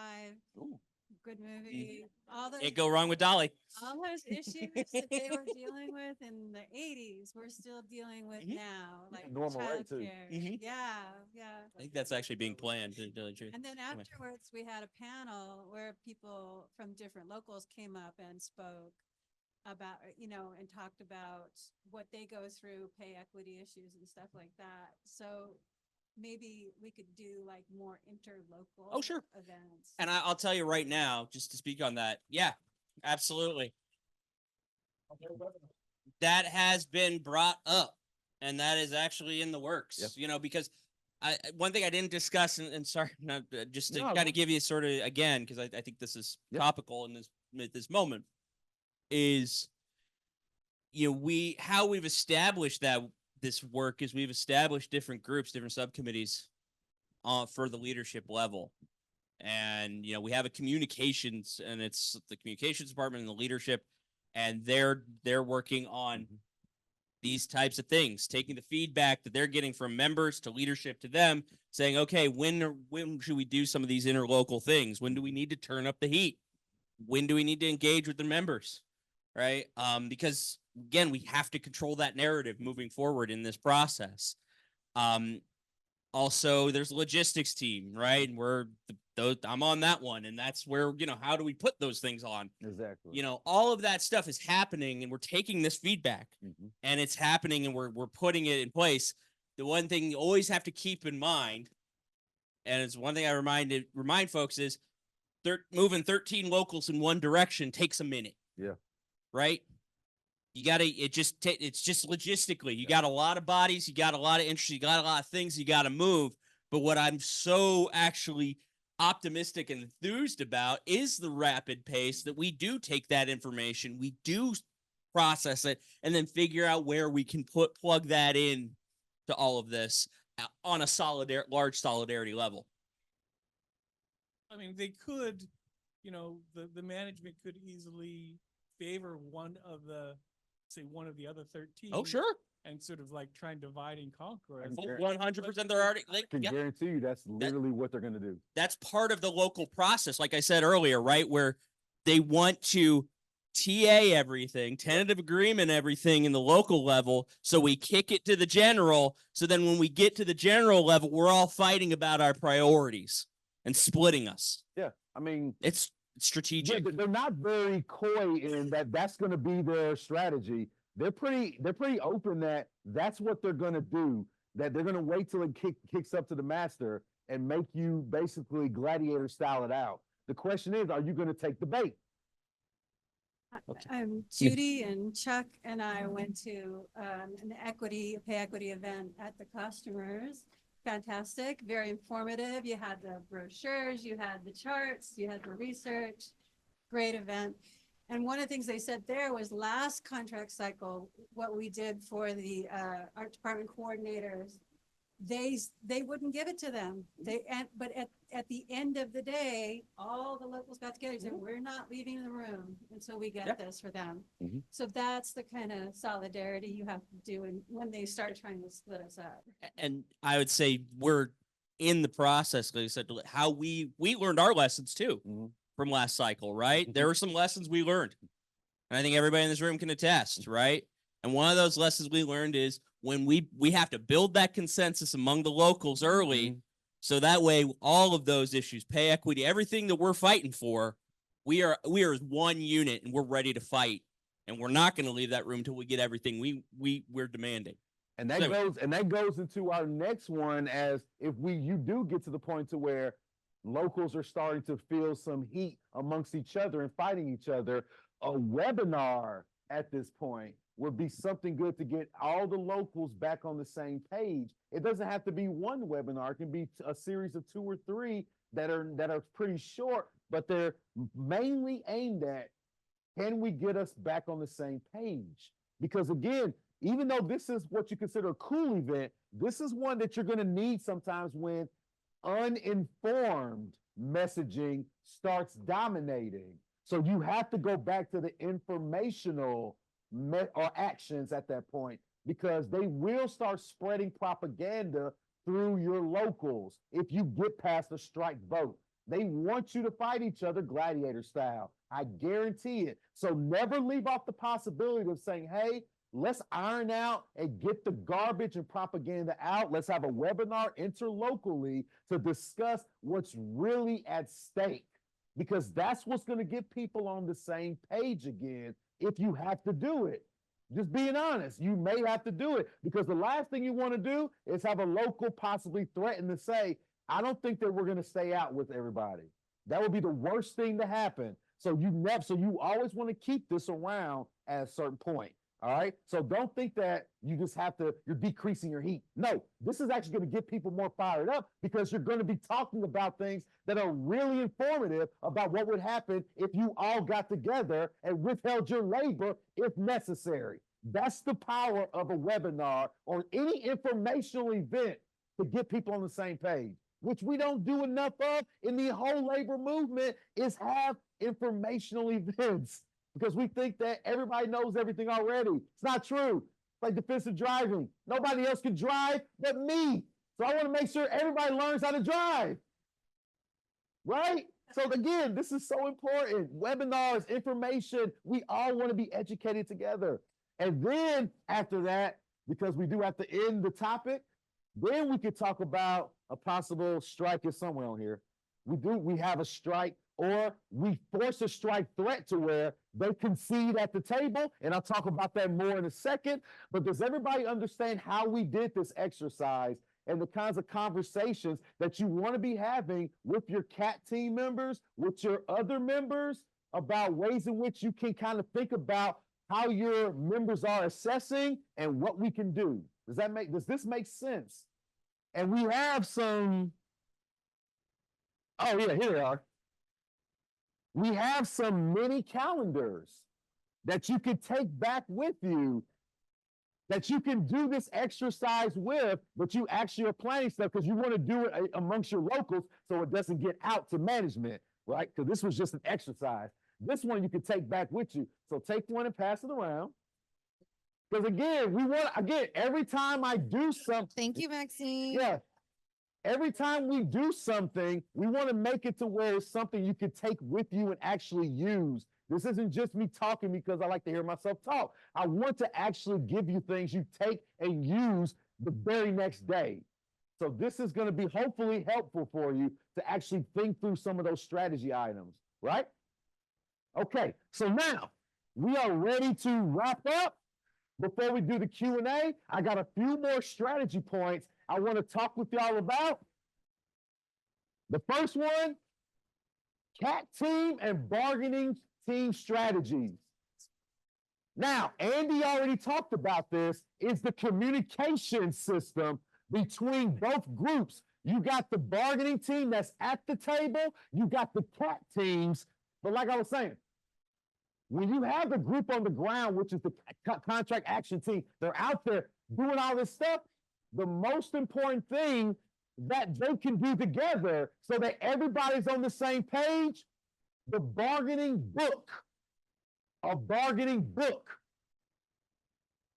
Ooh. good movie, all those. Can't go wrong with Dolly. All those issues that they were dealing with in the 80s, we're still dealing with now, like Normal rate, too. childcare. Yeah, yeah. I think that's actually being planned. To tell you the truth. And then Anyway. afterwards, we had a panel where people from different locals came up and spoke about, and talked about what they go through, pay equity issues and stuff like that. So maybe we could do like more interlocal Oh, sure. events. And I'll tell you right now, just to speak on that. Yeah, absolutely. That has been brought up, and that is actually in the works. Yep. Because one thing I didn't discuss, and sorry, not, just to No, kind no. of give you sort of again, because I think this is Yep. topical in this moment, is how we've established that this work is we've established different groups, different subcommittees for the leadership level. And, we have a communications, and it's the communications department and the leadership, and they're working on these types of things, taking the feedback that they're getting from members to leadership to them, saying, okay, when should we do some of these interlocal things? When do we need to turn up the heat? When do we need to engage with the members? Right? Because again, we have to control that narrative moving forward in this process. Also, there's a logistics team, right? And I'm on that one, and that's where, how do we put those things on? Exactly. All of that stuff is happening, and we're taking this feedback, and it's happening, and we're putting it in place. The one thing you always have to keep in mind, and it's one thing I remind folks is, moving 13 locals in one direction takes a minute. Yeah. Right? You got to, it's just logistically, you got a lot of bodies, you got a lot of interest, you got a lot of things you got to move. But what I'm so actually optimistic and enthused about is the rapid pace that we do take that information, we do process it, and then figure out where we can plug that in to all of this on a large solidarity level. I mean, they could, the management could easily favor one of the other 13. Oh, sure. And sort of like try and divide and conquer. 100%. They're already I can guarantee you that's literally what they're going to do. That's part of the local process, like I said earlier, right? Where they want to TA everything, tentative agreement everything in the local level, so we kick it to the general. So then when we get to the general level, we're all fighting about our priorities and splitting us. Yeah, I mean, it's strategic. They're not very coy in that that's going to be their strategy. They're pretty open that that's what they're going to do, that they're going to wait till it kicks up to the master and make you basically gladiator style it out. The question is, are you going to take the bait? Judy and Chuck and I went to an pay equity event at the Costumers. Fantastic, very informative. You had the brochures, you had the charts, you had the research. Great event. And one of the things they said there was last contract cycle, what we did for the art department coordinators, they wouldn't give it to them. But at the end of the day, all the locals got together and said, we're not leaving the room until we get this for them. So that's the kind of solidarity you have to do when they start trying to split us up. And I would say we're in the process, like I said, how we learned our lessons too from last cycle, right? There were some lessons we learned. And I think everybody in this room can attest, right? And one of those lessons we learned is when we have to build that consensus among the locals early, so that way all of those issues, pay equity, everything that we're fighting for, we are one unit and we're ready to fight. And we're not going to leave that room till we get everything we're demanding. And that goes into our next one, as if you do get to the point to where locals are starting to feel some heat amongst each other and fighting each other, a webinar at this point would be something good to get all the locals back on the same page. It doesn't have to be one webinar. It can be a series of 2 or 3 that are pretty short, but they're mainly aimed at, can we get us back on the same page? Because again, even though this is what you consider a cool event, this is one that you're going to need sometimes when uninformed messaging starts dominating. So you have to go back to the informational or actions at that point, because they will start spreading propaganda through your locals if you get past the strike vote. They want you to fight each other gladiator style. I guarantee it. So never leave off the possibility of saying, hey, let's iron out and get the garbage and propaganda out. Let's have a webinar interlocally to discuss what's really at stake, because that's what's going to get people on the same page again if you have to do it. Just being honest, you may have to do it, because the last thing you want to do is have a local possibly threaten to say, I don't think that we're going to stay out with everybody. That would be the worst thing to happen. So you always want to keep this around at a certain point. All right. So don't think that you just you're decreasing your heat. No, this is actually going to get people more fired up, because you're going to be talking about things that are really informative about what would happen if you all got together and withheld your labor if necessary. That's the power of a webinar or any informational event to get people on the same page, which we don't do enough of in the whole labor movement, is have informational events, because we think that everybody knows everything already. It's not true. It's like defensive driving. Nobody else can drive but me. So I want to make sure everybody learns how to drive. Right? So again, this is so important. Webinars, information, we all want to be educated together. And then after that, because we do have to end the topic, then we could talk about a possible strike is somewhere on here. We have a strike, or we force a strike threat to where they concede at the table, and I'll talk about that more in a second. But does everybody understand how we did this exercise and the kinds of conversations that you want to be having with your CAT team members, with your other members, about ways in which you can kind of think about how your members are assessing and what we can do? Does this make sense? And we have some, oh yeah, here they are. We have some mini calendars that you can take back with you, that you can do this exercise with, but you actually are planning stuff because you want to do it amongst your locals so it doesn't get out to management, right? Because this was just an exercise. This one you can take back with you. So take one and pass it around. Because again, every time I do something. Thank you, Maxine. Yeah. Every time we do something, we want to make it to where it's something you can take with you and actually use. This isn't just me talking because I like to hear myself talk. I want to actually give you things you take and use the very next day. So this is going to be hopefully helpful for you to actually think through some of those strategy items, right? Okay, so now we are ready to wrap up. Before we do the Q&A, I got a few more strategy points I want to talk with y'all about. The first one, CAT team and bargaining team strategies. Now, Andy already talked about this, is the communication system between both groups. You got the bargaining team that's at the table, you got the CAT teams, but like I was saying, when you have the group on the ground, which is the contract action team, they're out there doing all this stuff, the most important thing that they can do together so that everybody's on the same page, the bargaining book. A bargaining book.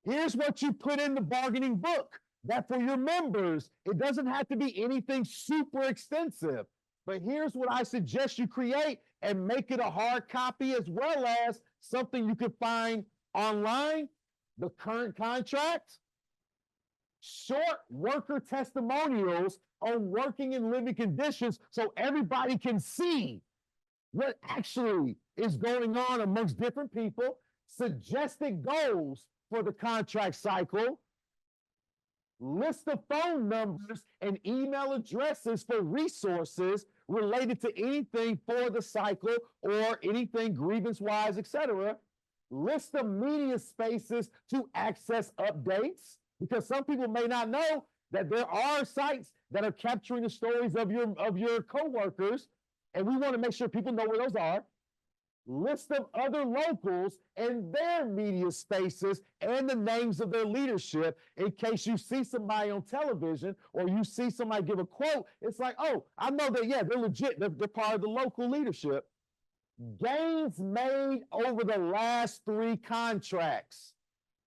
Here's what you put in the bargaining book. That for your members, it doesn't have to be anything super extensive. But here's what I suggest you create and make it a hard copy as well as something you can find online, the current contract, short worker testimonials on working and living conditions so everybody can see what actually is going on amongst different people, suggested goals for the contract cycle, list of phone numbers and email addresses for resources related to anything for the cycle or anything grievance-wise, etc. List of media spaces to access updates, because some people may not know that there are sites that are capturing the stories of your coworkers, and we want to make sure people know where those are. List of other locals and their media spaces and the names of their leadership in case you see somebody on television or you see somebody give a quote. It's like, oh, I know that, yeah, they're legit. They're part of the local leadership. Gains made over the last 3 contracts,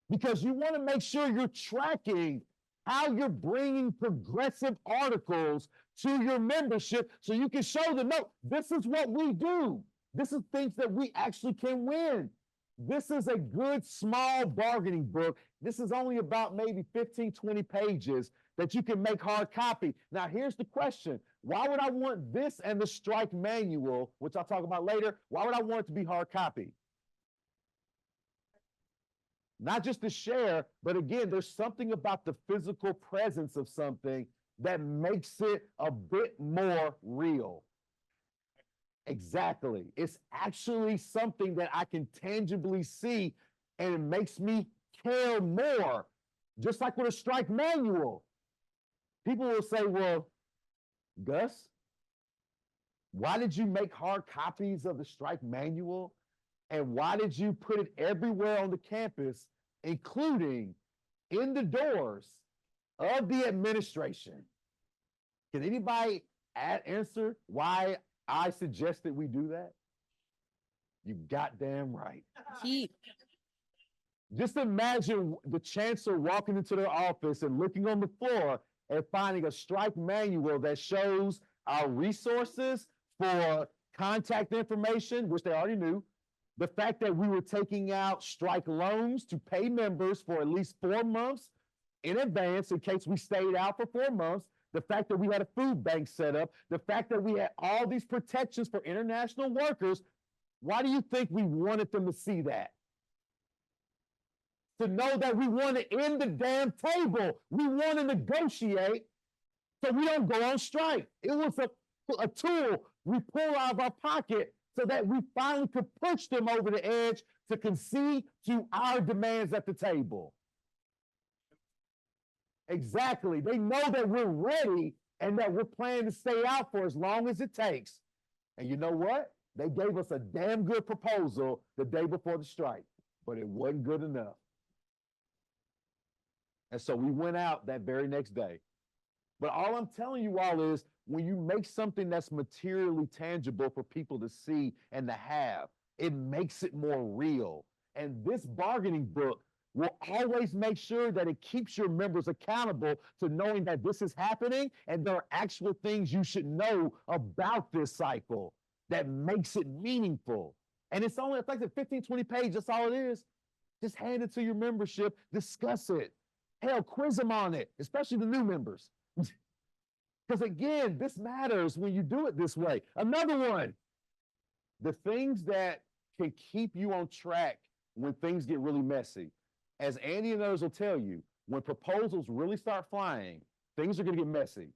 because you want to make sure you're tracking how you're bringing progressive articles to your membership so you can show them, no, this is what we do. This is things that we actually can win. This is a good small bargaining book. This is only about maybe 15, 20 pages that you can make hard copy. Now, here's the question. Why would I want this and the strike manual, which I'll talk about later, why would I want it to be hard copy? Not just to share, but again, there's something about the physical presence of something that makes it a bit more real. Exactly. It's actually something that I can tangibly see, and it makes me care more. Just like with a strike manual. People will say, well, Gus, why did you make hard copies of the strike manual? And why did you put it everywhere on the campus, including in the doors of the administration? Can anybody answer why I suggested we do that? You goddamn right. Just imagine the chancellor walking into their office and looking on the floor and finding a strike manual that shows our resources for contact information, which they already knew. The fact that we were taking out strike loans to pay members for at least 4 months in advance in case we stayed out for 4 months. The fact that we had a food bank set up, the fact that we had all these protections for international workers. Why do you think we wanted them to see that? To know that we want to end the damn table. We want to negotiate so we don't go on strike. It was a tool we pull out of our pocket so that we finally could push them over the edge to concede to our demands at the table. Exactly. They know that we're ready and that we're planning to stay out for as long as it takes. And you know what? They gave us a damn good proposal the day before the strike, but it wasn't good enough. And so we went out that very next day. But all I'm telling you all is when you make something that's materially tangible for people to see and to have, it makes it more real. And this bargaining book will always make sure that it keeps your members accountable to knowing that this is happening and there are actual things you should know about this cycle that makes it meaningful. And it's only, it's like the 15, 20 pages, that's all it is. Just hand it to your membership, discuss it. Hell, quiz them on it, especially the new members. Because again, this matters when you do it this way. Another one, the things that can keep you on track when things get really messy. As Andy and others will tell you, when proposals really start flying, things are going to get messy.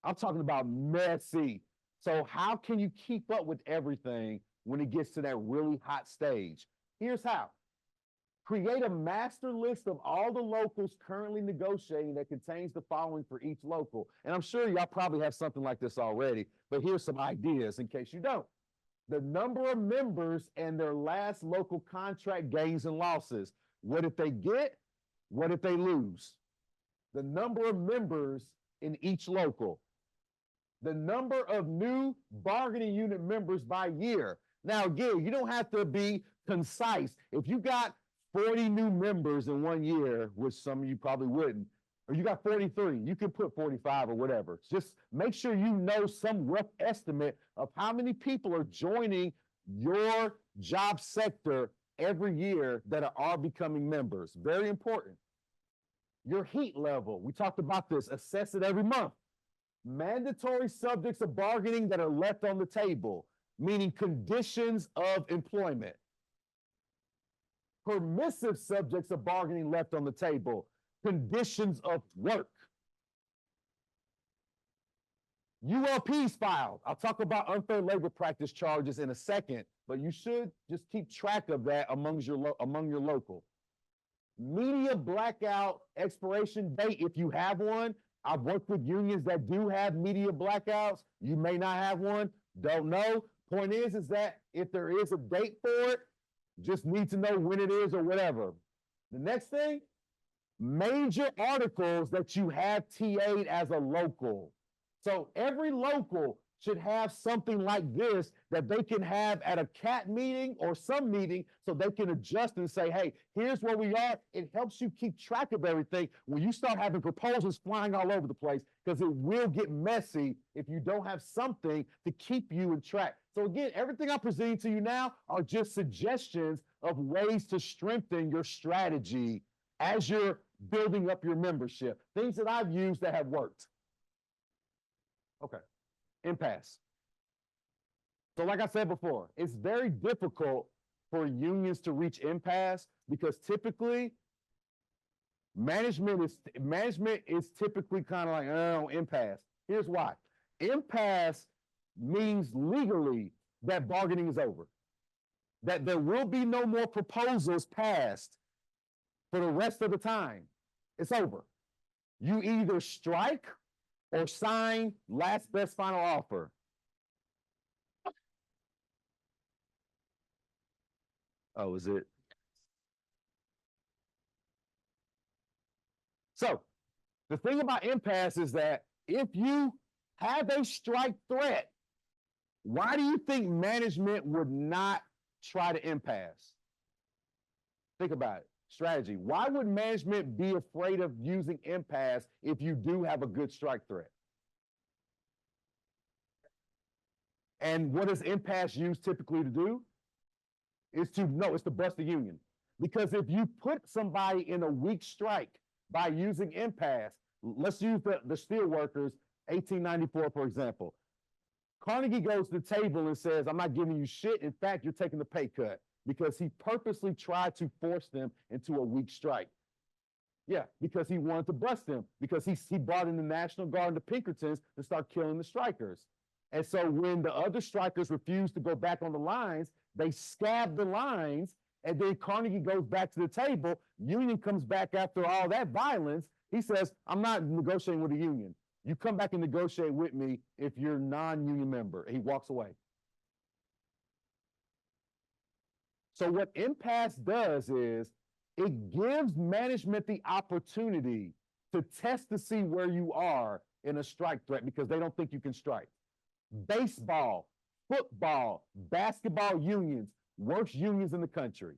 I'm talking about messy. So how can you keep up with everything when it gets to that really hot stage? Here's how. Create a master list of all the locals currently negotiating that contains the following for each local. And I'm sure y'all probably have something like this already, but here's some ideas in case you don't. The number of members and their last local contract gains and losses. What did they get? What did they lose? The number of members in each local. The number of new bargaining unit members by year. Now, again, you don't have to be concise. If you got 40 new members in 1 year, which some of you probably wouldn't, or you got 43, you can put 45 or whatever. Just make sure you know some rough estimate of how many people are joining your job sector every year that are becoming members. Very important. Your heat level, we talked about this, assess it every month. Mandatory subjects of bargaining that are left on the table, meaning conditions of employment. Permissive subjects of bargaining left on the table, conditions of work. ULPs filed. I'll talk about unfair labor practice charges in a second, but you should just keep track of that among your local. Media blackout expiration date, if you have one. I've worked with unions that do have media blackouts. You may not have one, don't know. Point is that if there is a date for it, just need to know when it is or whatever. The next thing, major articles that you have TA'd as a local. So every local should have something like this that they can have at a CAT meeting or some meeting so they can adjust and say, hey, here's where we are. It helps you keep track of everything when you start having proposals flying all over the place, because it will get messy if you don't have something to keep you in track. So again, everything I'm presenting to you now are just suggestions of ways to strengthen your strategy as you're building up your membership, things that I've used that have worked. Okay. Impasse. So like I said before, it's very difficult for unions to reach impasse because typically management is typically kind of like, oh, impasse. Here's why. Impasse means legally that bargaining is over, that there will be no more proposals passed for the rest of the time. It's over. You either strike or sign last best final offer. Oh, is it? So the thing about impasse is that if you have a strike threat, why do you think management would not try to impasse? Think about it. Strategy. Why would management be afraid of using impasse if you do have a good strike threat? And what does impasse use typically to do? It's to bust the union. Because if you put somebody in a weak strike by using impasse, let's use the steel workers, 1894, for example. Carnegie goes to the table and says, I'm not giving you shit. In fact, you're taking the pay cut, because he purposely tried to force them into a weak strike. Yeah, because he wanted to bust them, because he brought in the National Guard and the Pinkertons to start killing the strikers. And so when the other strikers refused to go back on the lines, they scabbed the lines, and then Carnegie goes back to the table. Union comes back after all that violence. He says, I'm not negotiating with the union. You come back and negotiate with me if you're a non-union member. And he walks away. So what impasse does is it gives management the opportunity to test to see where you are in a strike threat, because they don't think you can strike. Baseball, football, basketball unions, worst unions in the country,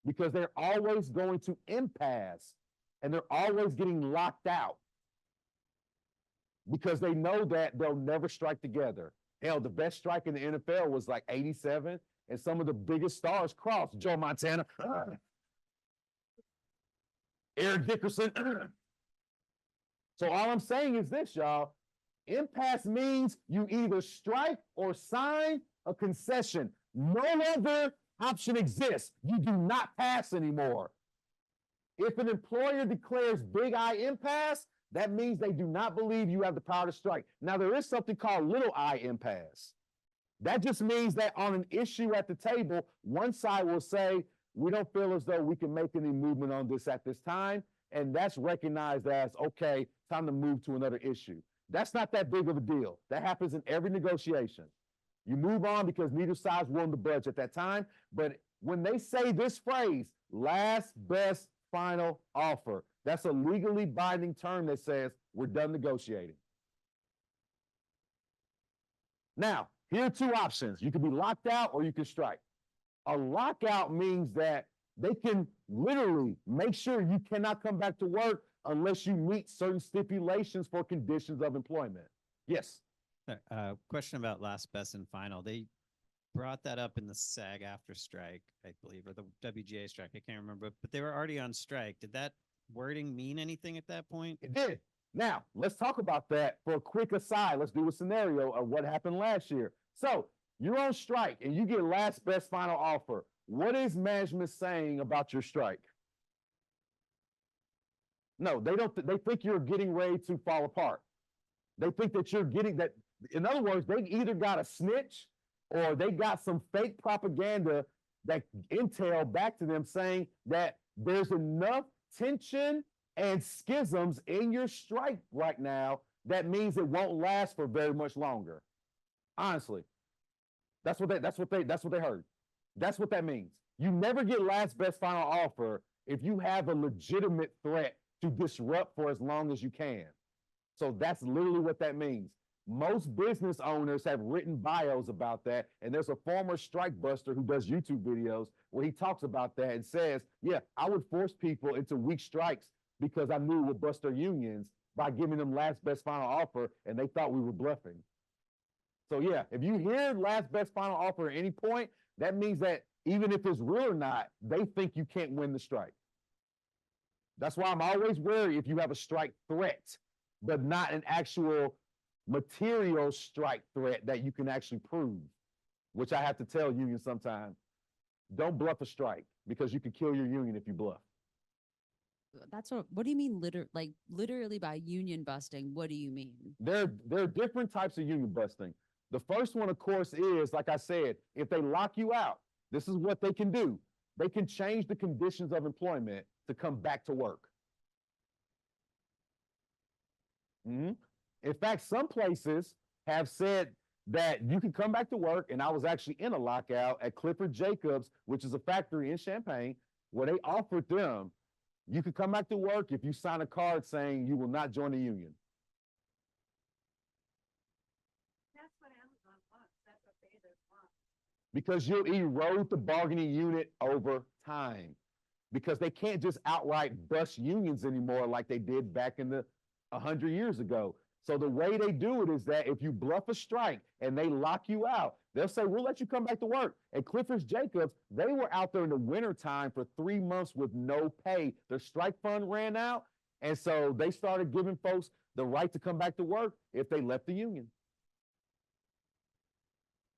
because they're always going to impasse and they're always getting locked out because they know that they'll never strike together. Hell, the best strike in the NFL was like 87, and some of the biggest stars crossed. Joe Montana, Eric Dickerson. So all I'm saying is this, y'all. Impasse means you either strike or sign a concession. No other option exists. You do not pass anymore. If an employer declares big I impasse, that means they do not believe you have the power to strike. Now, there is something called little I impasse. That just means that on an issue at the table, one side will say, we don't feel as though we can make any movement on this at this time. And that's recognized as, okay, time to move to another issue. That's not that big of a deal. That happens in every negotiation. You move on because neither side's willing to budge at that time. But when they say this phrase, last best final offer, that's a legally binding term that says we're done negotiating. Now, here are two options. You can be locked out or you can strike. A lockout means that they can literally make sure you cannot come back to work unless you meet certain stipulations for conditions of employment. Yes. Question about last best and final. They brought that up in the SAG after strike, I believe, or the WGA strike. I can't remember, but they were already on strike. Did that wording mean anything at that point? It did. Now, let's talk about that for a quick aside. Let's do a scenario of what happened last year. So you're on strike and you get last best final offer. What is management saying about your strike? No, they don't. They think you're getting ready to fall apart. They think that you're getting that. In other words, they either got a snitch or they got some fake propaganda that intel back to them saying that there's enough tension and schisms in your strike right now that means it won't last for very much longer. Honestly, that's what they heard. That's what that means. You never get last best final offer if you have a legitimate threat to disrupt for as long as you can. So that's literally what that means. Most business owners have written bios about that, and there's a former strike buster who does YouTube videos where he talks about that and says, yeah, I would force people into weak strikes because I knew it would bust their unions by giving them last best final offer, and they thought we were bluffing. So yeah, if you hear last best final offer at any point, that means that even if it's real or not, they think you can't win the strike. That's why I'm always wary if you have a strike threat, but not an actual material strike threat that you can actually prove, which I have to tell unions sometimes. Don't bluff a strike because you can kill your union if you bluff. That's what do you mean literally by union busting? What do you mean? There are different types of union busting. The first one, of course, is, like I said, if they lock you out, this is what they can do. They can change the conditions of employment to come back to work. In fact, some places have said that you can come back to work, and I was actually in a lockout at Clifford Jacobs, which is a factory in Champaign, where they offered them, you could come back to work if you sign a card saying you will not join the union. That's what Amazon wants. That's what Bezos wants. Because you'll erode the bargaining unit over time. Because they can't just outright bust unions anymore like they did back in the 100 years ago. So the way they do it is that if you bluff a strike and they lock you out, they'll say, we'll let you come back to work. At Clifford Jacobs, they were out there in the wintertime for 3 months with no pay. Their strike fund ran out. And so they started giving folks the right to come back to work if they left the union.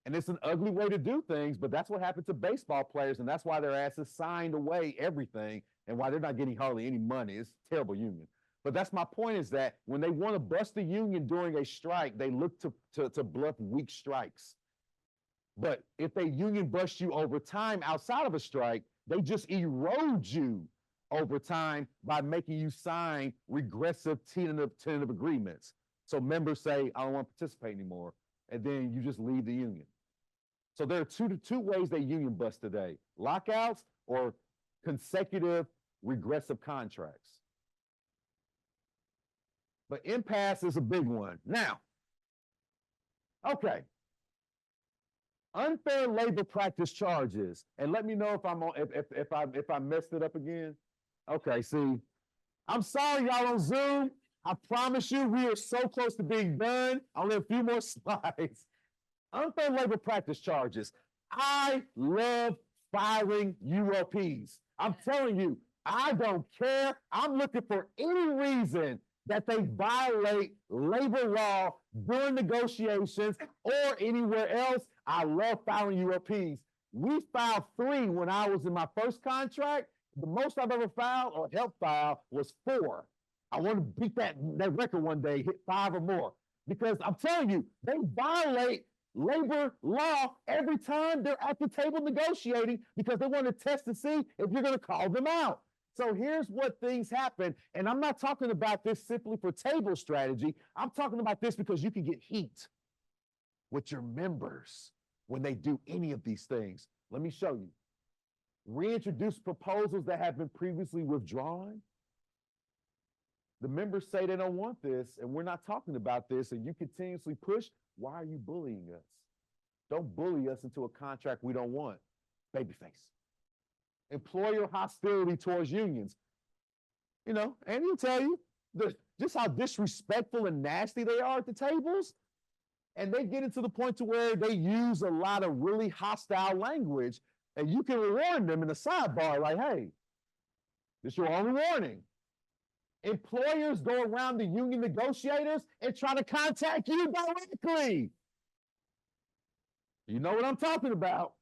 And it's an ugly way to do things, but that's what happened to baseball players, and that's why their asses signed away everything and why they're not getting hardly any money. It's a terrible union. But that's my point, is that when they want to bust the union during a strike, they look to bluff weak strikes. But if they union bust you over time outside of a strike, they just erode you over time by making you sign regressive tentative agreements. So members say, I don't want to participate anymore. And then you just leave the union. So there are two ways they union bust today: lockouts or consecutive regressive contracts. But impasse is a big one. Now, okay. Unfair labor practice charges, and let me know if I'm on, if I messed it up again. Okay, see, I'm sorry y'all on Zoom. I promise you we are so close to being done. Only a few more slides. Unfair labor practice charges. I love firing ULPs. I'm telling you, I don't care. I'm looking for any reason that they violate labor law during negotiations or anywhere else. I love filing ULPs. We filed 3 when I was in my first contract. The most I've ever filed or helped file was 4. I want to beat that record one day, hit 5 or more. Because I'm telling you, they violate labor law every time they're at the table negotiating, because they want to test to see if you're going to call them out. So here's what things happen. And I'm not talking about this simply for table strategy. I'm talking about this because you can get heat with your members when they do any of these things. Let me show you. Reintroduce proposals that have been previously withdrawn. The members say they don't want this, and we're not talking about this, and you continuously push. Why are you bullying us? Don't bully us into a contract we don't want. Babyface. Employer hostility towards unions. You know, and he'll tell you just how disrespectful and nasty they are at the tables. And they get into the point to where they use a lot of really hostile language, and you can warn them in the sidebar, like, hey, this is your only warning. Employers go around the union negotiators and try to contact you directly. You know what I'm talking about.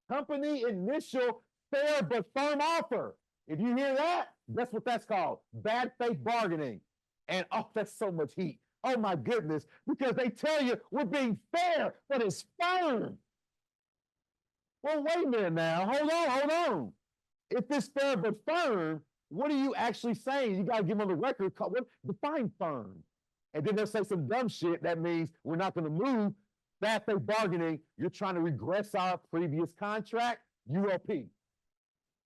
Company initial fair but firm offer. If you hear that, that's what that's called. Bad faith bargaining. And oh, that's so much heat. Oh my goodness, because they tell you we're being fair, but it's firm. Well, wait a minute now. Hold on. If it's fair but firm, what are you actually saying? You got to give them the record. Define firm. And then they'll say some dumb shit that means we're not going to move. Bad faith bargaining, you're trying to regress our previous contract, ULP.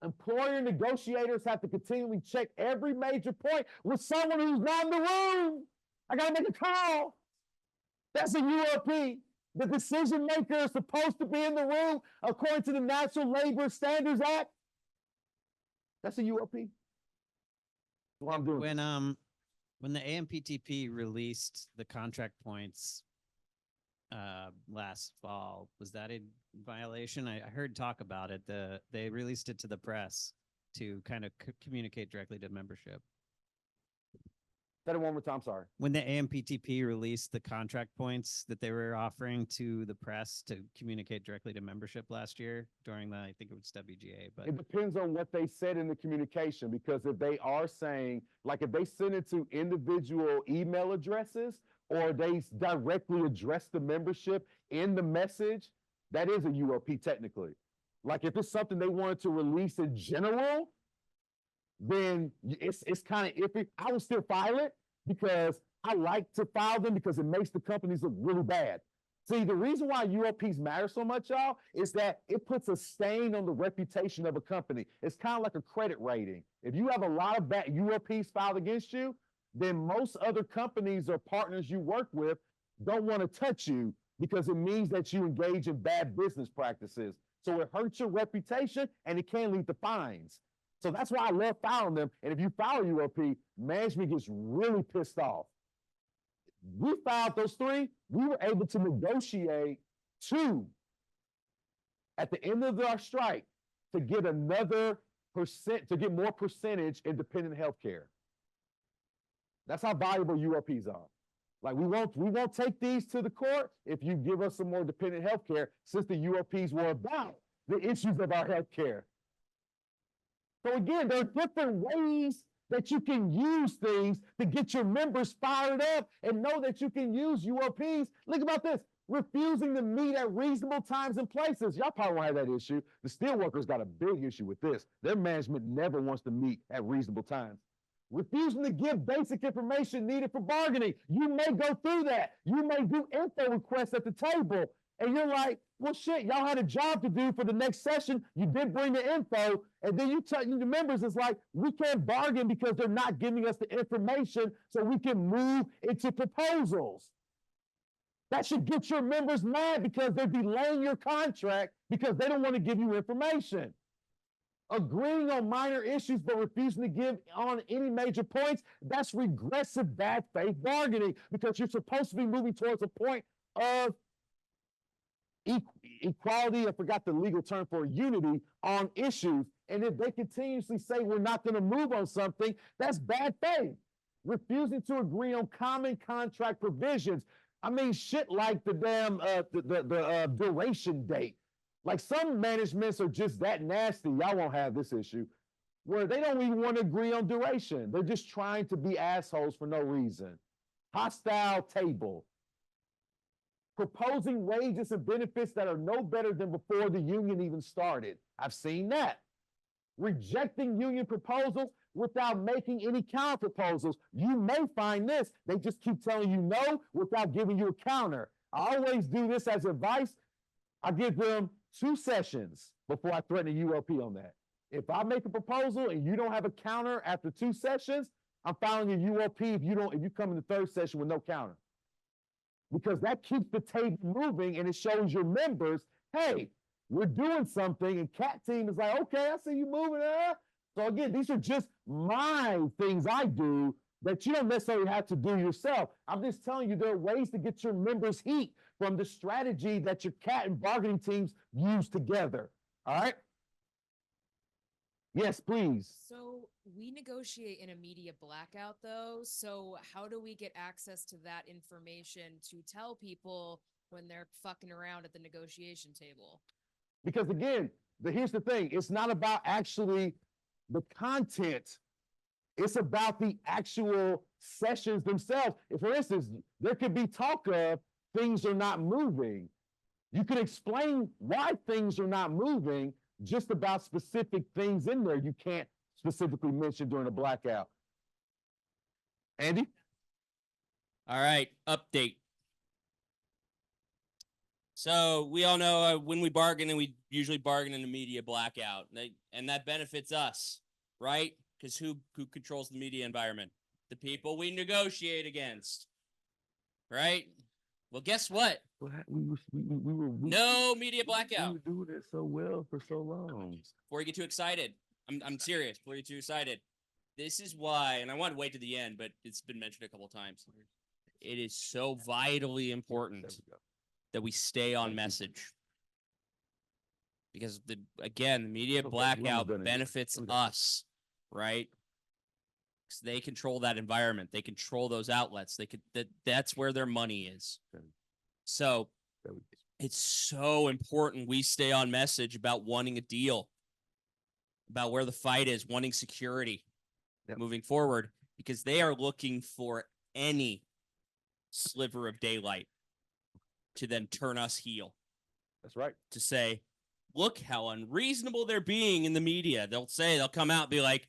Employer negotiators have to continually check every major point with someone who's not in the room. I got to make a call. That's a ULP. The decision maker is supposed to be in the room according to the National Labor Standards Act. That's a ULP. That's what I'm doing. When the AMPTP released the contract points last fall, was that in violation? I heard talk about it. They released it to the press to kind of communicate directly to membership. Say it one more time, sorry. When the AMPTP released the contract points that they were offering to the press to communicate directly to membership last year during I think it was WGA, but It depends on what they said in the communication, because if they are saying, like if they send it to individual email addresses or they directly address the membership in the message, that is a ULP technically. Like if it's something they wanted to release in general, then it's kind of iffy. I would still file it because I like to file them because it makes the companies look really bad. See, the reason why ULPs matter so much, y'all, is that it puts a stain on the reputation of a company. It's kind of like a credit rating. If you have a lot of bad ULPs filed against you, then most other companies or partners you work with don't want to touch you because it means that you engage in bad business practices. So it hurts your reputation and it can lead to fines. So that's why I love filing them. And if you file a ULP, management gets really pissed off. We filed those 3. We were able to negotiate 2 at the end of our strike to get another percent, to get more percentage in dependent health care. That's how valuable ULPs are. Like we won't take these to the court if you give us some more dependent health care, since the ULPs were about the issues of our health care. So again, there are different ways that you can use things to get your members fired up and know that you can use ULPs. Think about this, refusing to meet at reasonable times and places. Y'all probably won't have that issue. The steelworkers got a big issue with this. Their management never wants to meet at reasonable times. Refusing to give basic information needed for bargaining. You may go through that. You may do info requests at the table. And you're like, well, shit, y'all had a job to do for the next session. You did bring the info. And then you tell the members, it's like, we can't bargain because they're not giving us the information so we can move into proposals. That should get your members mad because they're delaying your contract because they don't want to give you information. Agreeing on minor issues but refusing to give on any major points, that's regressive bad faith bargaining because you're supposed to be moving towards a point of equality, I forgot the legal term for unity on issues. And if they continuously say we're not going to move on something, that's bad faith. Refusing to agree on common contract provisions. I mean, shit like the damn duration date. Like some managements are just that nasty. Y'all won't have this issue where they don't even want to agree on duration. They're just trying to be assholes for no reason. Hostile table. Proposing wages and benefits that are no better than before the union even started. I've seen that. Rejecting union proposals without making any counter proposals. You may find this. They just keep telling you no without giving you a counter. I always do this as advice. I give them 2 sessions before I threaten a ULP on that. If I make a proposal and you don't have a counter after 2 sessions, I'm filing a ULP if you come in the 3rd session with no counter. Because that keeps the table moving and it shows your members, hey, we're doing something, and CAT team is like, okay, I see you moving there. So again, these are just my things I do that you don't necessarily have to do yourself. I'm just telling you there are ways to get your members heat from the strategy that your CAT and bargaining teams use together. All right? Yes, please. So we negotiate in a media blackout though. So how do we get access to that information to tell people when they're fucking around at the negotiation table? Because again, here's the thing. It's not about actually the content. It's about the actual sessions themselves. If, for instance, there could be talk of things are not moving. You can explain why things are not moving just about specific things in there you can't specifically mention during a blackout. Andy? All right, update. So we all know when we bargain, and we usually bargain in a media blackout, and that benefits us, right? Because who controls the media environment? The people we negotiate against, right? Well, guess what? We were No media blackout. We were doing it so well for so long. Before you get too excited, I'm serious. Before you get too excited, this is why, and I want to wait to the end, but it's been mentioned a couple times. It is so vitally important that we stay on message. Because the media blackout benefits us, right? Because they control that environment, they control those outlets. That's where their money is. So it's so important we stay on message about wanting a deal, about where the fight is, wanting security moving forward, because they are looking for any sliver of daylight to then turn us heel. That's right. To say, look how unreasonable they're being in the media. They'll come out and be like,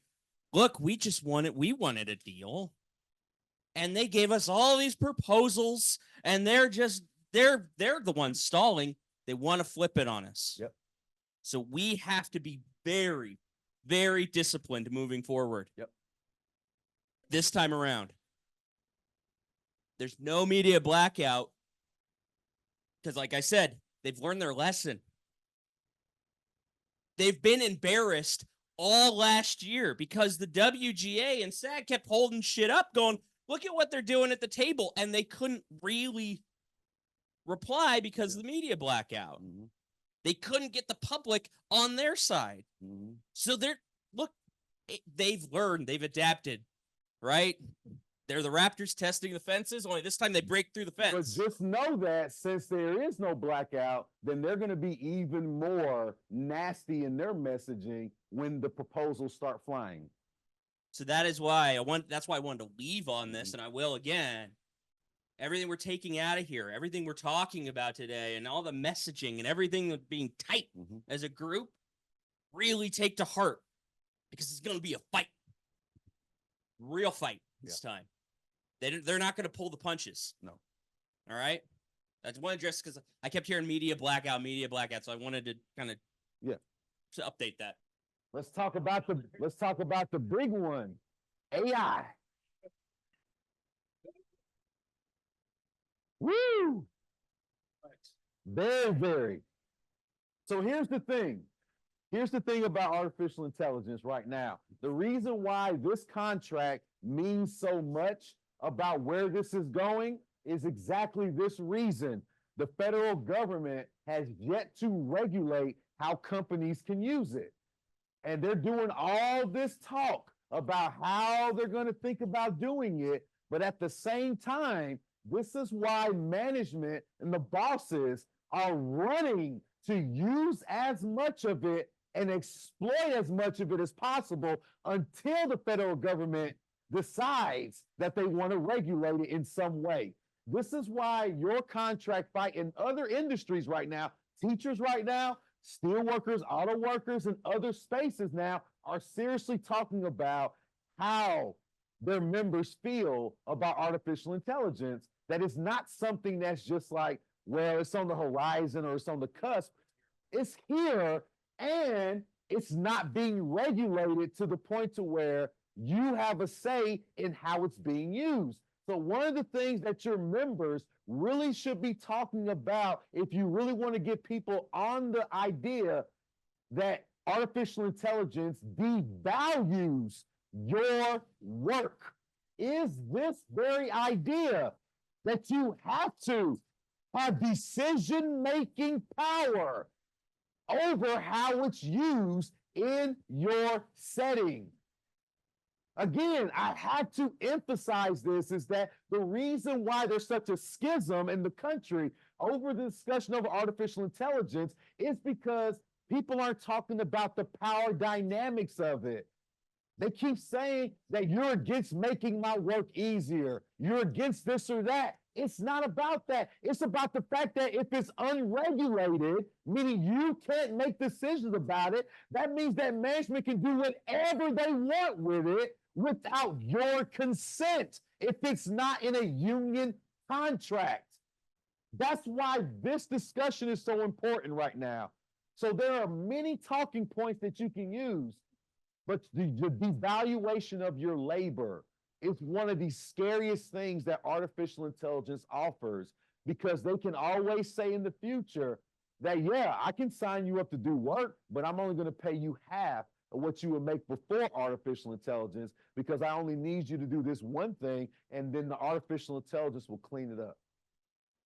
look, we wanted a deal. And they gave us all these proposals, and they're the ones stalling. They want to flip it on us. Yep. So we have to be very, very disciplined moving forward. Yep. This time around. There's no media blackout. Because like I said, they've learned their lesson. They've been embarrassed all last year because the WGA and SAG kept holding shit up going, look at what they're doing at the table. And they couldn't really reply because of the media blackout. Mm-hmm. They couldn't get the public on their side. Mm-hmm. So they've learned, they've adapted, right? They're the Raptors testing the fences, only this time they break through the fence. But just know that since there is no blackout, then they're going to be even more nasty in their messaging when the proposals start flying. So that is why that's why I wanted to leave on this, and I will again. Everything we're taking out of here, everything we're talking about today, and all the messaging and everything that's being tight as a group, really take to heart, because it's going to be a fight. Real fight this time. They're not going to pull the punches. No. All right. That's one address because I kept hearing media blackout. So I wanted to kind of to update that. Let's talk about the big one, AI. Woo! Very, very. So here's the thing. Here's the thing about artificial intelligence right now. The reason why this contract means so much about where this is going is exactly this reason. The federal government has yet to regulate how companies can use it. And they're doing all this talk about how they're going to think about doing it. But at the same time, this is why management and the bosses are running to use as much of it and exploit as much of it as possible until the federal government decides that they want to regulate it in some way. This is why your contract fight in other industries right now, teachers right now, steel workers, auto workers, and other spaces now are seriously talking about how their members feel about artificial intelligence. That is not something that's just like, well, it's on the horizon or it's on the cusp. It's here, and it's not being regulated to the point to where you have a say in how it's being used. So one of the things that your members really should be talking about, if you really want to get people on the idea that artificial intelligence devalues your work, is this very idea that you have to have decision-making power over how it's used in your setting. Again, I had to emphasize this, is that the reason why there's such a schism in the country over the discussion of artificial intelligence is because people aren't talking about the power dynamics of it. They keep saying that you're against making my work easier. You're against this or that. It's not about that. It's about the fact that if it's unregulated, meaning you can't make decisions about it, that means that management can do whatever they want with it without your consent if it's not in a union contract. That's why this discussion is so important right now. So there are many talking points that you can use, but the devaluation of your labor, It's one of the scariest things that artificial intelligence offers because they can always say in the future that, yeah, I can sign you up to do work, but I'm only going to pay you half of what you would make before artificial intelligence because I only need you to do this one thing, and then the artificial intelligence will clean it up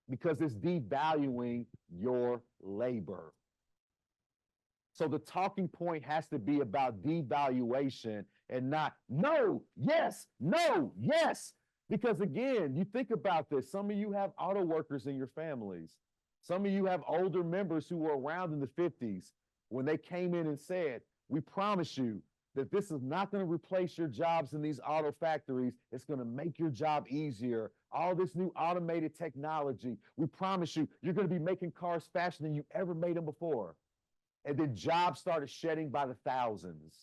because it's devaluing your labor. So the talking point has to be about devaluation and not no, yes, no, yes. Because again, you think about this, some of you have auto workers in your families. Some of you have older members who were around in the 50s when they came in and said, we promise you that this is not going to replace your jobs in these auto factories. It's going to make your job easier. All this new automated technology, we promise you, you're going to be making cars faster than you ever made them before. And then jobs started shedding by the thousands.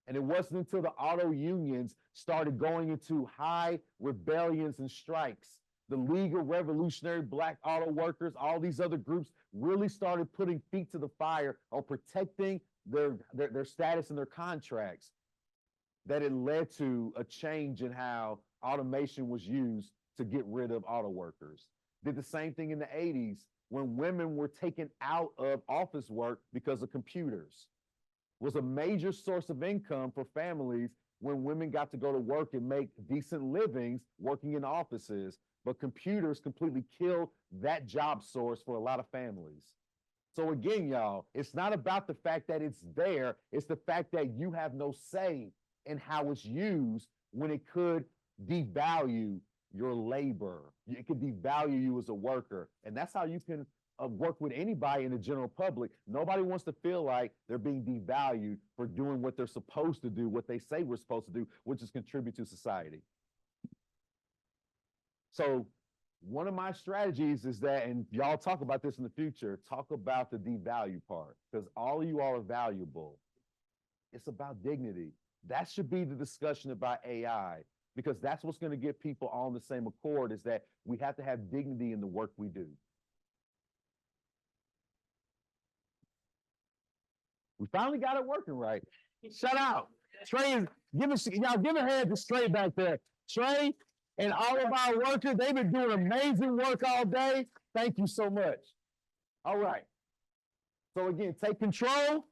And it wasn't until the auto unions started going into high rebellions and strikes. The League of Revolutionary Black Auto Workers, all these other groups really started putting feet to the fire on protecting their status and their contracts, that it led to a change in how automation was used to get rid of auto workers. Did the same thing in the 80s when women were taken out of office work because of computers. Was a major source of income for families when women got to go to work and make decent livings working in offices, but computers completely killed that job source for a lot of families. So again, y'all, it's not about the fact that it's there, it's the fact that you have no say in how it's used when it could devalue your labor. It could devalue you as a worker. And that's how you can work with anybody in the general public. Nobody wants to feel like they're being devalued for doing what they're supposed to do, what they say we're supposed to do, which is contribute to society. So one of my strategies is that, and y'all talk about this in the future, talk about the devalue part, because all of you all are valuable. It's about dignity. That should be the discussion about AI, because that's what's going to get people on the same accord, is that we have to have dignity in the work we do. We finally got it working right. Shout out. Trey, y'all give a hand to Trey back there. Trey and all of our workers, they've been doing amazing work all day. Thank you so much. All right. So again, take control.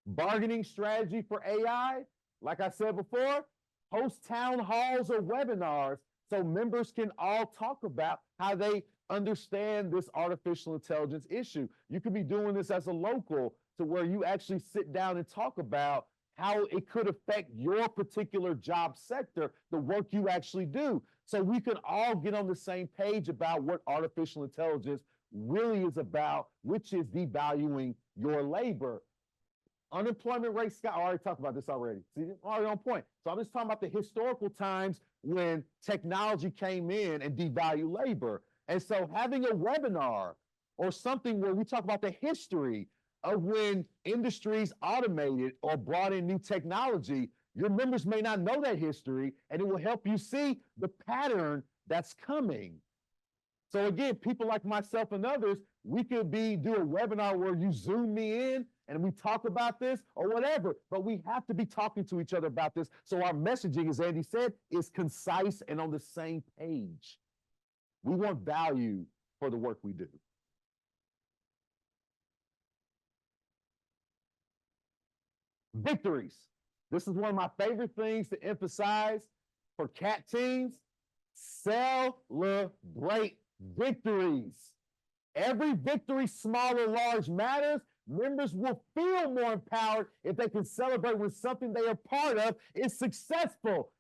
Bargaining strategy for AI. Like I said before, host town halls or webinars so members can all talk about how they understand this artificial intelligence issue. You could be doing this as a local to where you actually sit down and talk about how it could affect your particular job sector, the work you actually do. So we can all get on the same page about what artificial intelligence really is about, which is devaluing your labor. Unemployment rate, Scott, I already talked about this already. See, already on point. So I'm just talking about the historical times when technology came in and devalued labor. And so having a webinar or something where we talk about the history of when industries automated or brought in new technology, your members may not know that history, and it will help you see the pattern that's coming. So again, people like myself and others, we could do a webinar where you Zoom me in and we talk about this or whatever, but we have to be talking to each other about this. So our messaging, as Andy said, is concise and on the same page. We want value for the work we do. Victories. This is one of my favorite things to emphasize for CAT teams. Celebrate victories. Every victory, small or large, matters. Members will feel more empowered if they can celebrate when something they are part of is successful.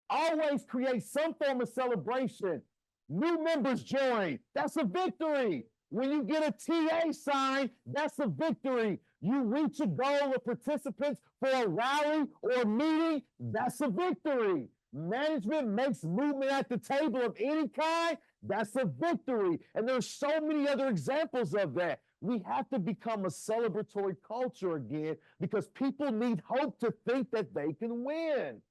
Always create some form of celebration. New members join. That's a victory. When you get a TA sign, that's a victory. You reach a goal of participants for a rally or a meeting, that's a victory. Management makes movement at the table of any kind, that's a victory. And there's so many other examples of that. We have to become a celebratory culture again because people need hope to think that they can win.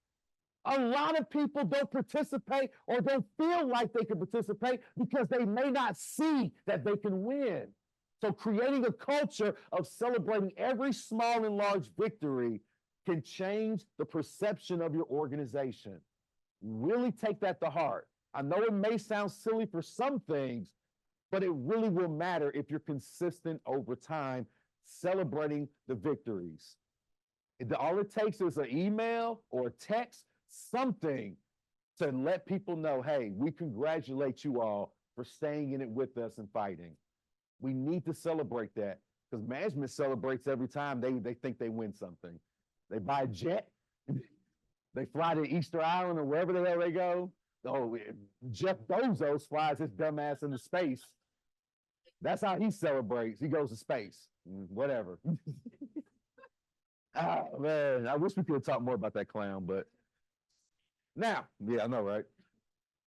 A lot of people don't participate or don't feel like they can participate because they may not see that they can win. So creating a culture of celebrating every small and large victory can change the perception of your organization. Really take that to heart. I know it may sound silly for some things, but it really will matter if you're consistent over time, celebrating the victories. All it takes is an email or a text, something to let people know, hey, we congratulate you all for staying in it with us and fighting. We need to celebrate that because management celebrates every time they think they win something. They buy a jet, they fly to Easter Island or wherever the hell they go. Oh, Jeff Bezos flies his dumbass into space. That's how he celebrates. He goes to space, whatever. Oh, man, I wish we could have talked more about that clown, but now, yeah, I know, right?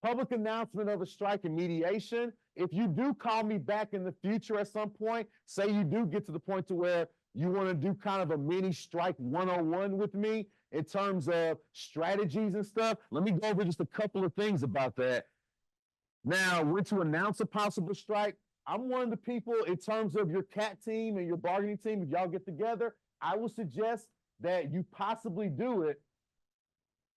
Public announcement of a strike and mediation. If you do call me back in the future at some point, say you do get to the point to where you want to do kind of a mini strike 101 with me in terms of strategies and stuff, let me go over just a couple of things about that. Now, when to announce a possible strike, I'm one of the people in terms of your CAT team and your bargaining team, if y'all get together, I would suggest that you possibly do it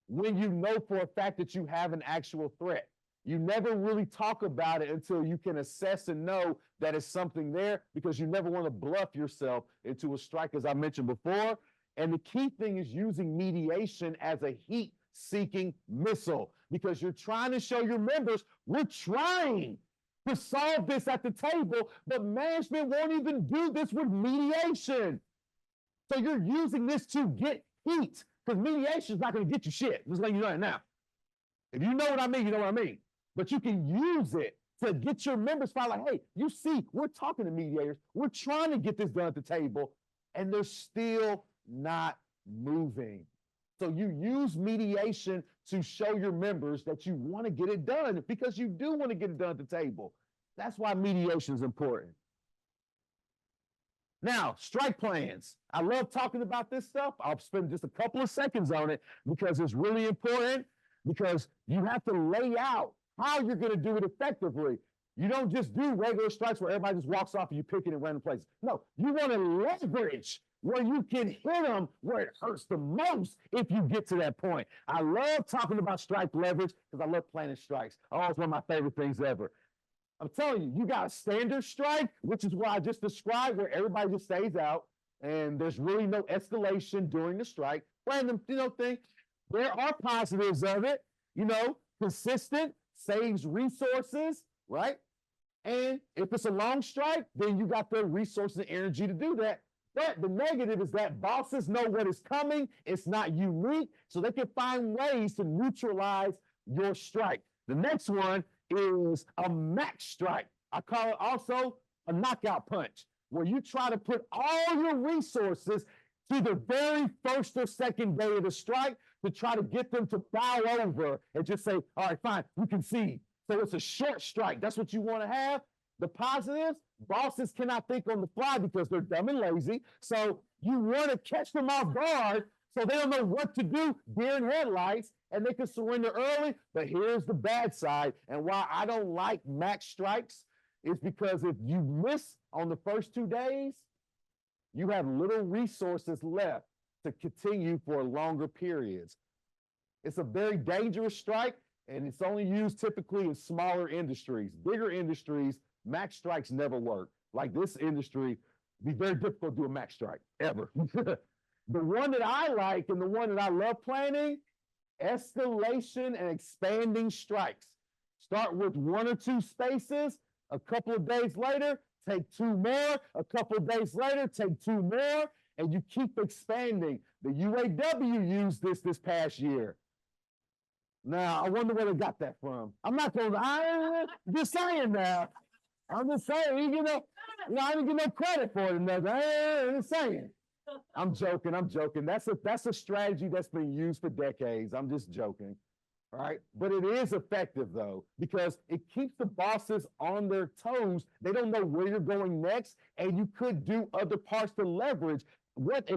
when you know for a fact that you have an actual threat. You never really talk about it until you can assess and know that it's something there, because you never want to bluff yourself into a strike, as I mentioned before. And the key thing is using mediation as a heat-seeking missile, because you're trying to show your members, we're trying to solve this at the table, but management won't even do this with mediation. So you're using this to get heat, because mediation is not going to get you shit. Just letting you know that now. If you know what I mean, you know what I mean. But you can use it to get your members fired. Like, hey, you see, we're talking to mediators. We're trying to get this done at the table, and they're still not moving. So you use mediation to show your members that you want to get it done, because you do want to get it done at the table. That's why mediation is important. Now, strike plans. I love talking about this stuff. I'll spend just a couple of seconds on it because it's really important, because you have to lay out how you're going to do it effectively. You don't just do regular strikes where everybody just walks off and you pick it in random places. No, you want to leverage where you can hit them where it hurts the most if you get to that point. I love talking about strike leverage because I love planning strikes. Oh, it's one of my favorite things ever. I'm telling you, you got a standard strike, which is what I just described, where everybody just stays out and there's really no escalation during the strike. Random, thing. There are positives of it, consistent, saves resources, right? And if it's a long strike, then you got the resources and energy to do that. But the negative is that bosses know what is coming. It's not unique, so they can find ways to neutralize your strike. The next one is a max strike. I call it also a knockout punch, where you try to put all your resources to the very first or second day of the strike to try to get them to bow over and just say, all right, fine, we concede. So it's a short strike. That's what you want to have. The positives, bosses cannot think on the fly because they're dumb and lazy. So you want to catch them off guard so they don't know what to do, deer in headlights, and they can surrender early. But here's the bad side, and why I don't like max strikes is because if you miss on the first 2 days, you have little resources left to continue for longer periods. It's a very dangerous strike, and it's only used typically in smaller industries. Bigger industries, max strikes never work. Like this industry, it'd be very difficult to do a max strike, ever. The one that I like and the one that I love planning, escalation and expanding strikes. Start with 1 or 2 spaces, a couple of days later, take 2 more, a couple of days later, take 2 more, and you keep expanding. The UAW used this past year. Now, I wonder where they got that from. I'm not going to, I'm just saying now. I'm just saying, I didn't get no credit for it. I'm just saying. I'm joking. That's a strategy that's been used for decades. I'm just joking, right? But it is effective though, because it keeps the bosses on their toes. They don't know where you're going next, and you could do other parts to leverage. What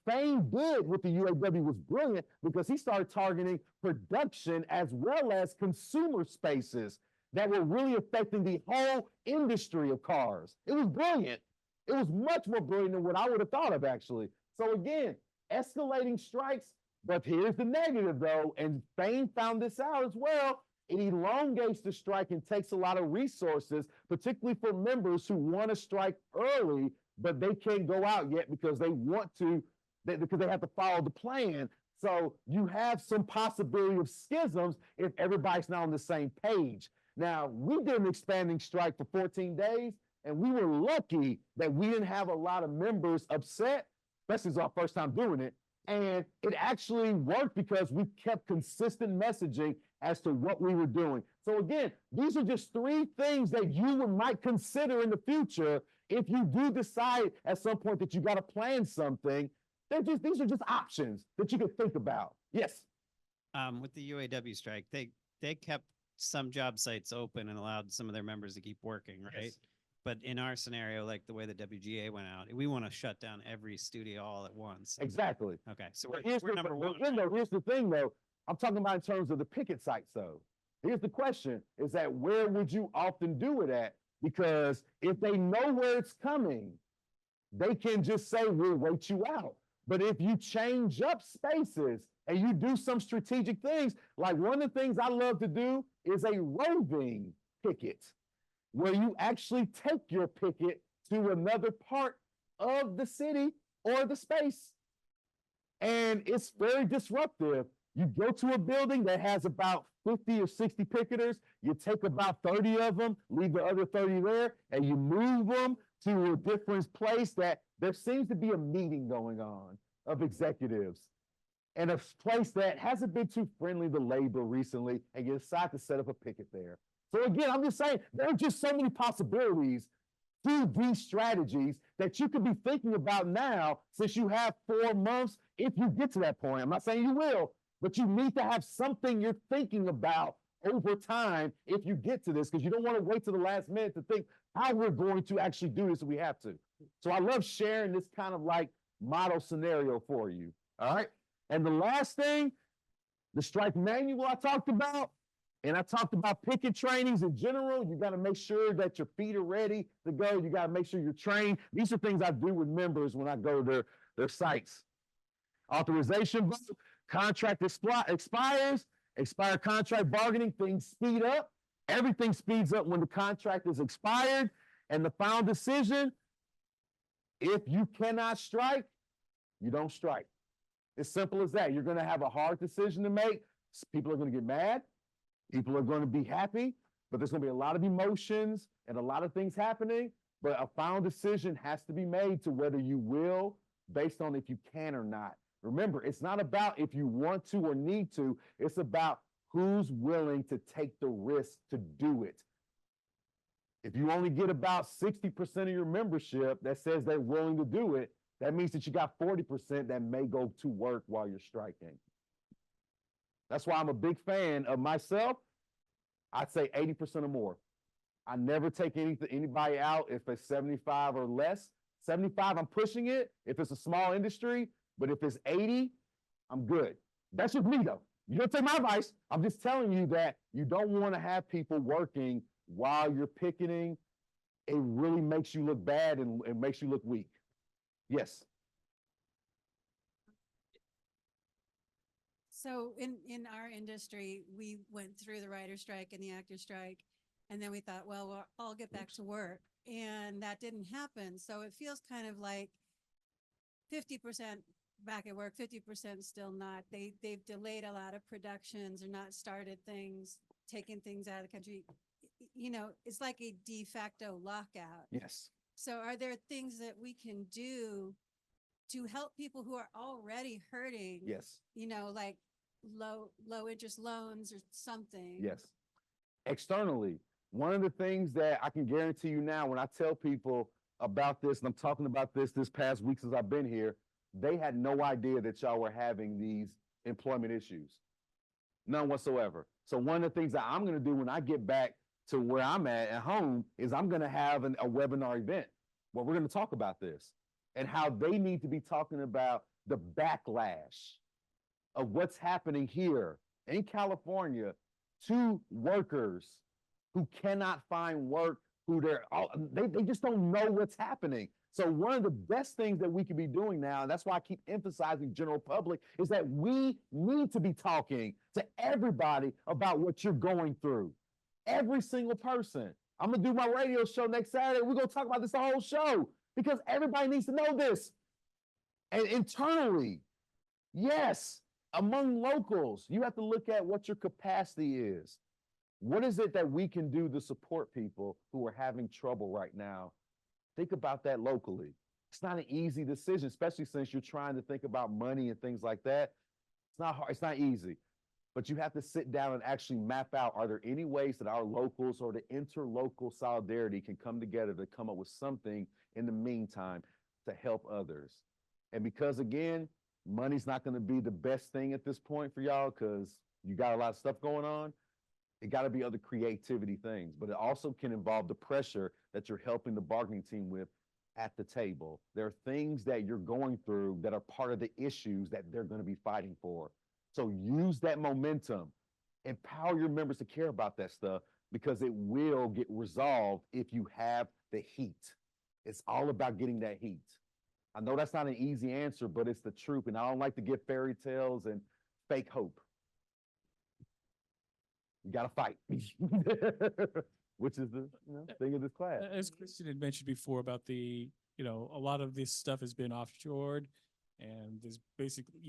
Fane did with the UAW was brilliant, because he started targeting production as well as consumer spaces that were really affecting the whole industry of cars. It was brilliant. It was much more brilliant than what I would have thought of, actually. So again, escalating strikes. But here's the negative though, and Fain found this out as well. It elongates the strike and takes a lot of resources, particularly for members who want to strike early, but they can't go out yet because they want to, because they have to follow the plan. So you have some possibility of schisms if everybody's not on the same page. Now, we did an expanding strike for 14 days, and we were lucky that we didn't have a lot of members upset, especially as our first time doing it. And it actually worked because we kept consistent messaging as to what we were doing. So again, these are just 3 things that you might consider in the future if you do decide at some point that you got to plan something. These are just options that you could think about. Yes. With the UAW strike, they kept some job sites open and allowed some of their members to keep working, right? Yes. But in our scenario, like the way the WGA went out, we want to shut down every studio all at once. Exactly. Okay, so But we're number one. Here's the thing, though. I'm talking about in terms of the picket sites, though. Here's the question: is that where would you often do it at? Because if they know where it's coming, they can just say, "We'll wait you out." But if you change up spaces and you do some strategic things, like one of the things I love to do is a roving picket, where you actually take your picket to another part of the city or the space. And it's very disruptive. You go to a building that has about 50 or 60 picketers, you take about 30 of them, leave the other 30 there, and you move them to a different place that there seems to be a meeting going on of executives and a place that hasn't been too friendly to labor recently, and you decide to set up a picket there. So again, I'm just saying, there are just so many possibilities through these strategies that you could be thinking about now, since you have 4 months, if you get to that point. I'm not saying you will, but you need to have something you're thinking about over time if you get to this, because you don't want to wait to the last minute to think how we're going to actually do this if we have to. So I love sharing this kind of like model scenario for you, all right? And the last thing, the strike manual I talked about, and I talked about picket trainings in general. You got to make sure that your feet are ready to go. You got to make sure you're trained. These are things I do with members when I go to their sites. Authorization vote, contract expires, expired contract bargaining, things speed up. Everything speeds up when the contract is expired. And the final decision, if you cannot strike, you don't strike. It's simple as that. You're going to have a hard decision to make. People are going to get mad. People are going to be happy, but there's going to be a lot of emotions and a lot of things happening. But a final decision has to be made to whether you will, based on if you can or not. Remember, it's not about if you want to or need to. It's about who's willing to take the risk to do it. If you only get about 60% of your membership that says they're willing to do it, that means that you got 40% that may go to work while you're striking. That's why I'm a big fan of myself. I'd say 80% or more. I never take anybody out if it's 75 or less. 75, I'm pushing it if it's a small industry, but if it's 80, I'm good. That's just me though. You don't take my advice. I'm just telling you that you don't want to have people working while you're picketing. It really makes you look bad and it makes you look weak. Yes. So in our industry, we went through the writer's strike and the actor's strike, and then we thought, well, we'll all get back to work. And that didn't happen. So it feels kind of like 50% back at work, 50% still not. They've delayed a lot of productions or not started things, taken things out of the country. You know, it's like a de facto lockout. Yes. So are there things that we can do to help people who are already hurting? Yes. You know, like low interest loans or something. Yes. Externally, one of the things that I can guarantee you now, when I tell people about this, and I'm talking about this past week since I've been here, they had no idea that y'all were having these employment issues. None whatsoever. So one of the things that I'm going to do when I get back to where I'm at home is I'm going to have a webinar event where we're going to talk about this and how they need to be talking about the backlash of what's happening here in California to workers who cannot find work, who they just don't know what's happening. So one of the best things that we can be doing now, and that's why I keep emphasizing general public, is that we need to be talking to everybody about what you're going through. Every single person. I'm gonna do my radio show next Saturday. We're gonna talk about this the whole show because everybody needs to know this. And internally, yes, among locals, you have to look at what your capacity is. What is it that we can do to support people who are having trouble right now? Think about that locally. It's not an easy decision, especially since you're trying to think about money and things like that. It's not hard, it's not easy. But you have to sit down and actually map out, are there any ways that our locals or the interlocal solidarity can come together to come up with something in the meantime to help others? And because again, money's not gonna be the best thing at this point for y'all because you got a lot of stuff going on. It gotta be other creativity things, but it also can involve the pressure that you're helping the bargaining team with at the table. There are things that you're going through that are part of the issues that they're gonna be fighting for. So use that momentum, empower your members to care about that stuff because it will get resolved if you have the heat. It's all about getting that heat. I know that's not an easy answer, but it's the truth. And I don't like to give fairy tales and fake hope. You gotta fight, which is the thing of this class. As Christian had mentioned before about the, a lot of this stuff has been offshored and there's basically,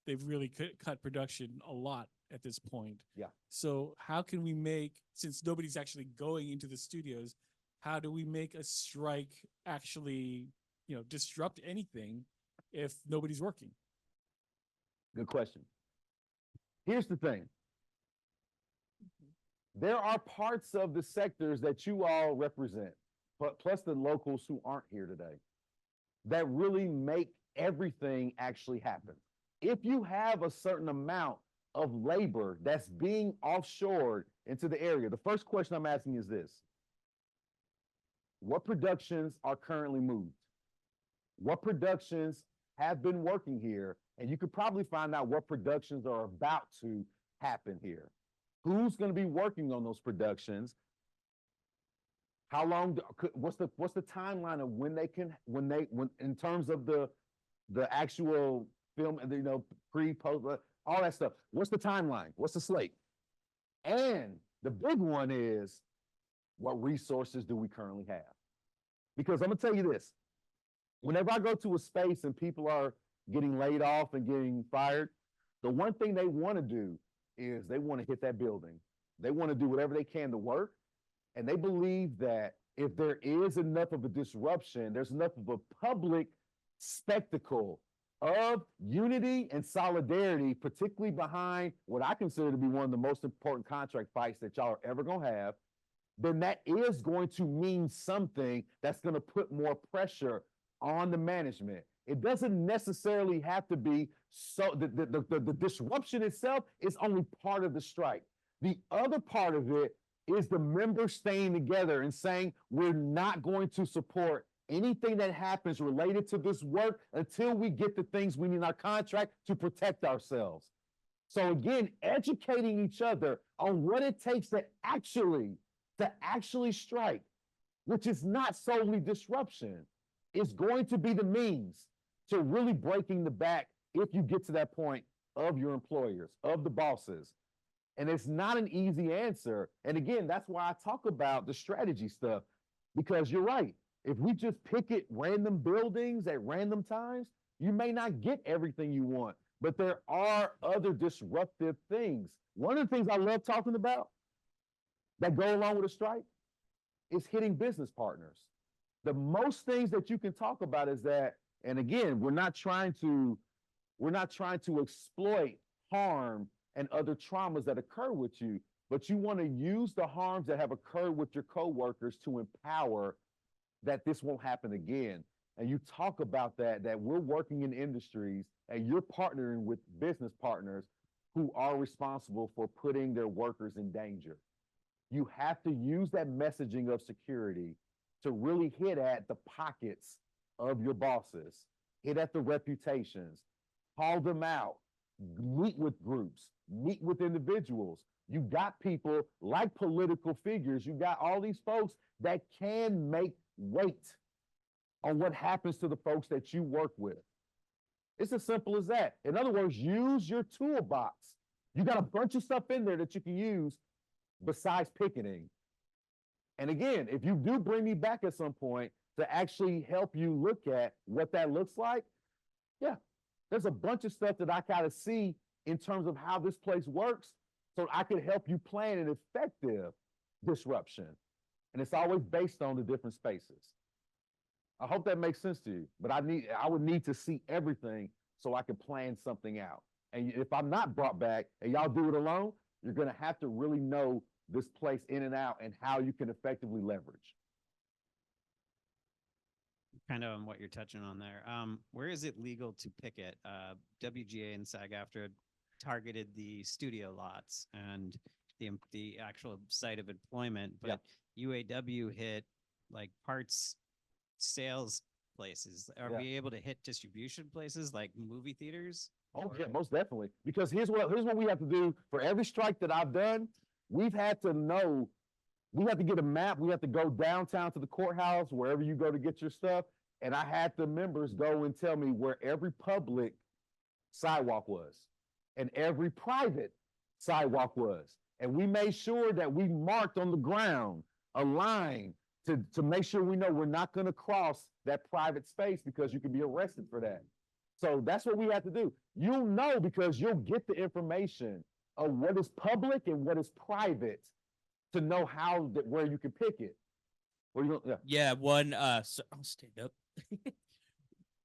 they've really cut production a lot at this point. Yeah. So how can we make, since nobody's actually going into the studios, how do we make a strike actually, disrupt anything if nobody's working? Good question. Here's the thing. There are parts of the sectors that you all represent, but plus the locals who aren't here today, that really make everything actually happen. If you have a certain amount of labor that's being offshored into the area, the first question I'm asking is this: what productions are currently moved? What productions have been working here? And you could probably find out what productions are about to happen here. Who's going to be working on those productions? How long? What's the timeline of when they can? When in terms of the actual film, pre, post, all that stuff. What's the timeline? What's the slate? And the big one is, what resources do we currently have? Because I'm gonna tell you this: whenever I go to a space and people are getting laid off and getting fired, the one thing they want to do is they want to hit that building. They want to do whatever they can to work. And they believe that if there is enough of a disruption, there's enough of a public spectacle of unity and solidarity, particularly behind what I consider to be one of the most important contract fights that y'all are ever going to have, then that is going to mean something that's going to put more pressure on the management. It doesn't necessarily have to be so, the disruption itself is only part of the strike. The other part of it is the members staying together and saying, we're not going to support anything that happens related to this work until we get the things we need in our contract to protect ourselves. So again, educating each other on what it takes to actually strike, which is not solely disruption, is going to be the means to really breaking the back if you get to that point of your employers, of the bosses. And it's not an easy answer. And again, that's why I talk about the strategy stuff, because you're right. If we just picket random buildings at random times, you may not get everything you want, but there are other disruptive things. One of the things I love talking about that go along with a strike is hitting business partners. The most things that you can talk about is that, and again, we're not trying to exploit harm and other traumas that occur with you, but you want to use the harms that have occurred with your coworkers to empower that this won't happen again. And you talk about that we're working in industries and you're partnering with business partners who are responsible for putting their workers in danger. You have to use that messaging of security to really hit at the pockets of your bosses, hit at the reputations, call them out, meet with groups, meet with individuals, You got people like political figures. You got all these folks that can make weight on what happens to the folks that you work with. It's as simple as that. In other words, use your toolbox. You got a bunch of stuff in there that you can use besides picketing. And again, if you do bring me back at some point to actually help you look at what that looks like, yeah, there's a bunch of stuff that I gotta see in terms of how this place works so I can help you plan an effective disruption. And it's always based on the different spaces. I hope that makes sense to you, but I would need to see everything so I can plan something out. And if I'm not brought back and y'all do it alone, you're gonna have to really know this place in and out and how you can effectively leverage. Kind of on what you're touching on there. Where is it legal to picket? WGA and SAG-AFTRA targeted the studio lots and the actual site of employment, but UAW hit like parts sales places. Are we able to hit distribution places like movie theaters? Oh yeah, most definitely. Because here's what we have to do for every strike that I've done. We've had to know, we have to get a map. We have to go downtown to the courthouse, wherever you go to get your stuff. And I had the members go and tell me where every public sidewalk was and every private sidewalk was. And we made sure that we marked on the ground a line to make sure we know we're not going to cross that private space because you can be arrested for that. So that's what we have to do. You'll know because you'll get the information of what is public and what is private to know how where you can pick it. Where you Yeah, one so I'll stand up.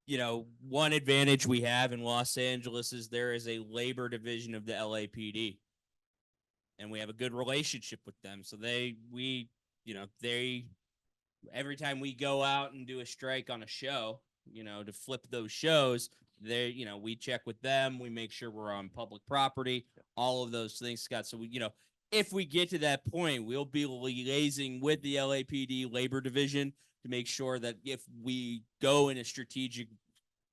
You know, one advantage we have in Los Angeles is there is a labor division of the LAPD. And we have a good relationship with them. So every time we go out and do a strike on a show, to flip those shows, we check with them. We make sure we're on public property, all of those things, Scott. So if we get to that point, we'll be liaising with the LAPD labor division to make sure that if we go in a strategic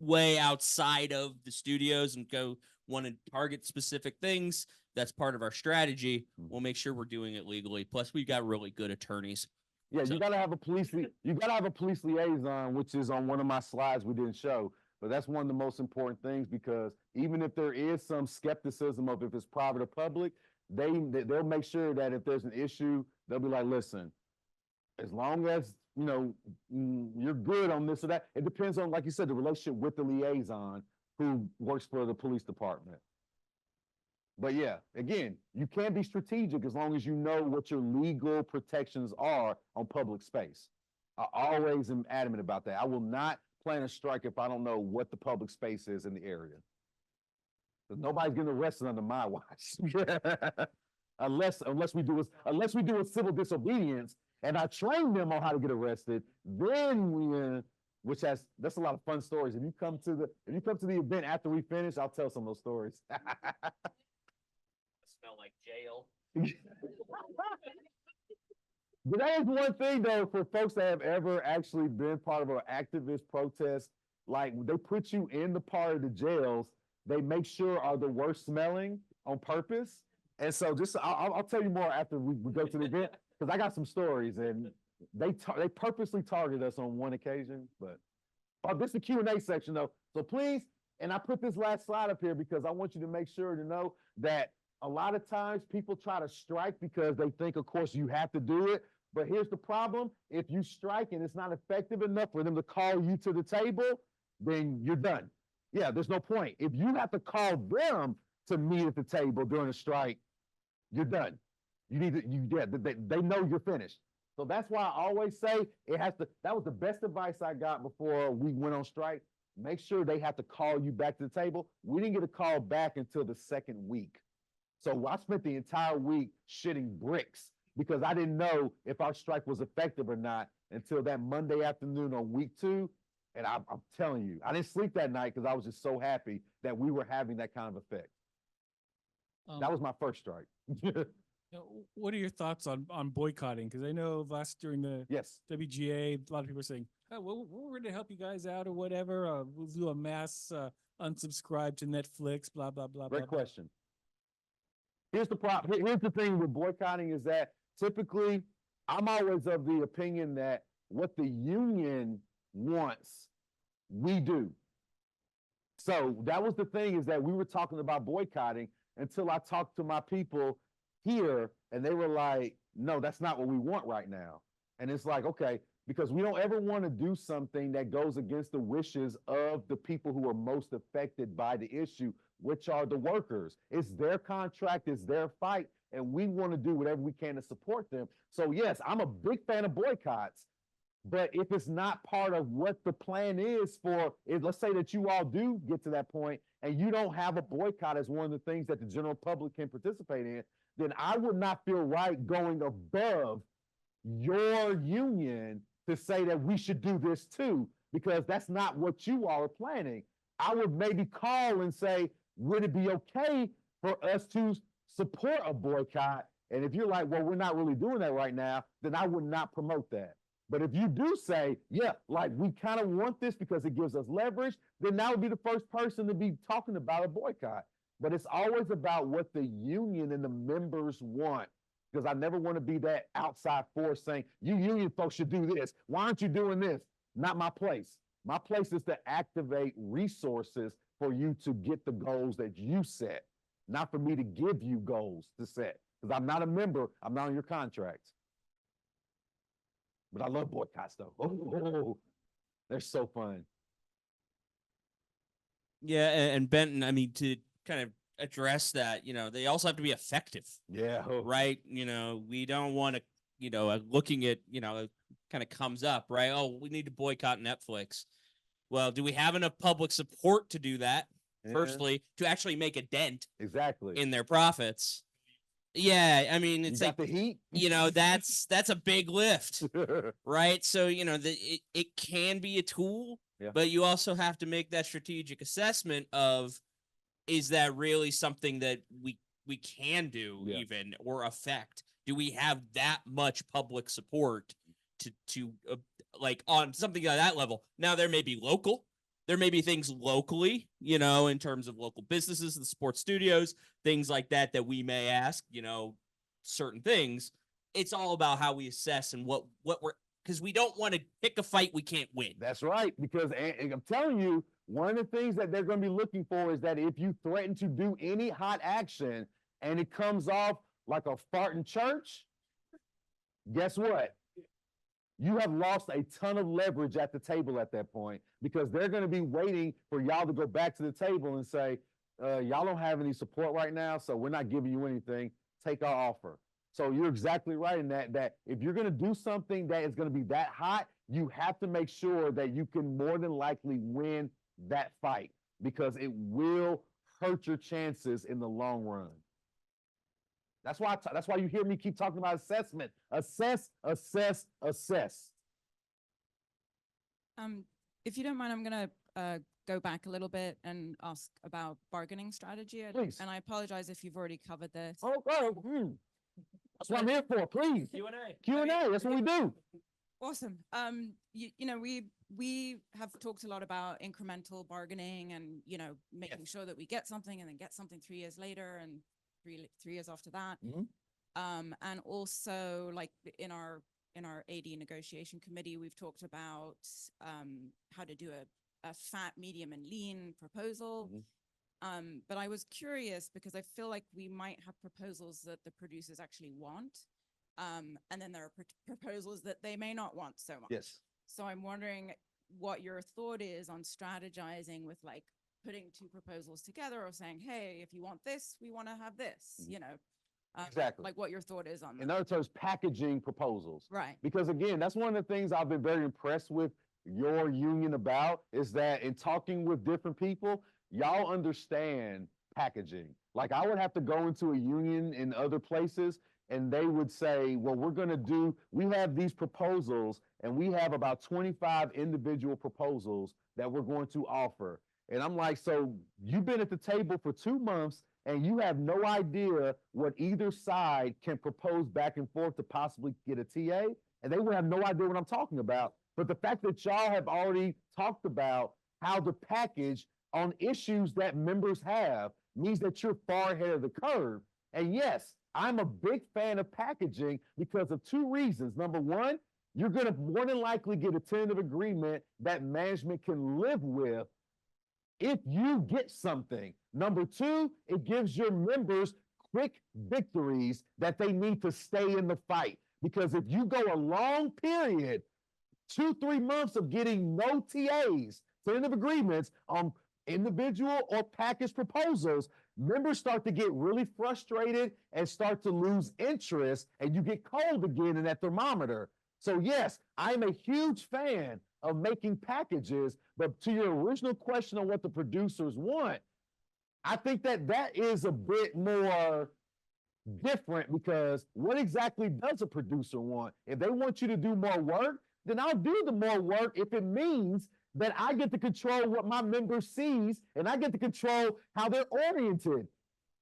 way outside of the studios and want to target specific things, that's part of our strategy. We'll make sure we're doing it legally. Plus, we've got really good attorneys. Yeah, you gotta have a police liaison, which is on one of my slides we didn't show. But that's one of the most important things because even if there is some skepticism of if it's private or public, they'll make sure that if there's an issue, they'll be like, listen, as long as you're good on this or that, it depends on, like you said, the relationship with the liaison who works for the police department. But yeah, again, you can be strategic as long as you know what your legal protections are on public space. I always am adamant about that. I will not plan a strike if I don't know what the public space is in the area. Because nobody's getting arrested under my watch. unless we do a civil disobedience and I train them on how to get arrested, then that's a lot of fun stories. If you come to the event after we finish, I'll tell some of those stories. Smell like jail. But that is one thing though, for folks that have ever actually been part of an activist protest, like they put you in the part of the jails they make sure are the worst smelling on purpose. And so I'll tell you more after we go to the event, because I got some stories and they purposely targeted us on one occasion, but this is the Q&A section though. So please, and I put this last slide up here because I want you to make sure to know that a lot of times people try to strike because they think, of course, you have to do it. But here's the problem. If you strike and it's not effective enough for them to call you to the table, then you're done. Yeah, there's no point. If you have to call them to meet at the table during a strike, you're done. They know you're finished. So that's why I always say that was the best advice I got before we went on strike. Make sure they have to call you back to the table. We didn't get a call back until the second week. So I spent the entire week shitting bricks because I didn't know if our strike was effective or not until that Monday afternoon on week 2. And I'm telling you, I didn't sleep that night because I was just so happy that we were having that kind of effect. That was my first strike. What are your thoughts on boycotting? Because I know during the WGA, a lot of people are saying, oh, we're going to help you guys out or whatever. We'll do a mass unsubscribe to Netflix, blah, blah, blah. Great question. Here's the problem. Here's the thing with boycotting is that typically I'm always of the opinion that what the union wants, we do. So that was the thing is that we were talking about boycotting until I talked to my people here and they were like, no, that's not what we want right now. And it's like, okay, because we don't ever want to do something that goes against the wishes of the people who are most affected by the issue, which are the workers. It's their contract, it's their fight, and we want to do whatever we can to support them. So yes, I'm a big fan of boycotts, but if it's not part of what the plan is for, let's say that you all do get to that point and you don't have a boycott as one of the things that the general public can participate in, then I would not feel right going above your union to say that we should do this too, because that's not what you all are planning. I would maybe call and say, would it be okay for us to support a boycott? And if you're like, well, we're not really doing that right now, then I would not promote that. But if you do say, yeah, like we kind of want this because it gives us leverage, then that would be the first person to be talking about a boycott. But it's always about what the union and the members want. Because I never want to be that outside force saying, you union folks should do this. Why aren't you doing this? Not my place. My place is to activate resources for you to get the goals that you set, not for me to give you goals to set. Because I'm not a member, I'm not on your contracts. But I love boycotts though. Oh, they're so fun. Yeah, and Benton, I mean, to kind of address that, they also have to be effective. Yeah. Right? We don't want to, looking at, it kind of comes up, right? Oh, we need to boycott Netflix. Well, do we have enough public support to do that? Yeah. Firstly, to actually make a dent exactly in their profits. Yeah, I mean, it's like the heat. That's a big lift, right? So it can be a tool, but you also have to make that strategic assessment of, is that really something that we can do even or affect? Do we have that much public support to like on something at that level? Now there may be local. There may be things locally, in terms of local businesses, the sports studios, things like that we may ask, certain things. It's all about how we assess and what we're, because we don't want to pick a fight we can't win. That's right, because and I'm telling you, one of the things that they're going to be looking for is that if you threaten to do any hot action and it comes off like a fart in church, guess what? You have lost a ton of leverage at the table at that point, because they're going to be waiting for y'all to go back to the table and say, y'all don't have any support right now, so we're not giving you anything. Take our offer. So you're exactly right in that if you're going to do something that is going to be that hot, you have to make sure that you can more than likely win that fight, because it will hurt your chances in the long run. That's why you hear me keep talking about assessment. Assess, assess, assess. If you don't mind, I'm gonna go back a little bit and ask about bargaining strategy. Please. And I apologize if you've already covered this. Oh, that's what I'm here for. Please. Q&A. Q&A. That's what we do. Awesome. We have talked a lot about incremental bargaining and, making sure that we get something and then get something 3 years later and three years after that. And also like in our AD negotiation committee, we've talked about how to do a fat, medium, and lean proposal. But I was curious because I feel like we might have proposals that the producers actually want. And then there are proposals that they may not want so much. Yes. So I'm wondering what your thought is on strategizing with like putting two proposals together or saying, hey, if you want this, we want to have this, Exactly. Like what your thought is on that. In other terms, packaging proposals. Right. Because again, that's one of the things I've been very impressed with your union about, is that in talking with different people, y'all understand packaging. Like I would have to go into a union in other places and they would say, well, we have these proposals and we have about 25 individual proposals that we're going to offer. And I'm like, so you've been at the table for 2 months and you have no idea what either side can propose back and forth to possibly get a TA, and they would have no idea what I'm talking about. But the fact that y'all have already talked about how to package on issues that members have means that you're far ahead of the curve. And yes, I'm a big fan of packaging because of two reasons. Number one, you're going to more than likely get a tentative agreement that management can live with if you get something. Number two, it gives your members quick victories that they need to stay in the fight. Because if you go a long period, 2-3 months of getting no TAs, tentative agreements on individual or package proposals, members start to get really frustrated and start to lose interest, and you get cold again in that thermometer. So yes, I'm a huge fan of making packages, but to your original question on what the producers want, I think that that is a bit more different, because what exactly does a producer want? If they want you to do more work, then I'll do the more work if it means that I get to control what my member sees and I get to control how they're oriented.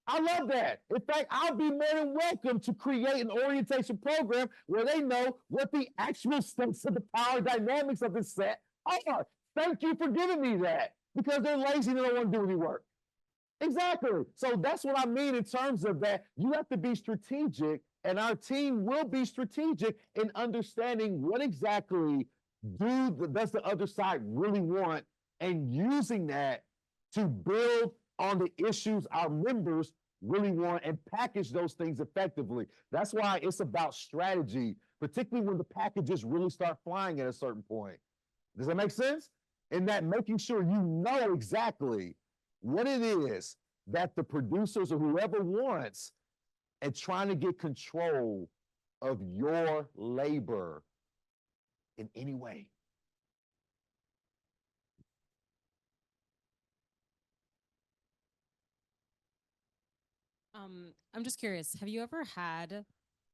I love that. In fact, I'll be more than welcome to create an orientation program where they know what the actual states of the power dynamics of the set are. Thank you for giving me that, because they're lazy and they don't want to do any work. Exactly. So that's what I mean in terms of that. You have to be strategic, and our team will be strategic in understanding what exactly does the other side really want, and using that to build on the issues our members really want and package those things effectively. That's why it's about strategy, particularly when the packages really start flying at a certain point. Does that make sense? In that making sure you know exactly what it is that the producers or whoever wants, and trying to get control of your labor in any way. I'm just curious, have you ever had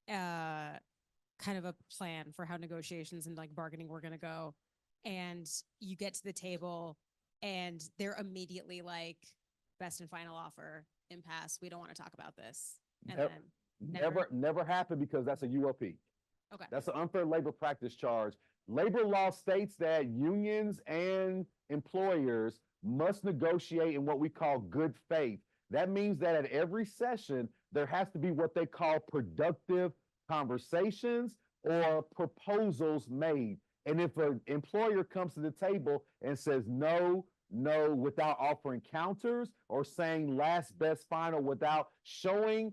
kind of a plan for how negotiations and like bargaining were gonna go, and you get to the table and they're immediately like, best and final offer, impasse, we don't want to talk about this. And Never, then never happened, because that's a ULP. Okay. That's an unfair labor practice charge. Labor law states that unions and employers must negotiate in what we call good faith. That means that at every session, there has to be what they call productive conversations or proposals made. And if an employer comes to the table and says no, without offering counters, or saying last best final without showing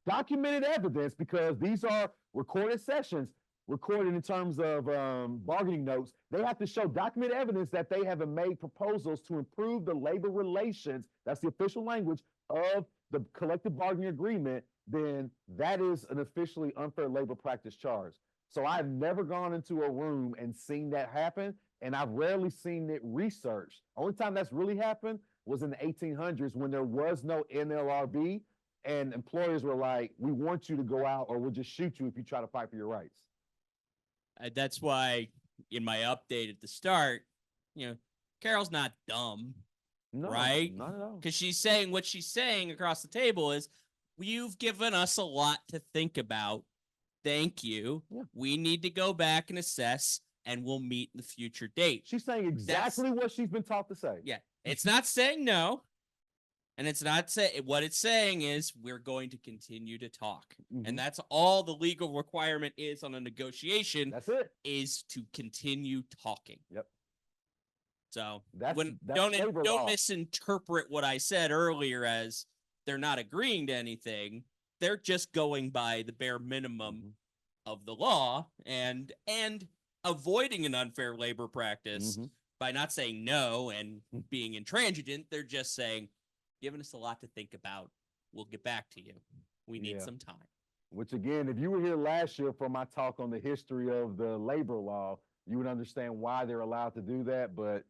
documented evidence, because these are recorded sessions, recorded in terms of bargaining notes, they have to show documented evidence that they have made proposals to improve the labor relations, that's the official language of the collective bargaining agreement, then that is an officially unfair labor practice charge. So I've never gone into a room and seen that happen, and I've rarely seen it researched. Only time that's really happened was in the 1800s, when there was no NLRB, and employers were like, we want you to go out or we'll just shoot you if you try to fight for your rights. That's why in my update at the start, Carol's not dumb, right? Not at all. Because she's saying what she's saying across the table is, you've given us a lot to think about. Thank you. Yeah. We need to go back and assess, and we'll meet in the future date. She's saying exactly what she's been taught to say. Yeah. It's not saying no. And it's not what it's saying is we're going to continue to talk. And that's all the legal requirement is on a negotiation. That's it. Is to continue talking. Yep. So That's labor don't law. misinterpret what I said earlier as they're not agreeing to anything. They're just going by the bare minimum of the law and avoiding an unfair labor practice by not saying no and being intransigent. They're just saying, giving us a lot to think about. We'll get back to you. We need some time. Which again, if you were here last year for my talk on the history of the labor law, you would understand why they're allowed to do that. But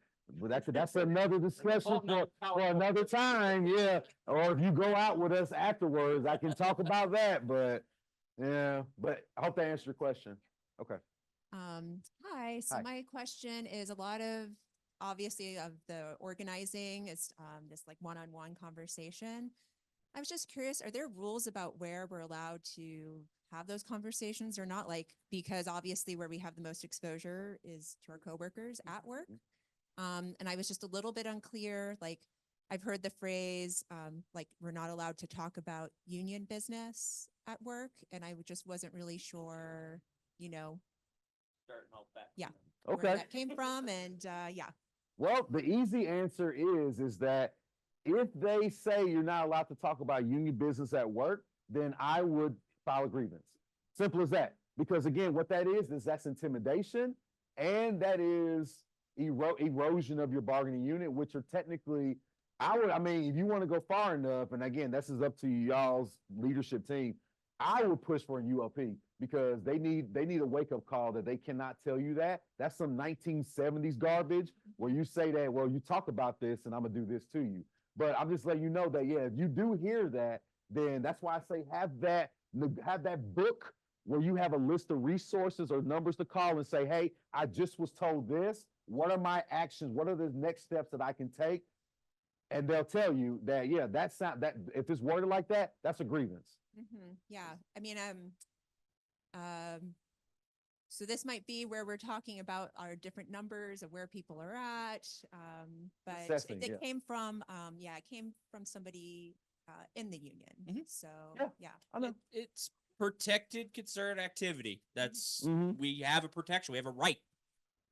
that's another discussion for another time. Yeah. Or if you go out with us afterwards, I can talk about that. But yeah, but I hope that answered your question. Okay. Hi. So Hi. my question is, a lot of obviously of the organizing is this like one-on-one conversation. I was just curious, are there rules about where we're allowed to have those conversations or not? Like, because obviously where we have the most exposure is to our coworkers at work. And I was just a little bit unclear, like, I've heard the phrase, like, we're not allowed to talk about union business at work. And I just wasn't really sure, you know, yeah, where Okay. that came from. And, yeah. Well, the easy answer is that if they say you're not allowed to talk about union business at work, then I would file a grievance. Simple as that. Because again, what that is that's intimidation, and that is erosion of your bargaining unit, which are technically, I mean, if you want to go far enough, and again, this is up to y'all's leadership team, I would push for a ULP because they need a wake-up call that they cannot tell you that. That's some 1970s garbage where you say that, well, you talk about this and I'm gonna do this to you. But I'm just letting you know that, yeah, if you do hear that, then that's why I say have that book where you have a list of resources or numbers to call and say, hey, I just was told this. What are my actions? What are the next steps that I can take? And they'll tell you that, yeah, that's not that, if it's worded like that, that's a grievance. Yeah. I mean, so this might be where we're talking about our different numbers of where people are at. But Assessing, it yeah. came from, it came from somebody in the union. So, yeah. I know. It's protected concern activity. That's, Mhm. we have a protection. We have a right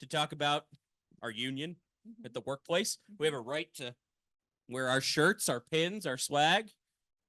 to talk about our union at the workplace. We have a right to wear our shirts, our pins, our swag.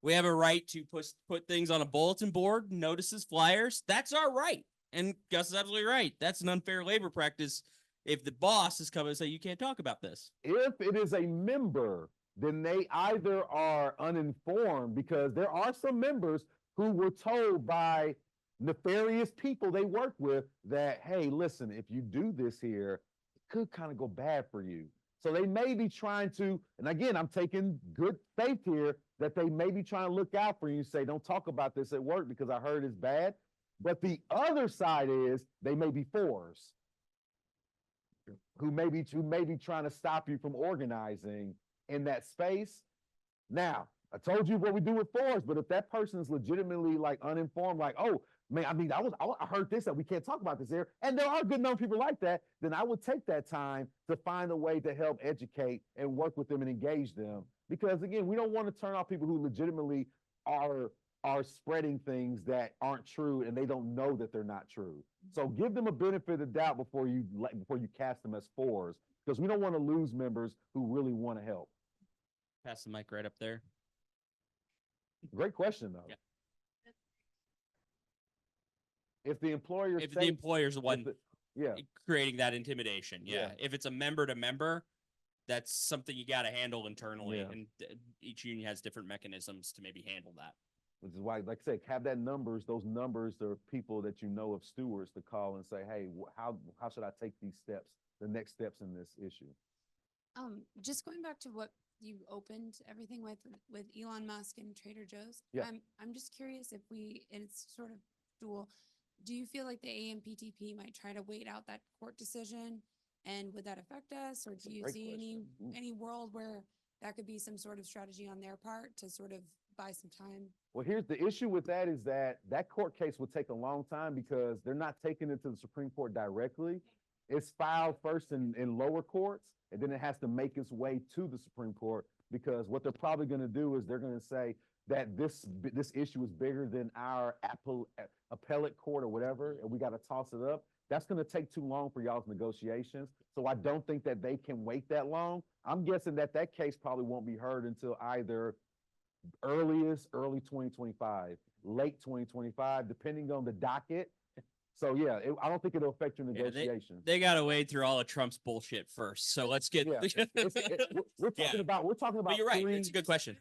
We have a right to put things on a bulletin board, notices, flyers. That's our right. And Gus is absolutely right. That's an unfair labor practice if the boss is coming and say, you can't talk about this. If it is a member, then they either are uninformed, because there are some members who were told by nefarious people they work with that, hey, listen, if you do this here, it could kind of go bad for you. So they may be trying to, and again, I'm taking good faith here, that they may be trying to look out for you and say, don't talk about this at work because I heard it's bad. But the other side is they may be fours who may be trying to stop you from organizing in that space. Now, I told you what we do with fours, but if that person is legitimately like uninformed, like, oh, man, I mean, I heard this, that we can't talk about this here, and there are good enough people like that, then I would take that time to find a way to help educate and work with them and engage them. Because again, we don't want to turn off people who legitimately are spreading things that aren't true and they don't know that they're not true. So give them a benefit of the doubt before you cast them as fours, because we don't want to lose members who really want to help. Pass the mic right up there. Great question, though. Yeah. If the employer, If the employer's the one yeah, creating that intimidation, yeah. Yeah. If it's a member to member, that's something you got to handle internally, Yeah. and each union has different mechanisms to maybe handle that. which is why, like I said, have those numbers are people that you know of stewards to call and say, hey, how should I take these steps, the next steps in this issue? Just going back to what you opened everything with Elon Musk and Trader Joe's. Yeah. I'm just curious if and it's sort of dual. Do you feel like the AMPTP might try to wait out that court decision, and would that affect us, or do you great see question. any world where that could be some sort of strategy on their part to sort of buy some time? Well, here's the issue with that, is that court case will take a long time because they're not taking it to the Supreme Court directly. It's filed first in lower courts, and then it has to make its way to the Supreme Court, because what they're probably going to do is they're going to say that this issue is bigger than our appellate court or whatever, and we got to toss it up. That's going to take too long for y'all's negotiations. So I don't think that they can wait that long. I'm guessing that case probably won't be heard until either early 2025, late 2025, depending on the docket. So yeah, I don't think it'll affect your negotiations. They got to wade through all of Trump's bullshit first. So let's get. We're talking about. But you're right. It's a good question.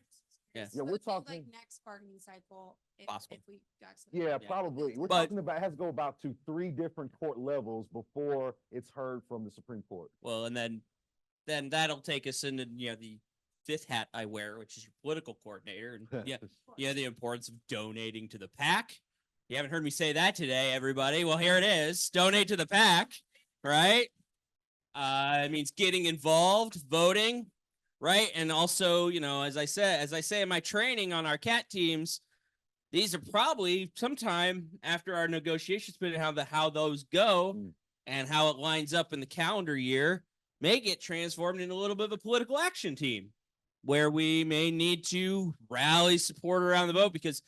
Yeah. Yeah, we're talking like next bargaining cycle. Possible. If we got something. Yeah, probably. We're talking about, it has to go about to 3 different court levels before it's heard from the Supreme Court. Well, and then that'll take us into the 5th hat I wear, which is your political coordinator, and the importance of donating to the PAC. You haven't heard me say that today, everybody. Well, here it is. Donate to the PAC, right? It means getting involved, voting, right? And also, as I say in my training on our CAT teams, these are probably sometime after our negotiations, depending on how those go and how it lines up in the calendar year, may get transformed into a little bit of a political action team. where we may need to rally support around the vote because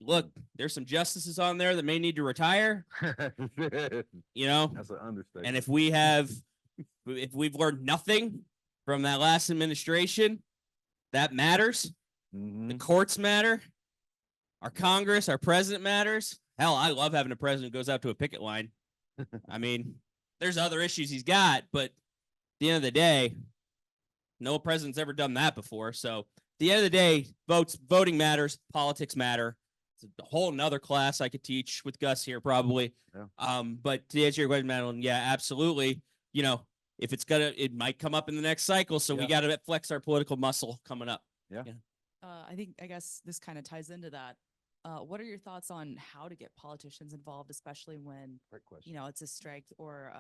look, there's some justices on there that may need to retire, you know, That's an understatement. and if we've learned nothing from that last administration, that matters. The courts matter. Our Congress, our president matters. Hell, I love having a president who goes out to a picket line. I mean, there's other issues he's got, but at the end of the day, no president's ever done that before. So at the end of the day, voting matters, politics matter. It's a whole nother class I could teach with Gus here probably. Yeah. But to answer your question, Madeline, yeah, absolutely. You know, if it might come up in the next cycle. So we got to flex our political muscle coming up. Yeah. I guess this kind of ties into that. What are your thoughts on how to get politicians involved, especially when, it's a strike or,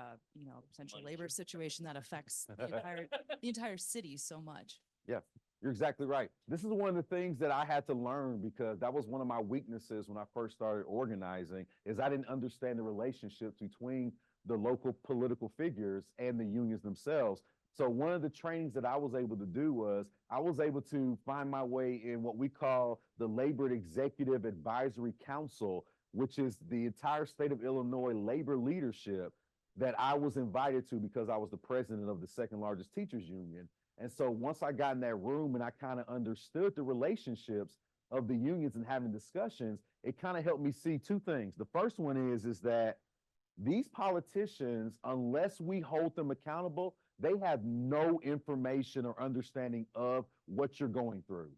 potential labor situation that affects the entire city so much? Yeah, you're exactly right. This is one of the things that I had to learn because that was one of my weaknesses when I first started organizing is I didn't understand the relationships between the local political figures and the unions themselves. So one of the trainings that I was able to do was I was able to find my way in what we call the Labor Executive Advisory Council, which is the entire state of Illinois labor leadership that I was invited to because I was the president of the second largest teachers union. And so once I got in that room and I kind of understood the relationships of the unions and having discussions, it kind of helped me see two things. The first one is that these politicians, unless we hold them accountable, they have no information or understanding of what you're going through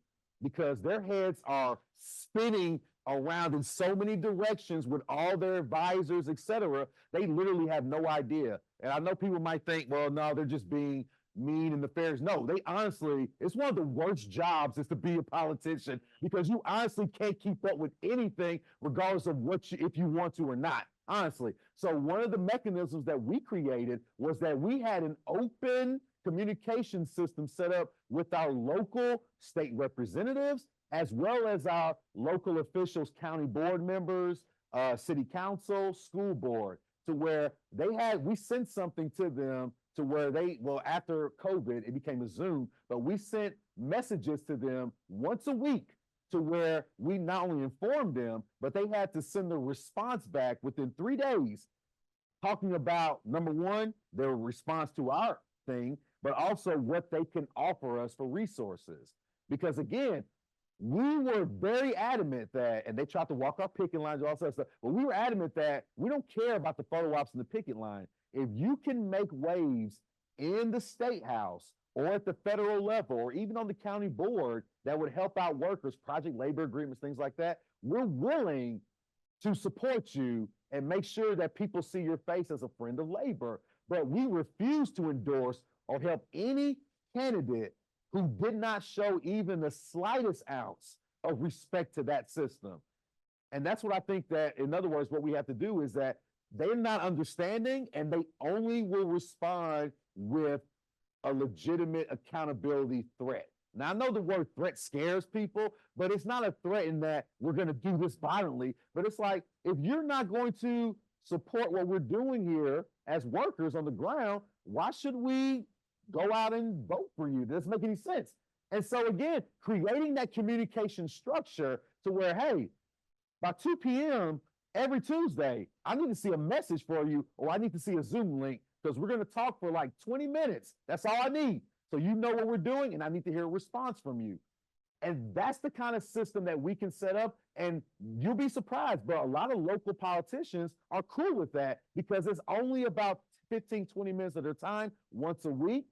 because their heads are spinning around in so many directions with all their advisors, et cetera. They literally have no idea. And I know people might think, well, no, they're just being mean and nefarious. No, they honestly, it's one of the worst jobs is to be a politician because you honestly can't keep up with anything regardless of if you want to or not. Honestly. So one of the mechanisms that we created was that we had an open communication system set up with our local state representatives, as well as our local officials, county board members, city council, school board, to where we sent something to them to where after COVID, it became a Zoom, but we sent messages to them once a week to where we not only informed them, but they had to send a response back within 3 days, talking about, number one, their response to our thing, but also what they can offer us for resources. Because again, we were very adamant that, and they tried to walk our picket lines, all that stuff, but we were adamant that we don't care about the photo ops and the picket line. If you can make waves in the state house or at the federal level, or even on the county board that would help out workers, project labor agreements, things like that, we're willing to support you and make sure that people see your face as a friend of labor. But we refuse to endorse or help any candidate who did not show even the slightest ounce of respect to that system. And that's what I think that, in other words, what we have to do is that they're not understanding and they only will respond with a legitimate accountability threat. Now, I know the word threat scares people, but it's not a threat in that we're going to do this violently. But it's like, if you're not going to support what we're doing here as workers on the ground, why should we go out and vote for you? It doesn't make any sense. And so again, creating that communication structure to where, hey, by 2 p.m. every Tuesday, I need to see a message for you, or I need to see a Zoom link because we're going to talk for like 20 minutes. That's all I need. So you know what we're doing, and I need to hear a response from you. And that's the kind of system that we can set up. And you'll be surprised, but a lot of local politicians are cool with that because it's only about 15, 20 minutes of their time once a week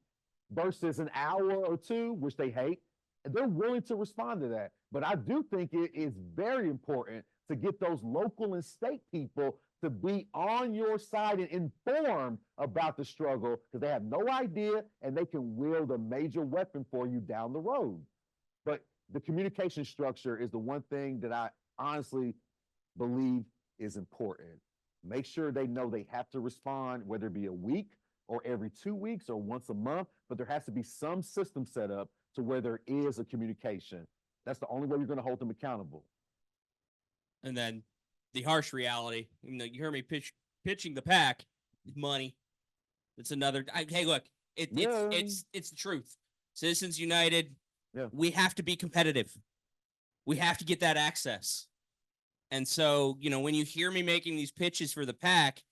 versus an hour or two, which they hate. And they're willing to respond to that. But I do think it is very important to get those local and state people to be on your side and informed about the struggle because they have no idea and they can wield a major weapon for you down the road. But the communication structure is the one thing that I honestly believe is important. Make sure they know they have to respond, whether it be a week or every 2 weeks or once a month, but there has to be some system set up to where there is a communication. That's the only way you're going to hold them accountable. And then the harsh reality, you heard me pitching the pack, money. It's another. Hey, look, it's the truth. Citizens United, Yeah. we have to be competitive. We have to get that access. And so, you know, when you hear me making these pitches for the PAC,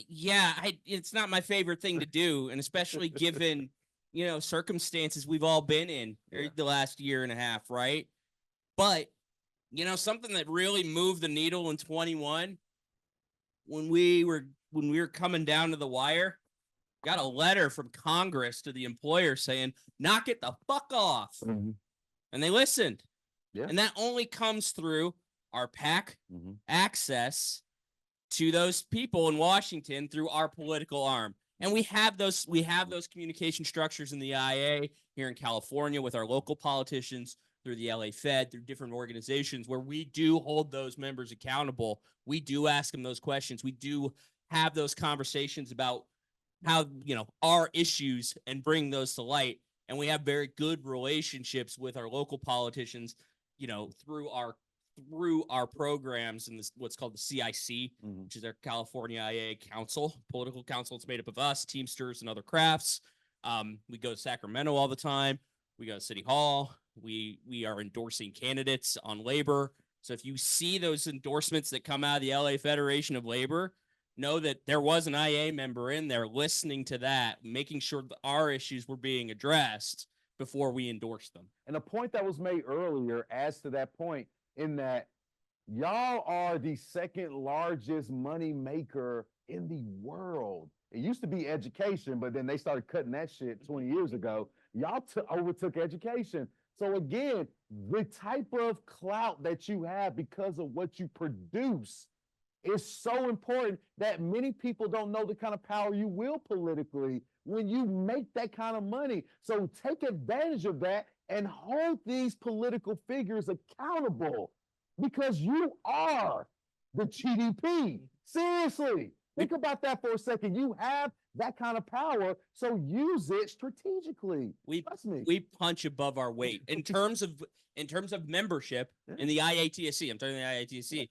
it's not my favorite thing to do. And especially given, you know, circumstances we've all been in the last year and a half, right? But, you know, something that really moved the needle in 21, when we were coming down to the wire, got a letter from Congress to the employer saying, knock it the fuck off. Mm-hmm. And they listened. Yeah. And that only comes through our PAC access to those people in Washington through our political arm. And we have those communication structures in the IA here in California with our local politicians, through the LA Fed, through different organizations where we do hold those members accountable. We do ask them those questions. We do have those conversations about how, you know, our issues and bring those to light. And we have very good relationships with our local politicians, you know, through our programs and this what's called the CIC, which is our California IA Council, political council. It's made up of us, Teamsters, and other crafts. We go to Sacramento all the time. We go to City Hall. We are endorsing candidates on labor. So if you see those endorsements that come out of the LA Federation of Labor, know that there was an IA member in there listening to that, making sure that our issues were being addressed before we endorsed them. And a point that was made earlier adds to that point, in that y'all are the second largest money maker in the world. It used to be education, but then they started cutting that shit 20 years ago. Y'all overtook education. So again, the type of clout that you have because of what you produce is so important that many people don't know the kind of power you wield politically when you make that kind of money. So take advantage of that and hold these political figures accountable, because you are the GDP. Seriously, think about that for a second. You have that kind of power, so use it strategically. Trust me. We punch above our weight in terms of membership in the IATSC. I'm talking the IATSC.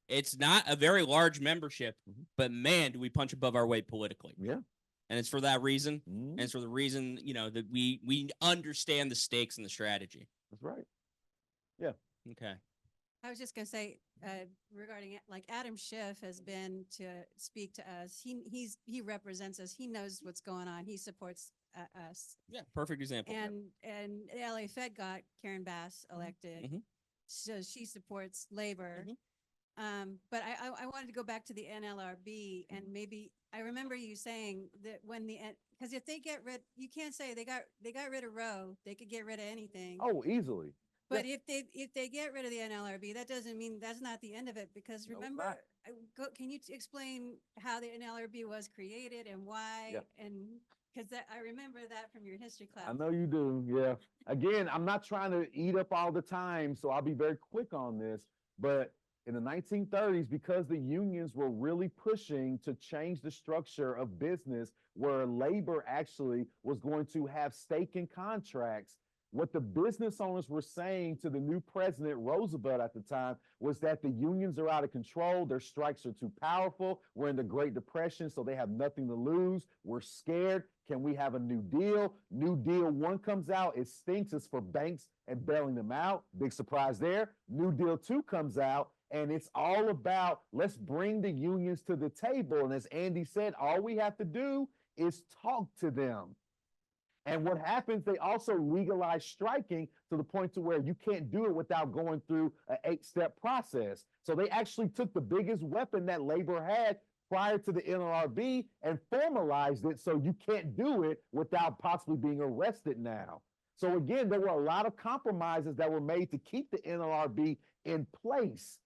It's not a very large membership, but man, do we punch above our weight politically. Yeah. And it's for that reason. And it's for the reason, you know, that we understand the stakes and the strategy. That's right. Yeah. Okay. I was just gonna say, regarding it, like Adam Schiff has been to speak to us. He represents us. He knows what's going on. He supports us. Yeah, perfect example. And the LA Fed got Karen Bass elected, so she supports labor. But I wanted to go back to the NLRB, and maybe I remember you saying that when because if they get rid, you can't say they got rid of Roe. They could get rid of anything. Oh, easily. But if they get rid of the NLRB, that doesn't mean that's not the end of it. Because remember, can you explain how the NLRB was created and why? Yeah. And because I remember that from your history class. I know you do. Yeah. Again, I'm not trying to eat up all the time, so I'll be very quick on this. But in the 1930s, because the unions were really pushing to change the structure of business, where labor actually was going to have stake in contracts, what the business owners were saying to the new president, Roosevelt, at the time, was that the unions are out of control. Their strikes are too powerful. We're in the Great Depression, so they have nothing to lose. We're scared. Can we have a New Deal? New Deal 1 comes out. It stinks. It's for banks and bailing them out. Big surprise there. New Deal 2 comes out, and it's all about, let's bring the unions to the table. And as Andy said, all we have to do is talk to them. And what happens, they also legalize striking to the point to where you can't do it without going through an 8-step process. So they actually took the biggest weapon that labor had prior to the NLRB and formalized it, so you can't do it without possibly being arrested now. So again, there were a lot of compromises that were made to keep the NLRB in place.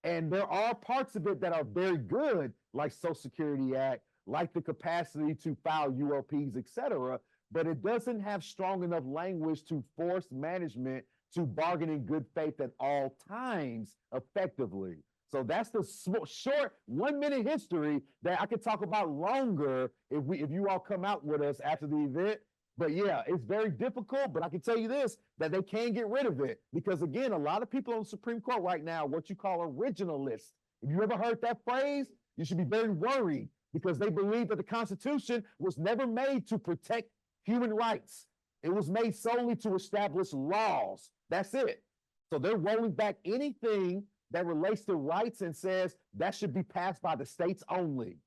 And there are parts of it that are very good, like Social Security Act, like the capacity to file UOPs, et cetera. But it doesn't have strong enough language to force management to bargain in good faith at all times effectively. So that's the short 1-minute history that I could talk about longer if you all come out with us after the event. But yeah, it's very difficult, but I can tell you this, that they can get rid of it. Because again, a lot of people on the Supreme Court right now are what you call originalists. If you ever heard that phrase, you should be very worried, because they believe that the Constitution was never made to protect human rights. It was made solely to establish laws. That's it. So they're rolling back anything that relates to rights and says that should be passed by the states only.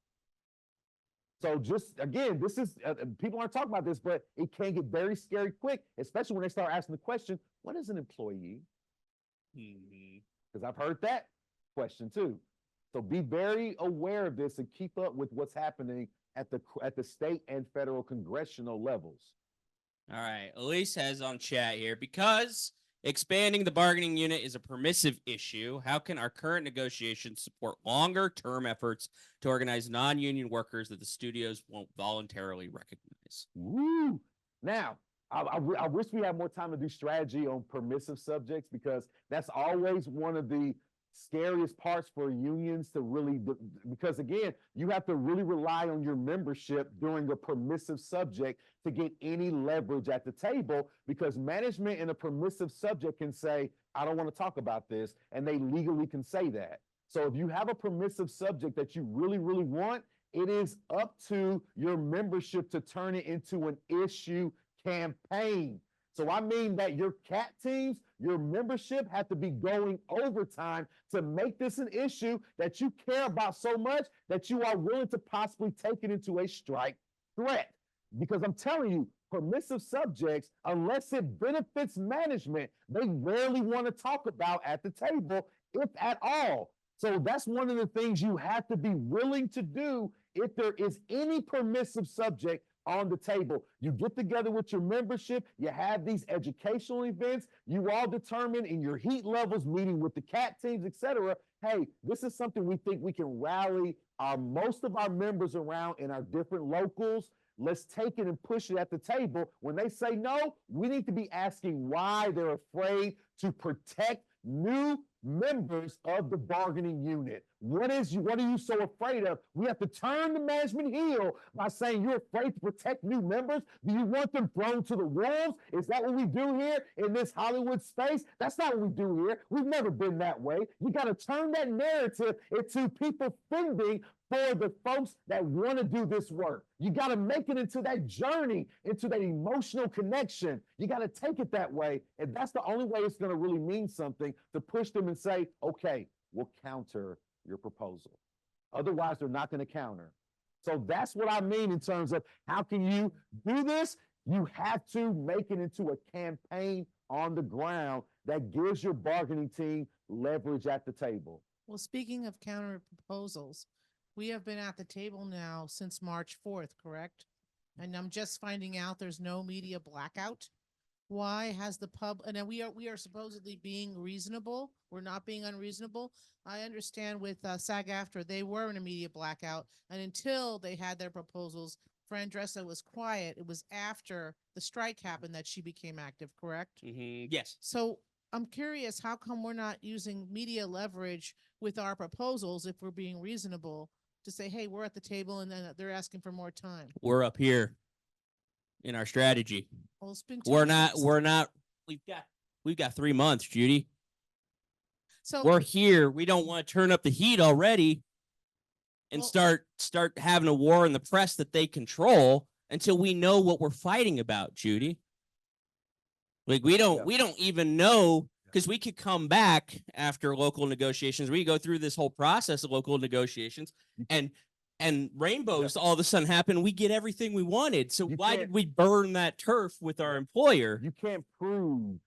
So just again, this is people aren't talking about this, but it can get very scary quick, especially when they start asking the question, what is an employee? Because I've heard that question too. So be very aware of this and keep up with what's happening at the state and federal congressional levels. All right. Elise has on chat here, because expanding the bargaining unit is a permissive issue, how can our current negotiations support longer term efforts to organize non-union workers that the studios won't voluntarily recognize? Woo! Now, I wish we had more time to do strategy on permissive subjects, because that's always one of the scariest parts for unions to really, because again, you have to really rely on your membership during a permissive subject to get any leverage at the table, because management in a permissive subject can say, I don't want to talk about this, and they legally can say that. So if you have a permissive subject that you really, really want, it is up to your membership to turn it into an issue campaign. So I mean that your CAT teams, your membership have to be going overtime to make this an issue that you care about so much that you are willing to possibly take it into a strike threat. Because I'm telling you, permissive subjects, unless it benefits management, they rarely want to talk about at the table, if at all. So that's one of the things you have to be willing to do if there is any permissive subject on the table. You get together with your membership, you have these educational events, you all determine in your heat levels, meeting with the CAT teams, etc. Hey, this is something we think we can rally most of our members around in our different locals. Let's take it and push it at the table. When they say no, we need to be asking why they're afraid to protect new members of the bargaining unit. What are you so afraid of? We have to turn the management heel by saying you're afraid to protect new members. Do you want them thrown to the wolves? Is that what we do here in this Hollywood space? That's not what we do here. We've never been that way. You got to turn that narrative into people fending for the folks that want to do this work. You got to make it into that journey, into that emotional connection. You got to take it that way. And that's the only way it's going to really mean something, to push them and say, okay, we'll counter your proposal. Otherwise, they're not going to counter. So that's what I mean in terms of how can you do this? You have to make it into a campaign on the ground that gives your bargaining team leverage at the table. Well, speaking of counter proposals, we have been at the table now since March 4th, correct? And I'm just finding out there's no media blackout. Why has the pub, and then we are supposedly being reasonable. We're not being unreasonable. I understand with SAG-AFTRA, they were in a media blackout, and until they had their proposals, Fran Dresser was quiet. It was after the strike happened that she became active, correct? Yes. So I'm curious, how come we're not using media leverage with our proposals if we're being reasonable to say, hey, we're at the table, and then they're asking for more time? We're up here in our strategy. Well, it's been We're 2 not, months. we've got 3 months, Judy. So We're here. We don't want to turn up the heat already and Well- start having a war in the press that they control until we know what we're fighting about, Judy. Like we don't even know, because we could come back after local negotiations. We go through this whole process of local negotiations, and rainbows all of a sudden happen. We get everything we wanted. So why did we burn that turf with our employer? You can't prove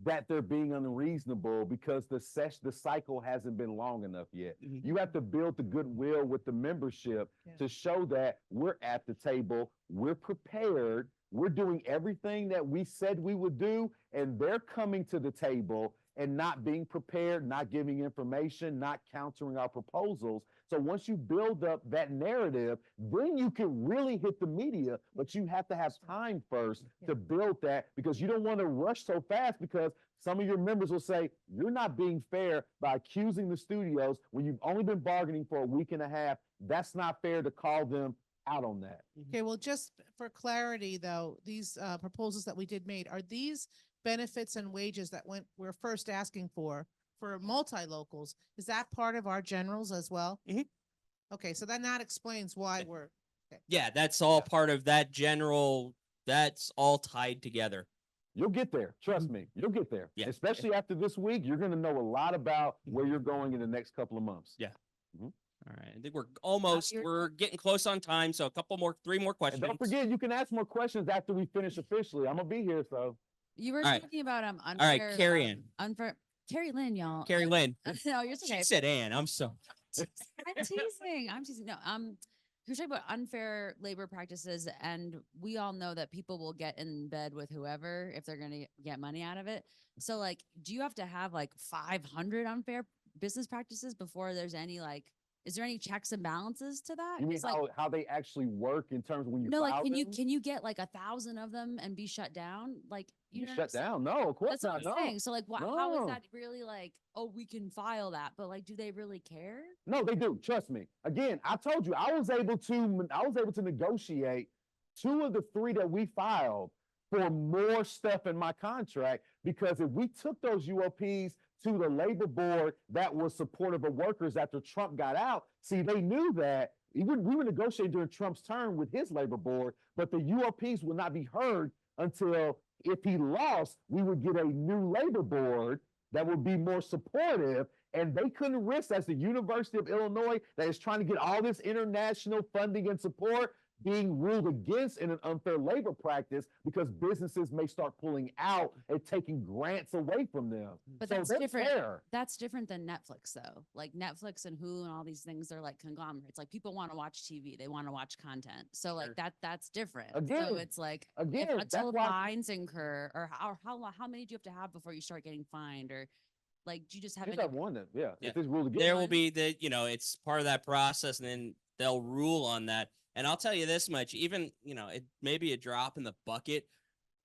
that they're being unreasonable because the cycle hasn't been long enough yet. You have to build the goodwill with the membership to show that we're at the table, we're prepared, we're doing everything that we said we would do, and they're coming to the table and not being prepared, not giving information, not countering our proposals. So once you build up that narrative, then you can really hit the media, but you have to have time first to build that, because you don't want to rush so fast, because some of your members will say, you're not being fair by accusing the studios when you've only been bargaining for a week and a half. That's not fair to call them out on that. Okay, well, just for clarity though, these proposals that we did made, are these benefits and wages that we're first asking for multi-locals? Is that part of our generals as well? Okay, so then that explains why we're, okay. Yeah, that's all part of that general That's all tied together. You'll get there. Trust me, you'll get there. Yeah. Especially after this week, you're going to know a lot about where you're going in the next couple of months. Yeah. Mhm. All right. I think we're getting close on time. So three more And questions. don't forget, you can ask more questions after we finish officially. I'm gonna be here, so. You were All right. talking about All unfair. right, Carrie Ann. Unfair. Carrie Lynn, y'all. Carrie Lynn. No, you're okay. She said Ann. I'm so. I'm teasing. I'm teasing. No, you're talking about unfair labor practices, and we all know that people will get in bed with whoever if they're gonna get money out of it. So, like, do you have to have like 500 unfair business practices before there's any like? Is there any checks and balances to that? You mean It's like, how they actually work in terms of when you no, like, file them? can you get like 1,000 of them and be shut down? Like, you You know what shut I'm saying? down? No, of course That's what not. I'm No. saying. So, like, how is No. that really like? Oh, we can file that, but like, do they really care? No, they do. Trust me. Again, I told you I was able to negotiate 2 of the 3 that we filed for more stuff in my contract, because if we took those UOPs to the labor board that was supportive of workers after Trump got out, see, they knew that we were negotiating during Trump's term with his labor board, but the UOPs would not be heard until if he lost, we would get a new labor board that would be more supportive. And they couldn't risk, as the University of Illinois that is trying to get all this international funding and support, being ruled against in an unfair labor practice, because businesses may start pulling out and taking grants away from them. But So that's they're different. fair. That's different than Netflix, though. Like Netflix and Hulu and all these things, they're like conglomerates. Like people want to watch TV, they want to watch content. So like that's different. Again, so it's like again, if, that's until why- fines incur, or how many do you have to have before you start getting fined, or like do you just have Just any? have one then, yeah. Yeah. If it's ruled against. There will be it's part of that process, and then they'll rule on that. And I'll tell you this much, even, it may be a drop in the bucket,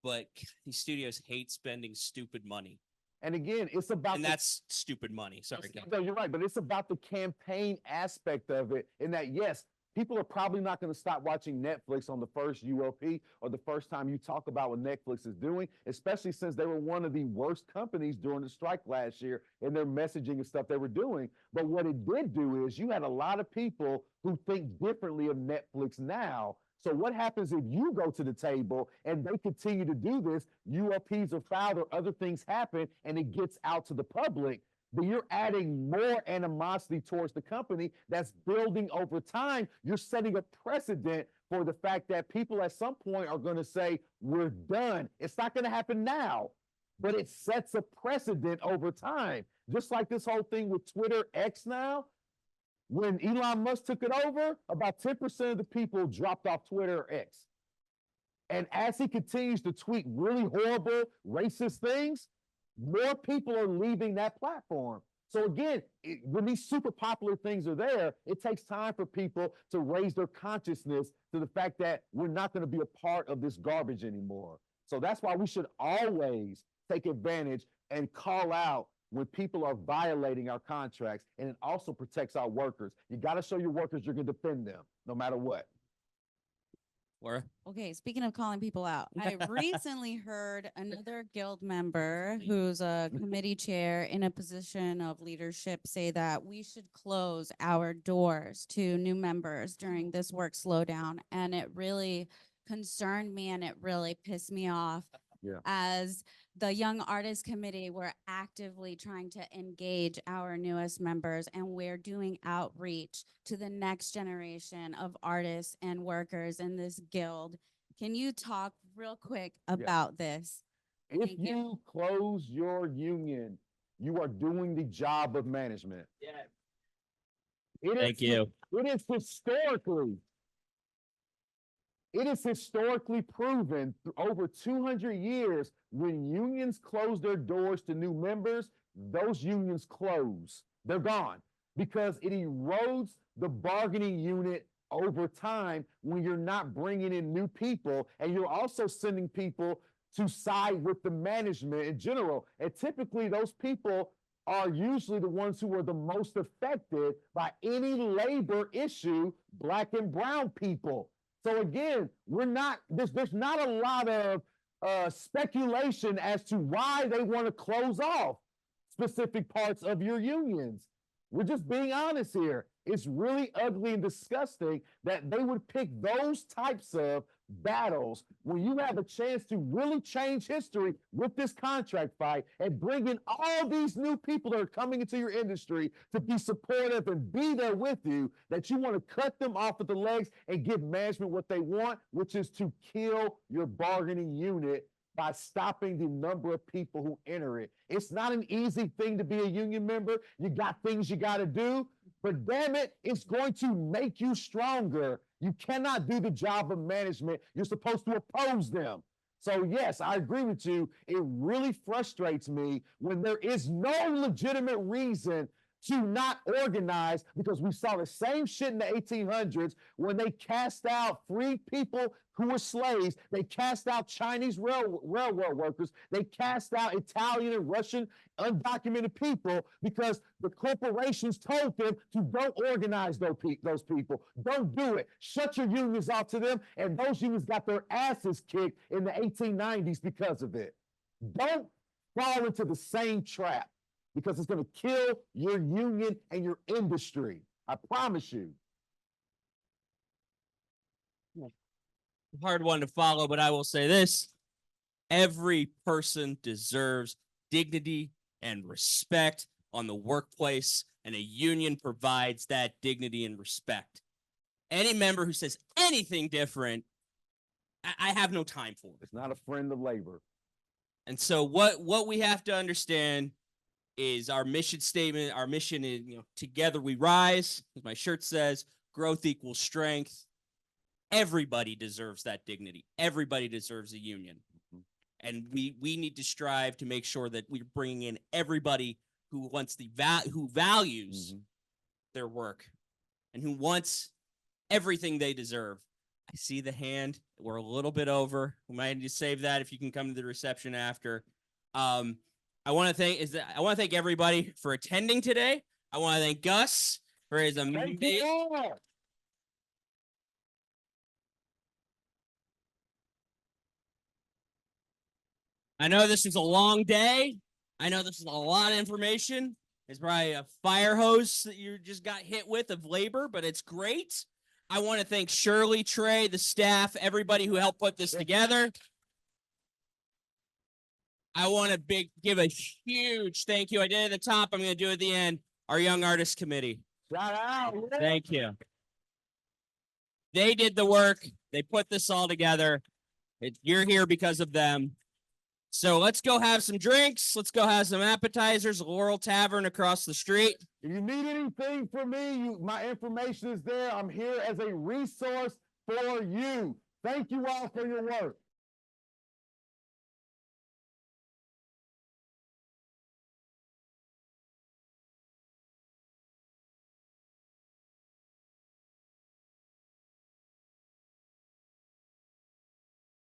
but these studios hate spending stupid money. And again, it's about And the- that's stupid money. Sorry. Ken. No, you're right, but it's about the campaign aspect of it. In that, yes, people are probably not going to stop watching Netflix on the first UOP or the first time you talk about what Netflix is doing, especially since they were one of the worst companies during the strike last year in their messaging and stuff they were doing. But what it did do is you had a lot of people who think differently of Netflix now. So what happens if you go to the table and they continue to do this, UOPs are filed or other things happen and it gets out to the public? But you're adding more animosity towards the company that's building over time. You're setting a precedent for the fact that people at some point are going to say, we're done. It's not going to happen now, but it sets a precedent over time. Just like this whole thing with Twitter X now. When Elon Musk took it over, about 10% of the people dropped off Twitter X. And as he continues to tweet really horrible, racist things, more people are leaving that platform. So again, when these super popular things are there, it takes time for people to raise their consciousness to the fact that we're not going to be a part of this garbage anymore. So that's why we should always take advantage and call out when people are violating our contracts, and it also protects our workers. You got to show your workers you're going to defend them no matter what. Laura? Okay, speaking of calling people out, I recently heard another guild member who's a committee chair in a position of leadership say that we should close our doors to new members during this work slowdown. And it really concerned me and it really pissed me off. Yeah. As the Young Artists Committee, we're actively trying to engage our newest members, and we're doing outreach to the next generation of artists and workers in this guild. Can you talk real quick about this? If Thank you. you close your union, you are doing the job of management. Yeah. Thank you. It is historically proven over 200 years, when unions close their doors to new members, those unions close. They're gone because it erodes the bargaining unit over time when you're not bringing in new people, and you're also sending people to side with the management in general. And typically those people are usually the ones who are the most affected by any labor issue, Black and brown people. So again, there's not a lot of speculation as to why they want to close off specific parts of your unions. We're just being honest here. It's really ugly and disgusting that they would pick those types of battles when you have a chance to really change history with this contract fight and bring in all these new people that are coming into your industry to be supportive and be there with you, that you want to cut them off at the legs and give management what they want, which is to kill your bargaining unit by stopping the number of people who enter it. It's not an easy thing to be a union member. You got things you got to do, but damn it, it's going to make you stronger. You cannot do the job of management. You're supposed to oppose them. So yes, I agree with you. It really frustrates me when there is no legitimate reason to not organize, because we saw the same shit in the 1800s when they cast out free people who were slaves. They cast out Chinese railroad workers. They cast out Italian and Russian undocumented people because the corporations told them to don't organize those people. Don't do it. Shut your unions off to them. And those unions got their asses kicked in the 1890s because of it. Don't fall into the same trap, because it's going to kill your union and your industry. I promise you. Hard one to follow, but I will say this. Every person deserves dignity and respect on the workplace, and a union provides that dignity and respect. Any member who says anything different, I have no time for. It's not a friend of labor. And so what we have to understand is our mission statement. Our mission is, together we rise, as my shirt says, growth equals strength. Everybody deserves that dignity. Everybody deserves a union. And we need to strive to make sure that we're bringing in everybody who wants who values their work and who wants everything they deserve. I see the hand. We're a little bit over. We might need to save that if you can come to the reception after. I want to thank everybody for attending today. I want to thank Gus for his amazing. I know this is a long day. I know this is a lot of information. It's probably a fire hose that you just got hit with of labor, but it's great. I want to thank Shirley, Trey, the staff, everybody who helped put this together. I want to give a huge thank you. I did it at the top. I'm going to do it at the end. Our Young Artists Committee. Shout out. Thank you. They did the work. They put this all together. You're here because of them. So let's go have some drinks. Let's go have some appetizers. Laurel Tavern across the street. If you need anything from me, my information is there. I'm here as a resource for you. Thank you all for your work.